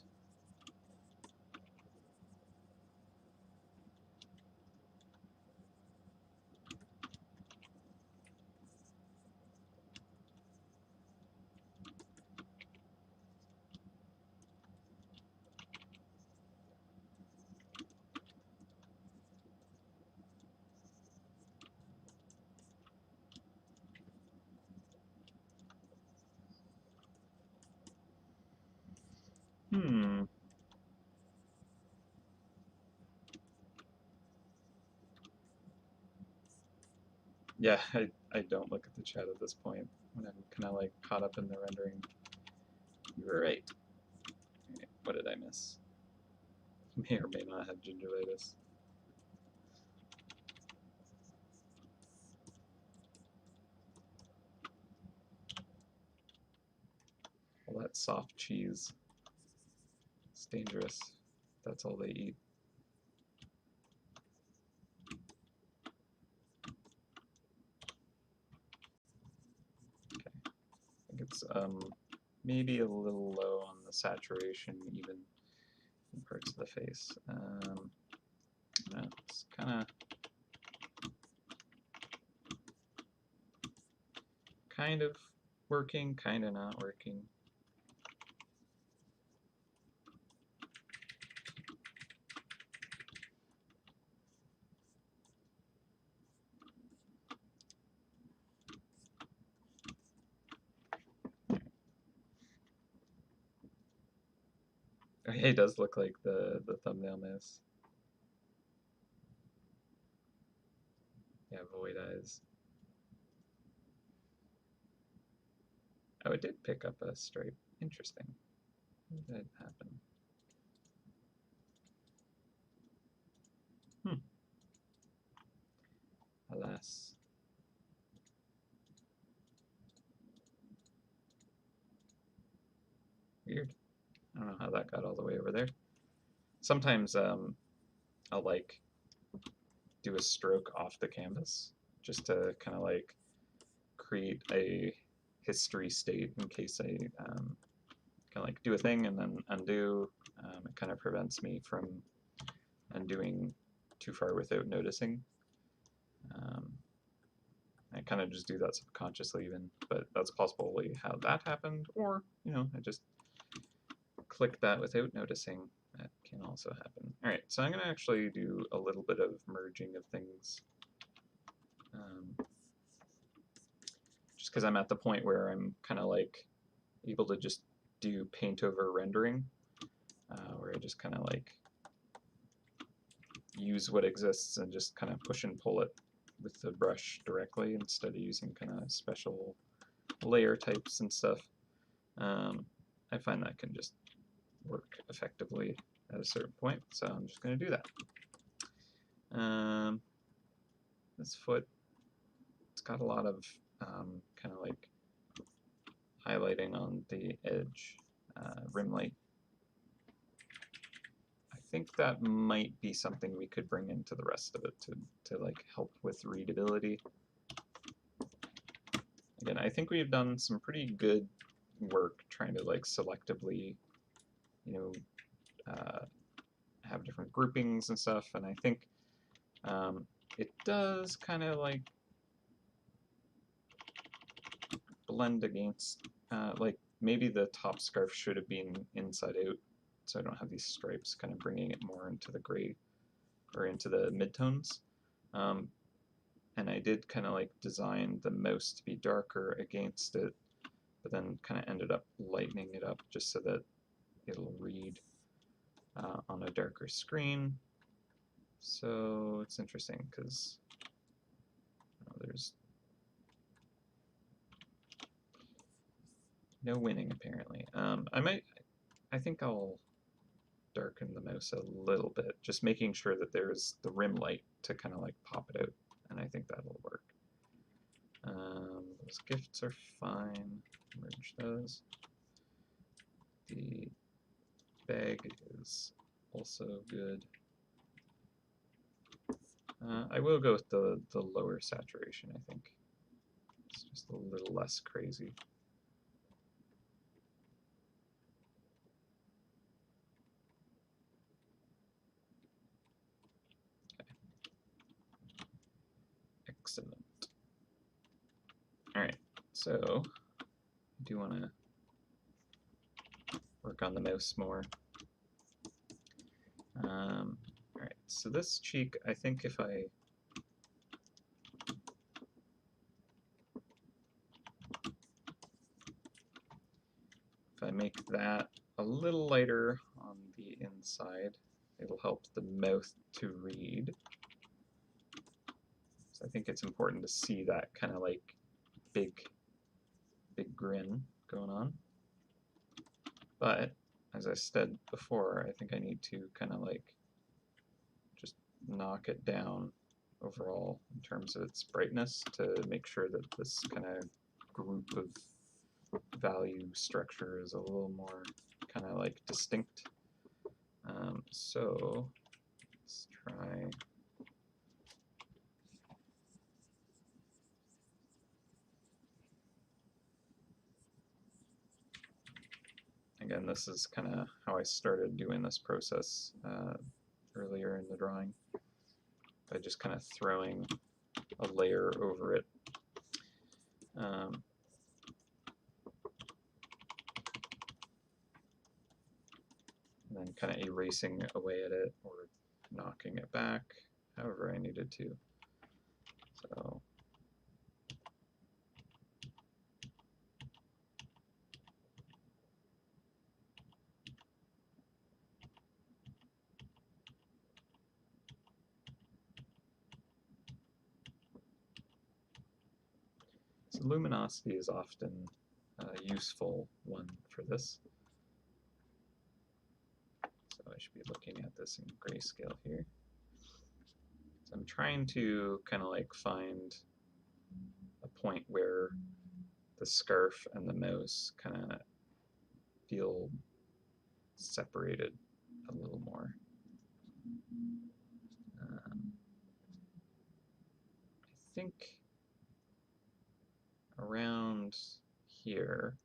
Yeah, I don't look at the chat at this point when I'm kind of like caught up in the rendering. You were right. What did I miss? He may or may not have gingivitis. All that soft cheese. It's dangerous. That's all they eat. Okay. I think it's maybe a little low on the saturation, even in parts of the face. It's kind of working, kind of not working. It does look like the thumbnail mouse. Yeah, void eyes. Oh, it did pick up a stripe. Interesting. How did that happen? Alas. Weird. I don't know how that got all the way over there. Sometimes I'll like do a stroke off the canvas just to kind of like create a history state in case I kind of like do a thing and then undo. It kind of prevents me from undoing too far without noticing. I kind of just do that subconsciously even, but that's possibly how that happened, or, you know, I just click that without noticing. That can also happen. Alright, so I'm going to actually do a little bit of merging of things. Just because I'm at the point where I'm kind of like able to just do paint over rendering, where I just kind of like use what exists and just kind of push and pull it with the brush directly instead of using kind of special layer types and stuff. I find that can just work effectively at a certain point, so I'm just going to do that. This foot, it's got a lot of kind of like highlighting on the edge, rim light. I think that might be something we could bring into the rest of it to like help with readability. Again, I think we've done some pretty good work trying to like selectively, you know, have different groupings and stuff, and I think it does kind of like blend against, like maybe the top scarf should have been inside out, so I don't have these stripes kind of bringing it more into the gray or into the midtones. And I did kind of like design the mouse to be darker against it, but then kind of ended up lightening it up just so that it'll read on a darker screen. So it's interesting because there's no winning apparently. I think I'll darken the mouse a little bit, just making sure that there's the rim light to kind of like pop it out, and I think that'll work. Those gifts are fine. Merge those. The bag is also good. I will go with the lower saturation, I think. It's just a little less crazy. Okay. Excellent. Alright, so I do want to work on the mouse more. Alright, so this cheek, I think if I make that a little lighter on the inside, it'll help the mouth to read. So I think it's important to see that kind of like big grin going on. But as I said before, I think I need to kind of like just knock it down overall in terms of its brightness to make sure that this kind of group of value structure is a little more kind of like distinct. So let's try. Again, this is kind of how I started doing this process earlier in the drawing, by just kind of throwing a layer over it. And then kind of erasing away at it or knocking it back, however I needed to. So luminosity is often a useful one for this. So I should be looking at this in grayscale here. So I'm trying to kind of like find a point where the scarf and the mouse kind of feel separated a little more. I think around here,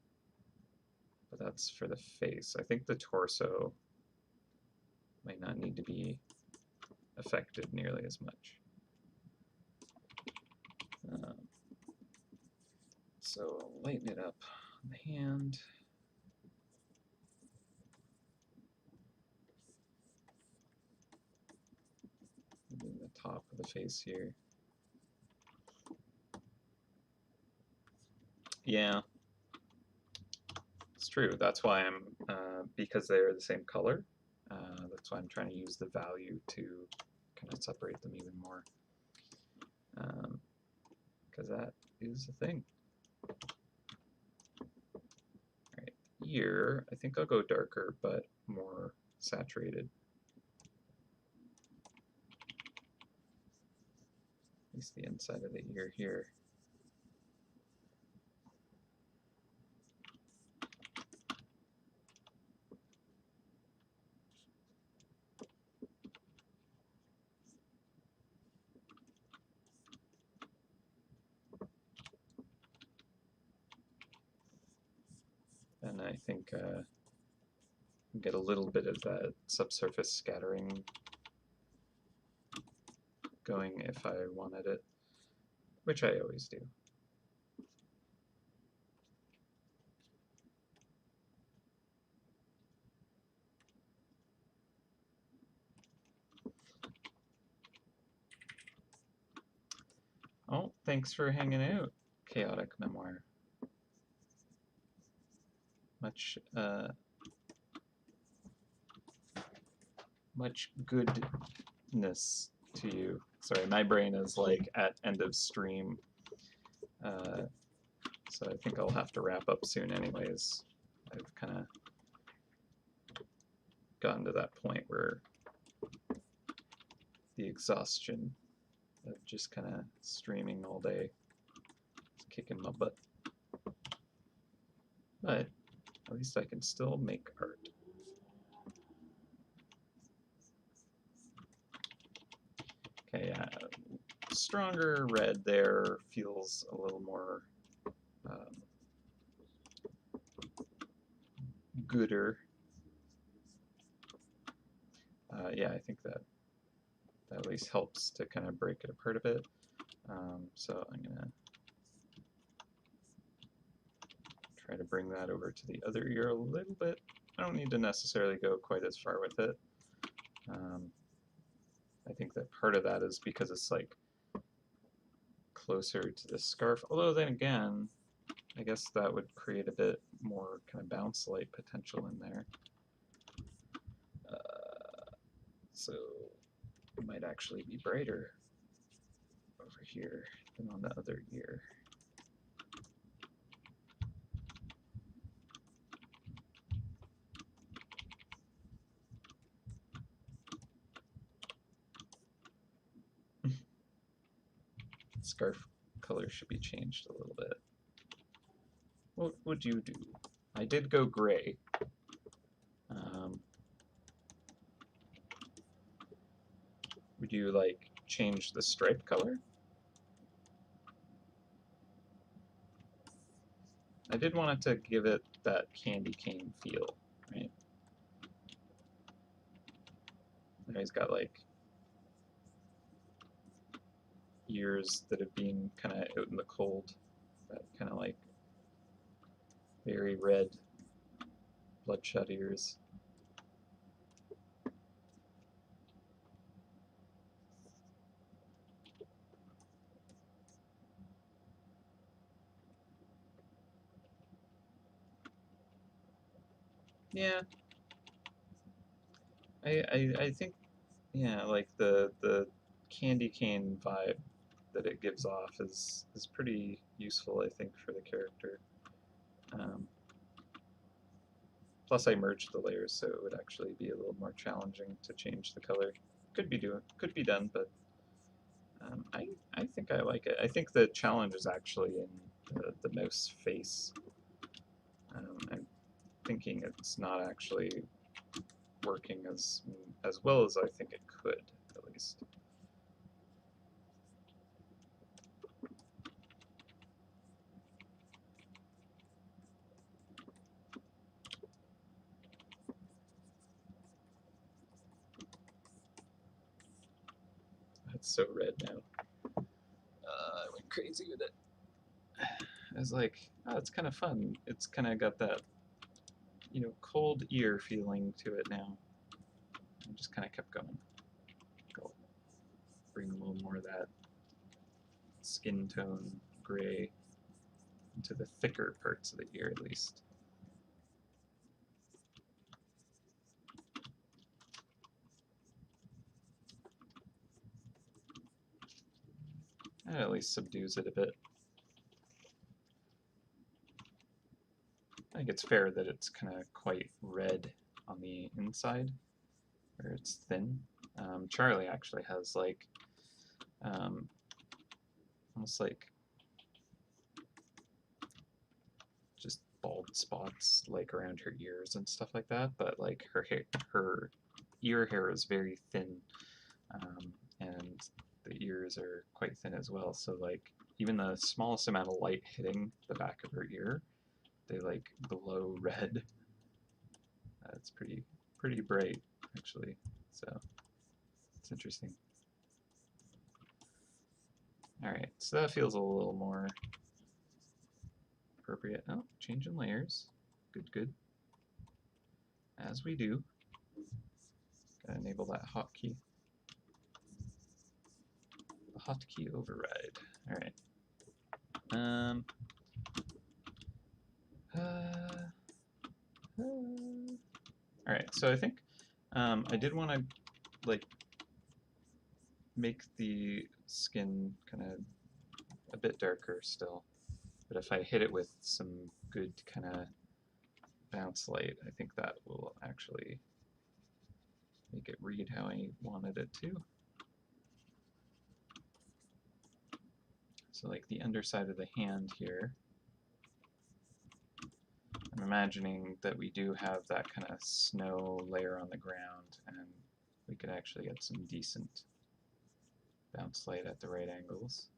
but that's for the face. I think the torso might not need to be affected nearly as much. So lighten it up on the hand. Maybe the top of the face here. Yeah, it's true. That's why I'm, because they're the same color, that's why I'm trying to use the value to kind of separate them even more. Because that is the thing. Alright, ear, I think I'll go darker, but more saturated. At least the inside of the ear here. And I think get a little bit of that subsurface scattering going if I wanted it, which I always do. Oh, thanks for hanging out, Chaotic Memoir. Much goodness to you. Sorry, my brain is like at end of stream, so I think I'll have to wrap up soon anyways. I've kind of gotten to that point where the exhaustion of just kind of streaming all day is kicking my butt. But at least I can still make art. Okay, yeah, stronger red there feels a little more gooder. Yeah, I think that at least helps to kind of break it apart a bit. So I'm gonna try to bring that over to the other ear a little bit. I don't need to necessarily go quite as far with it. I think that part of that is because it's like closer to the scarf, although then again, I guess that would create a bit more kind of bounce light potential in there. So it might actually be brighter over here than on the other ear. scarf color should be changed a little bit. What would you do? I did go gray. Would you like change the stripe color? I did want it to give it that candy cane feel, right? And he's got like ears that have been kind of out in the cold, that kind of like very red, bloodshot ears. Yeah, I think, yeah, like the candy cane vibe that it gives off is pretty useful, I think, for the character. Plus, I merged the layers, so it would actually be a little more challenging to change the color. Could be done, but I think I like it. I think the challenge is actually in the mouse face. I'm thinking it's not actually working as well as I think it could, at least. It's so red now. I went crazy with it. I was like, oh, it's kind of fun. It's kind of got that, cold ear feeling to it now. I just kind of kept going. Go bring a little more of that skin tone gray into the thicker parts of the ear, at least. That at least subdues it a bit. I think it's fair that it's kind of quite red on the inside, where it's thin. Charlie actually has like almost like just bald spots like around her ears and stuff like that, but like her ear hair is very thin, and the ears are quite thin as well. So like even the smallest amount of light hitting the back of her ear, they like glow red. It's pretty bright actually. So it's interesting. All right, so that feels a little more appropriate. Oh, changing layers. Good. As we do. Gotta enable that hotkey. The hotkey override. All right. All right. So I think I did want to like make the skin kind of a bit darker still, but if I hit it with some good kind of bounce light, I think that will actually make it read how I wanted it to. So like the underside of the hand here, I'm imagining that we do have that kind of snow layer on the ground, and we could actually get some decent bounce light at the right angles.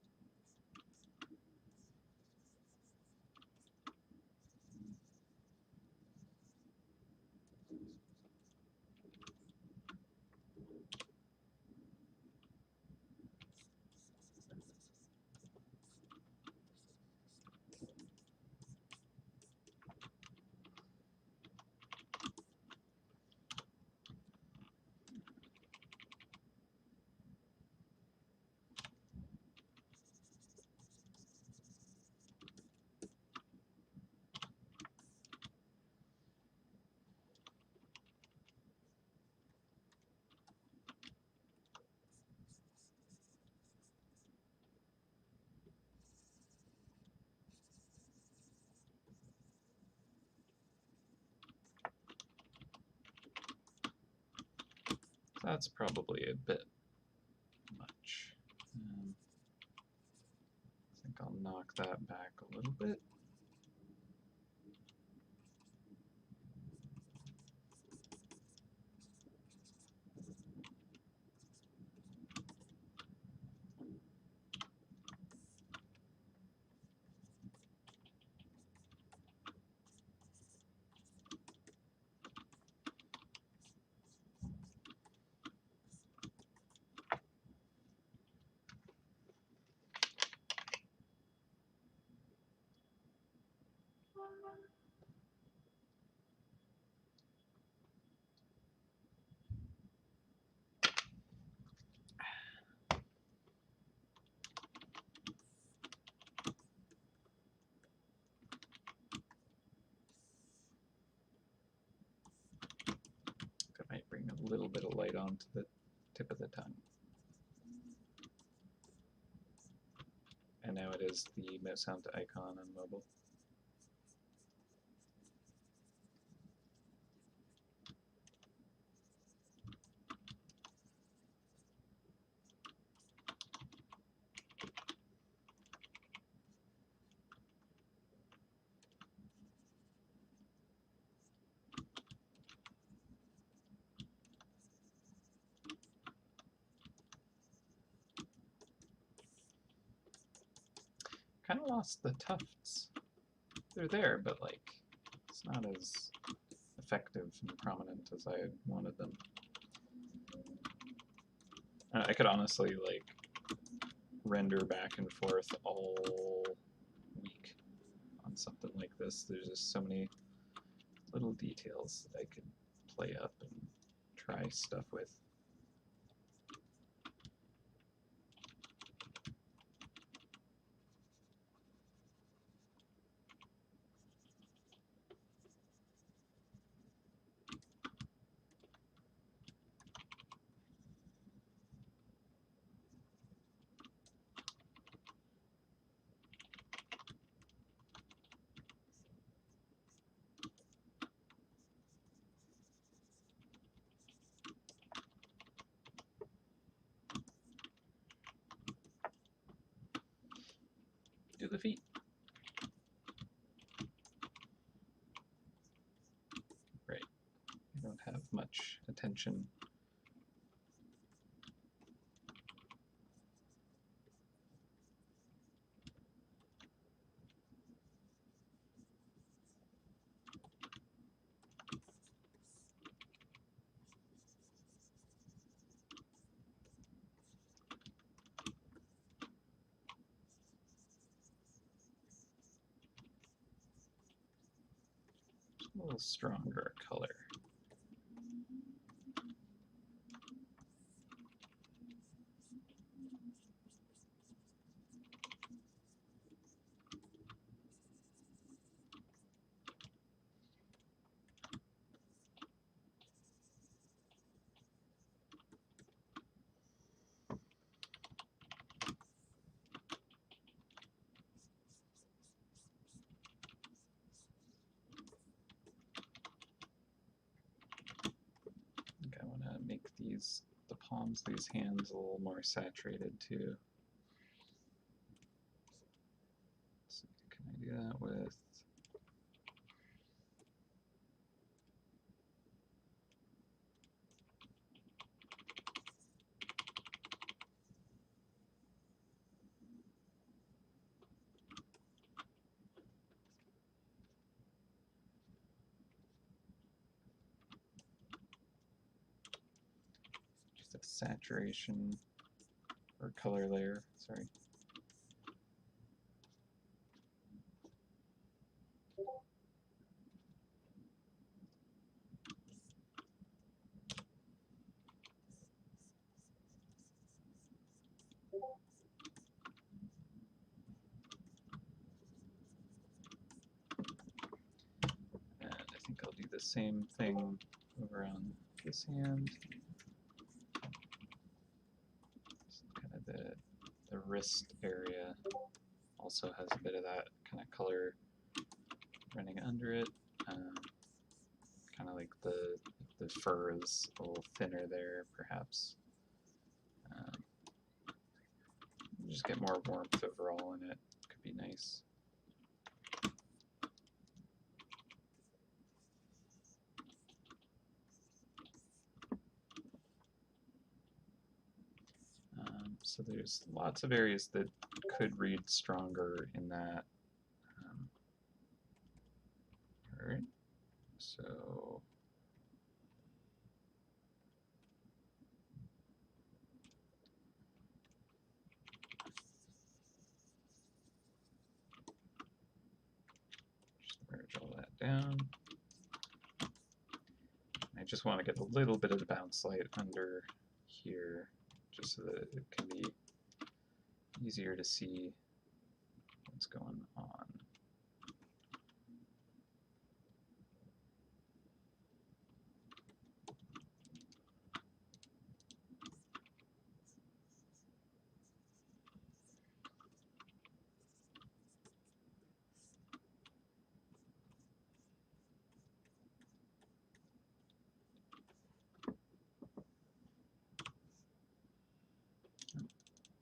That's probably a bit much. rock that back a little bit. That might bring a little bit of light onto the tip of the tongue. And now it is the MouseHunt icon on mobile. Kind of lost the tufts. They're there, but like it's not as effective and prominent as I wanted them. I could honestly like render back and forth all week on something like this. There's just so many little details that I could play up and try stuff with. Do the feet. Right. I don't have much attention. A little stronger color. I want to make these, the palms, these hands a little more saturated too. So can I do that with? Just a saturation or color layer, sorry. And I think I'll do the same thing over on this hand. Kind of the wrist area also has a bit of that kind of color running under it. Kind of like the fur is a little thinner there, perhaps. Just get more warmth overall in it be nice. So there's lots of areas that could read stronger in that. All right, so just merge all that down. I just want to get a little bit of the bounce light under here, just so that it can be easier to see what's going on.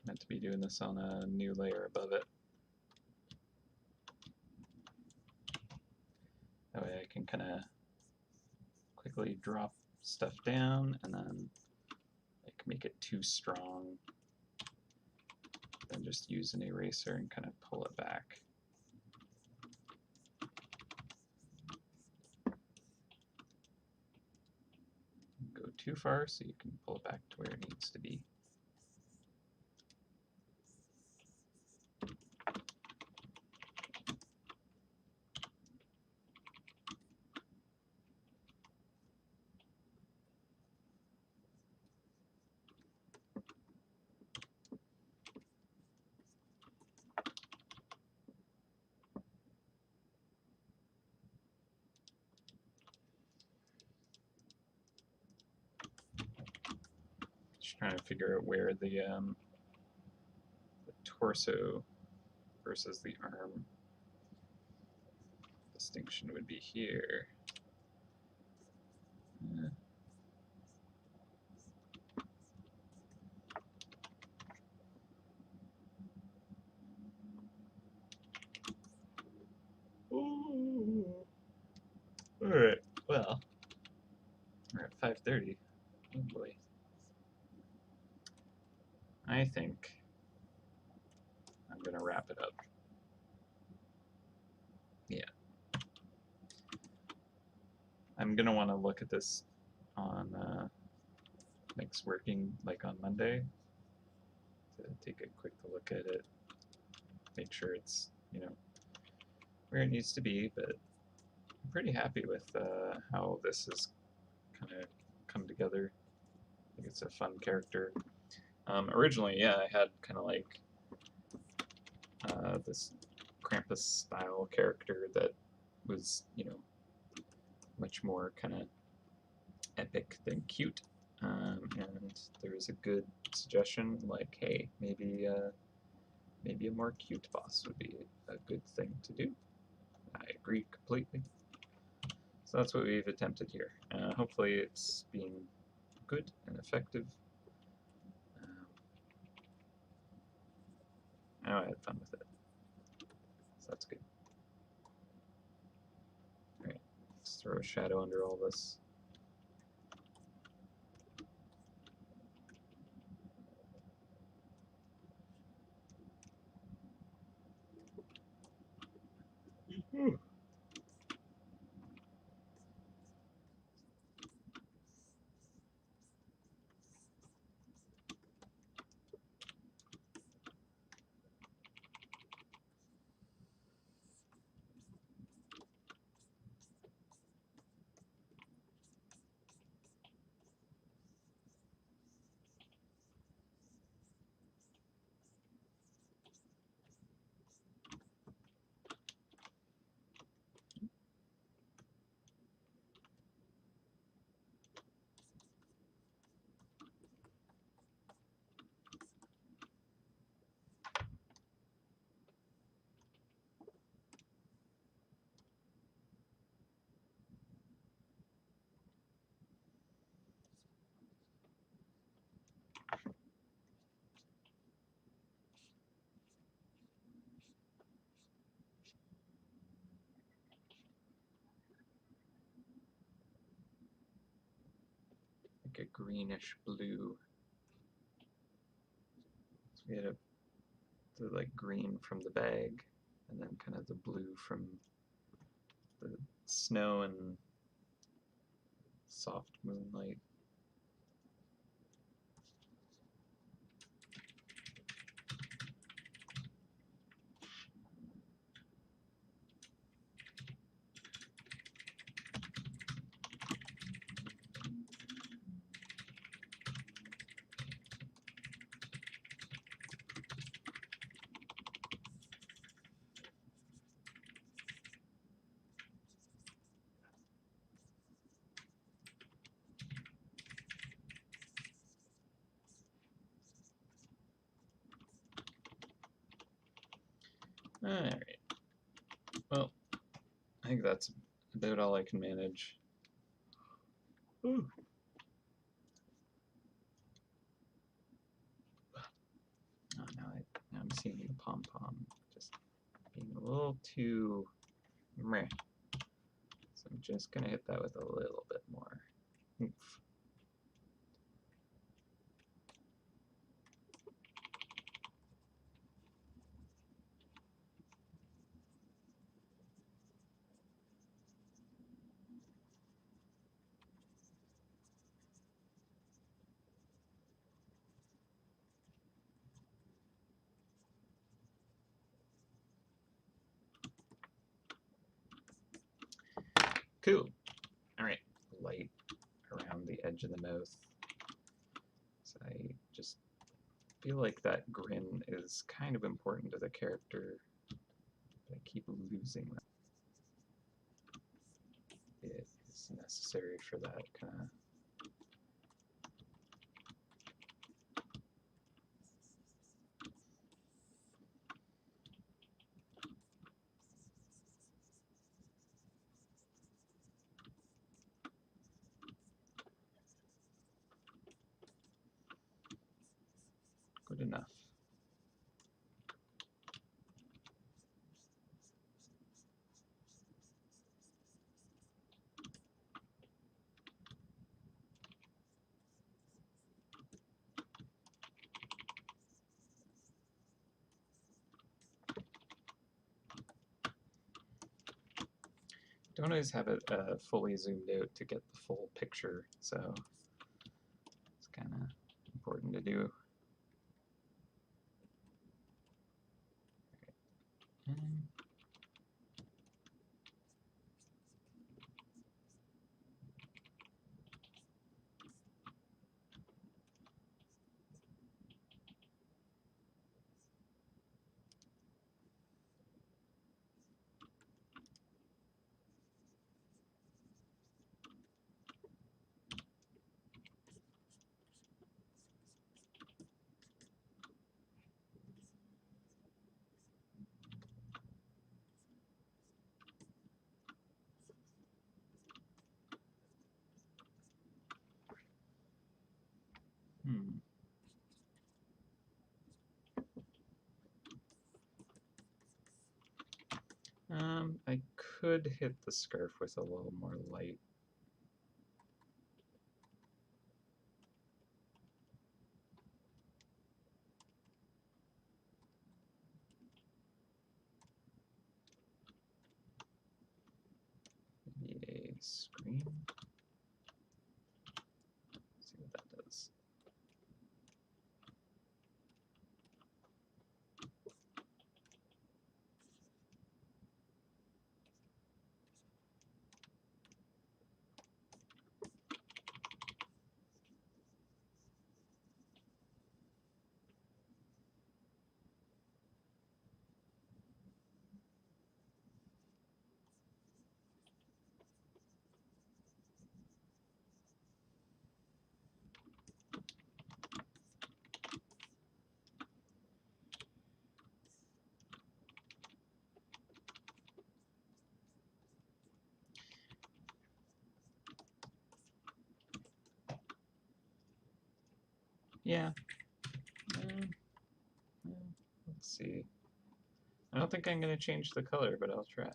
Meant to be doing this on a new layer above it. That way I can kind of quickly drop stuff down and then like make it too strong. Then just use an eraser and kind of pull it back. Go too far so you can pull it back to where it needs to be. Just trying to figure out where the torso versus the arm distinction would be here. Alright, well, we're at 5:30. Oh boy. I think I'm going to wrap it up. Yeah. I'm going to want to look at this on next working, like on Monday, to take a quick look at it, make sure it's, you know, where it needs to be, but I'm pretty happy with how this has kind of come together. I think it's a fun character. Originally, yeah, I had kind of like this Krampus-style character that was, you know, much more kind of epic than cute. And there was a good suggestion, like, hey, maybe maybe a more cute boss would be a good thing to do. I agree completely. So that's what we've attempted here. Hopefully it's being good and effective. I know I had fun with it. So that's good. Alright, let's throw a shadow under all this. like a greenish blue. So we had the like green from the bag, and then kind of the blue from the snow and soft moonlight. Alright, well, I think that's about all I can manage. Ooh. Oh, now I'm seeing the pom-pom just being a little too meh. So I'm just going to hit that with a little bit more oomph. Cool. Alright, light around the edge of the mouth. So I just feel like that grin is kind of important to the character, but I keep losing that. It is necessary for that kind of good enough. Don't always have it fully zoomed out to get the full picture, so it's kind of important to do. And I could hit the scarf with a little more light. Maybe a screen. See what that does. Yeah. Let's see. I don't think I'm going to change the color, but I'll try.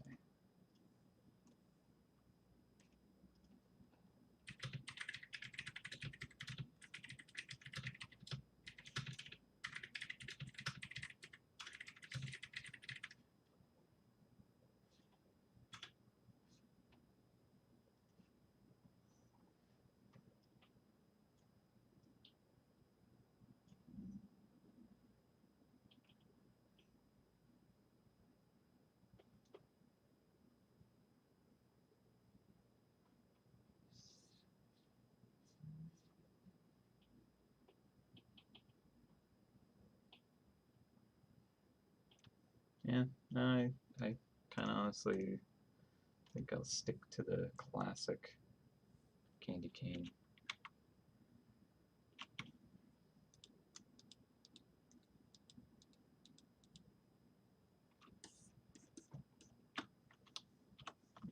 Yeah, no, I kind of honestly think I'll stick to the classic candy cane.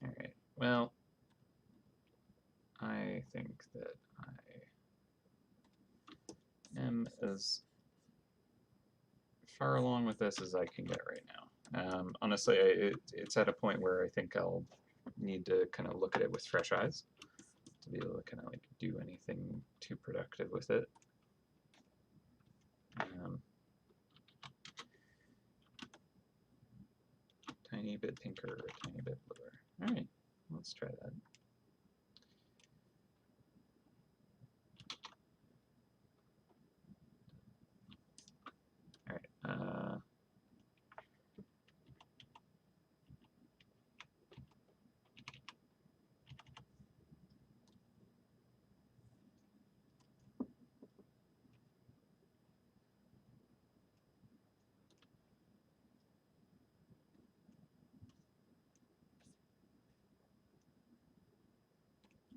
All right, well, I think that I am as far along with this as I can get right now. Honestly, it's at a point where I think I'll need to kind of look at it with fresh eyes to be able to kind of like do anything too productive with it. Tiny bit pinker, tiny bit bluer. All right, let's try that. All right.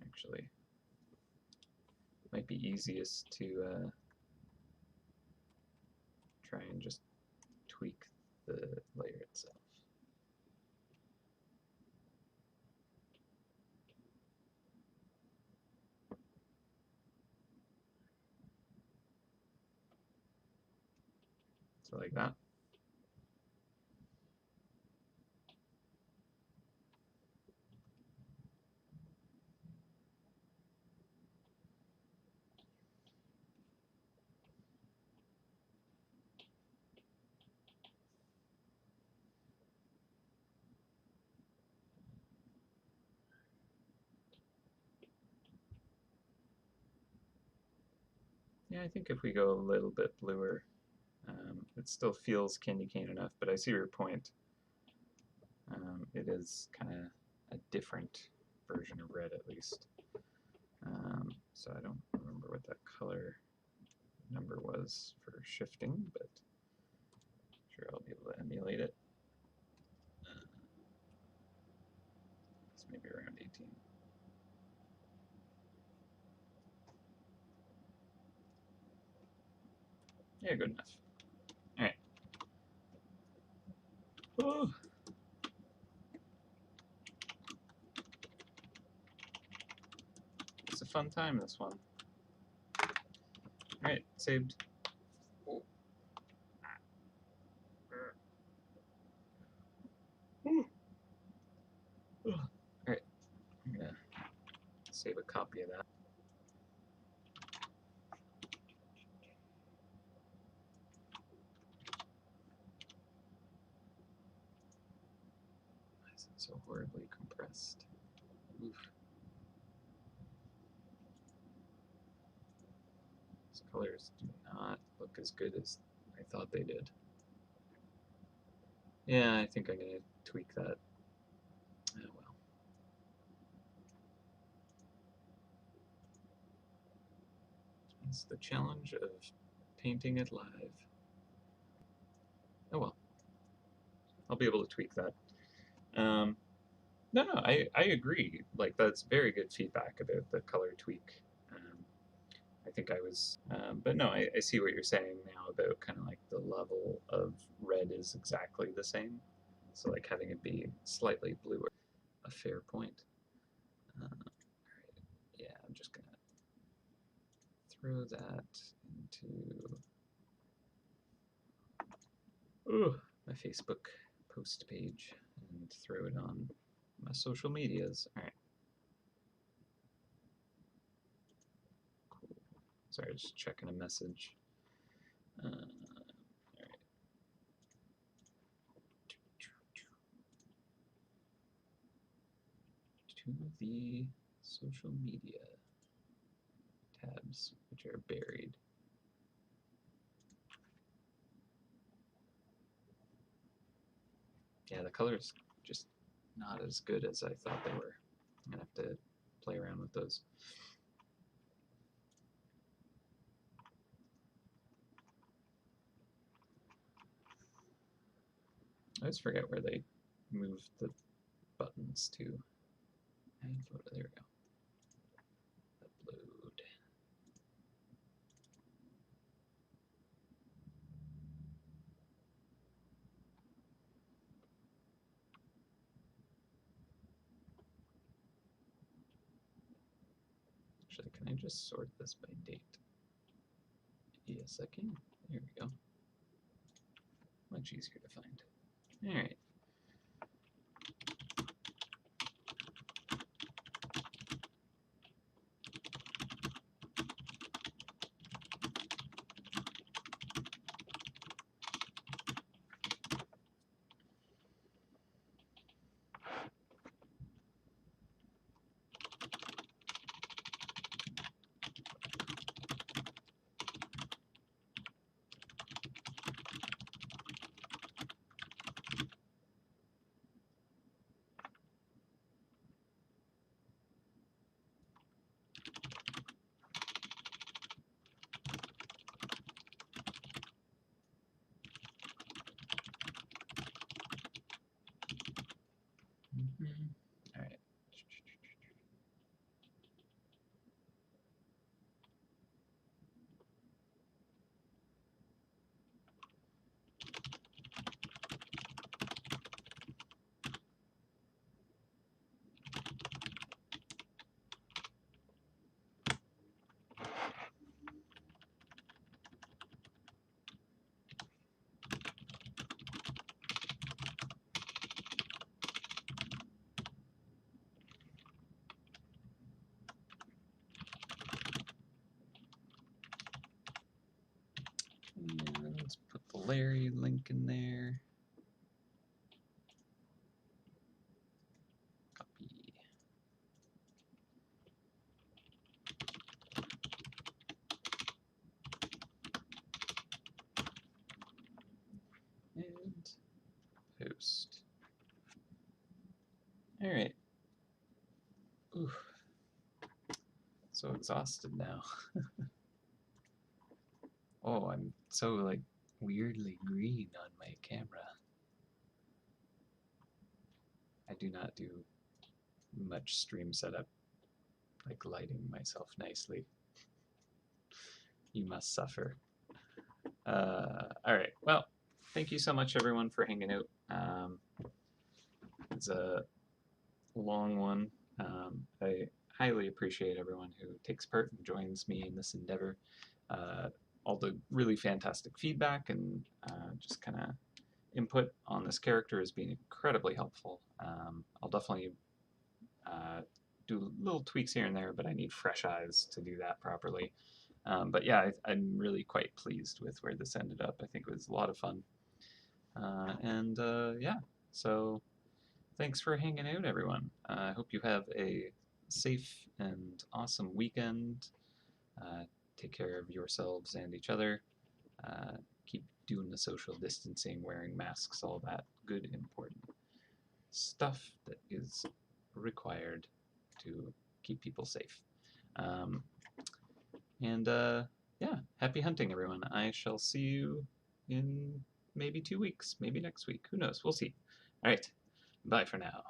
Actually, might be easiest to try and just tweak the layer itself. So like that. Yeah, I think if we go a little bit bluer, it still feels candy cane enough, but I see your point. It is kind of a different version of red, at least. So I don't remember what that color number was for shifting, but I'm sure I'll be able to emulate it. It's maybe around 18. Yeah, good enough. All right. Oh. It's a fun time, this one. All right, saved. Oh. All right, I'm gonna save a copy of that. Why is it so horribly compressed? Oof. These colors do not look as good as I thought they did. Yeah, I think I'm gonna tweak that. Oh well. It's the challenge of painting it live. Oh well. I'll be able to tweak that. No, I agree. Like, that's very good feedback about the color tweak. I think I was, but no, I see what you're saying now about kind of like the level of red is exactly the same. So, like, having it be slightly bluer, a fair point. All right. Yeah, I'm just gonna throw that into my Facebook post page and throw it on my social medias. All right. Cool. Sorry, just checking a message. All right. To the social media tabs, which are buried. Yeah, the colors just not as good as I thought they were. I'm gonna have to play around with those. I always forget where they move the buttons to. And photo, there we go. Upload. Actually, can I just sort this by date? Yes, I can. There we go. Much easier to find. All right. All right. And let's put the Larry link in there. Copy. And post. All right. Ooh, so exhausted now. Oh, I'm so like weirdly green on my camera. I do not do much stream setup, like lighting myself nicely. You must suffer. All right. Well, thank you so much, everyone, for hanging out. It's a long one. I highly appreciate everyone who takes part and joins me in this endeavor. All the really fantastic feedback and just kind of input on this character has been incredibly helpful. I'll definitely do little tweaks here and there, but I need fresh eyes to do that properly. But yeah, I'm really quite pleased with where this ended up. I think it was a lot of fun. Yeah, so thanks for hanging out, everyone. I hope you have a safe and awesome weekend. Take care of yourselves and each other. Keep doing the social distancing, wearing masks, all that good, important stuff that is required to keep people safe. Yeah, happy hunting, everyone. I shall see you in maybe 2 weeks, maybe next week. Who knows? We'll see. All right. Bye for now.